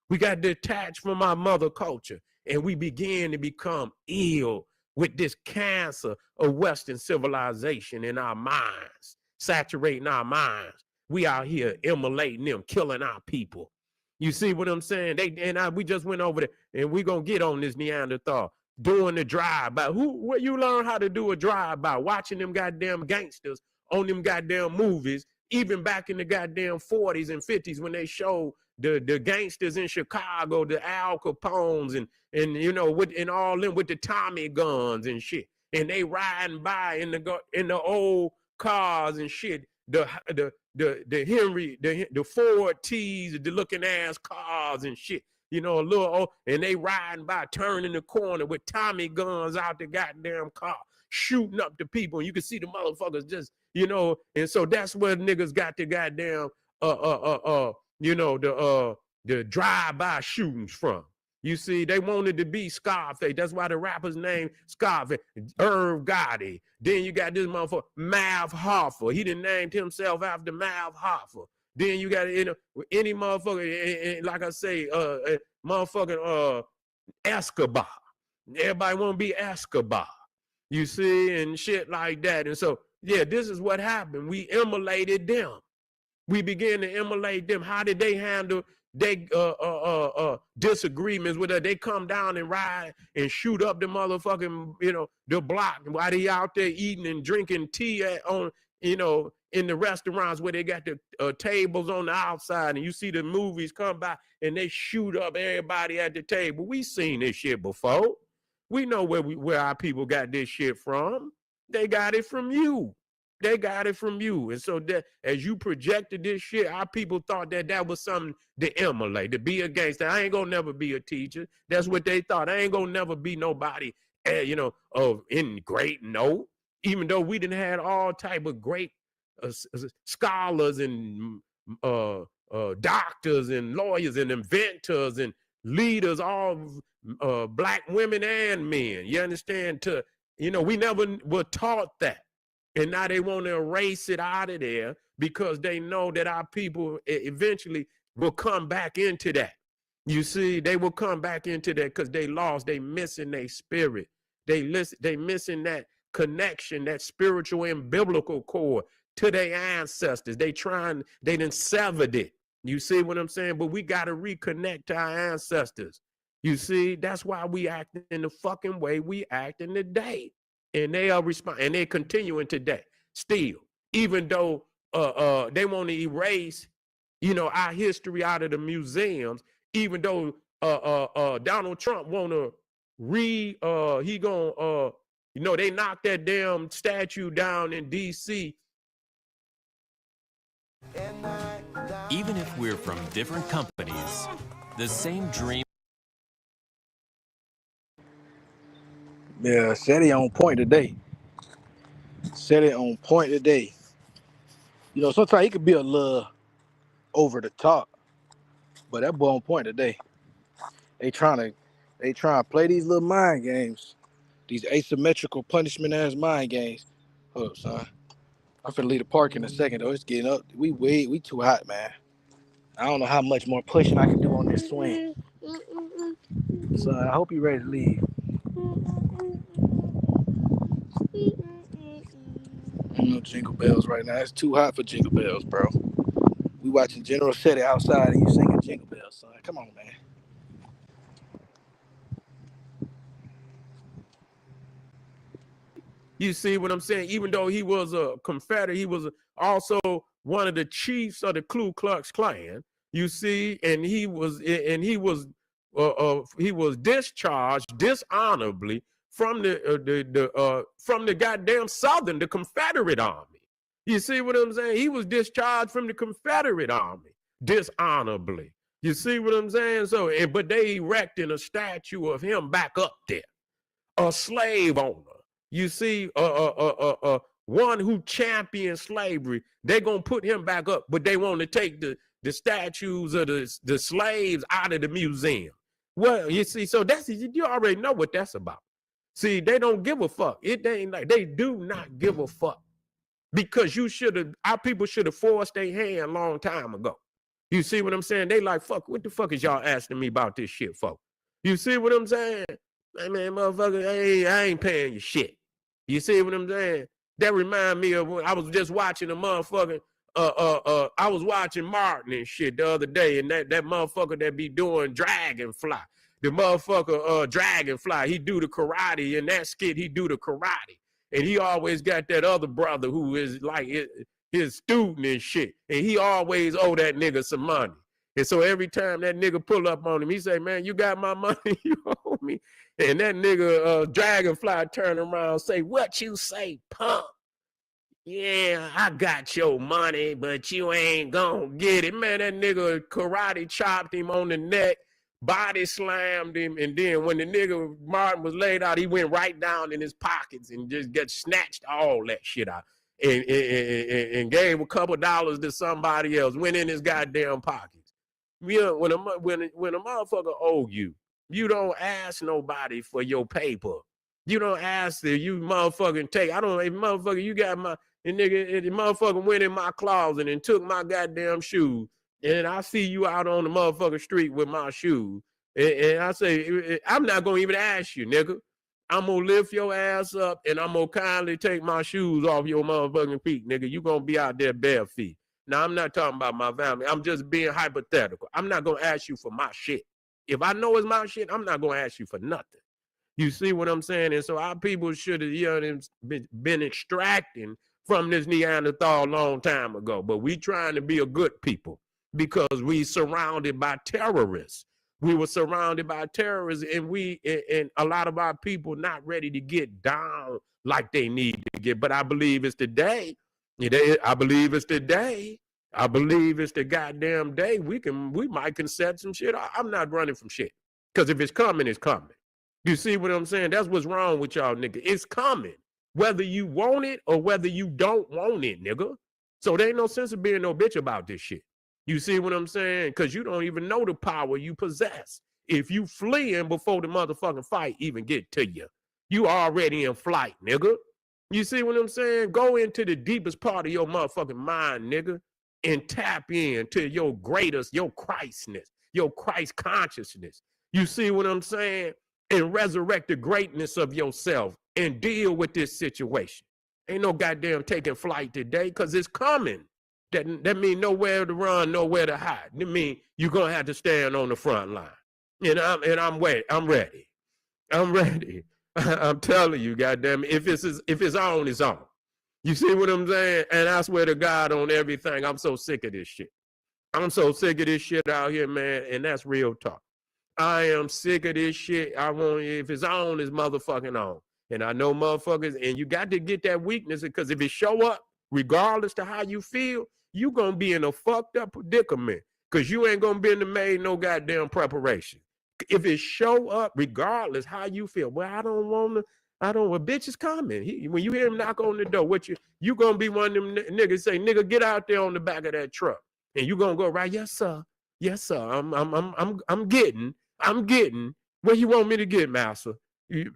We got detached from our mother culture, and we began to become ill with this cancer of Western civilization in our minds, saturating our minds. We out here immolating them, killing our people. You see what I'm saying? We just went over there, and we gonna get on this Neanderthal doing the drive-by. Where you learn how to do a drive-by? Watching them goddamn gangsters on them goddamn movies, even back in the goddamn 40s and 50s when they showed the gangsters in Chicago, the Al Capones and you know and all them with the Tommy guns and shit, and they riding by in the old cars and shit, the Henry, the Ford T's, the looking ass cars and shit, you know, and they riding by, turning the corner with Tommy guns out the goddamn car, shooting up the people, and you can see the motherfuckers just, you know, and so that's where niggas got the goddamn you know, the drive-by shootings from. You see, they wanted to be Scarface. That's why the rapper's name Scarface, Irv Gotti. Then you got this motherfucker, Mav Hoffa. He done named himself after Mav Hoffa. Then you got, you know, any motherfucker, like I say, motherfucking Escobar. Everybody want to be Escobar. You see, and shit like that. And so, yeah, this is what happened. We immolated them. We began to immolate them. How did they handle their disagreements with us? They come down and ride and shoot up the motherfucking, you know, the block while they out there eating and drinking tea on, you know, in the restaurants where they got the tables on the outside, and you see the movies come by and they shoot up everybody at the table. We seen this shit before. We know where our people got this shit from. They got it from you. They got it from you. And so that as you projected this shit, our people thought that was something to emulate, to be against. I ain't gonna never be a teacher. That's what they thought. I ain't gonna never be nobody, you know, in great no. Even though we didn't have all type of great scholars and doctors and lawyers and inventors and leaders, all black women and men. You understand? You know, we never were taught that. And now they want to erase it out of there because they know that our people eventually will come back into that. You see, they will come back into that because they lost, they missing their spirit. They missing that connection, that spiritual and biblical core to their ancestors. They done severed it. You see what I'm saying? But we got to reconnect to our ancestors. You see, that's why we act in the fucking way we act in today. And they are and they're continuing today still, even though they want to erase, our history out of the museums, even though Donald Trump want to they knocked that damn statue down in DC. Even if we're from different companies, the same dream. Yeah, said it on point today. Said it on point today. Sometimes he could be a little over the top, but that boy on point today. They trying to play these little mind games, these asymmetrical punishment ass mind games. Hold up, son. I'm finna leave the park in a second though. It's getting up. We too hot, man. I don't know how much more pushing I can do on this swing. Son, I hope you're ready to leave. No jingle bells right now. It's too hot for jingle bells, bro. We watching General Seti outside and you singing jingle bells, son. Come on, man. You see what I'm saying? Even though he was a Confederate, he was also one of the chiefs of the Ku Klux Klan. You see, and he was discharged dishonorably from the goddamn Southern, the Confederate Army. You see what I'm saying? He was discharged from the Confederate Army dishonorably. You see what I'm saying? But they erected a statue of him back up there, a slave owner. You see, one who championed slavery, they're going to put him back up, but they want to take the statues of the slaves out of the museum. Well, you see, so you already know what that's about. See, they don't give a fuck. They do not give a fuck, because our people should have forced their hand a long time ago. You see what I'm saying? They like, fuck, what the fuck is y'all asking me about this shit for? You see what I'm saying? Hey, man, motherfucker, I ain't paying you shit. You see what I'm saying? That remind me of when I was just watching a motherfucker. I was watching Martin and shit the other day, and that motherfucker that be doing Dragonfly. The motherfucker Dragonfly, he do the karate. In that skit, he do the karate. And he always got that other brother who is like his student and shit. And he always owe that nigga some money. And so every time that nigga pull up on him, he say, man, you got my money, you owe me. And that nigga Dragonfly turn around, say, what you say, punk? Yeah, I got your money, but you ain't gonna get it. Man, that nigga karate chopped him on the neck, body slammed him, and then when the nigga Martin was laid out, he went right down in his pockets and just got snatched all that shit out and gave a couple dollars to somebody else, went in his goddamn pockets. Yeah, when a motherfucker owe you, you don't ask nobody for your paper. You don't ask if you motherfucking take. I don't know if motherfucker, you got my, and nigga, the motherfucker went in my closet and took my goddamn shoes. And I see you out on the motherfucking street with my shoes. And I say, I'm not going to even ask you, nigga. I'm going to lift your ass up and I'm going to kindly take my shoes off your motherfucking feet, nigga. You going to be out there bare feet. Now, I'm not talking about my family. I'm just being hypothetical. I'm not going to ask you for my shit. If I know it's my shit, I'm not going to ask you for nothing. You see what I'm saying? And so our people should have been extracting from this Neanderthal a long time ago. But we trying to be a good people because we surrounded by terrorists. We were surrounded by terrorists, and a lot of our people not ready to get down like they need to get. But I believe it's today. I believe it's today. I believe it's the goddamn day. We might can set some shit. I'm not running from shit. Because if it's coming, it's coming. You see what I'm saying? That's what's wrong with y'all, nigga. It's coming. Whether you want it or whether you don't want it, nigga. So there ain't no sense of being no bitch about this shit. You see what I'm saying? Because you don't even know the power you possess. If you fleeing before the motherfucking fight even get to you, you already in flight, nigga. You see what I'm saying? Go into the deepest part of your motherfucking mind, nigga, and tap into your greatest, your Christness, your Christ consciousness. You see what I'm saying? And resurrect the greatness of yourself and deal with this situation. Ain't no goddamn taking flight today, because it's coming. That mean nowhere to run, nowhere to hide. That mean you're gonna have to stand on the front line. And I'm ready. I'm ready. I'm telling you, goddamn, if it's on, it's on. You see what I'm saying? And I swear to God on everything, I'm so sick of this shit. I'm so sick of this shit out here, man, and that's real talk. I am sick of this shit. If it's on, it's motherfucking on. And I know motherfuckers, and you got to get that weakness, because if it show up, regardless to how you feel, you gonna be in a fucked up predicament, because you ain't gonna be in the made no goddamn preparation. If it show up, regardless how you feel, well, bitch is coming. When you hear him knock on the door, you gonna be one of them niggas say, nigga, get out there on the back of that truck. And you gonna go, right, yes, sir. Yes, sir. I'm getting. Where you want me to get, master?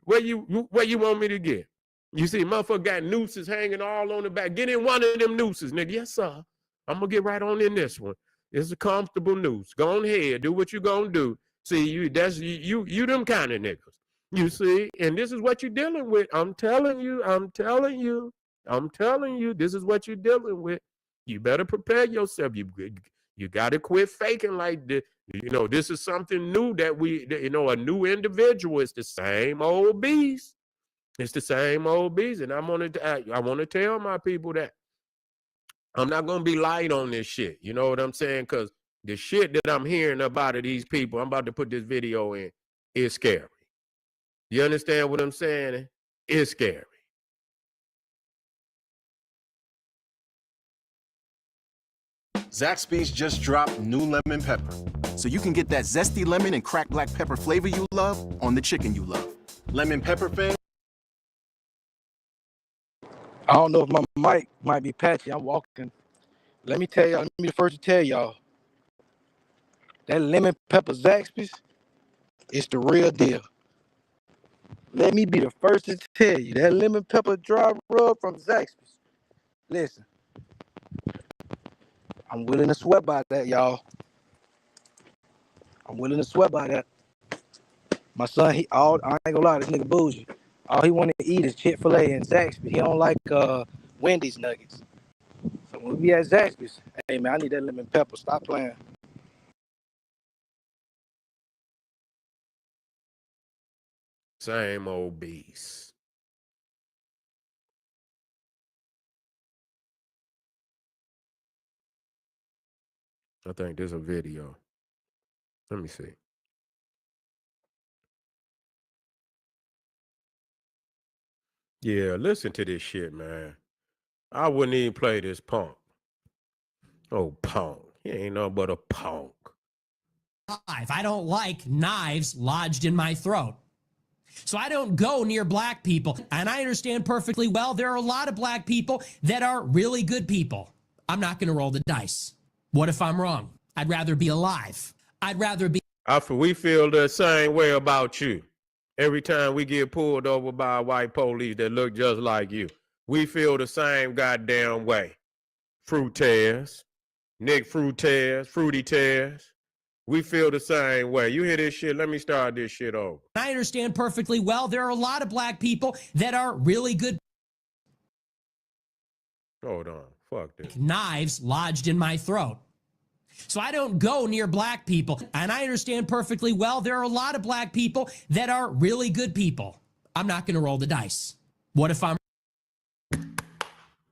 Where you want me to get? You see, motherfucker got nooses hanging all on the back. Get in one of them nooses, nigga. Yes, sir. I'm gonna get right on in this one. It's a comfortable noose. Go on ahead, do what you gonna do. See, you them kind of niggas. You see, and this is what you're dealing with. I'm telling you, this is what you're dealing with. You better prepare yourself. You got to quit faking like this. You know, this is something new that a new individual. It's the same old beast. It's the same old beast. And I want to tell my people that I'm not going to be light on this shit. You know what I'm saying? Because the shit that I'm hearing about of these people, I'm about to put this video in, is scary. You understand what I'm saying? It's scary. Zaxby's just dropped new lemon pepper, so you can get that zesty lemon and cracked black pepper flavor you love on the chicken you love. Lemon pepper fan. I don't know if my mic might be patchy. I'm walking. Let me be the first to tell y'all. That lemon pepper Zaxby's is the real deal. Let me be the first to tell you. That lemon pepper dry rub from Zaxby's. Listen. I'm willing to sweat by that, y'all. I'm willing to sweat by that. My son, I ain't gonna lie, this nigga bougie. All he want to eat is Chick-fil-A and Zaxby's. He don't like Wendy's nuggets. So when we be at Zaxby's, hey man, I need that lemon pepper. Stop playing. Same old beast. I think there's a video. Let me see. Yeah, listen to this shit, man. I wouldn't even play this punk. Oh, punk. He ain't nothing but a punk. I don't like knives lodged in my throat. So I don't go near black people. And I understand perfectly well there are a lot of black people that are really good people. I'm not going to roll the dice. What if I'm wrong? I'd rather be alive. I'd rather be... We feel the same way about you. Every time we get pulled over by a white police that look just like you, we feel the same goddamn way. Fruiters, Nick Fruiters, Fruity Tears. We feel the same way. You hear this shit? Let me start this shit over. I understand perfectly well there are a lot of black people that are really good. Hold on. Fuck this. Knives lodged in my throat. So I don't go near black people. And I understand perfectly well there are a lot of black people that are really good people. I'm not going to roll the dice. What if I'm...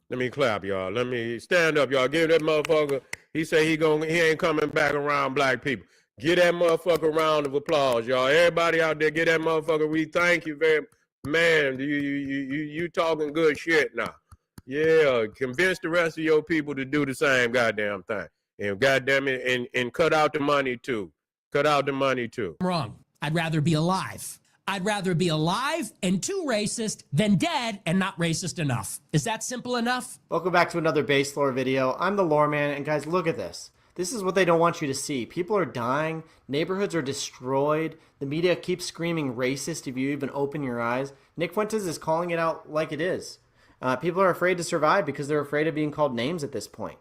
Let me clap, y'all. Let me stand up, y'all. Give that motherfucker. He say he ain't coming back around black people. Give that motherfucker a round of applause, y'all. Everybody out there, give that motherfucker. We thank you very much. Man, you talking good shit now. Yeah, convince the rest of your people to do the same goddamn thing. And goddamn it, and cut out the money too. Cut out the money too. Wrong. I'd rather be alive. I'd rather be alive and too racist than dead and not racist enough. Is that simple enough? Welcome back to another Base Lore video. I'm the Lore Man, and guys, look at this. This is what they don't want you to see. People are dying. Neighborhoods are destroyed. The media keeps screaming racist if you even open your eyes. Nick Fuentes is calling it out like it is. People are afraid to survive because they're afraid of being called names at this point.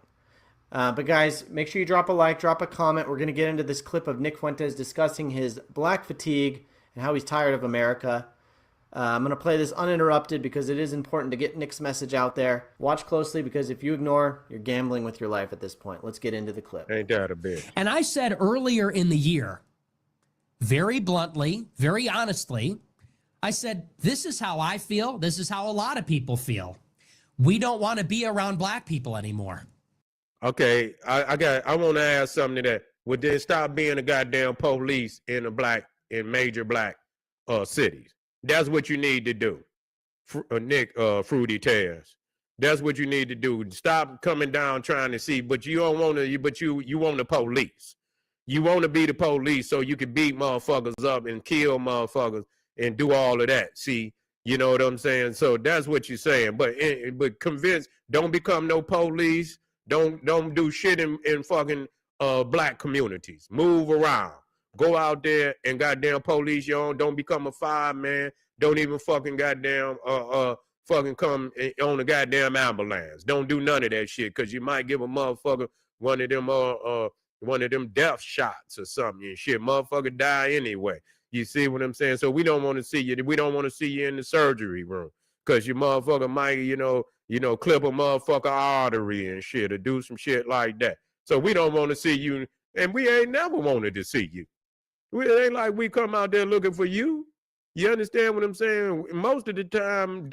But guys, make sure you drop a like, drop a comment. We're going to get into this clip of Nick Fuentes discussing his black fatigue and how he's tired of America. I'm going to play this uninterrupted because it is important to get Nick's message out there. Watch closely because if you ignore, you're gambling with your life at this point. Let's get into the clip. Ain't that a bitch? And I said earlier in the year, very bluntly, very honestly, I said, this is how I feel. This is how a lot of people feel. We don't want to be around black people anymore. Okay, I want to ask something to that. Would they stop being a goddamn police in major black cities? That's what you need to do, Nick Fruity Tears. That's what you need to do. Stop coming down trying to see, but you don't want to. But you want the police. You want to be the police so you can beat motherfuckers up and kill motherfuckers and do all of that. See, you know what I'm saying? So that's what you're saying. But convince, don't become no police. Don't do shit in fucking black communities. Move around. Go out there and goddamn police your own. Don't become a fireman. Don't even fucking goddamn fucking come on a goddamn ambulance. Don't do none of that shit because you might give a motherfucker one of them death shots or something and shit. Motherfucker die anyway. You see what I'm saying? So we don't want to see you. We don't want to see you in the surgery room because your motherfucker might, you know, clip a motherfucker artery and shit or do some shit like that. So we don't want to see you, and we ain't never wanted to see you. It ain't like we come out there looking for you. You understand what I'm saying? Most of the time,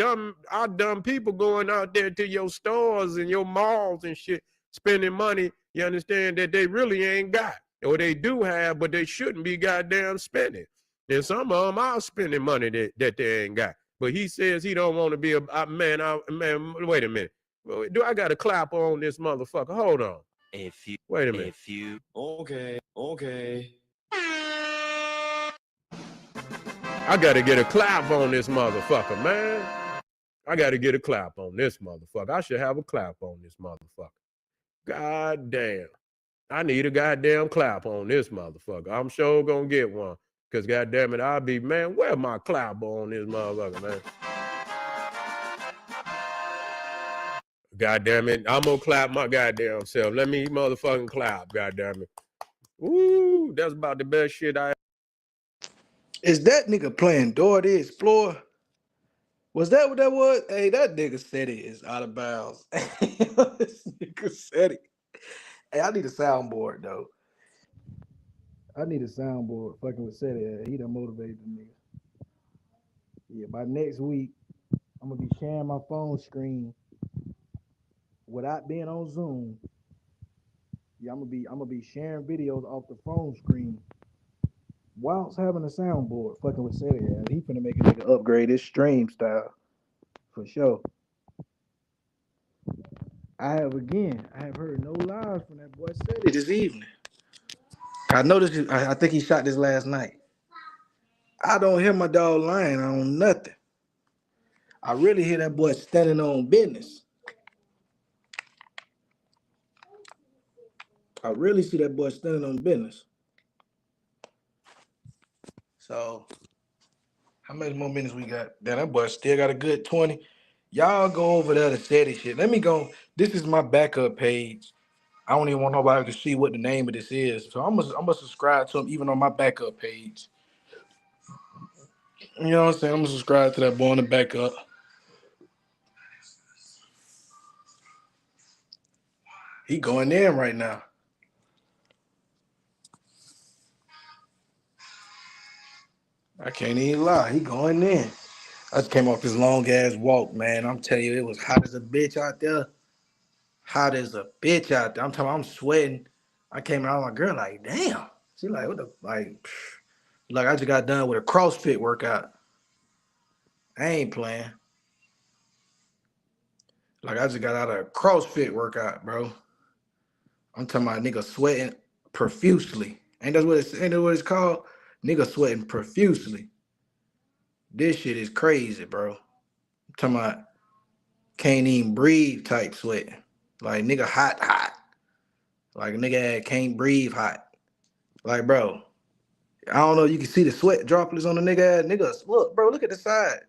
our dumb people going out there to your stores and your malls and shit, spending money, you understand, that they really ain't got. Or they do have, but they shouldn't be goddamn spending. And some of them are spending money that they ain't got. But he says he don't want to be man, wait a minute. Do I got to clap on this motherfucker? Hold on. Wait a minute. Okay. I got to get a clap on this motherfucker, man. I got to get a clap on this motherfucker. I should have a clap on this motherfucker. God damn. I need a goddamn clap on this motherfucker. I'm sure gonna get one. Because goddamn it, I'll be, man, where my clap on this motherfucker, man? Goddamn it, I'm gonna clap my goddamn self. Let me motherfucking clap, goddamn it. Ooh, that's about the best shit I. Is that nigga playing Dora the Explorer? Was that what that was? Hey, that nigga said it is out of bounds. This nigga said it. Hey, I need a soundboard though. I need a soundboard fucking with Seti. He done motivated the nigga. Yeah, by next week, I'm gonna be sharing my phone screen without being on Zoom. Yeah, I'm gonna be sharing videos off the phone screen whilst having a soundboard fucking with Seti. He finna make a nigga upgrade his stream style. For sure. I have heard no lies from that boy Seti this evening. I noticed. I think he shot this last night. I don't hear my dog lying on nothing. I really hear that boy standing on business. I really see that boy standing on business. So, how many more minutes we got? Damn, that boy still got a good 20. Y'all go over there to Seti shit. Let me go. This is my backup page. I don't even want nobody to see what the name of this is. So I'm gonna subscribe to him even on my backup page. You know what I'm saying? I'm gonna subscribe to that boy on the backup. He going in right now. I can't even lie. He going in. I just came off this long ass walk, man. I'm telling you, it was hot as a bitch out there. Hot as a bitch out there. I'm talking. I'm sweating. I came out, my girl like, damn. She like, what the like I just got done with a CrossFit workout. I ain't playing. Like I just got out of a CrossFit workout, bro. I'm talking about nigga sweating profusely. Ain't that what it's called? Nigga sweating profusely. This shit is crazy, bro. I'm talking about can't even breathe type sweat. Like nigga hot. Like nigga can't breathe hot. Like, bro, I don't know, you can see the sweat droplets on the nigga ass. Nigga, look, bro, look at the side.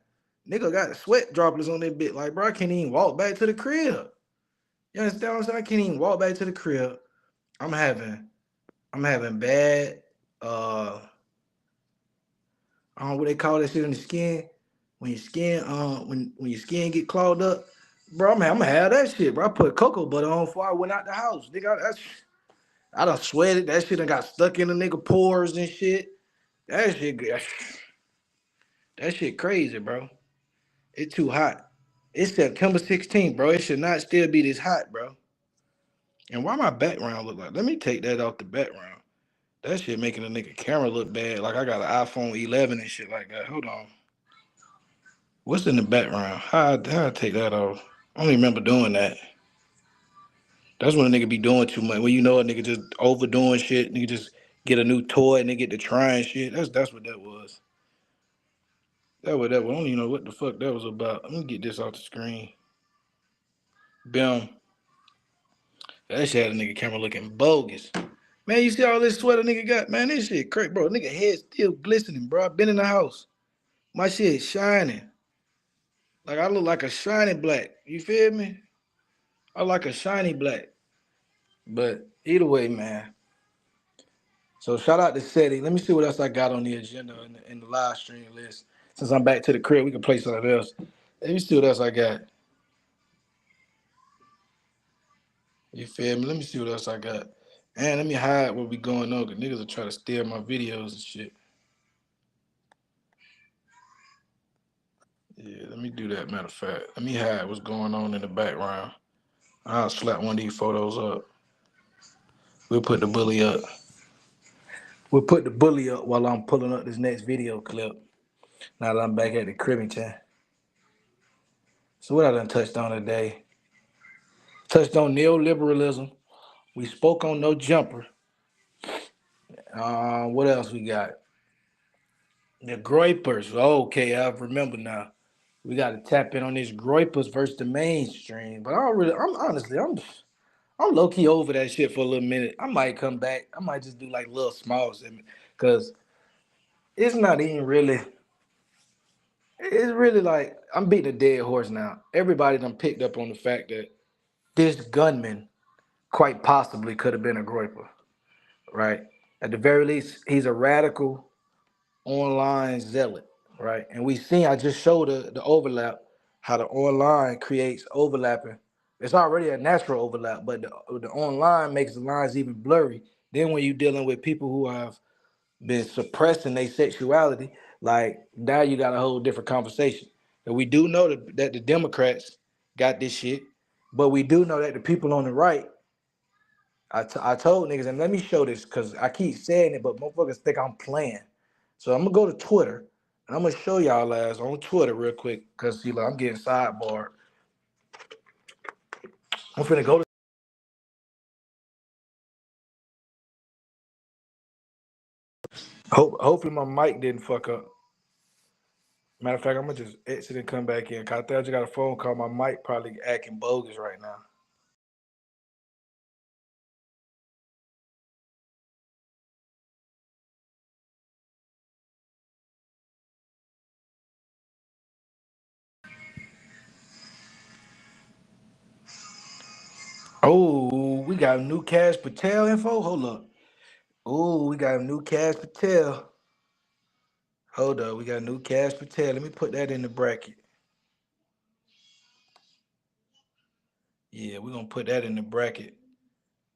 Nigga got sweat droplets on that bit. Like, bro, I can't even walk back to the crib. You understand what I'm saying? I can't even walk back to the crib. I'm having bad I don't know what they call that shit in the skin. When your skin when your skin get clogged up, bro, I'm gonna have that shit, bro. I put cocoa butter on before I went out the house. Nigga, I done sweated. That shit done got stuck in the nigga pores and shit. That shit crazy, bro. It's too hot. It's September 16th, bro. It should not still be this hot, bro. And why my background look like? Let me take that off the background. That shit making the nigga camera look bad. Like I got an iPhone 11 and shit like that. Hold on. What's in the background? How I take that off? I don't even remember doing that. That's when a nigga be doing too much. When you know a nigga just overdoing shit, nigga just get a new toy and they get to trying shit. That's what that was. That was. I don't even know what the fuck that was about. Let me get this off the screen. Bam. That shit had a nigga camera looking bogus. Man, you see all this sweat a nigga got? Man, this shit crazy, bro. Nigga head still glistening, bro. I been in the house. My shit shining. Like I look like a shiny black. You feel me? I like a shiny black. But either way, man. So shout out to SETI. Let me see what else I got on the agenda in the live stream list. Since I'm back to the crib, we can play something else. Let me see what else I got. You feel me? Let me see what else I got. And let me hide what be going on, because niggas will try to steal my videos and shit. Yeah, let me do that, matter of fact. Let me hide what's going on in the background. I'll slap one of these photos up. We'll put the bully up. We'll put the bully up while I'm pulling up this next video clip. Now that I'm back at the cribbing chat. So what I done touched on today? Touched on neoliberalism. We spoke on no jumper. What else we got? The Groypers. Okay, I remember now. We got to tap in on this Groypers versus the mainstream. But I'm low key over that shit for a little minute. I might come back. I might just do like little smalls in it, because it's not even really. It's really like I'm beating a dead horse now. Everybody done picked up on the fact that this gunman quite possibly could have been a Groyper, right? At the very least, he's a radical online zealot, right? And we seen, I just showed the overlap, how the online creates overlapping. It's already a natural overlap, but the online makes the lines even blurry. Then when you're dealing with people who have been suppressing their sexuality, like now you got a whole different conversation. And we do know that the Democrats got this shit, but we do know that the people on the right, I told niggas, and let me show this because I keep saying it, but motherfuckers think I'm playing. So I'm gonna go to Twitter and I'm gonna show y'all ass on Twitter real quick, because see, like, I'm getting sidebarred. I'm finna go to hopefully my mic didn't fuck up. Matter of fact, I'm gonna just exit and come back in. Cause I think I just got a phone call. My mic probably acting bogus right now. Oh, we got a new Kash Patel info. Hold up. Oh, we got a new Kash Patel. Hold up, we got a new Kash Patel. Let me put that in the bracket. Yeah, we're gonna put that in the bracket.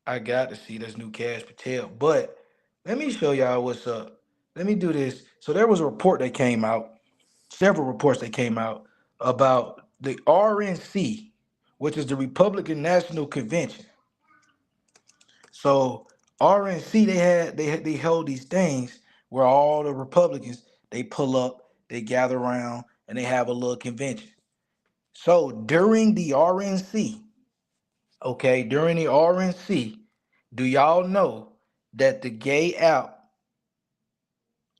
I got to see this new Kash Patel. But let me show y'all what's up. Let me do this. So there was a report that came out, several reports that came out about the RNC, which is the Republican National Convention. So RNC, they held these things where all the Republicans, they pull up, they gather around, and they have a little convention. So during the RNC, do y'all know that the gay app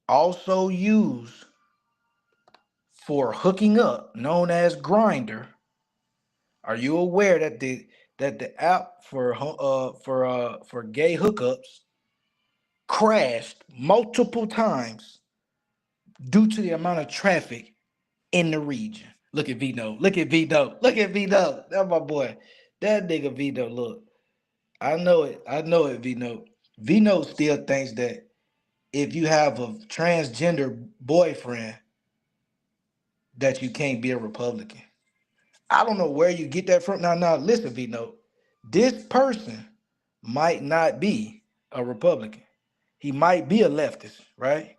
also used for hooking up, known as Grindr? Are you aware that the app for gay hookups crashed multiple times due to the amount of traffic in the region. Look at Vito. Look at Vito. Look at Vito. That's my boy. That nigga Vito. Look, I know it. I know it, Vito. Vito still thinks that if you have a transgender boyfriend, that you can't be a Republican. I don't know where you get that from. Now, listen, Vito. This person might not be a Republican. He might be a leftist, right?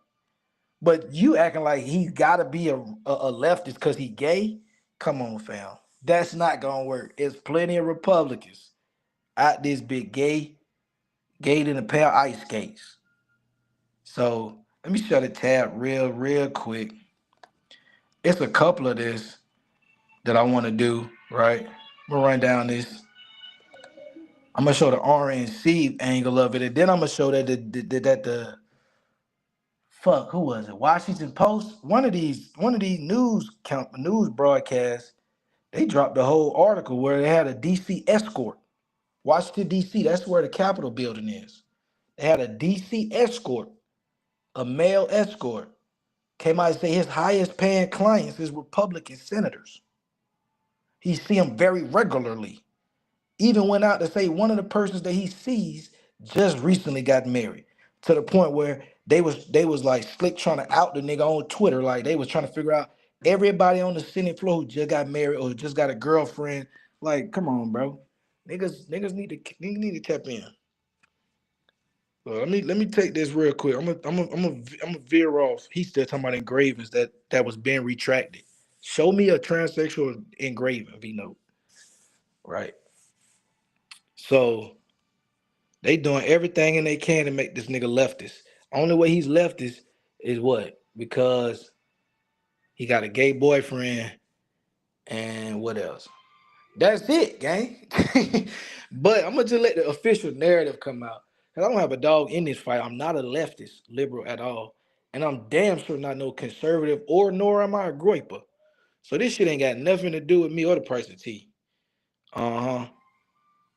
But you acting like he's got to be a leftist because he gay? Come on, fam. That's not going to work. There's plenty of Republicans out this big gay in a pair of ice skates. So let me shut the tab real quick. It's a couple of this that I want to do, right? I'm going to run down this. I'm going to show the RNC angle of it. And then I'm going to show that the fuck, who was it? Washington Post. One of these news broadcasts. They dropped the whole article where they had a DC escort. Washington DC. That's where the Capitol building is. They had a DC escort, a male escort. Came out and say his highest paying clients is Republican senators. He see them very regularly. Even went out to say one of the persons that he sees just recently got married, to the point where they was like slick trying to out the nigga on Twitter. Like they was trying to figure out everybody on the Senate floor who just got married or just got a girlfriend. Like, come on, bro. Niggas need to tap in. So let me take this real quick. I'm gonna veer off. He's still talking about engravings that was being retracted. Show me a transsexual engraving, Vino. Right. So they doing everything and they can to make this nigga leftist. Only way he's leftist is what? Because he got a gay boyfriend and what else? That's it, gang. But I'm gonna just let the official narrative come out. Cause I don't have a dog in this fight. I'm not a leftist liberal at all. And I'm damn sure not no conservative nor am I a Groyper. So this shit ain't got nothing to do with me or the price of tea.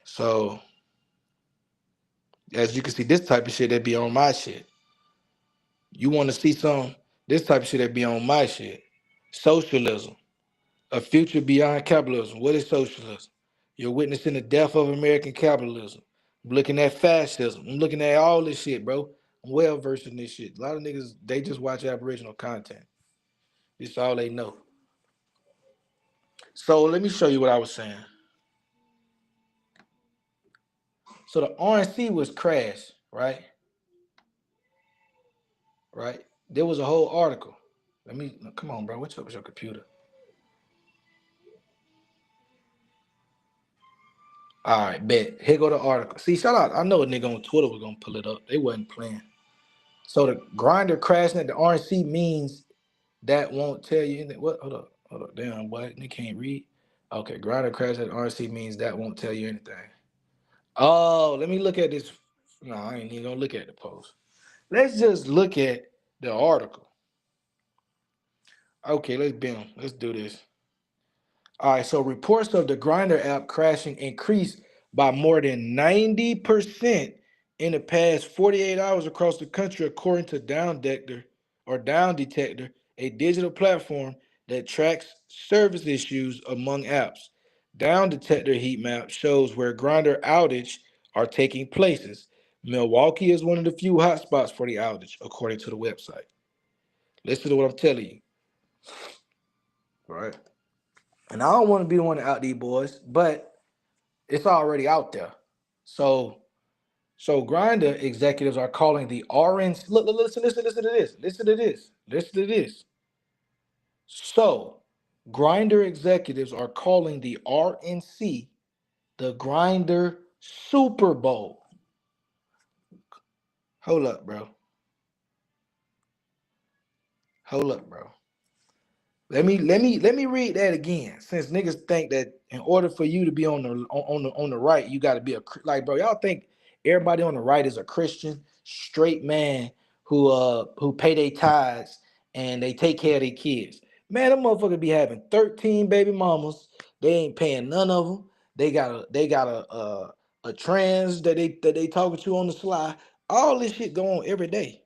So as you can see, this type of shit that be on my shit. You want to see this type of shit that be on my shit. Socialism, a future beyond capitalism. What is socialism? You're witnessing the death of American capitalism. I'm looking at fascism. I'm looking at all this shit, bro. I'm well versed in this shit. A lot of niggas, they just watch Aboriginal content. This is all they know. So let me show you what I was saying. So the RNC was crashed, right? Right? There was a whole article. Come on, bro. What's up with your computer? All right, bet. Here go the article. See, shout out. I know a nigga on Twitter was gonna pull it up. They wasn't playing. So the grinder crashing at the RNC means that won't tell you anything. What? Hold up. Damn, boy, they can't read. Okay, grinder crashing at the RNC means that won't tell you anything. Oh, let me look at this. No, I ain't even gonna look at the post. Let's just look at the article. Okay, let's do this. All right, so reports of the Grindr app crashing increased by more than 90% in the past 48 hours across the country, according to Down Detector, a digital platform that tracks service issues among apps. Down Detector heat map shows where Grindr outage are taking places. Milwaukee is one of the few hotspots for the outage, according to the website. Listen to what I'm telling you. All right. And I don't want to be the one to out these boys, but it's already out there. So Grindr executives are calling the RNC. Look, listen to this. Listen to this. So Grindr executives are calling the RNC the Grindr Super Bowl. Hold up, bro. Let me read that again. Since niggas think that in order for you to be on the right, you got to be like, bro. Y'all think everybody on the right is a Christian, straight man who pay their tithes and they take care of their kids. Man, them motherfuckers be having 13 baby mamas. They ain't paying none of them. They got a trans that they talking to on the sly. All this shit go on every day.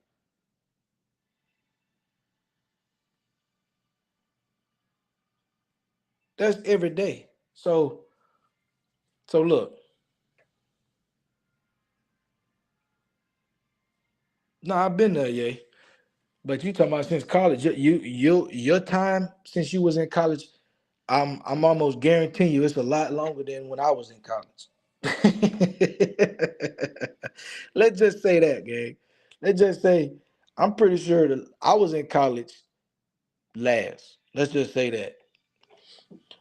That's every day. So look, no, I've been there, yeah. But you talking about since college, your time since you was in college, I'm almost guaranteeing you it's a lot longer than when I was in college. Let's just say that, gang. Let's just say I'm pretty sure that I was in college last. Let's just say that.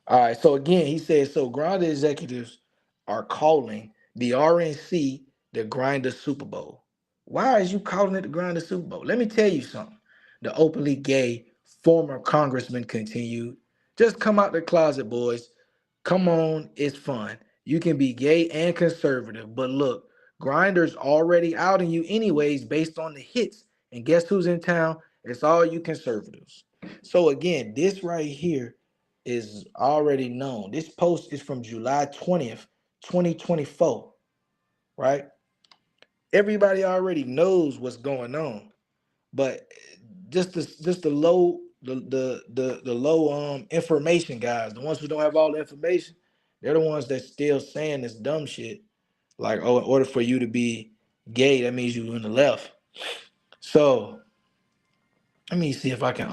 All right. So again, he says so grinder executives are calling the RNC the grinder Super Bowl. Why is you calling it the grinder Super Bowl? Let me tell you something. The openly gay former congressman continued. Just come out the closet, boys. Come on, it's fun. You can be gay and conservative, but look, Grinder's already outing you anyways based on the hits. And guess who's in town? It's all you conservatives. So again, this right here is already known. This post is from July 20th, 2024, right? Everybody already knows what's going on. But just the low the low information guys, the ones who don't have all the information, they're the ones that still saying this dumb shit. Like, oh, in order for you to be gay, that means you're in the left. So let me see if I can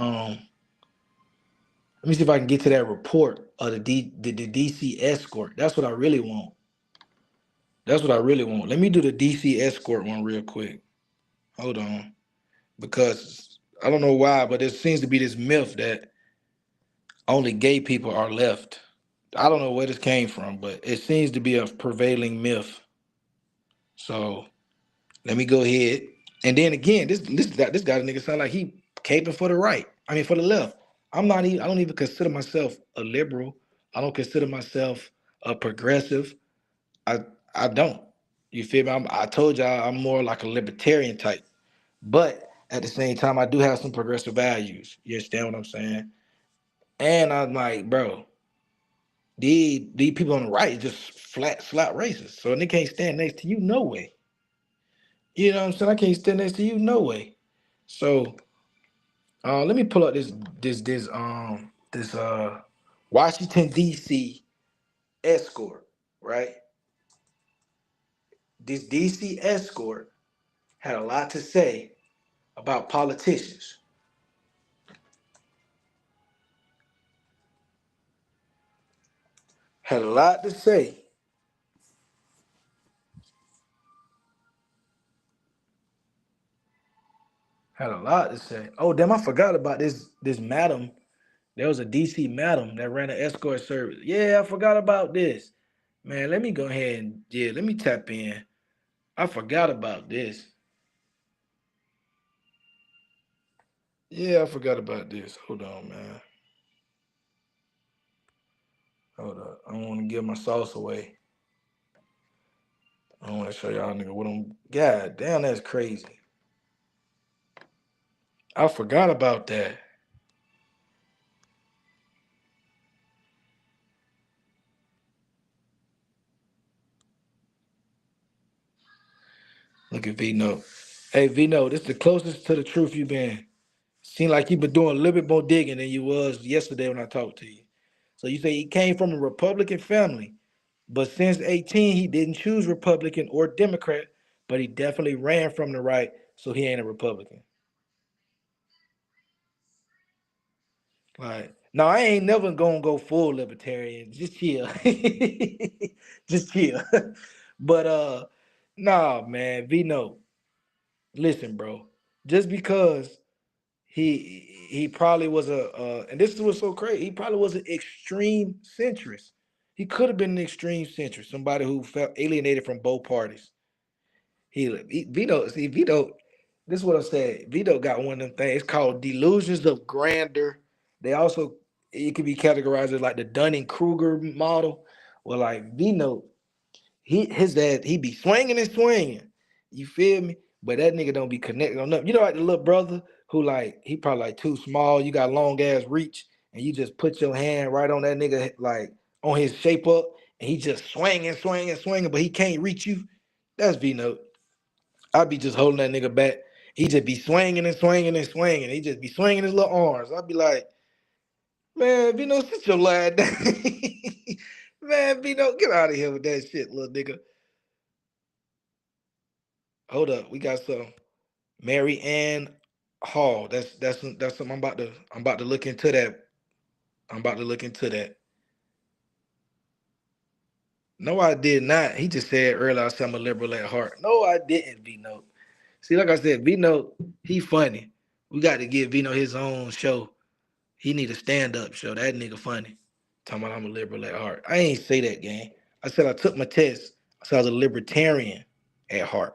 get to that report of the DC Escort. That's what I really want. That's what I really want. Let me do the DC Escort one real quick. Hold on. Because I don't know why, but there seems to be this myth that only gay people are left. I don't know where this came from, but it seems to be a prevailing myth. So let me go ahead. And then again, this guy nigga sound like he caping for the right. I mean for the left. I don't even consider myself a liberal. I don't consider myself a progressive. I don't. You feel me? I told y'all I'm more like a libertarian type. But at the same time, I do have some progressive values. You understand what I'm saying? And I'm like, bro, these people on the right just flat racist. So they can't stand next to you, no way. You know what I'm saying? I can't stand next to you, no way. So let me pull up this Washington D.C. Escort, right? This D.C. Escort had a lot to say about politicians. Had a lot to say. Had a lot to say. Oh, damn, I forgot about this madam. There was a DC madam that ran an escort service. Yeah, I forgot about this. Man, let me go ahead and, let me tap in. I forgot about this. Yeah, I forgot about this. Hold on, man. Hold up. I don't want to give my sauce away. I want to show y'all nigga what I'm. God damn, that's crazy. I forgot about that. Look at Vino. Hey, Vino, this is the closest to the truth you've been. Seem like you've been doing a little bit more digging than you was yesterday when I talked to you. So you say he came from a Republican family, but since 18, he didn't choose Republican or Democrat, but he definitely ran from the right, so he ain't a Republican. Like, no, I ain't never gonna go full libertarian. Just chill. Just chill. But nah, man, Vino, listen, bro. Just because he probably was and this is what's so crazy, he probably was an extreme centrist. He could have been an extreme centrist, somebody who felt alienated from both parties. Vito, see, Vito, this is what I said. Vito got one of them things. It's called delusions of grandeur. They also, it could be categorized as like the Dunning-Kruger model. Well, like Vito, his dad, he be swinging and swinging. You feel me? But that nigga don't be connected on nothing. You know, like the little brother who like, he probably like too small. You got long ass reach and you just put your hand right on that nigga, like on his shape up and he just swinging, but he can't reach you. That's Vito. I'd be just holding that nigga back. He just be swinging and swinging and swinging. He just be swinging his little arms. I'd be like, Man, Vino, sit your lad down. Man, Vino, get out of here with that shit, little nigga. Hold up, we got some Mary Ann Hall. That's something I'm about to look into that. I'm about to look into that. No, I did not. He just said earlier I said I'm a liberal at heart. No, I didn't, Vino. See, like I said, Vino, he funny. We got to give Vino his own show. He need a stand-up show. That nigga funny. Talking about I'm a liberal at heart. I ain't say that, gang. I said I took my test. I said I was a libertarian at heart.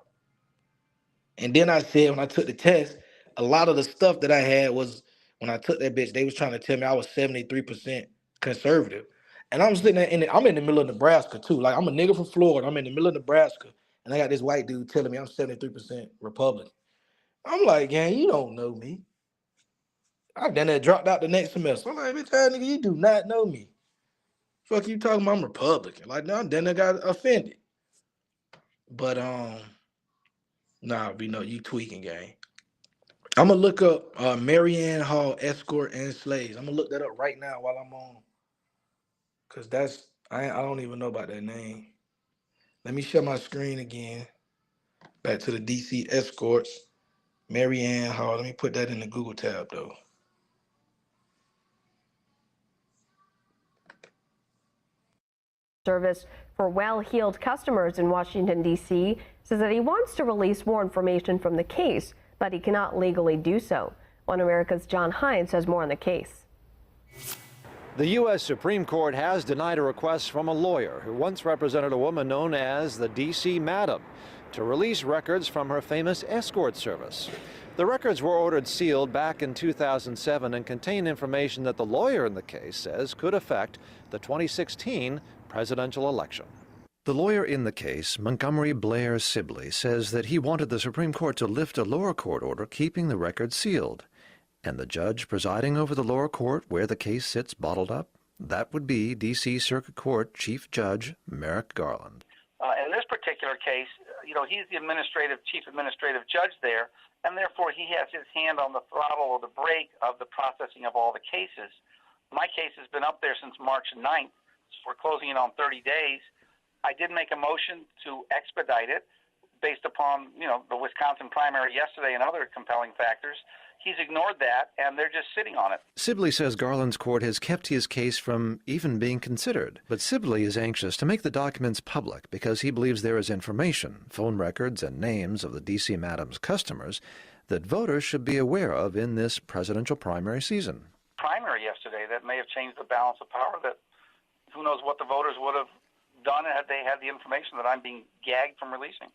And then I said when I took the test, a lot of the stuff that I had was when I took that bitch, they was trying to tell me I was 73% conservative. And I'm sitting there I'm in the middle of Nebraska too. Like I'm a nigga from Florida. I'm in the middle of Nebraska. And I got this white dude telling me I'm 73% Republican. I'm like, gang, you don't know me. I done that dropped out the next semester. I'm like, bitch, nigga, you do not know me. Fuck you talking about I'm Republican. Like, now then I got offended. But nah, you tweaking, gang. I'm gonna look up Mary Ann Hall, Escort, and Slaves. I'm gonna look that up right now while I'm on. Cause I don't even know about that name. Let me share my screen again. Back to the DC Escorts. Mary Ann Hall. Let me put that in the Google tab though. Service for well-heeled customers in Washington, D.C. says that he wants to release more information from the case, but he cannot legally do so. One America's John Hines has more on the case. The U.S. Supreme Court has denied a request from a lawyer who once represented a woman known as the D.C. Madam to release records from her famous escort service. The records were ordered sealed back in 2007 and contain information that the lawyer in the case says could affect the 2016 presidential election. The lawyer in the case, Montgomery Blair Sibley, says that he wanted the Supreme Court to lift a lower court order keeping the records sealed. And the judge presiding over the lower court where the case sits bottled up, that would be D.C. Circuit Court Chief Judge Merrick Garland. In this particular case, he's the chief administrative judge there, and therefore he has his hand on the throttle or the brake of the processing of all the cases. My case has been up there since March 9th. So we're closing it on 30 days. I did make a motion to expedite it based upon, the Wisconsin primary yesterday and other compelling factors. He's ignored that, and they're just sitting on it. Sibley says Garland's court has kept his case from even being considered. But Sibley is anxious to make the documents public because he believes there is information, phone records, and names of the D.C. Madam's customers that voters should be aware of in this presidential primary season. Primary yesterday that may have changed the balance of power, that who knows what the voters would have done had they had the information that I'm being gagged from releasing.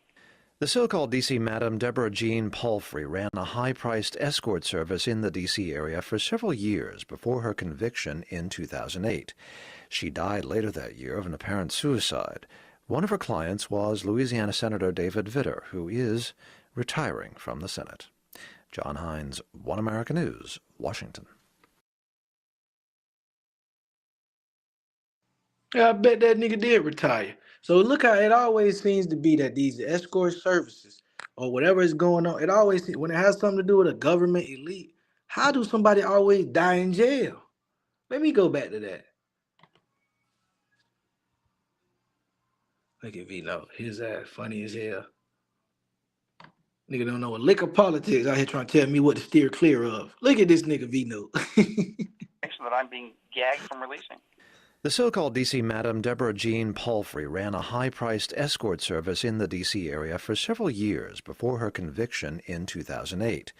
The so-called D.C. Madam Deborah Jean Palfrey ran a high-priced escort service in the D.C. area for several years before her conviction in 2008. She died later that year of an apparent suicide. One of her clients was Louisiana Senator David Vitter, who is retiring from the Senate. John Hines, One America News, Washington. Yeah, I bet that nigga did retire. So look how it always seems to be that these escort services or whatever is going on, it always, when it has something to do with a government elite, how do somebody always die in jail? Let me go back to that. Look at Vino. His ass funny as hell. Nigga don't know a lick of politics out here trying to tell me what to steer clear of. Look at this nigga Vino. That I'm being gagged from releasing. The so-called D.C. Madam Deborah Jean Palfrey ran a high-priced escort service in the D.C. area for several years before her conviction in 2008.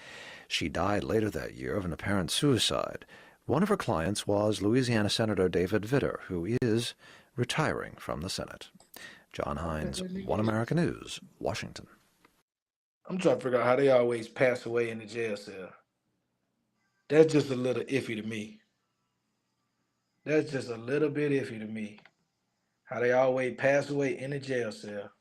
She died later that year of an apparent suicide. One of her clients was Louisiana Senator David Vitter, who is retiring from the Senate. John Hines, One America News, Washington. I'm trying to figure out how they always pass away in the jail cell. That's just a little iffy to me. That's just a little bit iffy to me. How they always pass away in the jail cell.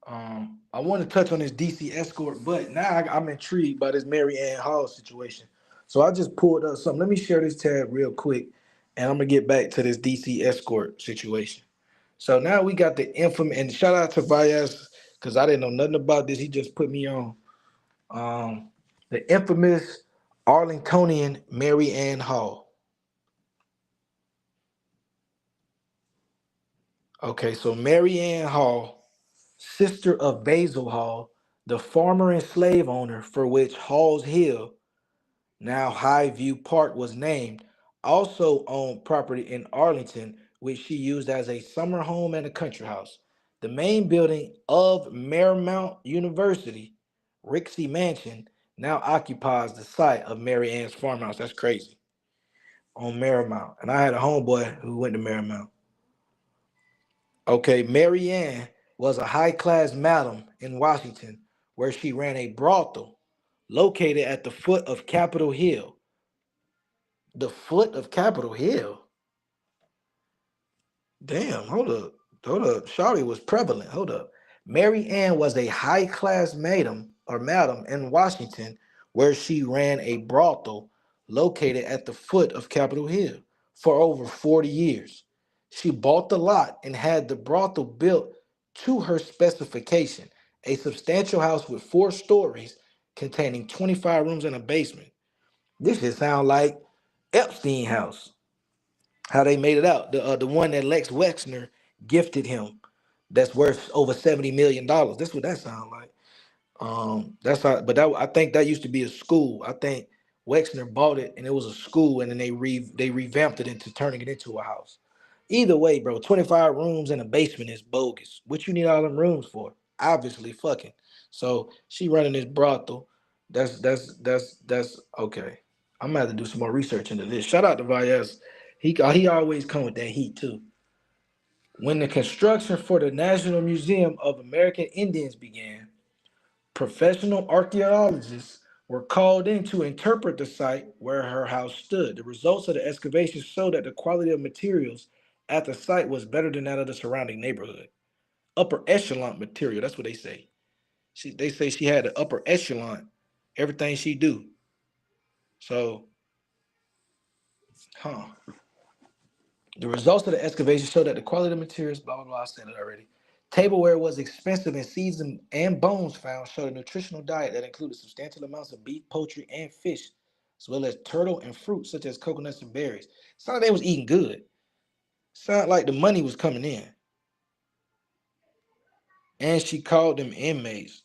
I want to touch on this DC escort, but now I'm intrigued by this Mary Ann Hall situation. So I just pulled up something. Let me share this tab real quick, and I'm going to get back to this DC escort situation. So now we got the infamous, and shout out to Vyas, because I didn't know nothing about this. He just put me on. The infamous Arlingtonian Mary Ann Hall. Okay, so Mary Ann Hall, sister of Basil Hall, the farmer and slave owner for which Hall's Hill, now Highview Park, was named, also owned property in Arlington, which she used as a summer home and a country house. The main building of Marymount University, Rixey Mansion, now occupies the site of Mary Ann's farmhouse. That's crazy. On Marymount. And I had a homeboy who went to Marymount. Okay, Mary Ann was a high-class madam in Washington where she ran a brothel located at the foot of Capitol Hill. The foot of Capitol Hill? Damn, hold up. Shawty was prevalent. Hold up. Mary Ann was a high-class madam in Washington where she ran a brothel located at the foot of Capitol Hill for over 40 years. She bought the lot and had the brothel built to her specification, a substantial house with 4 stories containing 25 rooms and a basement. This just sounds like Epstein house. How they made it out. The one that Lex Wexner gifted him that's worth over $70 million. That's what that sounds like. That's how, but that, I think that used to be a school. I think Wexner bought it and it was a school, and then they revamped it into turning it into a house. Either way, bro, 25 rooms and a basement is bogus. What you need all them rooms for? Obviously fucking. So she running this brothel. That's okay. I'm gonna have to do some more research into this. Shout out to Valles. He always come with that heat too. When the construction for the National Museum of American Indians began, professional archaeologists were called in to interpret the site where her house stood. The results of the excavation showed that the quality of materials at the site was better than that of the surrounding neighborhood. Upper echelon material, that's what they say. They say she had the upper echelon, everything she do. So, the results of the excavation showed that the quality of the materials, blah, blah, blah, I said it already. Tableware was expensive, and seeds and bones found showed a nutritional diet that included substantial amounts of beef, poultry, and fish, as well as turtle and fruit such as coconuts and berries. Sounded like they was eating good. Sounded like the money was coming in. And she called them inmates.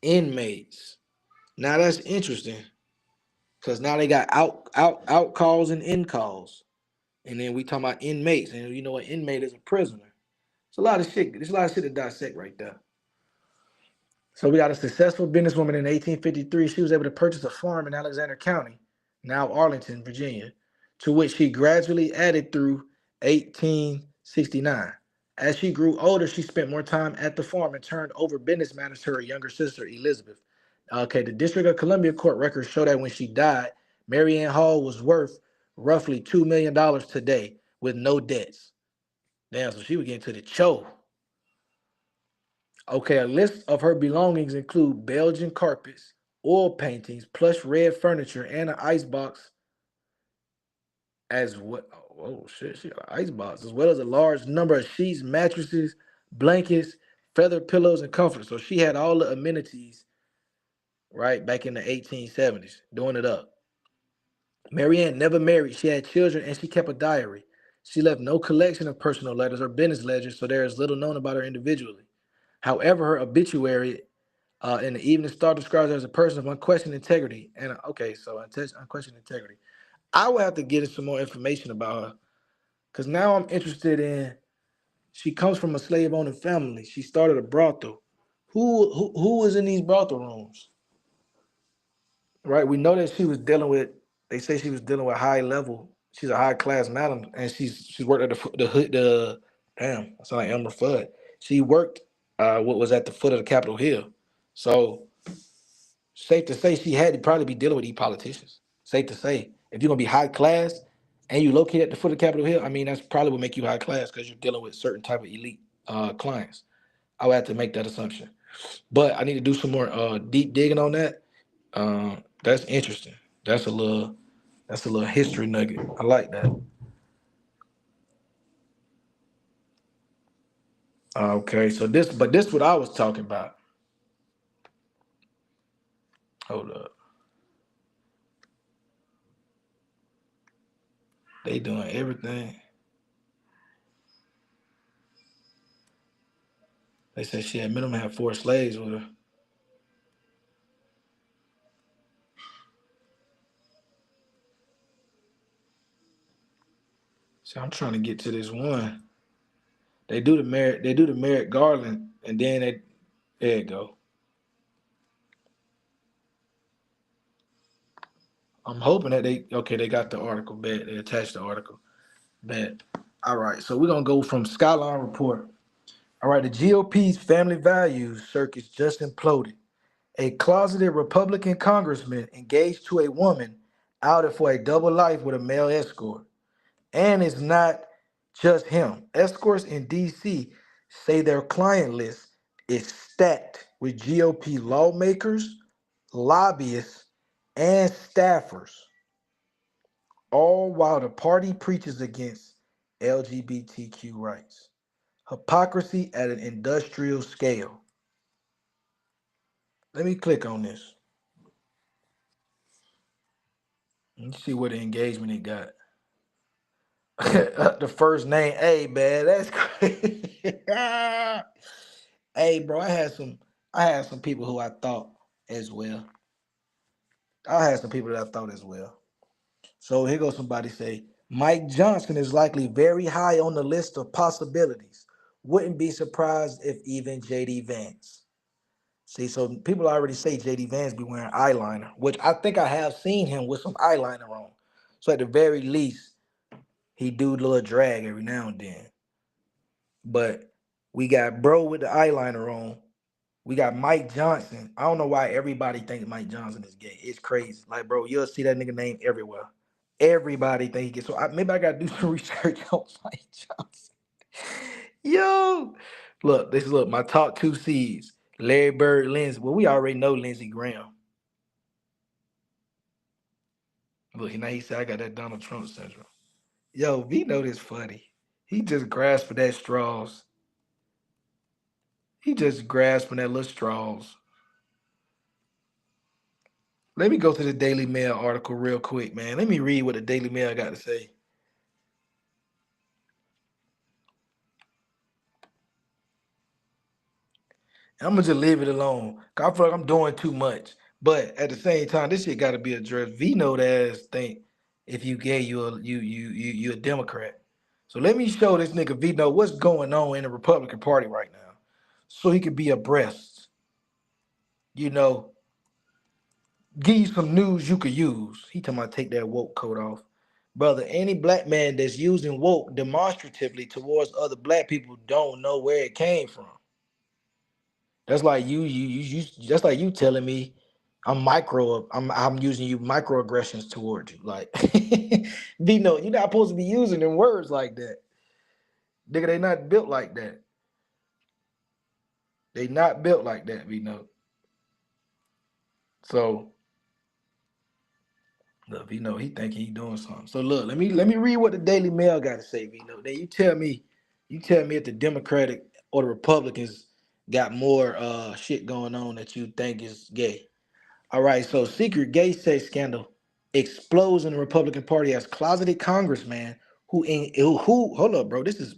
Inmates. Now that's interesting. Because now they got out calls and in calls. And then we talking about inmates. And you know what inmate is? A prisoner. It's a lot of shit. There's a lot of shit to dissect right there. So we got a successful businesswoman in 1853. She was able to purchase a farm in Alexander County, now Arlington, Virginia, to which she gradually added through 1869. As she grew older, she spent more time at the farm and turned over business matters to her younger sister, Elizabeth. Okay, the District of Columbia court records show that when she died, Mary Ann Hall was worth roughly $2 million today with no debts. Damn, so she was getting to the cho. Okay, a list of her belongings include Belgian carpets, oil paintings, plush red furniture, and an icebox as well. Oh shit, she got an icebox, as well as a large number of sheets, mattresses, blankets, feather pillows, and comforters. So she had all the amenities, right, back in the 1870s, doing it up. Mary Ann never married. She had children and she kept a diary. She left no collection of personal letters or business ledgers, so there is little known about her individually. However, her obituary in the Evening Star describes her as a person of unquestioned integrity. And unquestioned integrity. I will have to get some more information about her, because now I'm interested in. She comes from a slave owning family. She started a brothel. Who was in these brothel rooms? Right, we know that she was dealing with. They say she was dealing with high level. She's a high class madam, and she's worked at the damn. I sound like Elmer Fudd. She worked what was at the foot of the Capitol Hill. So safe to say she had to probably be dealing with these politicians. Safe to say, if you're gonna be high class and you locate at the foot of Capitol Hill, I mean that's probably what make you high class, because you're dealing with certain type of elite clients. I would have to make that assumption, but I need to do some more deep digging on that. That's interesting. That's a little history nugget. I like that. Okay, so this what I was talking about. They doing everything. They said she had minimum had 4 slaves with her. So I'm trying to get to this one. They do the Merrick Garland, and then there you go. I'm hoping that they got the article bet. They attached the article. Bet. All right, so we're gonna go from Skyline Report. All right, the GOP's family values circus just imploded. A closeted Republican congressman engaged to a woman outed for a double life with a male escort. And it's not just him. Escorts in DC say their client list is stacked with GOP lawmakers, lobbyists, and staffers, all while the party preaches against LGBTQ rights. Hypocrisy at an industrial scale. Let me click on this. Let's see what the engagement it got. The first name, hey man, that's crazy. Hey bro, I had some people who I thought as well. I had some people that I thought as well. So here goes somebody say, Mike Johnson is likely very high on the list of possibilities. Wouldn't be surprised if even JD Vance. See, so people already say JD Vance be wearing eyeliner, which I think I have seen him with some eyeliner on. So at the very least, he do a little drag every now and then. But we got bro with the eyeliner on. We got Mike Johnson. I don't know why everybody thinks Mike Johnson is gay. It's crazy. Like, bro, you'll see that nigga name everywhere. Everybody think he gets. So maybe I gotta do some research on Mike Johnson. Yo, look, my top 2 C's. Larry Bird, Lindsey. Well, we already know Lindsey Graham. Look, now he said I got that Donald Trump syndrome. Yo, V know this funny. He just grasping that straws. He just grasping that little straws. Let me go to the Daily Mail article real quick, man. Let me read what the Daily Mail got to say. I'm gonna just leave it alone. Cause I feel like I'm doing too much. But at the same time, this shit gotta be addressed. V know that ass think if you gay, you a Democrat. So let me show this nigga V know what's going on in the Republican Party right now. So he could be abreast. You know, give you some news you could use. He talking about take that woke coat off. Brother, any black man that's using woke demonstratively towards other black people don't know where it came from. That's like you that's like you telling me I'm using you microaggressions towards you. Like Vino, you're not supposed to be using them words like that. Nigga, they not built like that. They not built like that, Vino. So look, Vino, he think he doing something. So look, let me read what the Daily Mail got to say, Vino. Then you tell me if the Democratic or the Republicans got more shit going on that you think is gay. All right, so secret gay sex scandal explodes in the Republican Party as closeted congressman who hold up, bro. This is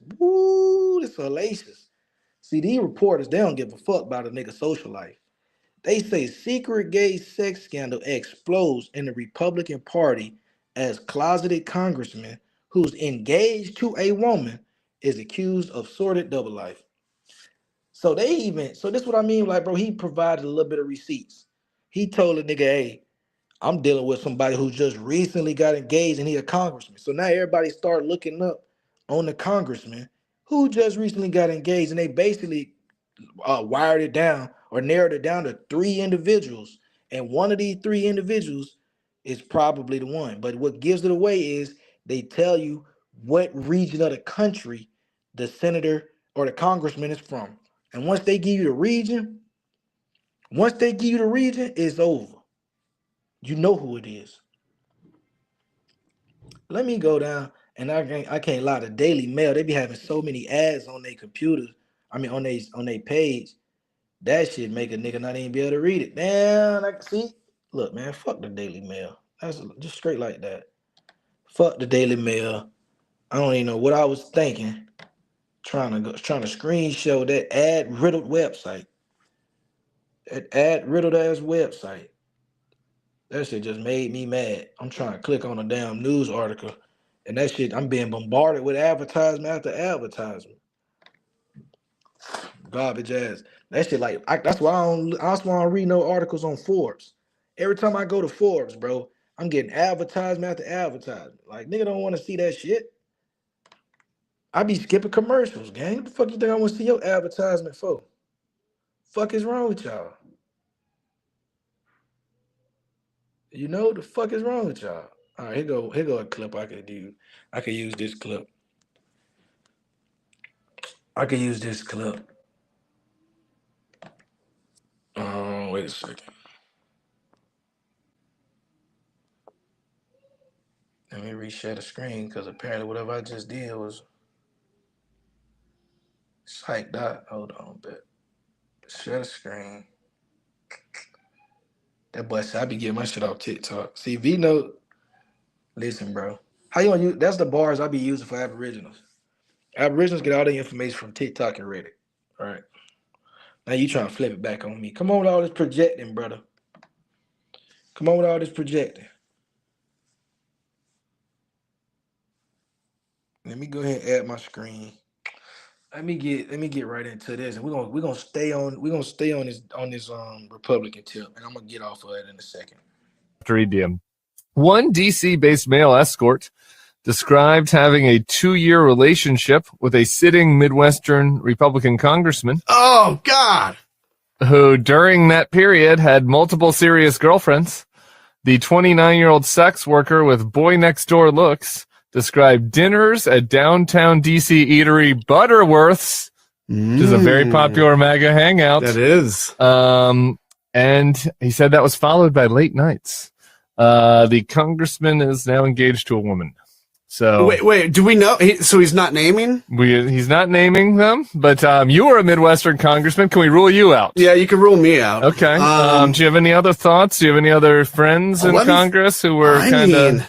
salacious. See, these reporters, they don't give a fuck about a nigga social life. They say secret gay sex scandal explodes in the Republican Party as closeted congressman who's engaged to a woman is accused of sordid double life. So this is what I mean, like, bro, he provided a little bit of receipts. He told a nigga, hey, I'm dealing with somebody who just recently got engaged and he a congressman. So now everybody start looking up on the congressman who just recently got engaged, and they basically wired it down or narrowed it down to 3 individuals. And one of these 3 individuals is probably the one. But what gives it away is they tell you what region of the country the senator or the congressman is from. And once they give you the region, it's over. You know who it is. Let me go down, and I can't lie. The Daily Mail, they be having so many ads on their computers. I mean, on their page. That shit make a nigga not even be able to read it. Damn, I see. Look, man, fuck the Daily Mail. That's just straight like that. Fuck the Daily Mail. I don't even know what I was thinking. Trying to screenshot that ad riddled website. That ad riddled ass website. That shit just made me mad. I'm trying to click on a damn news article, and that shit, I'm being bombarded with advertisement after advertisement. Garbage ass. That shit that's why I don't read no articles on Forbes. Every time I go to Forbes, bro, I'm getting advertisement after advertisement. Like, nigga don't want to see that shit. I be skipping commercials, gang. What the fuck you think I want to see your advertisement for? Fuck is wrong with y'all? You know the fuck is wrong with y'all? All right, here go a clip I could do. I could use this clip. I could use this clip. Wait a second. Let me reshare the screen because apparently whatever I just did was psyched out. Hold on, but share the screen. That boy said I be getting my shit off TikTok. See, Vino, listen, bro. How you gonna use? That's the bars I be using for Aboriginals. Aboriginals get all their information from TikTok and Reddit. All right. Now you trying to flip it back on me. Come on with all this projecting, brother. Come on with all this projecting. Let me go ahead and add my screen. Let me get right into this, and we're gonna stay on this Republican tip, and I'm gonna get off of it in a second. Read them. One DC-based male escort described having a 2-year relationship with a sitting Midwestern Republican congressman. Oh, God! Who, during that period, had multiple serious girlfriends. The 29-year-old sex worker with boy-next-door looks described dinners at downtown DC eatery Butterworth's, which is a very popular MAGA hangout. That is. And he said that was followed by late nights. The congressman is now engaged to a woman. So wait, do we know? So he's not naming? He's not naming them, but you were a Midwestern congressman. Can we rule you out? Yeah, you can rule me out. Okay. Do you have any other thoughts? Do you have any other friends in Congress who were kind of?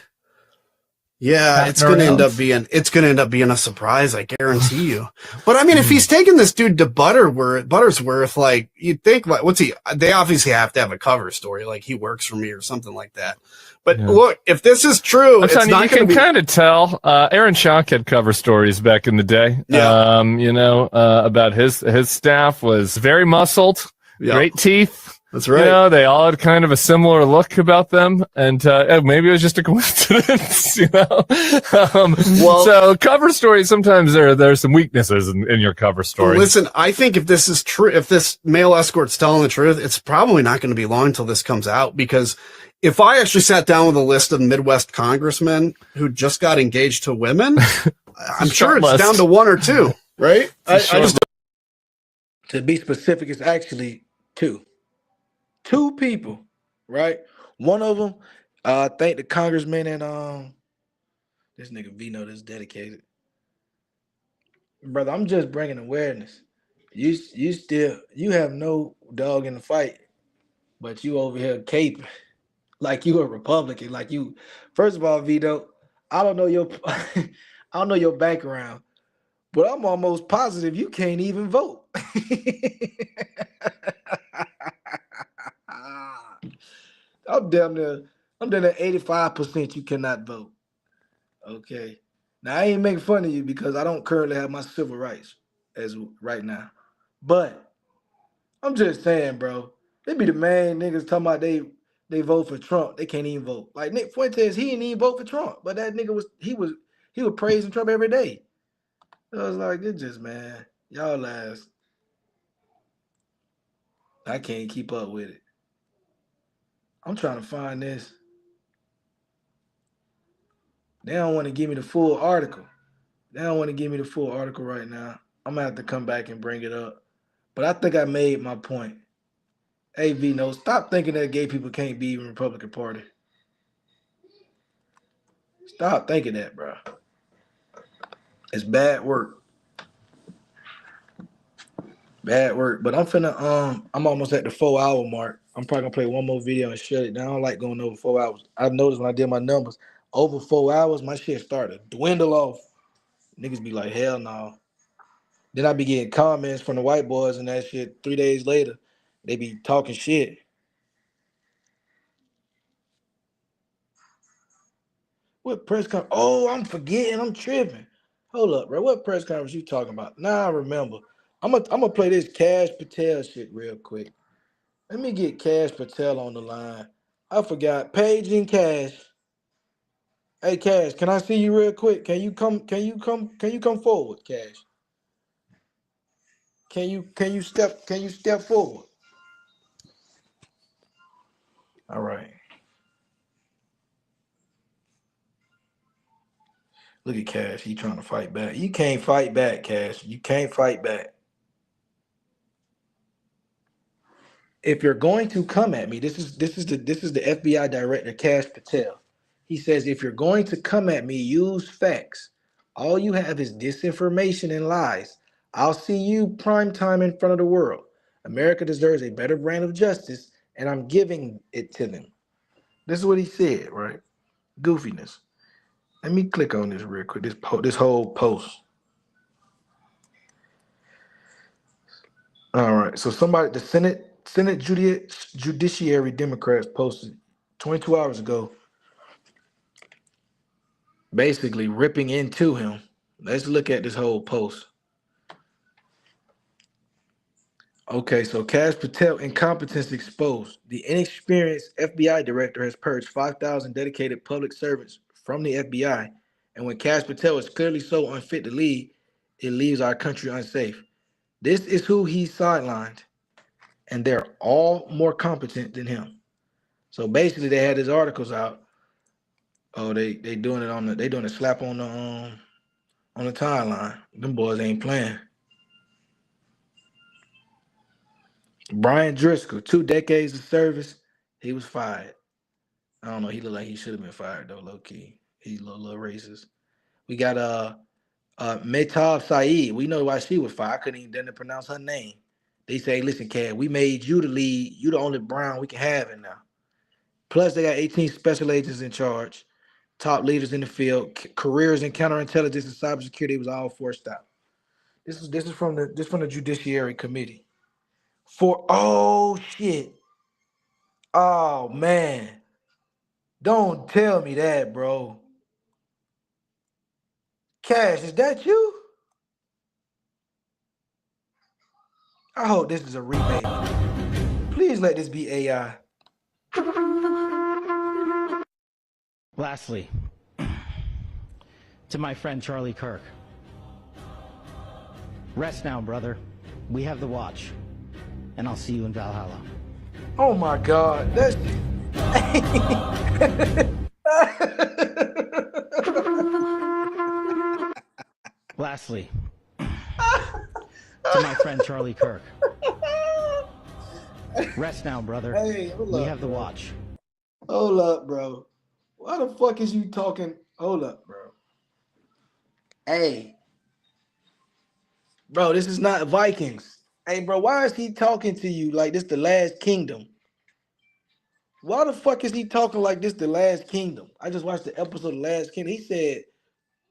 Yeah, it's going to end up being a surprise, I guarantee you. But I mean, if he's taking this dude to Buttersworth, like, you'd think, like, they obviously have to have a cover story, like he works for me or something like that. But look, if this is true, it's not going to be. You can kind of tell. Aaron Schock had cover stories back in the day. Yeah. About his staff was very muscled, great teeth. That's right. You know, they all had kind of a similar look about them, and maybe it was just a coincidence. So cover stories, sometimes there's some weaknesses in your cover story. Listen, I think if this is true, if this male escort's telling the truth, it's probably not going to be long until this comes out, because if I actually sat down with a list of Midwest congressmen who just got engaged to women, I'm sure it's down to 1 or 2, right? To be specific, it's actually 2. 2 people, right? One of them, I think the congressman and this nigga Vino that's dedicated. Brother, I'm just bringing awareness. You have no dog in the fight, but you over here caping like you a Republican. Like you, first of all, Vito, I don't know your background, but I'm almost positive you can't even vote. I'm down there 85% you cannot vote. Okay. Now I ain't making fun of you because I don't currently have my civil rights as right now. But I'm just saying, bro, they be the main niggas talking about they vote for Trump. They can't even vote. Like Nick Fuentes, he didn't even vote for Trump, but that nigga was praising Trump every day. I was like, it's just, man, y'all last. I can't keep up with it. I'm trying to find this. They don't want to give me the full article. They don't want to give me the full article right now. I'm going to have to come back and bring it up. But I think I made my point. Hey, Vino, stop thinking that gay people can't be in the Republican Party. Stop thinking that, bro. It's bad work. Bad work. But I'm finna, I'm almost at the 4-hour mark. I'm probably gonna play one more video and shut it down. I don't like going over 4 hours. I've noticed when I did my numbers, over 4 hours, my shit started to dwindle off. Niggas be like, hell no. Then I be getting comments from the white boys and that shit 3 days later. They be talking shit. What press conference? Oh, I'm forgetting. I'm tripping. Hold up, bro. What press conference you talking about? Nah, I remember. I'm gonna play this Kash Patel shit real quick. Let me get Kash Patel on the line. I forgot. Paige and Kash. Hey, Kash, can I see you real quick? Can you come forward, Kash? Can you step forward? All right. Look at Kash. He trying to fight back. You can't fight back, Kash. You can't fight back. If you're going to come at me, this is the FBI director, Kash Patel. He says, if you're going to come at me, use facts. All you have is disinformation and lies. I'll see you prime time in front of the world. America deserves a better brand of justice, and I'm giving it to them. This is what he said, right? Goofiness. Let me click on this real quick. This whole post. All right. So the Senate Judiciary Democrats posted 22 hours ago, basically ripping into him. Let's look at this whole post. Okay, so Kash Patel incompetence exposed. The inexperienced FBI director has purged 5,000 dedicated public servants from the FBI, and when Kash Patel is clearly so unfit to lead, it leaves our country unsafe. This is who he sidelined, and they're all more competent than him. So basically, they had his articles out. Oh, they doing it they doing a slap on the timeline. Them boys ain't playing. Brian Driscoll, 2 decades of service, he was fired. I don't know. He looked like he should have been fired though, low key. He's a little racist. We got Mehtab Saeed. We know why she was fired. I couldn't even dare pronounce her name. They say, listen, Kat, we made you the lead. You the only brown we can have in now. Plus, they got 18 special agents in charge, top leaders in the field, careers in counterintelligence and cybersecurity was all forced out. This is from the Judiciary Committee. Oh shit. Oh man. Don't tell me that, bro. Kash, is that you? I hope this is a remake. Please let this be AI. Lastly, to my friend Charlie Kirk. Rest now, brother. We have the watch, and I'll see you in Valhalla. Oh my God, that's Lastly, to my friend Charlie Kirk. Rest now, brother. Hey, we have the watch. Hold up, bro. Why the fuck is you talking? Hold up, bro. Hey. Bro, this is not Vikings. Hey, bro, why is he talking to you like this the last kingdom? Why the fuck is he talking like this the last kingdom? I just watched the episode of The Last Kingdom. He said,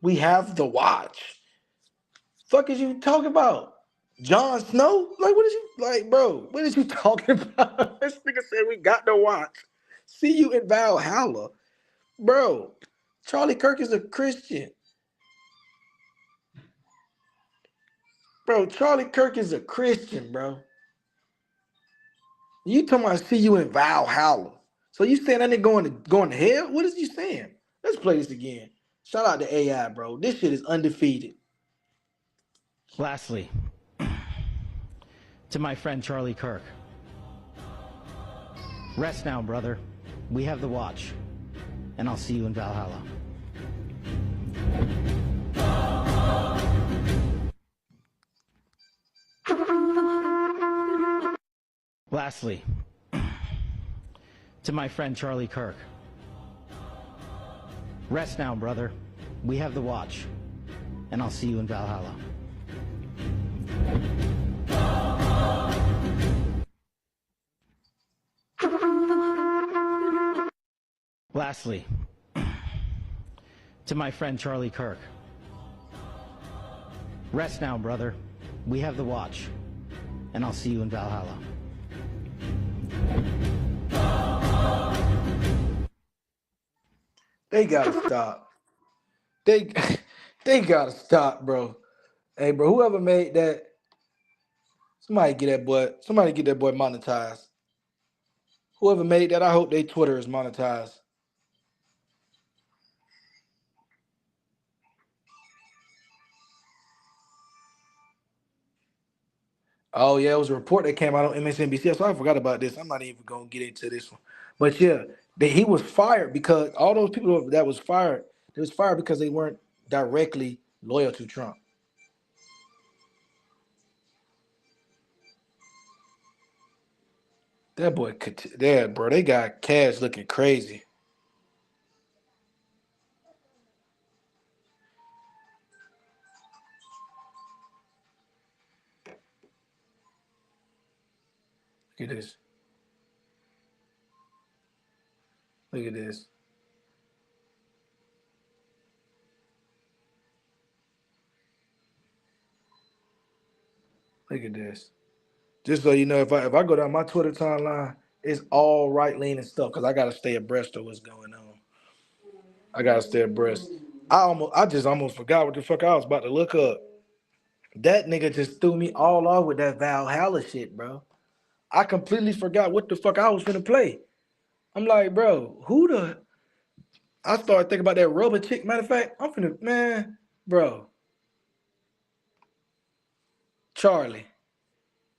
we have the watch. Fuck is you talking about? Jon Snow? Like, what is you, like, bro, what is you talking about? This nigga said we got the watch. See you in Valhalla. Bro, Charlie Kirk is a Christian. Bro, Charlie Kirk is a Christian, bro. You talking about see you in Valhalla. So you saying that nigga going to hell? What is you saying? Let's play this again. Shout out to AI, bro. This shit is undefeated. Lastly, to my friend Charlie Kirk. Rest now, brother. We have the watch, and I'll see you in Valhalla. Lastly, to my friend Charlie Kirk. Rest now, brother. We have the watch, and I'll see you in Valhalla. Lastly, To my friend Charlie Kirk. Rest now, brother. We have the watch. And I'll see you in Valhalla. They gotta stop. They gotta stop, bro. Hey, bro, whoever made that, somebody get that boy monetized. Whoever made that, I hope their Twitter is monetized. Oh yeah, it was a report that came out on MSNBC, so I forgot about this. I'm not even gonna get into this one. But yeah, he was fired because all those people that was fired, they was fired because they weren't directly loyal to Trump. That boy could, yeah, bro. They got Kash looking crazy. Look at this. Look at this. Look at this. Just so you know, if I go down my Twitter timeline, it's all right leaning stuff because I gotta stay abreast of what's going on. I gotta stay abreast. I just almost forgot what the fuck I was about to look up. That nigga just threw me all off with that Valhalla shit, bro. I completely forgot what the fuck I was finna play. I'm like, bro, I started thinking about that rubber chick. Matter of fact, I'm finna, man, bro. Charlie,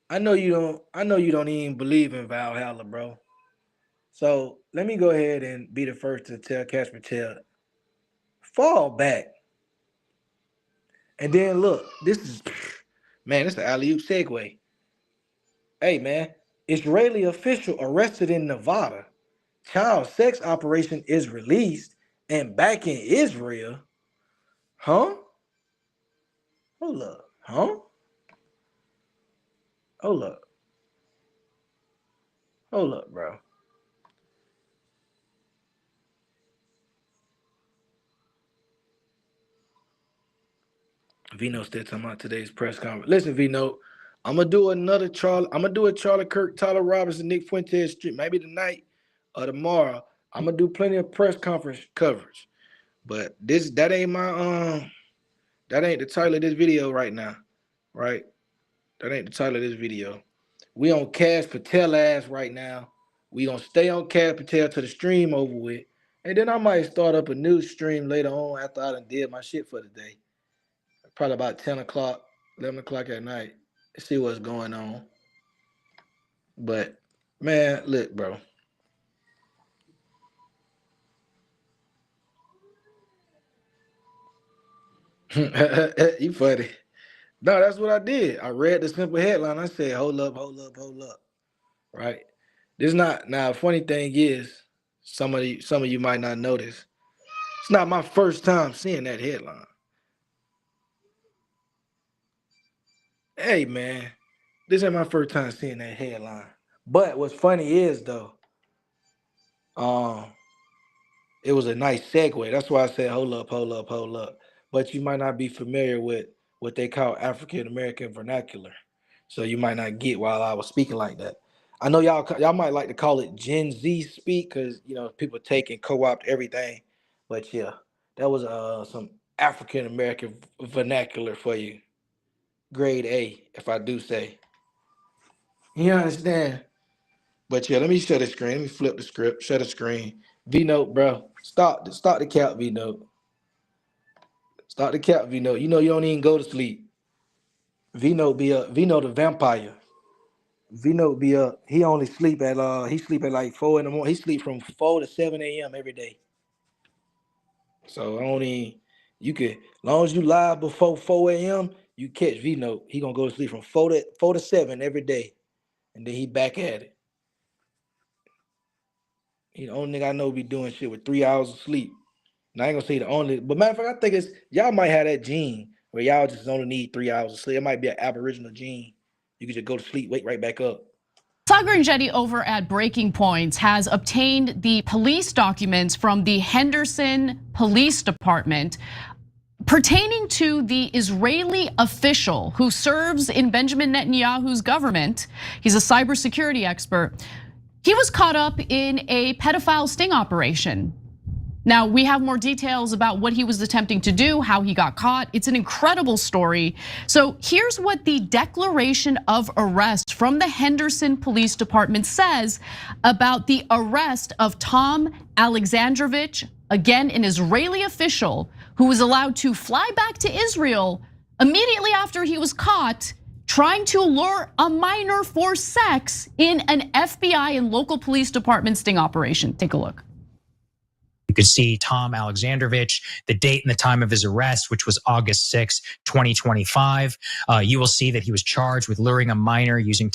I know you don't even believe in Valhalla, bro. So let me go ahead and be the first to tell Kash Patel, fall back. And then look, this is an alley-oop segue. Hey man, Israeli official arrested in Nevada. Child sex operation is released and back in Israel. Huh? Hold up. Huh? Hold up. Hold up, bro. Vino still talking about today's press conference. Listen, Vino, I'm gonna do a Charlie Kirk, Tyler Robinson, Nick Fuentes stream, maybe tonight or tomorrow. I'm gonna do plenty of press conference coverage. But that ain't the title of this video right now. Right? That ain't the title of this video. We on Kash Patel ass right now. We gonna stay on Kash Patel till the stream over with. And then I might start up a new stream later on after I done did my shit for the day. Probably about 10 o'clock, 11 o'clock at night. See what's going on. But man, look, bro. You funny. No, that's what I did. I read the simple headline. I said, hold up. Right? This not now. Funny thing is, some of you might not notice. It's not my first time seeing that headline. Hey man, this ain't my first time seeing that headline. But what's funny is though, it was a nice segue. That's why I said hold up. But you might not be familiar with what they call African American vernacular, so you might not get while I was speaking like that. I know y'all might like to call it Gen Z speak because people take and co-opt everything. But yeah, that was some African American vernacular for you. Grade A, if I do say. You understand? But yeah, let me shut the screen. Let me flip the script. Shut the screen. V note, bro. Stop the cap, V note. Stop the cap, V note. You know you don't even go to sleep. V note be up. V note the vampire. V note be up. He only sleep at like 4 in the morning. He sleep from 4 to 7 a.m. every day. So you could, as long as you live before 4 a.m., you catch V note. He gonna go to sleep from 4 to 7 every day. And then he back at it. He the only nigga I know be doing shit with 3 hours of sleep. And I ain't gonna say the only, but matter of fact, I think it's y'all might have that gene where y'all just only need 3 hours of sleep. It might be an aboriginal gene. You can just go to sleep, wake right back up. Sagar and Jetty over at Breaking Points has obtained the police documents from the Henderson Police Department pertaining to the Israeli official who serves in Benjamin Netanyahu's government. He's a cybersecurity expert. He was caught up in a pedophile sting operation. Now, we have more details about what he was attempting to do, how he got caught. It's an incredible story. So here's what the declaration of arrest from the Henderson Police Department says about the arrest of Tom Alexandrovich, again, an Israeli official who was allowed to fly back to Israel immediately after he was caught trying to lure a minor for sex in an FBI and local police department sting operation. Take a look. You could see Tom Alexandrovich, the date and the time of his arrest, which was August 6, 2025. You will see that he was charged with luring a minor using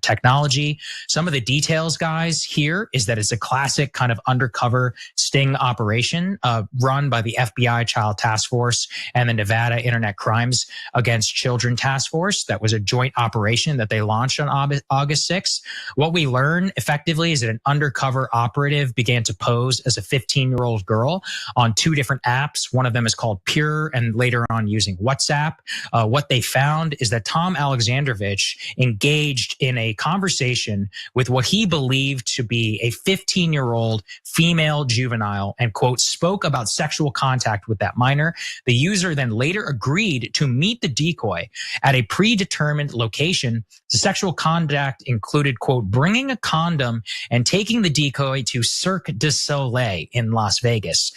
technology. Some of the details, guys, here is that it's a classic kind of undercover sting operation run by the FBI Child Task Force and the Nevada Internet Crimes Against Children Task Force. That was a joint operation that they launched on August 6. What we learn effectively is that an undercover operative began to pose as a 15-year-old girl on two different apps. One of them is called Pure, and later on using WhatsApp. What they found is that Tom Alexandrovich engaged in a conversation with what he believed to be a 15-year-old female juvenile and, quote, spoke about sexual contact with that minor. The user then later agreed to meet the decoy at a predetermined location. The sexual contact included, quote, bringing a condom and taking the decoy to Cirque du Soleil in Las Vegas.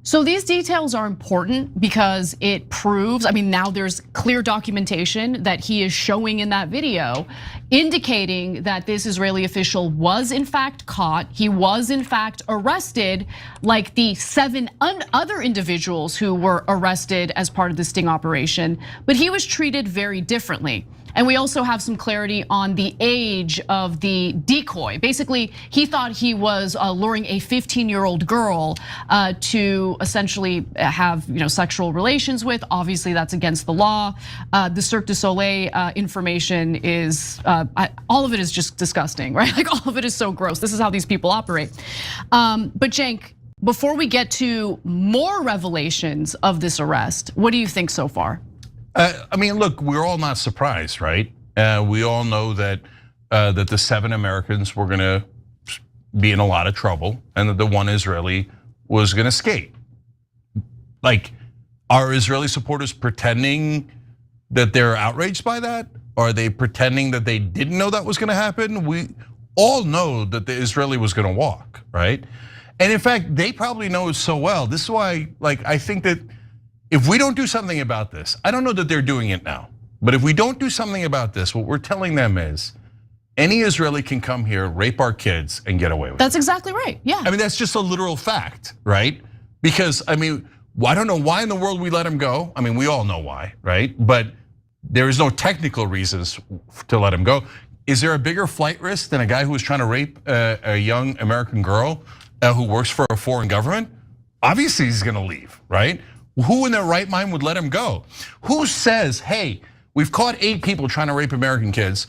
So these details are important because it proves, I mean, now there's clear documentation that he is showing in that video, indicating that this Israeli official was in fact caught. He was in fact arrested, like the 7 other individuals who were arrested as part of the sting operation, but he was treated very differently. And we also have some clarity on the age of the decoy. Basically, he thought he was luring a 15-year-old girl to essentially have sexual relations with. Obviously, that's against the law. The Cirque du Soleil information is, all of it is just disgusting, right? Like all of it is so gross. This is how these people operate. But Cenk, before we get to more revelations of this arrest, what do you think so far? I mean, look, we're all not surprised, right? We all know that that the 7 Americans were gonna be in a lot of trouble, and that the 1 Israeli was gonna escape. Like, are Israeli supporters pretending that they're outraged by that? Are they pretending that they didn't know that was gonna happen? We all know that the Israeli was gonna walk, right? And in fact, they probably know it so well. This is why, like, I think that if we don't do something about this, I don't know that they're doing it now, but if we don't do something about this, what we're telling them is any Israeli can come here, rape our kids, and get away with it. That's exactly right, yeah. I mean, that's just a literal fact, right? Because, I mean, I don't know why in the world we let him go. I mean, we all know why, right? But there is no technical reasons to let him go. Is there a bigger flight risk than a guy who was trying to rape a young American girl who works for a foreign government? Obviously, he's gonna leave, right? Who in their right mind would let him go? Who says, hey, we've caught 8 people trying to rape American kids.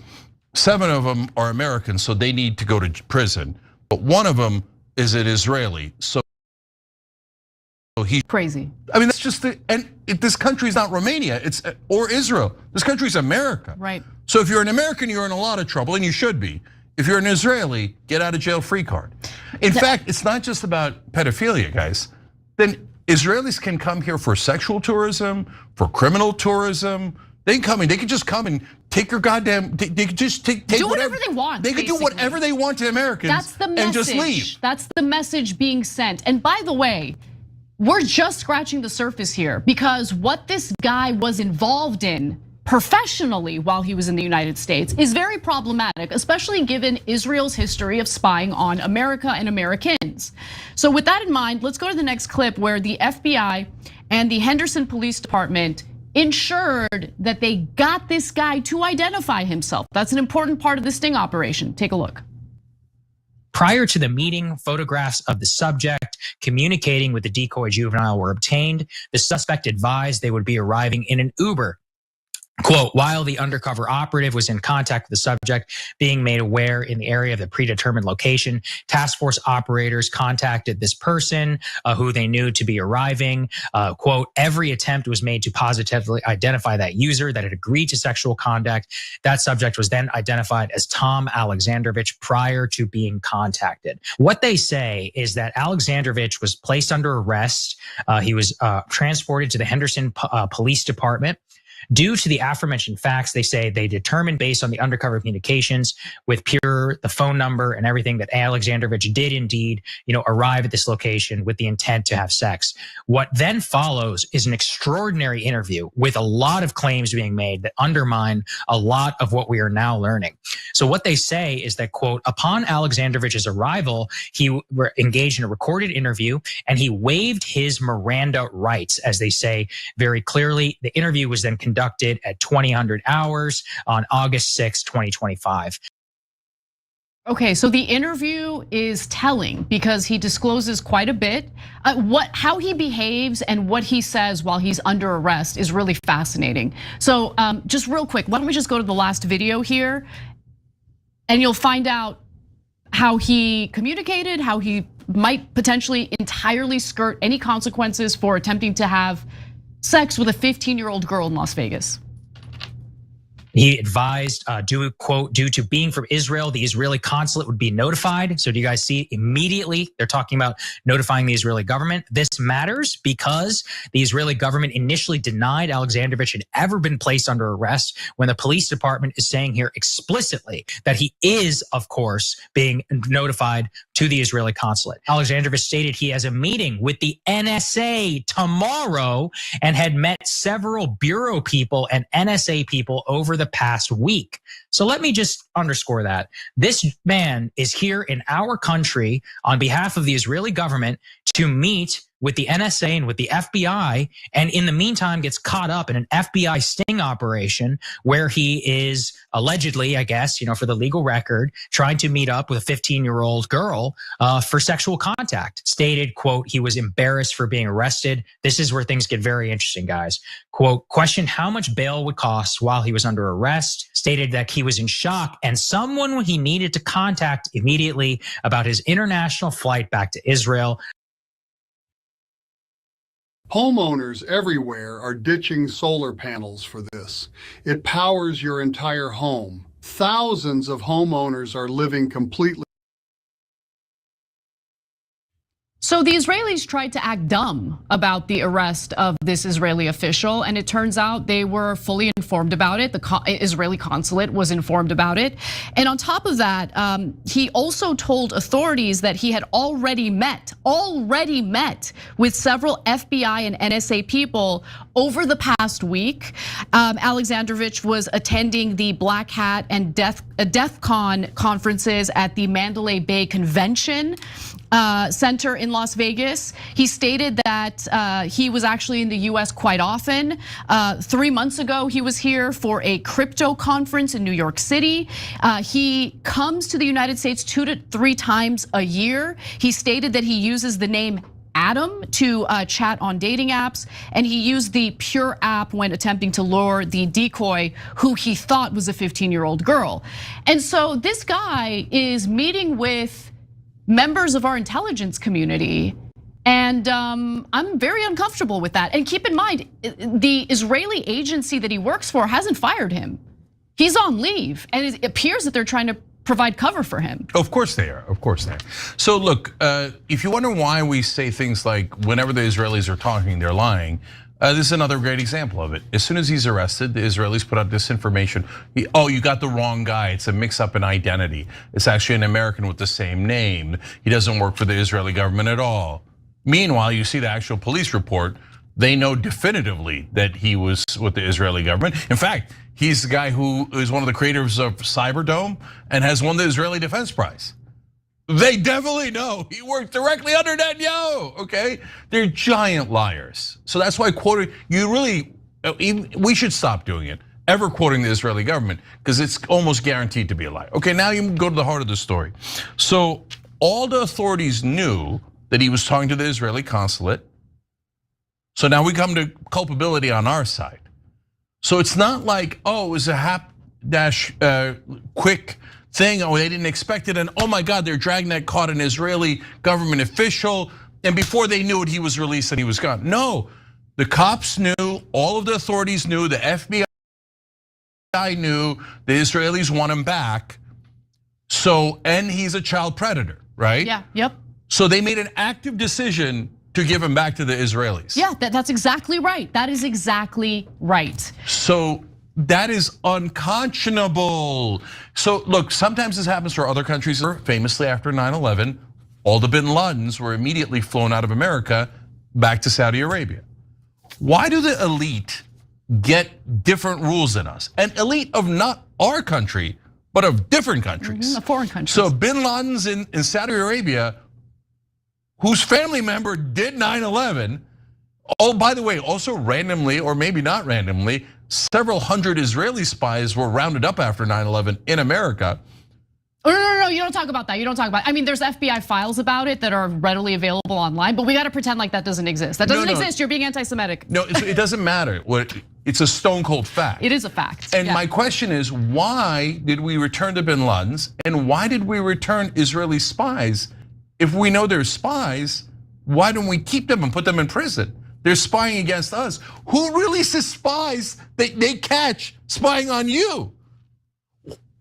7 of them are Americans, so they need to go to prison. But 1 of them is an Israeli, so he's crazy. I mean, that's just this country's not Romania, or Israel. This country's America. Right. So if you're an American, you're in a lot of trouble, and you should be. If you're an Israeli, get out of jail free card. In fact, it's not just about pedophilia, guys. Then Israelis can come here for sexual tourism, for criminal tourism. They can come in. They can just come and take your goddamn. They can just take do whatever they want. They can do whatever they want to Americans. That's the message. And just leave. That's the message being sent. And by the way, we're just scratching the surface here, because what this guy was involved in professionally while he was in the United States is very problematic, especially given Israel's history of spying on America and Americans. So with that in mind, let's go to the next clip where the FBI and the Henderson Police Department ensured that they got this guy to identify himself. That's an important part of the sting operation. Take a look. Prior to the meeting, photographs of the subject communicating with the decoy juvenile were obtained. The suspect advised they would be arriving in an Uber Quote, while the undercover operative was in contact with the subject, being made aware in the area of the predetermined location, task force operators contacted this person who they knew to be arriving. Quote, every attempt was made to positively identify that user that had agreed to sexual contact. That subject was then identified as Tom Alexandrovich prior to being contacted. What they say is that Alexandrovich was placed under arrest. He was transported to the Henderson Police Department. Due to the aforementioned facts, they say they determined based on the undercover communications with the phone number and everything that Alexandrovich did indeed, arrive at this location with the intent to have sex. What then follows is an extraordinary interview with a lot of claims being made that undermine a lot of what we are now learning. So what they say is that, quote, upon Alexandrovich's arrival, he engaged in a recorded interview and he waived his Miranda rights, as they say very clearly. The interview was then conducted at 2000 hours on August 6, 2025. Okay, so the interview is telling because he discloses quite a bit. How he behaves and what he says while he's under arrest is really fascinating. So just real quick, why don't we just go to the last video here, and you'll find out how he communicated, how he might potentially entirely skirt any consequences for attempting to have sex with a 15-year-old girl in Las Vegas. He advised, due to being from Israel, the Israeli consulate would be notified. So do you guys see immediately they're talking about notifying the Israeli government? This matters because the Israeli government initially denied Alexandrovich had ever been placed under arrest when the police department is saying here explicitly that he is, of course, being notified to the Israeli consulate. Alexandrovich stated he has a meeting with the NSA tomorrow and had met several bureau people and NSA people over the past week. So let me just underscore that. This man is here in our country on behalf of the Israeli government to meet with the NSA and with the FBI, and in the meantime gets caught up in an FBI sting operation where he is allegedly, I guess, for the legal record, trying to meet up with a 15-year-old girl for sexual contact. Stated, quote, he was embarrassed for being arrested. This is where things get very interesting, guys. Quote, questioned how much bail would cost while he was under arrest. Stated that he was in shock and someone he needed to contact immediately about his international flight back to Israel. Homeowners everywhere are ditching solar panels for this. It powers your entire home. Thousands of homeowners are living completely. So the Israelis tried to act dumb about the arrest of this Israeli official, and it turns out they were fully informed about it. The Israeli consulate was informed about it. And on top of that, he also told authorities that he had already met with several FBI and NSA people over the past week. Alexandrovich was attending the Black Hat and DEFCON conferences at the Mandalay Bay Convention Center in Las Vegas. He stated that he was actually in the US quite often. 3 months ago, he was here for a crypto conference in New York City. He comes to the United States 2 to 3 times a year. He stated that he uses the name Adam to chat on dating apps, and he used the Pure app when attempting to lure the decoy who he thought was a 15-year-old girl. And so this guy is meeting with members of our intelligence community, and I'm very uncomfortable with that. And keep in mind, the Israeli agency that he works for hasn't fired him. He's on leave, and it appears that they're trying to provide cover for him. Of course they are, of course they are. So look, if you wonder why we say things like whenever the Israelis are talking, they're lying, this is another great example of it. As soon as he's arrested, the Israelis put out this information. Oh, you got the wrong guy. It's a mix up in identity. It's actually an American with the same name. He doesn't work for the Israeli government at all. Meanwhile, you see the actual police report. They know definitively that he was with the Israeli government. In fact, he's the guy who is one of the creators of Cyberdome and has won the Israeli Defense Prize. They definitely know he worked directly under Netanyahu, okay? They're giant liars. So that's why quoting, we should stop doing it, ever quoting the Israeli government, because it's almost guaranteed to be a lie. Okay, now you go to the heart of the story. So all the authorities knew that he was talking to the Israeli consulate. So now we come to culpability on our side. So it's not like, oh, it was a quick thing. Oh, they didn't expect it. And oh my God, they're dragnet caught an Israeli government official. And before they knew it, he was released and he was gone. No, the cops knew, all of the authorities knew, the FBI knew, the Israelis want him back. So, and he's a child predator, right? Yeah, yep. So they made an active decision to give him back to the Israelis. Yeah, that's exactly right. That is exactly right. So that is unconscionable. So look, sometimes this happens for other countries. Famously after 9/11, all the bin Ladens were immediately flown out of America back to Saudi Arabia. Why do the elite get different rules than us? An elite of not our country, but of different countries. Foreign countries. So bin Laden's in Saudi Arabia, whose family member did 9/11. Oh, by the way, also randomly, or maybe not randomly, several hundred Israeli spies were rounded up after 9/11 in America. Oh, no, you don't talk about that. You don't talk about it. I mean, there's FBI files about it that are readily available online, but we got to pretend like that doesn't exist. That doesn't exist. You're being anti-Semitic. No, it doesn't matter. It's a stone cold fact. It is a fact. And my question is, why did we return the bin Ladens? And why did we return Israeli spies? If we know they're spies, why don't we keep them and put them in prison? They're spying against us. Who releases spies that they catch spying on you?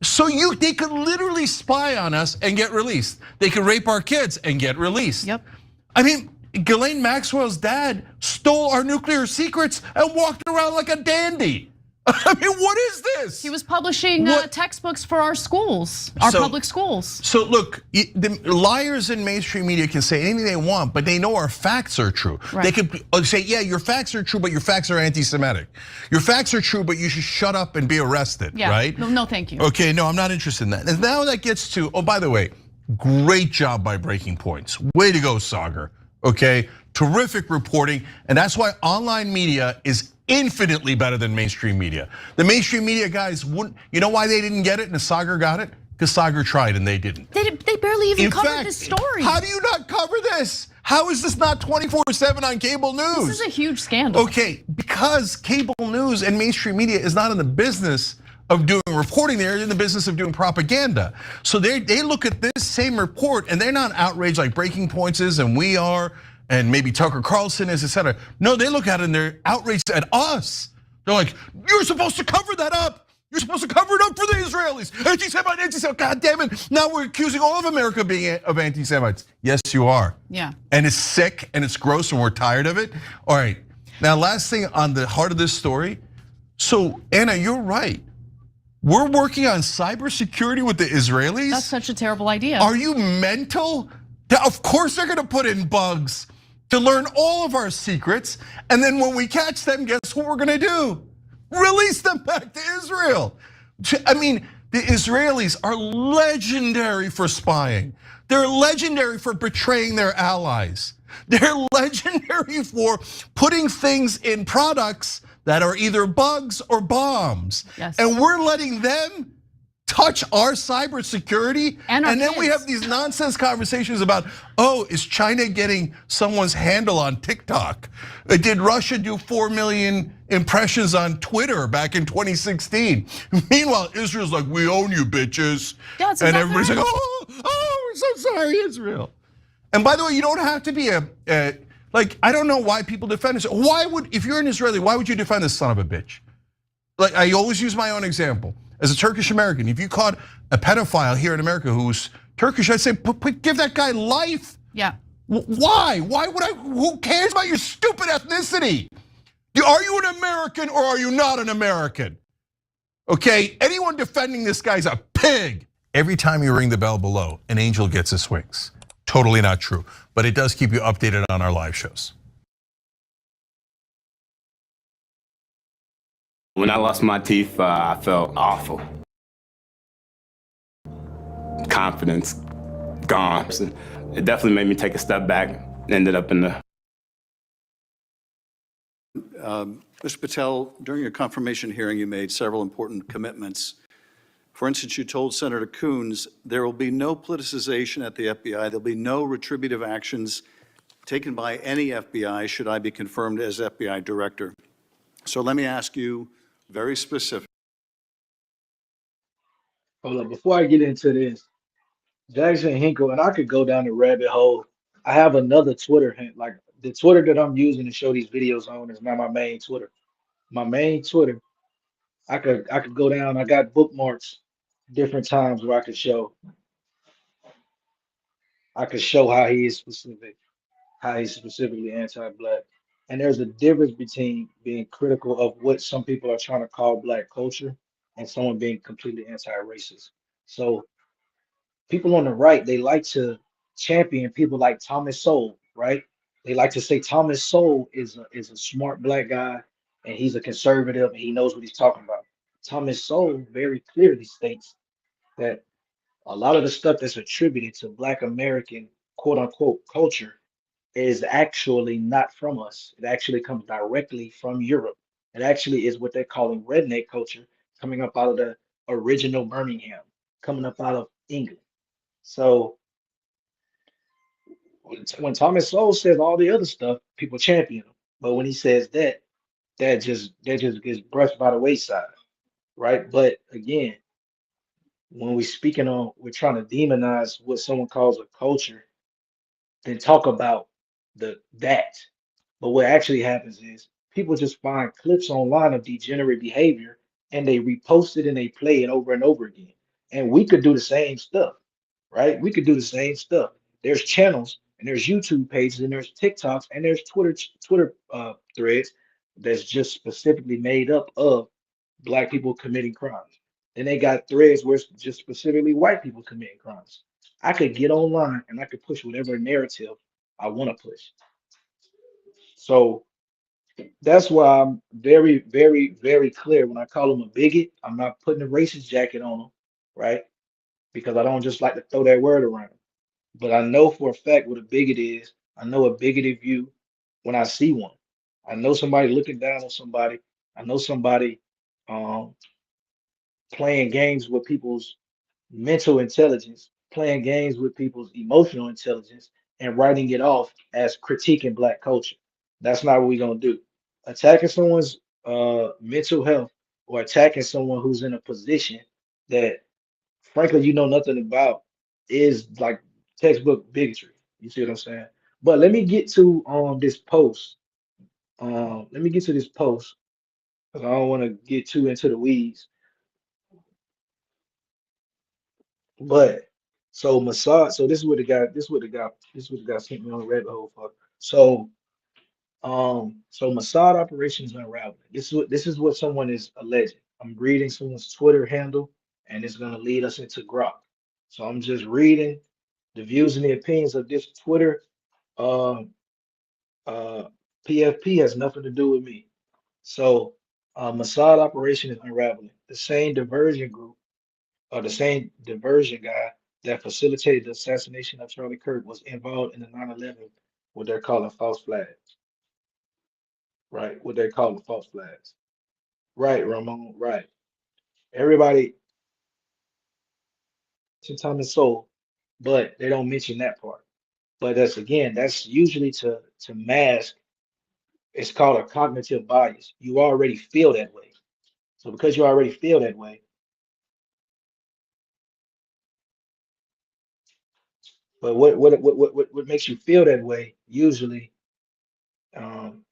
So they could literally spy on us and get released. They could rape our kids and get released. Yep. I mean, Ghislaine Maxwell's dad stole our nuclear secrets and walked around like a dandy. I mean, what is this? He was publishing textbooks for our schools, our public schools. So look, the liars in mainstream media can say anything they want, but they know our facts are true. Right. They could say, yeah, your facts are true, but your facts are anti-Semitic. Your facts are true, but you should shut up and be arrested, right? No, thank you. Okay, no, I'm not interested in that. And now that gets to, oh, by the way, great job by Breaking Points. Way to go, Sagar, okay? Terrific reporting, and that's why online media is infinitely better than mainstream media. The mainstream media guys wouldn't, you know why they didn't get it and Sagar got it? Because Sagar tried and they didn't. They barely even covered this story. How do you not cover this? How is this not 24/7 on cable news? This is a huge scandal. Okay, because cable news and mainstream media is not in the business of doing reporting, they're in the business of doing propaganda. So they look at this same report and they're not outraged like Breaking Points is and we are, and maybe Tucker Carlson is, etc. No, they look at it and they're outraged at us. They're like, you're supposed to cover that up. You're supposed to cover it up for the Israelis. Anti-Semite, anti-Semite, God damn it. Now we're accusing all of America of anti-Semites. Yes, you are. Yeah. And it's sick and it's gross and we're tired of it. All right, now last thing on the heart of this story. So Anna, you're right. We're working on cybersecurity with the Israelis. That's such a terrible idea. Are you mental? Of course they're gonna put in bugs to learn all of our secrets. And then when we catch them, guess what we're gonna do? Release them back to Israel. I mean, the Israelis are legendary for spying. They're legendary for betraying their allies. They're legendary for putting things in products that are either bugs or bombs. Yes. And we're letting them touch our cybersecurity, and then we have these nonsense conversations about, oh, is China getting someone's handle on TikTok? Did Russia do 4 million impressions on Twitter back in 2016? Meanwhile, Israel's like, we own you, bitches. Yeah, and everybody's like, oh, we're so sorry, Israel. And by the way, you don't have to be like, I don't know why people defend this. If you're an Israeli, why would you defend this son of a bitch? Like, I always use my own example. As a Turkish American, if you caught a pedophile here in America who's Turkish, I'd say, give that guy life. Yeah. Why? Why would I? Who cares about your stupid ethnicity? Are you an American or are you not an American? Okay, anyone defending this guy's a pig. Every time you ring the bell below, an angel gets his wings. Totally not true, but it does keep you updated on our live shows. When I lost my teeth, I felt awful. Confidence gone. It definitely made me take a step back. Ended up in the. Mr. Patel, during your confirmation hearing, you made several important commitments. For instance, you told Senator Coons there will be no politicization at the FBI. There'll be no retributive actions taken by any FBI should I be confirmed as FBI director. So let me ask you, very specific. Hold up, before I get into this, Jackson Hinkle, and I could go down the rabbit hole. I have another Twitter, like the Twitter that I'm using to show these videos on is not my main Twitter. My main Twitter, I could go down. I got bookmarks different times where I could show how he is specific, how he's specifically anti-black. And there's a difference between being critical of what some people are trying to call black culture and someone being completely anti-racist. So people on the right, they like to champion people like Thomas Sowell, right? They like to say Thomas Sowell is a smart black guy and he's a conservative and he knows what he's talking about. Thomas Sowell very clearly states that a lot of the stuff that's attributed to Black American quote unquote culture is actually not from us. It actually comes directly from Europe. It actually is what they're calling redneck culture coming up out of the original Birmingham, coming up out of England. So when Thomas Sowell says all the other stuff, people champion him. But when he says that, that just gets brushed by the wayside, right? But again, when we're trying to demonize what someone calls a culture, then talk about that. But what actually happens is people just find clips online of degenerate behavior and they repost it and they play it over and over again. And we could do the same stuff, right? We could do the same stuff. There's channels and there's YouTube pages and there's TikToks and there's Twitter threads that's just specifically made up of black people committing crimes. Then they got threads where it's just specifically white people committing crimes. I could get online and I could push whatever narrative I want to push. So that's why I'm very, very, very clear when I call him a bigot. I'm not putting a racist jacket on him, right? Because I don't just like to throw that word around. But I know for a fact what a bigot is. I know a bigoted view when I see one. I know somebody looking down on somebody. I know somebody um, playing games with people's mental intelligence, playing games with people's emotional intelligence, and writing it off as critiquing black culture. That's not what we're gonna do. Attacking someone's mental health or attacking someone who's in a position that, frankly, you know nothing about is like textbook bigotry. You see what I'm saying? But let me get to this post. Let me get to this post because I don't want to get too into the weeds. But so Mossad, so this is what the guy sent me on the rabbit hole for. So Mossad operations unraveling. This is what someone is alleging. I'm reading someone's Twitter handle, and it's gonna lead us into Grok. So I'm just reading the views and the opinions of this Twitter. Um, PFP has nothing to do with me. So Mossad operation is unraveling. The same diversion guy that facilitated the assassination of Charlie Kirk was involved in the 9/11, what they're calling false flags, right? What they're calling false flags. Right, Ramon, right. Everybody mentions Thomas Sowell, but they don't mention that part. But that's usually to mask, it's called a cognitive bias. You already feel that way. So because you already feel that way, but what makes you feel that way usually um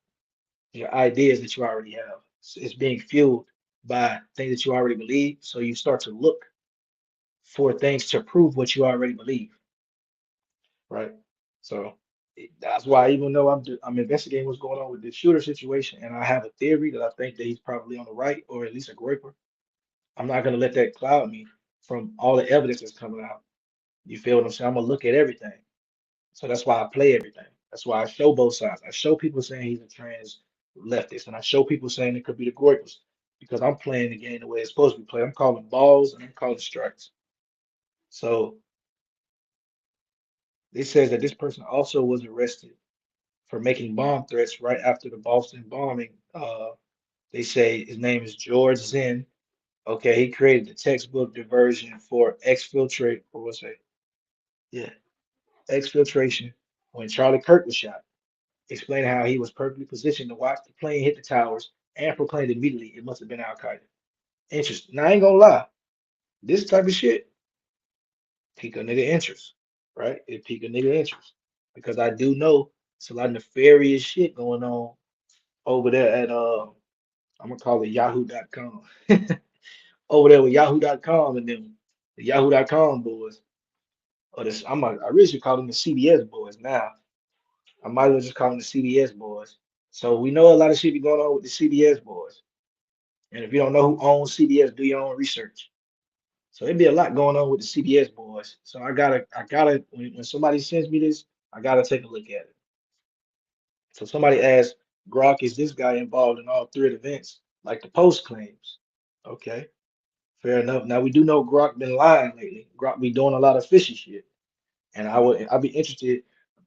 your ideas that you already have. It's being fueled by things that you already believe. So you start to look for things to prove what you already believe, right? So that's why even though I'm investigating what's going on with the shooter situation, and I have a theory that I think that he's probably on the right or at least a Groyper, I'm not gonna let that cloud me from all the evidence that's coming out. You feel what I'm saying? I'm gonna look at everything. So that's why I play everything. That's why I show both sides. I show people saying he's a trans leftist, and I show people saying it could be the Groypers because I'm playing the game the way it's supposed to be played. I'm calling balls and I'm calling strikes. So it says that this person also was arrested for making bomb threats right after the Boston bombing. They say his name is George Zinn. Okay, he created the textbook diversion for exfiltrate, or what's that? Yeah, exfiltration when Charlie Kirk was shot, explaining how he was perfectly positioned to watch the plane hit the towers and proclaimed immediately it must have been Al Qaeda. Interesting. Now I ain't gonna lie, this type of shit pique a nigga interest, right? It pique a nigga interest because I do know it's a lot of nefarious shit going on over there at I'm gonna call it Yahoo.com. Over there with Yahoo.com and them the Yahoo.com boys. Or this I really should call them the CBS boys now. I might as well just call them the CBS boys. So we know a lot of shit be going on with the CBS boys. And if you don't know who owns CBS, do your own research. So it'd be a lot going on with the CBS boys. So I gotta when somebody sends me this, I gotta take a look at it. So somebody asked, Grok, is this guy involved in all threat events like the Post claims? Okay, fair enough. Now we do know Grok been lying lately. Grok be doing a lot of fishy shit. And I'd be interested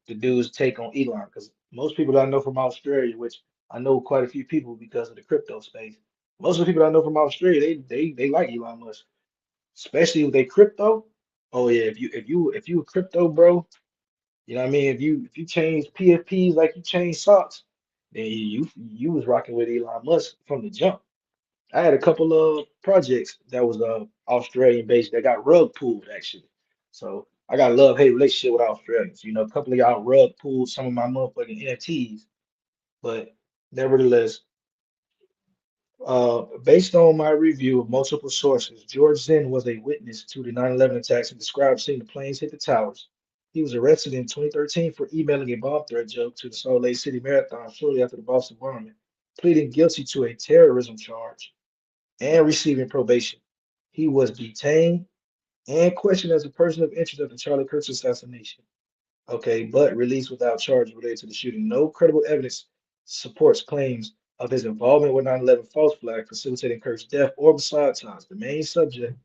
to do his take on Elon because most people that I know from Australia, which I know quite a few people because of the crypto space. Most of the people I know from Australia, they like Elon Musk, especially with their crypto. Oh yeah, if you a crypto bro, you know what I mean. If you change PFPs like you change socks, then you was rocking with Elon Musk from the jump. I had a couple of projects that was Australian based that got rug pulled actually. So I got a love-hate relationship with Australians. You know, a couple of y'all rug pulled some of my motherfucking NFTs, but nevertheless, based on my review of multiple sources, George Zinn was a witness to the 9/11 attacks and described seeing the planes hit the towers. He was arrested in 2013 for emailing a bomb threat joke to the Salt Lake City Marathon shortly after the Boston bombing, pleading guilty to a terrorism charge and receiving probation. He was detained and questioned as a person of interest after Charlie Kirk's assassination. Okay, but released without charge related to the shooting. No credible evidence supports claims of his involvement with 9/11 false flag facilitating Kirk's death or beside ties. The main subject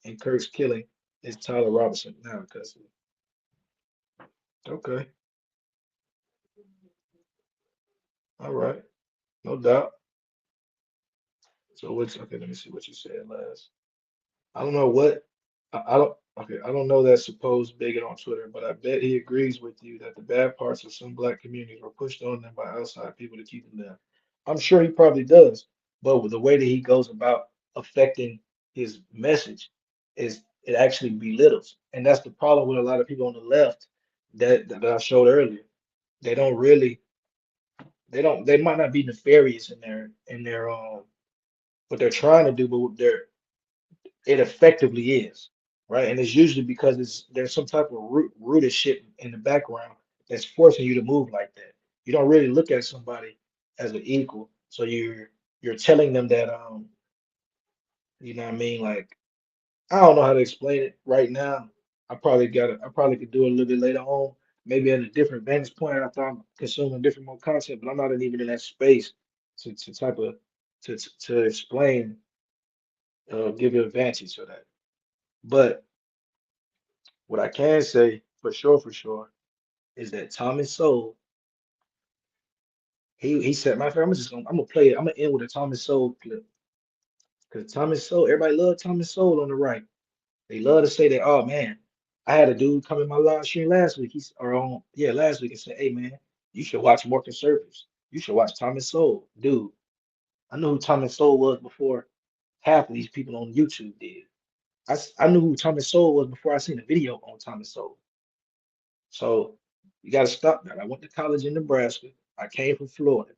in Kirk's killing is Tyler Robinson, now in custody. Okay, all right, no doubt. So what's okay? Let me see what you said last. I don't know what I don't okay, I don't know that supposed bigot on Twitter, but I bet he agrees with you that the bad parts of some black communities were pushed on them by outside people to keep them down. I'm sure he probably does, but with the way that he goes about affecting his message is it actually belittles. And that's the problem with a lot of people on the left that I showed earlier. They don't really they might not be nefarious in their what they're trying to do, but it effectively is, right? And it's usually because there's some type of rooted shit in the background that's forcing you to move like that. You don't really look at somebody as an equal, so you're telling them that you know what I mean? Like I don't know how to explain it right now. I probably could do it a little bit later on, maybe at a different vantage point after I'm consuming different more content, but I'm not even in that space to type of to explain give you advantage for that. But what I can say for sure, is that Thomas Sowell, he said, my friend, I'm gonna play it. I'm gonna end with a Thomas Sowell clip. Because Thomas Sowell, everybody love Thomas Sowell on the right. They love to say that, oh man, I had a dude come in my live stream last week. Last week and said, hey man, you should watch more conservatives. You should watch Thomas Sowell. Dude, I knew who Thomas Sowell was before half of these people on YouTube did. I knew who Thomas Sowell was before I seen a video on Thomas Sowell. So you got to stop that. I went to college in Nebraska. I came from Florida.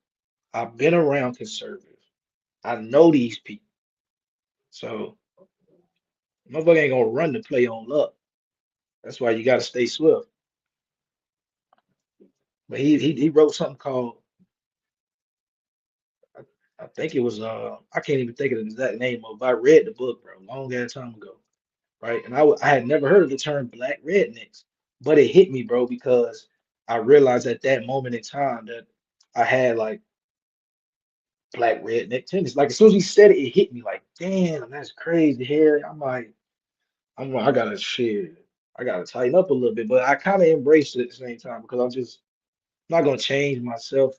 I've been around conservatives. I know these people. So motherfucker ain't gonna run the play on luck. That's why you got to stay swift. But he wrote something called I think it was I can't even think of the exact name of it. I read the book, bro, long ass time ago, right? And I had never heard of the term black rednecks, but it hit me, bro, because I realized at that moment in time that I had like black redneck tendencies. Like as soon as he said it, it hit me like, damn, that's crazy, Harry. I gotta shit. I gotta tighten up a little bit, but I kind of embraced it at the same time because I'm not gonna change myself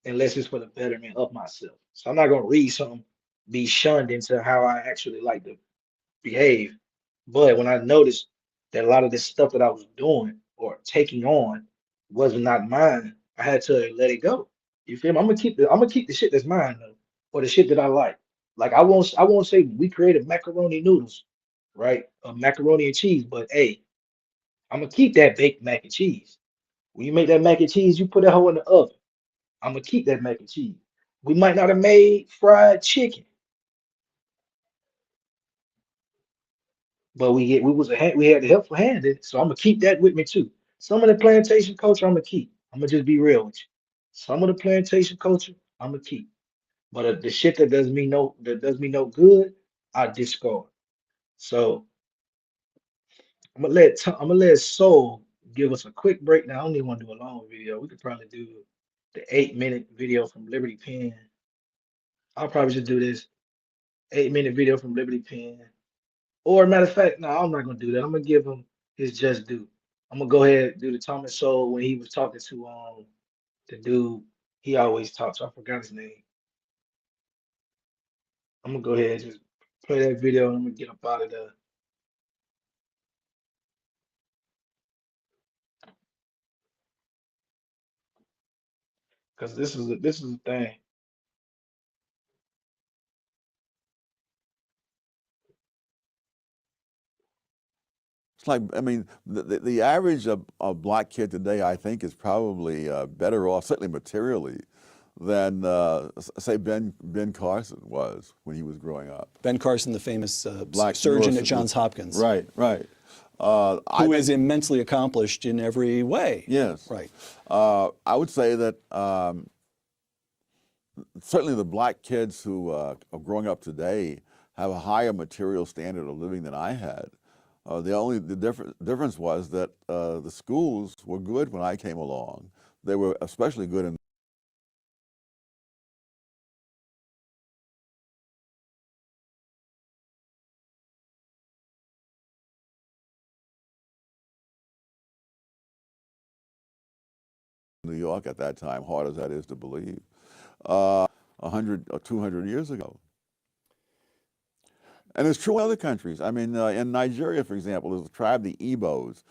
unless it's for the betterment of myself. So I'm not gonna read something, be shunned into how I actually like to behave. But when I noticed that a lot of this stuff that I was doing or taking on was not mine, I had to let it go. You feel me? I'm gonna keep the shit that's mine though, or the shit that I like. Like I won't say we created macaroni noodles, right? Macaroni and cheese, but hey, I'm gonna keep that baked mac and cheese. When you make that mac and cheese, you put that hoe in the oven. I'm gonna keep that mac and cheese. We might not have made fried chicken, but we had the helpful hand in it, so I'm gonna keep that with me too. Some of the plantation culture I'm gonna keep. I'm gonna just be real with you. Some of the plantation culture I'm gonna keep, but the shit that does me no good, I discard. So I'm gonna let Soul give us a quick breakdown. I don't even want to do a long video. We could probably do the 8-minute video from Liberty Pen. I'll probably just do this 8-minute video from Liberty Pen. Or matter of fact, no, I'm not gonna do that. I'm gonna give him his just due. I'm gonna go ahead and do the Thomas Sowell when he was talking to the dude he always talks. I forgot his name. I'm gonna go ahead and just play that video and I'm gonna get up out of there. Cause this is the thing. It's like, I mean, the average of black kid today, I think, is probably better off, certainly materially, than say Ben Carson was when he was growing up. Ben Carson, the famous Black surgeon at neuroscientist. Johns Hopkins. Right, right. Who is immensely accomplished in every way. Yes. Right. I would say that certainly the black kids who are growing up today have a higher material standard of living than I had. The difference was that the schools were good when I came along. They were especially good in New York at that time, hard as that is to believe, 100 or 200 years ago. And it's true in other countries. I mean, in Nigeria, for example, there's a tribe, the Igbos,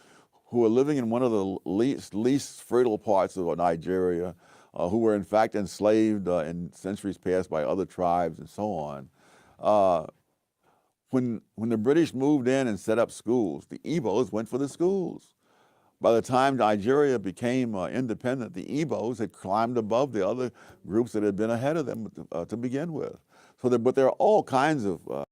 who are living in one of the least fertile parts of Nigeria, who were in fact enslaved in centuries past by other tribes and so on. When the British moved in and set up schools, the Igbos went for the schools. By the time Nigeria became independent, the Igbos had climbed above the other groups that had been ahead of them to begin with. But there are all kinds of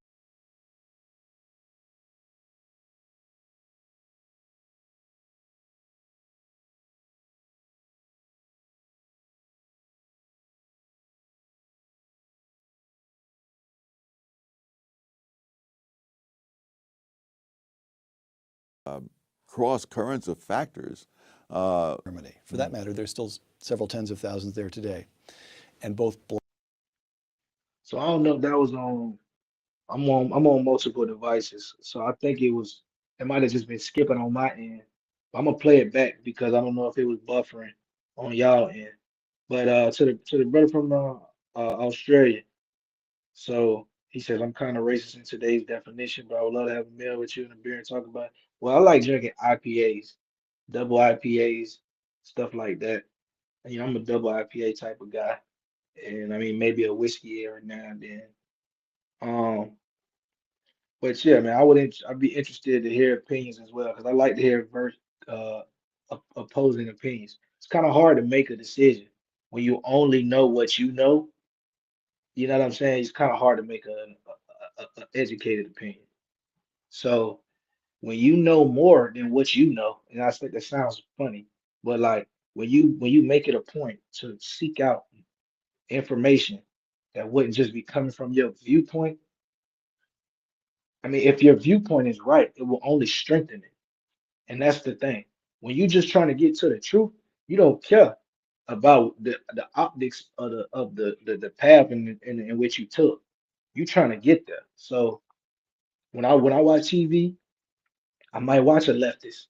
cross currents of factors. Germany. For that matter, there's still several tens of thousands there today. And both. So I don't know if that was on. I'm on multiple devices, so I think it might have just been skipping on my end. I'm gonna play it back because I don't know if it was buffering on y'all end. But to the brother from Australia, so he says I'm kind of racist in today's definition, but I would love to have a meal with you and a beer and talk about it. Well, I like drinking IPAs, double IPAs, stuff like that. And, I'm a double IPA type of guy, and I mean maybe a whiskey every now and then. Um, But yeah, man, I'd be interested to hear opinions as well because I like to hear uh, opposing opinions. It's kind of hard to make a decision when you only know what you know. You know what I'm saying? It's kind of hard to make a educated opinion. So when you know more than what you know, and I think that sounds funny, but like when you make it a point to seek out information that wouldn't just be coming from your viewpoint. I mean, if your viewpoint is right, it will only strengthen it. And that's the thing. When you just trying to get to the truth, you don't care about the optics of the path in which you took. You trying to get there. So when I watch TV, I might watch a leftist.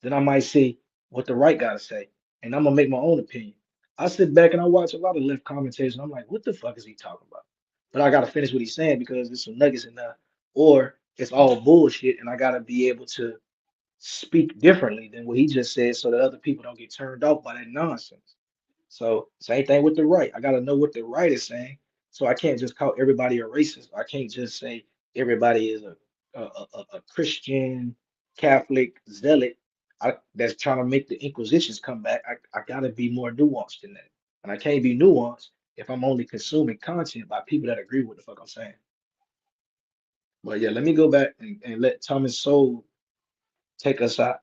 Then I might see what the right gotta say. And I'm gonna make my own opinion. I sit back and I watch a lot of left commentators and I'm like, what the fuck is he talking about? But I gotta finish what he's saying because there's some nuggets in there. Or it's all bullshit and I gotta be able to speak differently than what he just said so that other people don't get turned off by that nonsense. So same thing with the right. I gotta know what the right is saying. So I can't just call everybody a racist. I can't just say everybody is a Christian, Catholic, zealot that's trying to make the Inquisitions come back. I gotta be more nuanced than that. And I can't be nuanced if I'm only consuming content by people that agree with the fuck I'm saying. But yeah, let me go back and let Thomas Sowell take us out.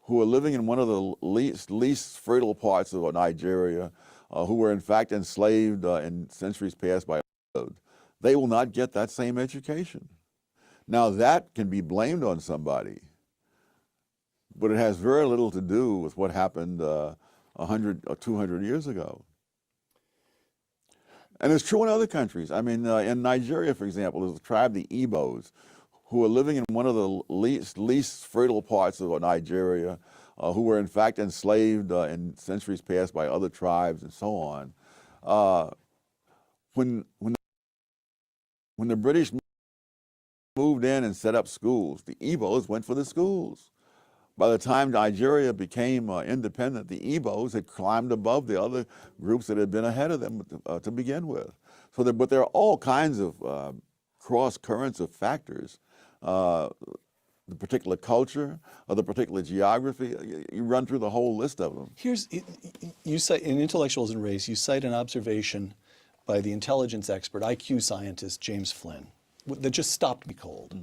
Who are living in one of the least fertile parts of Nigeria, who were in fact enslaved in centuries past by others, they will not get that same education. Now that can be blamed on somebody, but it has very little to do with what happened 100 or 200 years ago. And it's true in other countries. I mean, in Nigeria, for example, there's a tribe, the Igbos, who are living in one of the least fertile parts of Nigeria, who were in fact enslaved in centuries past by other tribes and so on. When the British moved in and set up schools, the Igbos went for the schools. By the time Nigeria became independent, the Igbos had climbed above the other groups that had been ahead of them to begin with. So, but there are all kinds of cross currents of factors. The particular culture, or the particular geography, you run through the whole list of them. You cite, in Intellectuals and Race, you cite an observation by the intelligence expert, IQ scientist, James Flynn, that just stopped me cold.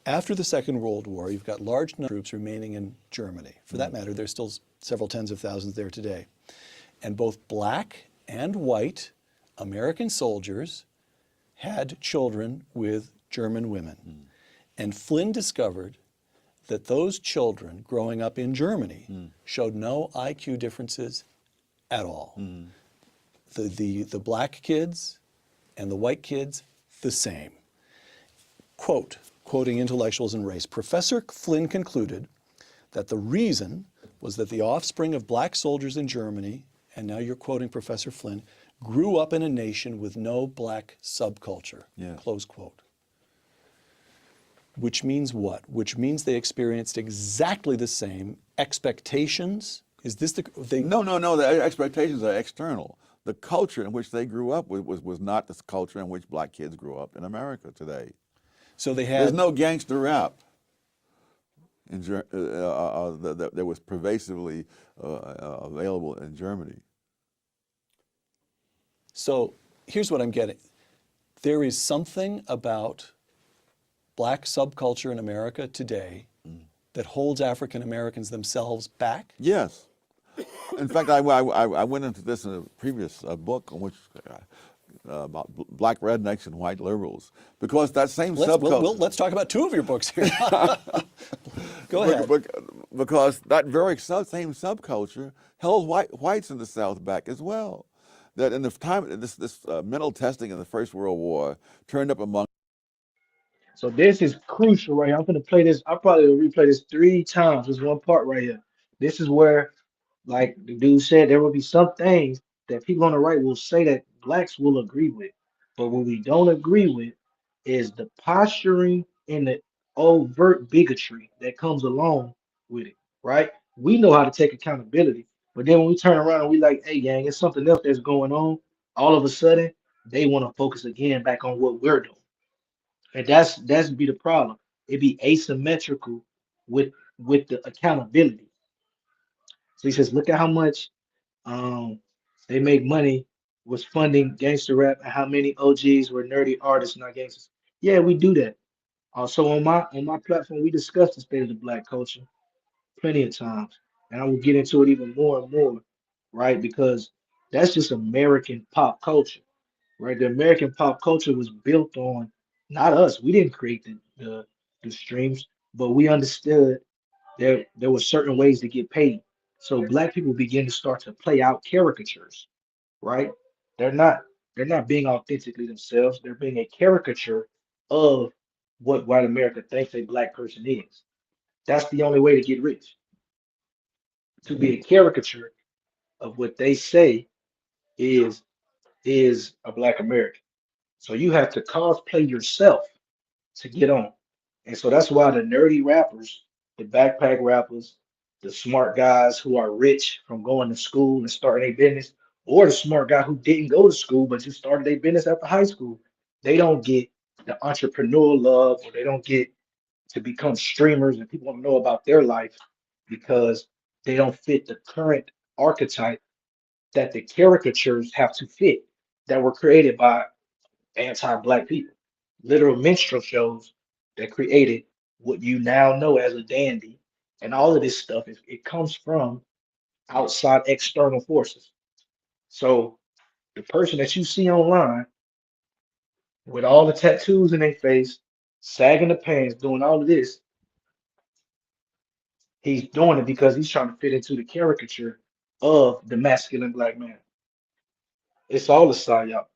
After the Second World War, you've got large numbers of troops remaining in Germany. For that matter, there's still several tens of thousands there today. And both black and white American soldiers had children with German women. And Flynn discovered that those children growing up in Germany showed no IQ differences at all. The black kids and the white kids, the same. Quoting Intellectuals and Race, Professor Flynn concluded that the reason was that the offspring of black soldiers in Germany, and now you're quoting Professor Flynn, grew up in a nation with no black subculture, close quote. Which means what? Which means they experienced exactly the same expectations. Is this the... No, the expectations are external. The culture in which they grew up was not the culture in which black kids grew up in America today. So they had... There's no gangster rap that was pervasively available in Germany. So here's what I'm getting. There is something about black subculture in America today that holds African Americans themselves back? Yes. In fact, I went into this in a previous book on which about black rednecks and white liberals, because that same subculture. Let's talk about two of your books here. Go ahead. Because that very same subculture held whites in the South back as well. That in the time this mental testing in the First World War turned up among. So this is crucial right here. I'm gonna play this. I probably will replay this 3 times. This one part right here. This is where, like the dude said, there will be some things that people on the right will say that blacks will agree with. But what we don't agree with is the posturing and the overt bigotry that comes along with it, right? We know how to take accountability, but then when we turn around and we like, hey gang, it's something else that's going on, all of a sudden they want to focus again back on what we're doing. And that's be the problem. It be asymmetrical with the accountability. So he says, look at how much they make money was funding gangster rap and how many OGs were nerdy artists, not gangsters. Yeah, we do that. Also on my platform, we discuss the state of the black culture plenty of times. And I will get into it even more and more, right? Because that's just American pop culture, right? The American pop culture was built on not us. We didn't create the streams, but we understood there were certain ways to get paid. So black people begin to start to play out caricatures, right? They're not they're not being authentically themselves. They're being a caricature of what white America thinks a black person is. That's the only way to get rich. To be a caricature of what they say is a black American. So you have to cosplay yourself to get on. And so that's why the nerdy rappers, the backpack rappers, the smart guys who are rich from going to school and starting a business, or the smart guy who didn't go to school but just started a business after high school. They don't get the entrepreneurial love, or they don't get to become streamers and people want to know about their life because they don't fit the current archetype that the caricatures have to fit that were created by anti-black people. Literal minstrel shows that created what you now know as a dandy. And all of this stuff, it comes from outside external forces. So the person that you see online with all the tattoos in their face, sagging the pants, doing all of this, he's doing it because he's trying to fit into the caricature of the masculine black man. It's all a psyop.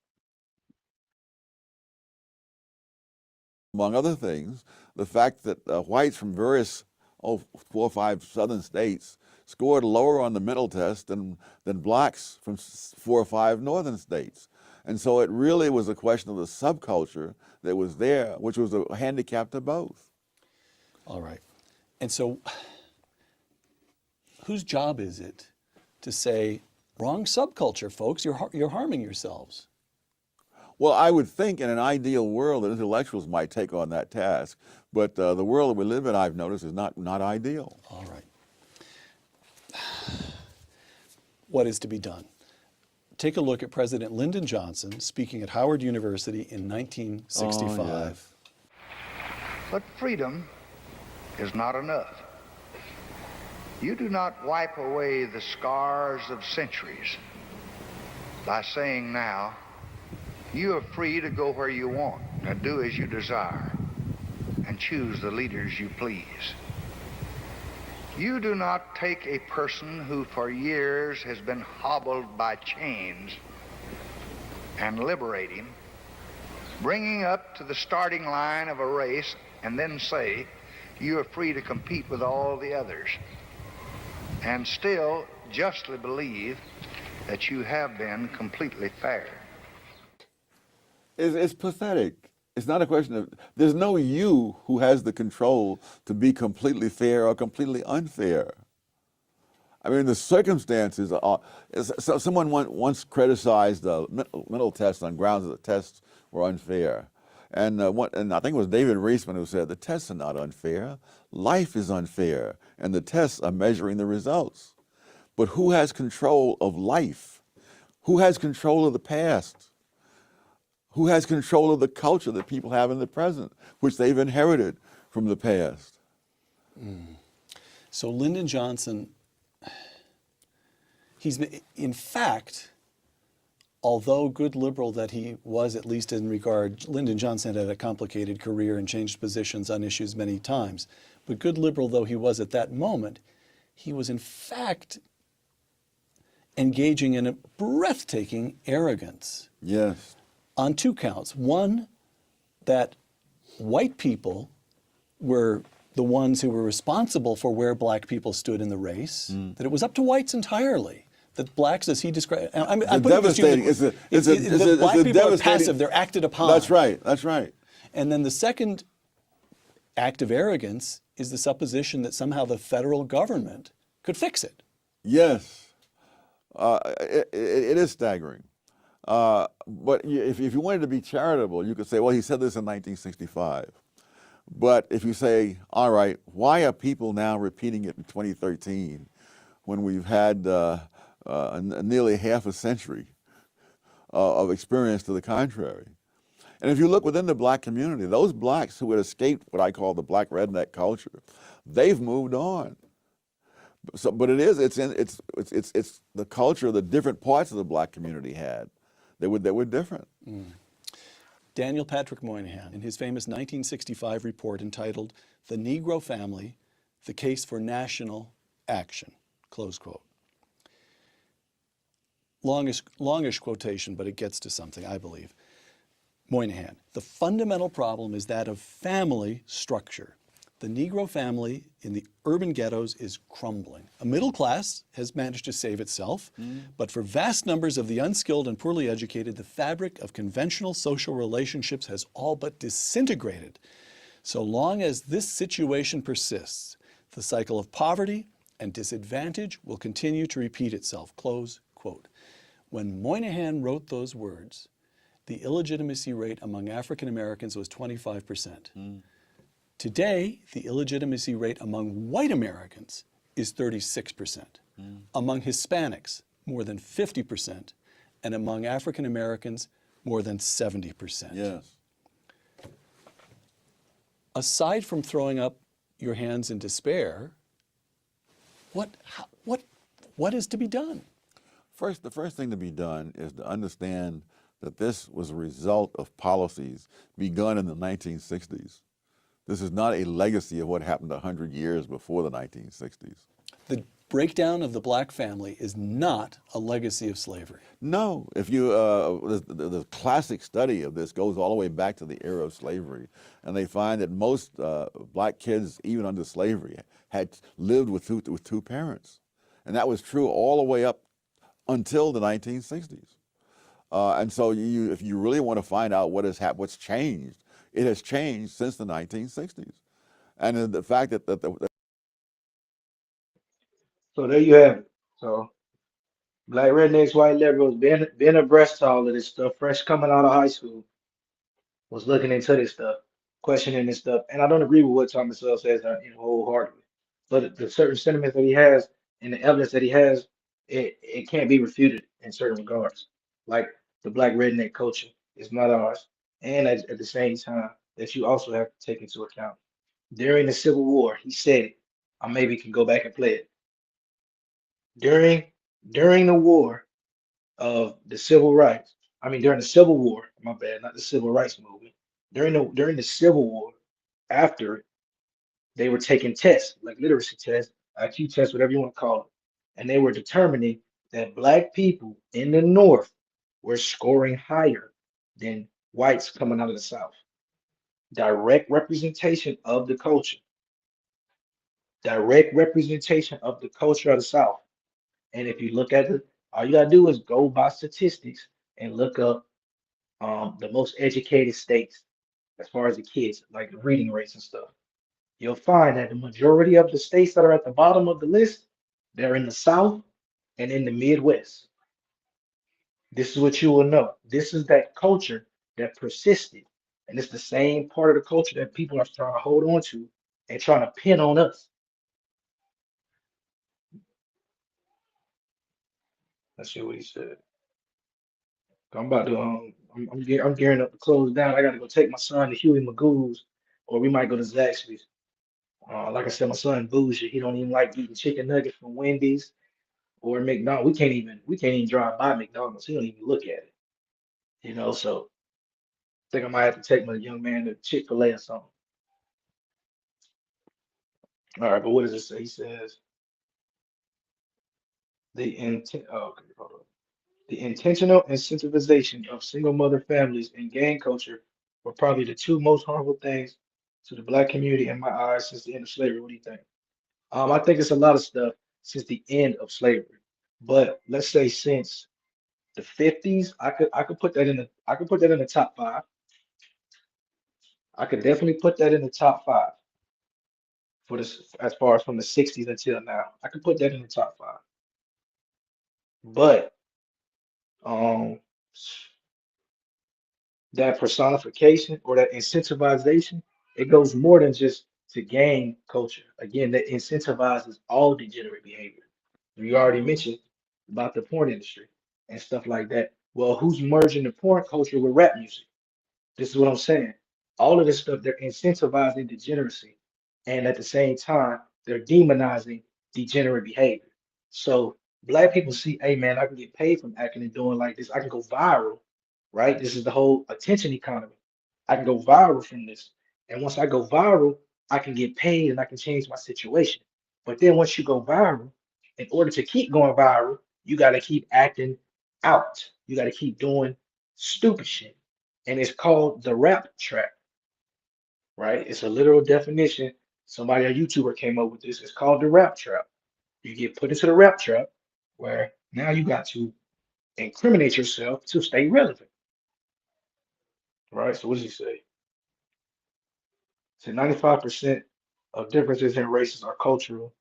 Among other things, the fact that whites from various 4 or 5 southern states scored lower on the mental test than blacks from 4 or 5 northern states. And so it really was a question of the subculture that was there, which was a handicap to both. All right. And so whose job is it to say, wrong subculture, folks, you're harming yourselves? Well, I would think in an ideal world that intellectuals might take on that task, but the world that we live in, I've noticed, is not ideal. All right. What is to be done? Take a look at President Lyndon Johnson speaking at Howard University in 1965. Oh, yes. But freedom is not enough. You do not wipe away the scars of centuries by saying now, you are free to go where you want and do as you desire and choose the leaders you please. You do not take a person who for years has been hobbled by chains and liberate him, bringing up to the starting line of a race, and then say, you are free to compete with all the others, and still justly believe that you have been completely fair. It's pathetic. It's not a question of, there's no you who has the control to be completely fair or completely unfair. I mean, the circumstances are, so someone once criticized the mental tests on grounds that the tests were unfair. And I think it was David Reisman who said, the tests are not unfair, life is unfair, and the tests are measuring the results. But who has control of life? Who has control of the past? Who has control of the culture that people have in the present, which they've inherited from the past? So Lyndon Johnson, in fact, although good liberal that he was, at least in regard, Lyndon Johnson had a complicated career and changed positions on issues many times, but good liberal though he was at that moment, he was in fact engaging in a breathtaking arrogance. Yes. On 2 counts. One, that white people were the ones who were responsible for where black people stood in the race, that it was up to whites entirely. That blacks, as he described, I'm putting this to you, the black people are passive, they're acted upon. That's right, that's right. And then the second act of arrogance is the supposition that somehow the federal government could fix it. Yes, it is staggering. But if you wanted to be charitable, you could say, well, he said this in 1965. But if you say, all right, why are people now repeating it in 2013 when we've had nearly half a century of experience to the contrary? And if you look within the black community, those blacks who had escaped what I call the black redneck culture, they've moved on. So, but it's the culture the different parts of the black community had. They were different. Daniel Patrick Moynihan, in his famous 1965 report entitled "The Negro Family: The Case for National Action," close quote. Longish quotation, but it gets to something, I believe. Moynihan, the fundamental problem is that of family structure. The Negro family in the urban ghettos is crumbling. A middle class has managed to save itself, but for vast numbers of the unskilled and poorly educated, the fabric of conventional social relationships has all but disintegrated. So long as this situation persists, the cycle of poverty, and disadvantage will continue to repeat itself, close quote. When Moynihan wrote those words, the illegitimacy rate among African Americans was 25%. Today, the illegitimacy rate among white Americans is 36%. Among Hispanics, more than 50%, and among African Americans, more than 70%. Yes. Aside from throwing up your hands in despair, what is to be done? The first thing to be done is to understand that this was a result of policies begun in the 1960s. This is not a legacy of what happened 100 years before the 1960s. The breakdown of the black family is not a legacy of slavery. No, if you, the classic study of this goes all the way back to the era of slavery, and they find that most black kids, even under slavery, had lived with two parents. And that was true all the way up until the 1960s. And so if you really want to find out what's changed, it has changed since the 1960s. And the fact that So there you have it. So black rednecks, white liberals, being abreast to all of this stuff, fresh coming out of high school, was looking into this stuff, questioning this stuff. And I don't agree with what Thomas Sowell says wholeheartedly. But the certain sentiments that he has and the evidence that he has, it can't be refuted in certain regards. Like the black redneck culture is not ours. And at the same time, that you also have to take into account. During the Civil War, he said it. I maybe can go back and play it. During the war of the civil rights, during the Civil War, my bad, not the Civil Rights Movement. During the Civil War, after it, they were taking tests, like literacy tests, IQ tests, whatever you want to call it, and they were determining that black people in the North were scoring higher than whites coming out of the South. Direct representation of the culture. Direct representation of the culture of the South. And if you look at it, all you gotta do is go by statistics and look up the most educated states as far as the kids, like the reading rates and stuff. You'll find that the majority of the states that are at the bottom of the list, they're in the South and in the Midwest. This is what you will know. This is that culture that persisted. And it's the same part of the culture that people are trying to hold on to and trying to pin on us. Let's see what he said. I'm about to I'm gearing up to close down. I gotta go take my son to Huey Magoo's, or we might go to Zaxby's. Like I said, my son bougie. He don't even like eating chicken nuggets from Wendy's or McDonald's. We can't even drive by McDonald's. He don't even look at it. So I think I might have to take my young man to Chick-fil-A or something. All right, but what does it say? He says the intent. Oh, okay, hold on. The intentional incentivization of single mother families and gang culture were probably the two most harmful things to the black community in my eyes since the end of slavery. What do you think? I think it's a lot of stuff since the end of slavery, but let's say since the 50s, I could put that in the top five. I could definitely put that in the top five for this as far as from the 60s until now. I could put that in the top five. But that personification or that incentivization, it goes more than just to gang culture. Again, that incentivizes all degenerate behavior. You already mentioned about the porn industry and stuff like that. Well, who's merging the porn culture with rap music? This is what I'm saying. All of this stuff, they're incentivizing degeneracy. And at the same time, they're demonizing degenerate behavior. So black people see, hey man, I can get paid from acting and doing like this. I can go viral, right? This is the whole attention economy. I can go viral from this. And once I go viral, I can get paid and I can change my situation. But then once you go viral, in order to keep going viral, you got to keep acting out. You got to keep doing stupid shit. And it's called the rap trap, right? It's a literal definition. Somebody, a YouTuber came up with this. It's called the rap trap. You get put into the rap trap where now you got to incriminate yourself to stay relevant, right? So what does he say? So 95% of differences in races are cultural.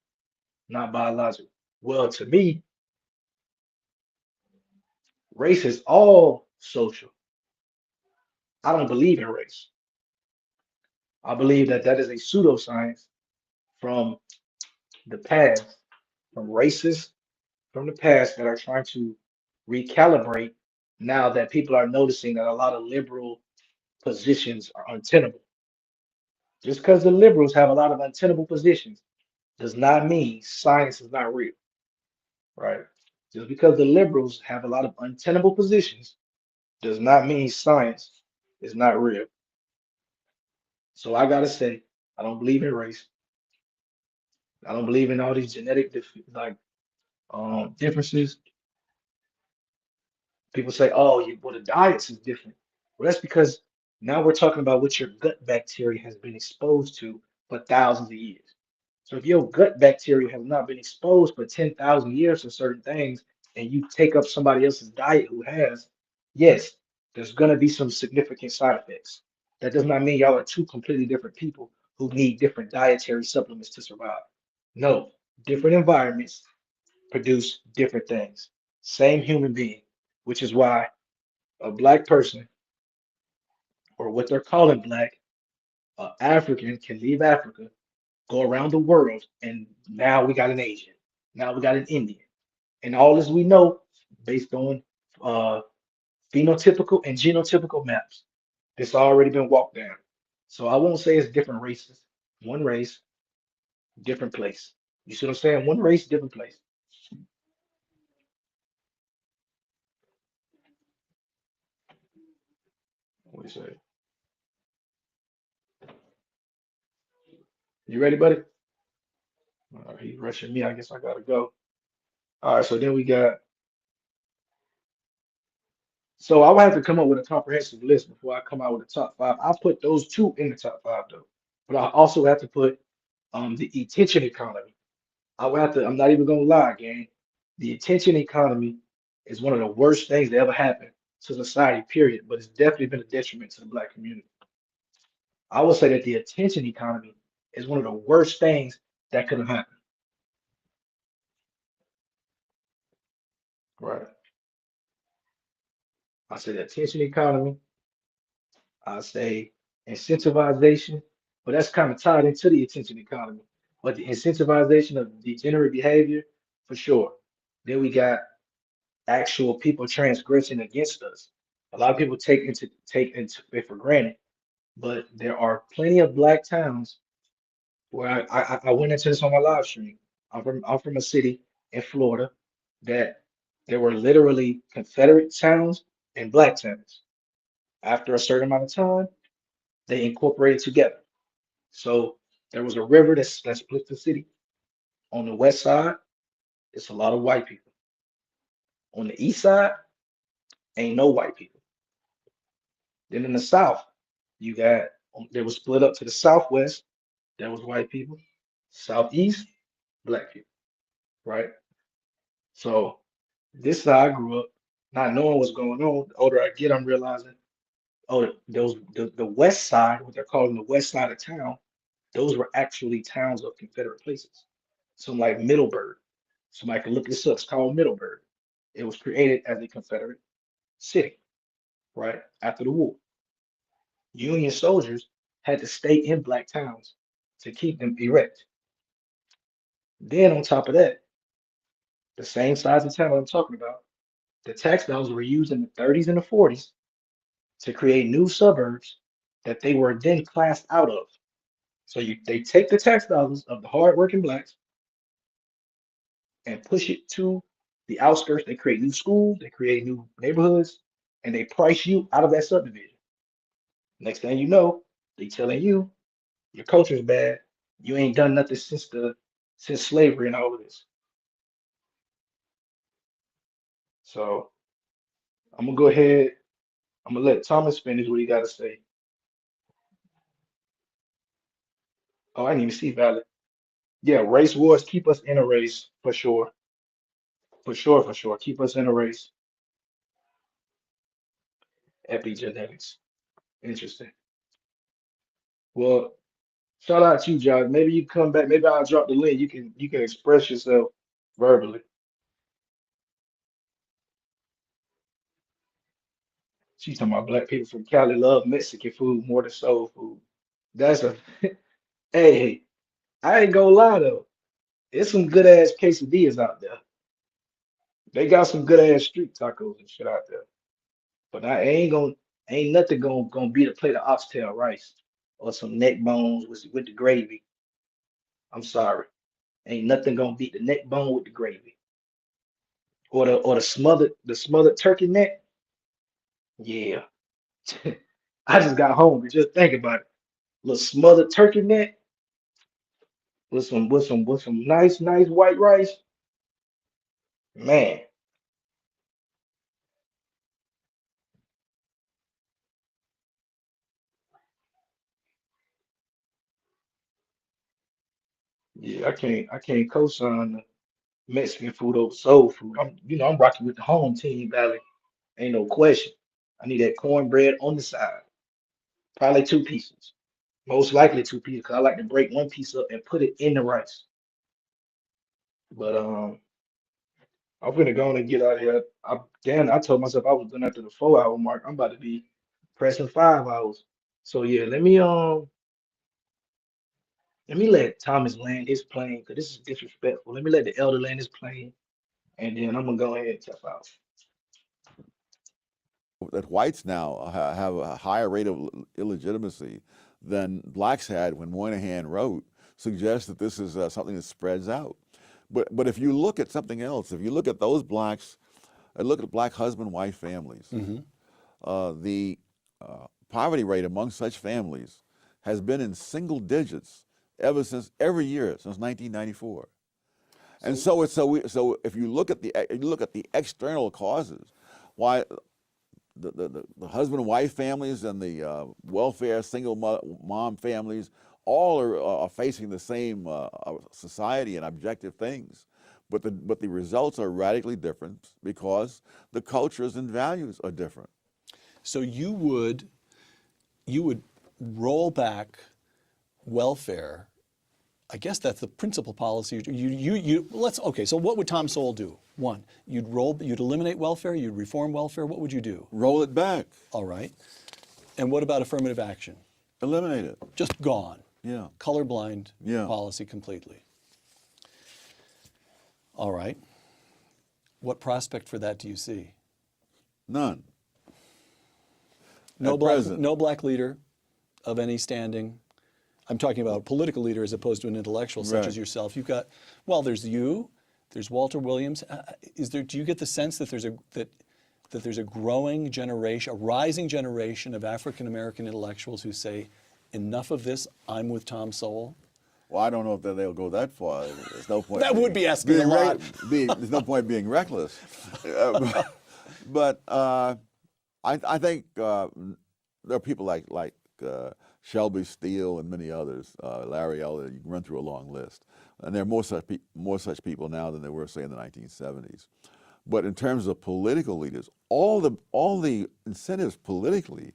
not biological. Well, to me, race is all social. I don't believe in race. I believe that that is a pseudoscience from the past, from racists from the past that are trying to recalibrate now that people are noticing that a lot of liberal positions are untenable. Just because the liberals have a lot of untenable positions does not mean science is not real, right? Just because the liberals have a lot of untenable positions does not mean science is not real. So I gotta say, I don't believe in race. I don't believe in all these genetic differences. People say, "Oh, well, the diets is different." Well, that's because now we're talking about what your gut bacteria has been exposed to for thousands of years. So if your gut bacteria has not been exposed for 10,000 years to certain things, and you take up somebody else's diet who has, yes, there's gonna be some significant side effects. That does not mean y'all are two completely different people who need different dietary supplements to survive. No, different environments produce different things. Same human being, which is why a black person, or what they're calling black, African, can leave Africa, go around the world, and now we got an Asian. Now we got an Indian. And all this we know based on uh, phenotypical and genotypical maps. It's already been walked down. So I won't say it's different races. One race, different place. You see what I'm saying? One race, different place. What do you say? You ready, buddy? He's rushing me. I guess I gotta go. All right, so then we got. So I would have to come up with a comprehensive list before I come out with the top five. I'll put those two in the top five though, but I also have to put the attention economy. I would have to. I'm not even gonna lie, gang. The attention economy is one of the worst things that ever happened to society, period. But it's definitely been a detriment to the black community. I would say that the attention economy is one of the worst things that could have happened. Right. I say the attention economy. I say incentivization, but that's kind of tied into the attention economy. But the incentivization of degenerate behavior, for sure. Then we got actual people transgressing against us. A lot of people take into it for granted, but there are plenty of black towns where I went into this on my live stream. I'm from a city in Florida that there were literally Confederate towns and black towns. After a certain amount of time, they incorporated together. So there was a river that split the city. On the west side, it's a lot of white people. On the east side, ain't no white people. Then in the south, you got they were split up to the southwest. There was white people. Southeast, black people. Right. So this side I grew up not knowing what's going on. The older I get, I'm realizing, oh, the west side, what they're calling the west side of town, those were actually towns of Confederate places. So like Middleburg. Somebody can look this up. It's called Middleburg. It was created as a Confederate city, right? After the war. Union soldiers had to stay in black towns to keep them erect. Then on top of that, the same size of town I'm talking about, the tax dollars were used in the 30s and the 40s to create new suburbs that they were then classed out of. So they take the tax dollars of the hardworking blacks and push it to the outskirts. They create new schools, they create new neighborhoods, and they price you out of that subdivision. Next thing you know, they telling you your culture's bad. You ain't done nothing since slavery and all of this. So I'm gonna go ahead. I'm gonna let Thomas finish what he got to say. Oh, I didn't even see Valid. Yeah, race wars keep us in a race for sure. For sure, for sure. Keep us in a race. Epigenetics. Interesting. Well, Shout out to you, Josh. Maybe you come back. Maybe I'll drop the link. You can express yourself verbally. She's talking about black people from Cali love Mexican food more than soul food. That's a hey. I ain't gonna lie though. There's some good ass quesadillas out there. They got some good ass street tacos and shit out there. But I ain't nothing gonna beat a plate of oxtail rice or some neck bones with the gravy. I'm sorry. Ain't nothing gonna beat the neck bone with the gravy. Or the smothered turkey neck. Yeah. I just got hungry. Just think about it. Little smothered turkey neck with some nice white rice. Man, yeah, I can't co-sign the Mexican food over soul food. I'm rocking with the home team, Valley. Ain't no question. I need that cornbread on the side. Probably two pieces. Most likely two pieces, because I like to break one piece up and put it in the rice. But I'm gonna go on and get out of here. I told myself I was done after the 4 hour mark. I'm about to be pressing 5 hours. So yeah, let me let Thomas land his plane, because this is disrespectful. Let me let the elder land his plane, and then I'm gonna go ahead and tap out. That whites now have a higher rate of illegitimacy than blacks had when Moynihan wrote, suggests that this is something that spreads out. But if you look at something else, if you look at those blacks, look at black husband-wife families, the poverty rate among such families has been in single digits every year since 1994. And so if you look at the external causes, why the husband and wife families and the welfare single mom families all are facing the same society and objective things, but the results are radically different because the cultures and values are different. So you would roll back welfare. I guess that's the principal policy. So what would Tom Sowell do? One, you'd eliminate welfare, you'd reform welfare. What would you do? Roll it back. All right. And what about affirmative action? Eliminate it. Just gone. Yeah. Colorblind policy completely. All right. What prospect for that do you see? None. No black leader of any standing. I'm talking about a political leader as opposed to an intellectual such as yourself. You've got, there's you, there's Walter Williams. Do you get the sense that there's a growing generation, a rising generation of African American intellectuals who say, enough of this, I'm with Tom Sowell? Well, I don't know if they'll go that far. There's no point. That would be asking a lot. There's no point being reckless. But I think there are people like Shelby Steele and many others, Larry Elder. You can run through a long list, and there are more such people now than there were, say, in the 1970s. But in terms of political leaders, all the incentives politically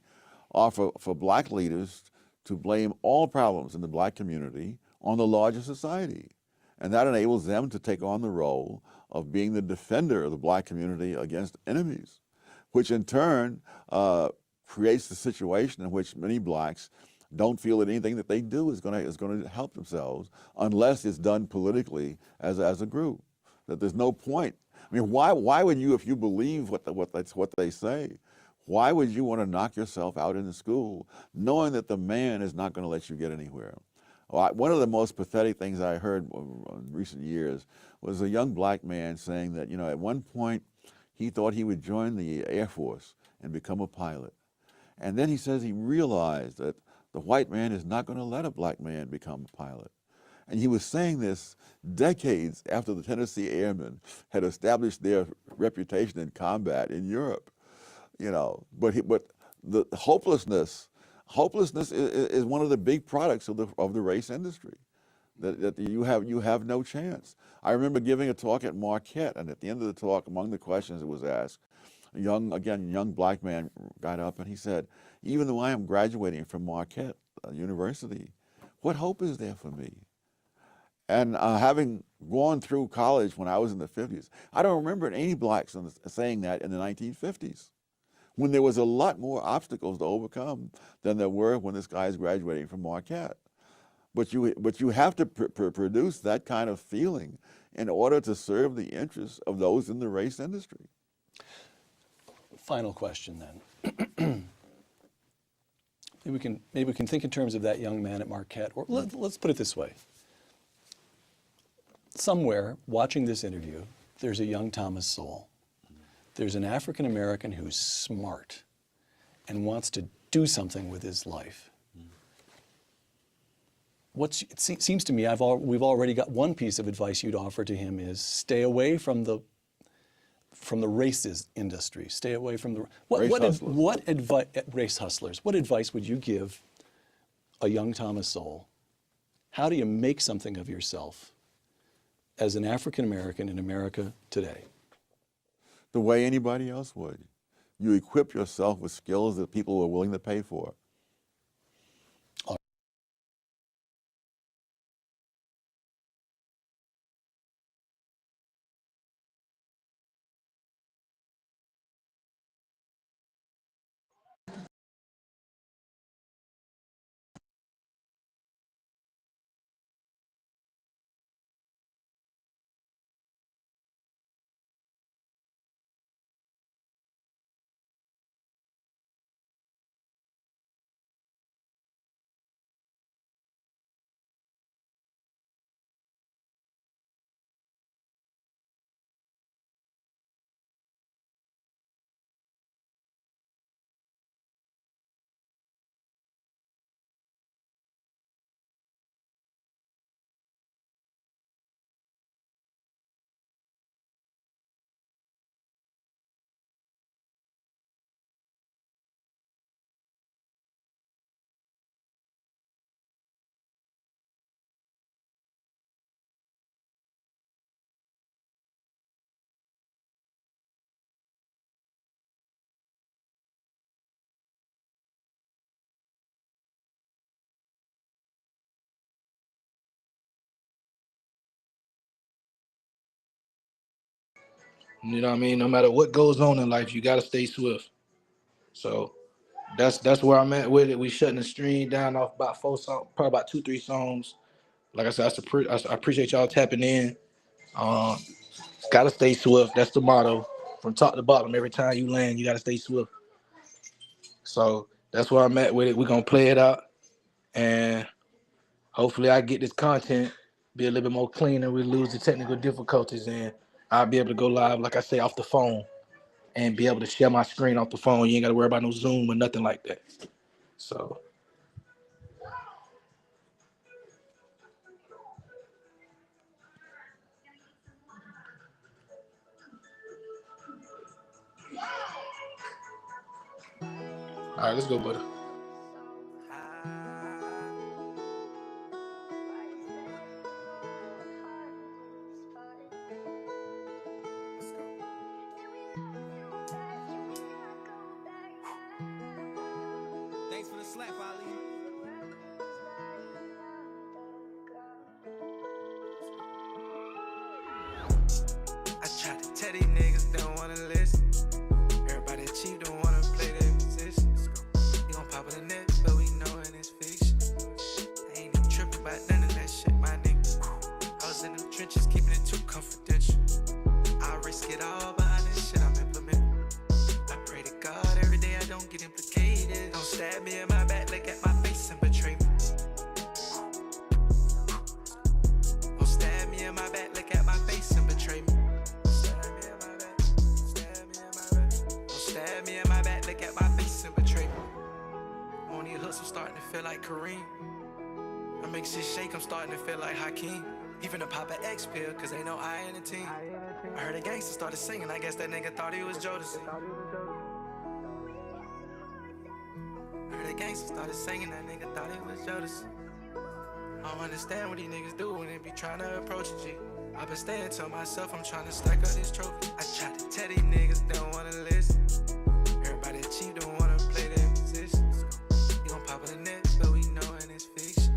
are for black leaders to blame all problems in the black community on the larger society. And that enables them to take on the role of being the defender of the black community against enemies, which in turn creates the situation in which many blacks don't feel that anything that they do is going to help themselves unless it's done politically as a group. That there's no point. I mean, why would you, if you believe what they say, why would you want to knock yourself out in the school knowing that the man is not going to let you get anywhere? One of the most pathetic things I heard in recent years was a young black man saying that, at one point he thought he would join the Air Force and become a pilot. And then he says he realized that the white man is not going to let a black man become a pilot. And he was saying this decades after the Tennessee Airmen had established their reputation in combat in Europe. But the hopelessness is one of the big products of the race industry. That you have no chance. I remember giving a talk at Marquette, and at the end of the talk, among the questions that was asked, a young black man got up and he said, "Even though I am graduating from Marquette University, what hope is there for me? And having gone through college when I was in the 50s, I don't remember any blacks saying that in the 1950s, when there was a lot more obstacles to overcome than there were when this guy is graduating from Marquette. But you have to produce that kind of feeling in order to serve the interests of those in the race industry. Final question then. Maybe we can think in terms of that young man at Marquette, or let's put it this way. Somewhere watching this interview, there's a young Thomas Sowell. There's an African American who's smart and wants to do something with his life. It seems to me we've already got one piece of advice you'd offer to him is stay away from the racist industry. Stay away from the race hustlers. What advice would you give a young Thomas Sowell? How do you make something of yourself as an African American in America today? The way anybody else would. You equip yourself with skills that people are willing to pay for. You know what I mean? No matter what goes on in life, you gotta stay swift. So that's where I'm at with it. We shutting the stream down off about 4 songs, probably about 2-3 songs. Like I said, I appreciate y'all tapping in. Gotta stay swift. That's the motto. From top to bottom, every time you land, you gotta stay swift. So that's where I'm at with it. We're gonna play it out, and hopefully I get this content be a little bit more clean and we lose the technical difficulties, and I'll be able to go live, like I say, off the phone and be able to share my screen off the phone. You ain't got to worry about no Zoom or nothing like that. So. All right, let's go, buddy. Thanks for the slap, Ali. I tried to tell these niggas don't wanna listen. Everybody cheap don't wanna play their position. You gon' pop in the net, but we knowin' it's fiction. I ain't even trippin' about none of that shit, my nigga. I was in them trenches, keeping it too confidential. I risk it all behind this shit I'm implementing. I pray to God every day I don't get implicated. Don't stab me in my back, look at my face and betray me. Don't stab me in my back, look at my face and betray me. Stab me in my back, stab me in my back. Don't stab me in my back, look at my face and betray me. I'm on these hooks, I'm starting to feel like Kareem. I make shit shake, I'm starting to feel like Hakeem. Even to pop an X pill, cause ain't no I in the team. I heard a gangster started singing, I guess that nigga thought he was Jodeci. I heard a gangster started singing, that nigga thought he was Jodeci. I don't understand what these niggas do when they be trying to approach a G. I've been staying to myself, I'm trying to stack up this trophy. I tried to tell these niggas they don't wanna listen. Everybody cheap don't wanna play their position. You gon' pop in the net, but we knowin' it's fiction.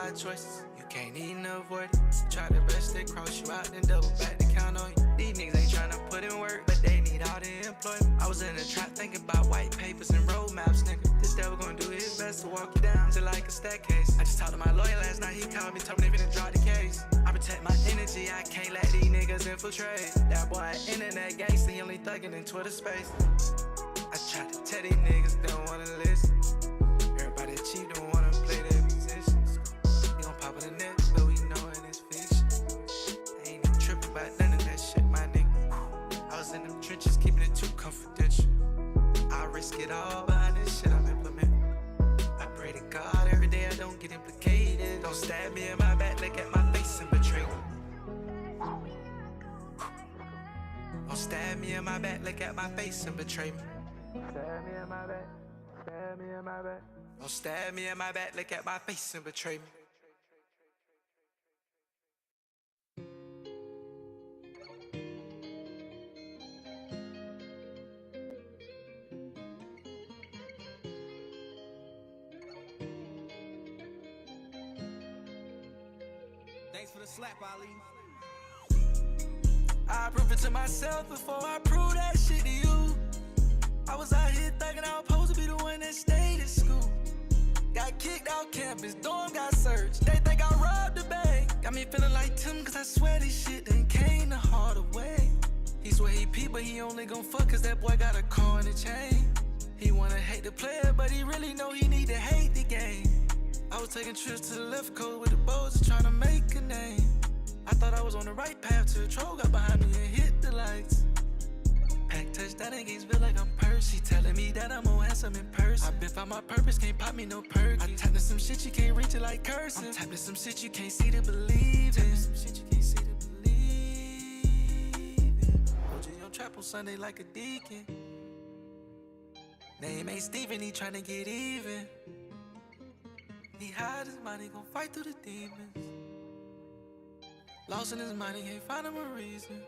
hard choices. You can't even avoid it. Try the best, they cross you out, then double back to count on you. These niggas ain't tryna put in work, but they need all the employment. I was in the trap thinking about white papers and roadmaps, nigga. This devil gonna do his best to walk you down to like a staircase. I just talked to my lawyer last night, he called me, told me they finna drop the case. I protect my energy, I can't let these niggas infiltrate. That boy internet gangster, he only thuggin' in Twitter space. I tried to tell these niggas, they don't wanna listen. Everybody cheap, don't wanna play their position. We gon' pop in the net, but we know it is fiction. I ain't even trippin' about none of that shit, my nigga. I was in them trenches, keeping it too confidential. I risk it all behind this shit I'm implementing. I pray to God every day I don't get implicated. Don't stab me in my back, look at my face and betray me. Don't stab me in my back, look at my face and betray me. Stab me in my back, stab me in my back. Don't stab me in my back, look at my face and betray me. Thanks for the slap, Ali. I prove it to myself before I prove that shit to you. I was out here thugging, I was supposed to be the one that stayed at school. Got kicked out campus, dorm got searched. They think I robbed the bank. Got me feeling like Tim, cause I swear this shit done came the harder way. He swear he pee, but he only gon' fuck cause that boy got a car and a chain. He wanna hate the player, but he really know he need to hate the game. I was taking trips to the left coast with the boats, trying to make a name. I thought I was on the right path till the troll got behind me and hit the lights. Pack touchdown in Gainesville like I'm Percy, telling me that I'm more handsome in person. I been found my purpose, can't pop me no perk. I tapped to some shit you can't reach it like cursive. I'm tapped to some shit you can't see to believe in. Some shit you can't see to believe in. OJ on trap on Sunday like a deacon. Name ain't Steven, he tryna get even. He hide his mind, he gon' fight through the demons. Lost in his mind, he can't find him a reason.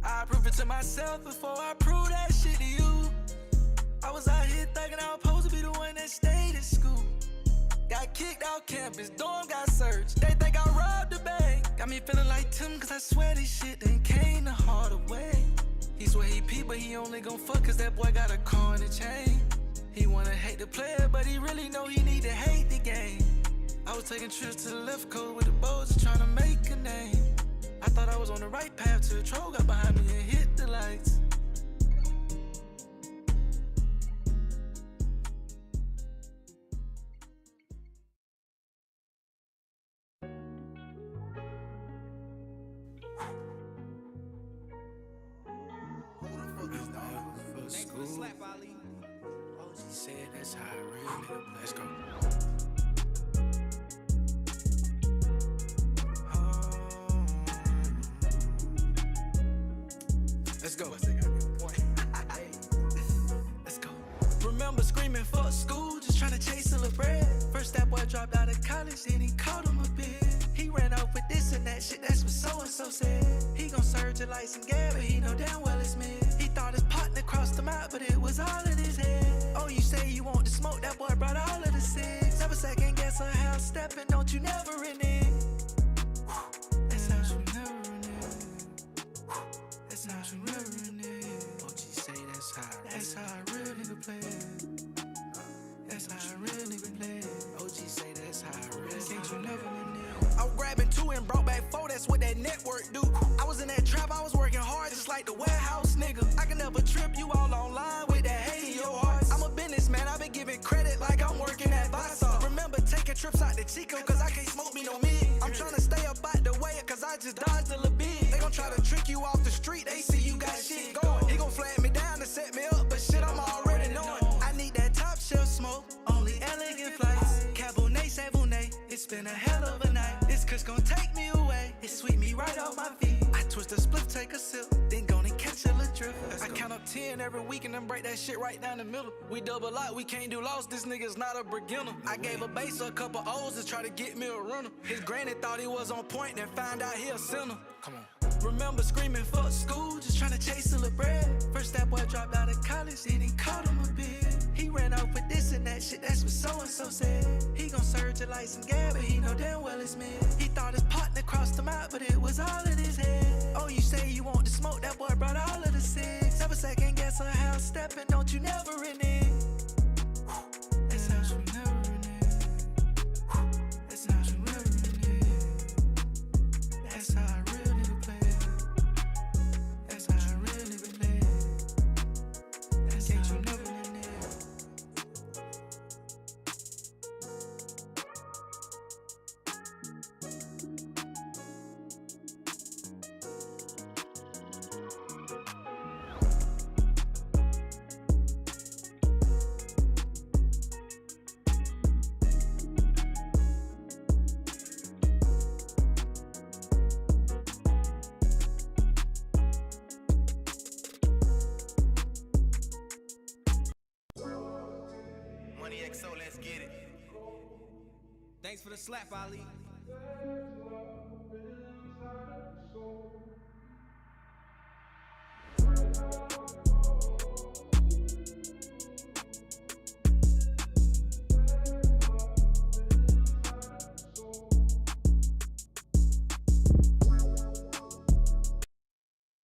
I prove it to myself before I prove that shit to you. I was out here thugging, I was supposed to be the one that stayed at school. Got kicked out campus, dorm got searched. They think I robbed the bank. Got me feeling like Tim, cause I swear this shit done came the harder way. He swear he pee, but he only gon' fuck cause that boy got a car and a chain. He wanna hate the player, but he really know he need to hate the game. I was taking trips to the left coast with the boats, trying to make a name. I thought I was on the right path till the troll got behind me and hit the lights. Thanks for the slap, Ali. OG said that's how I really nigga. Let's go. Let's go. Let's go. Remember screaming fuck school, just trying to chase a little bread. First that boy dropped out of college, then he caught him a bit. He ran off with this and that shit, that's what so-and-so said. He gon' surge it like some gas, but he know damn well it's me. He thought his partner crossed him out, but it was all in his head. Oh, you say you want to smoke, that boy brought all of the cigs. Never second guess a house stepping, don't you never renege. That's how you never renege. That's how you never renege. OG say that's how a real nigga play. That's how a real nigga play. OG say that's how a real nigga you never renege. I was grabbing 2 and brought back 4, that's what that network do. I was in that trap, I was working hard just like the warehouse nigga. I can never trip you all online with that hate in your heart. I'm a businessman, I've been giving credit like I'm working at Vasa. Remember taking trips out to Chico, cause I can't smoke me no mid. I'm trying to stay up out the way, cause I just dodged a little bit. They gon' try to trick you off the street, they see you got shit going. He gon' flag me down to set me up, but shit I'm already knowing. I need that top shelf smoke, only elegant flights. Cabernet Sauvignon, it's been a hell of a night. This Kush gon' take me away, it sweep me right off my feet. I twist a split, take a sip, then gonna catch a little drip. I count up 10 every week and then break that shit right down the middle. We double up, we can't do loss, this nigga's not a beginner. I gave a base a couple O's to try to get me a runner. His granny thought he was on point, then found out he a sinner. Come on. Remember screaming, fuck school, just trying to chase a little bread. First that boy dropped out of college, then he caught him a bit. He ran off with this and that shit, that's what so-and-so said. He gon' surge it like some gas, but he know damn well it's me. He thought his partner crossed him out, but it was all in his head. Oh, you say you want to smoke, that boy brought all of the six. Never second guess a house stepping, don't you never renege. That's how you never renege. That's how you never renege. That's how I really play. That's how I really play. That's how you never renege. Money XO, let's get it. Thanks for the slap, Ali.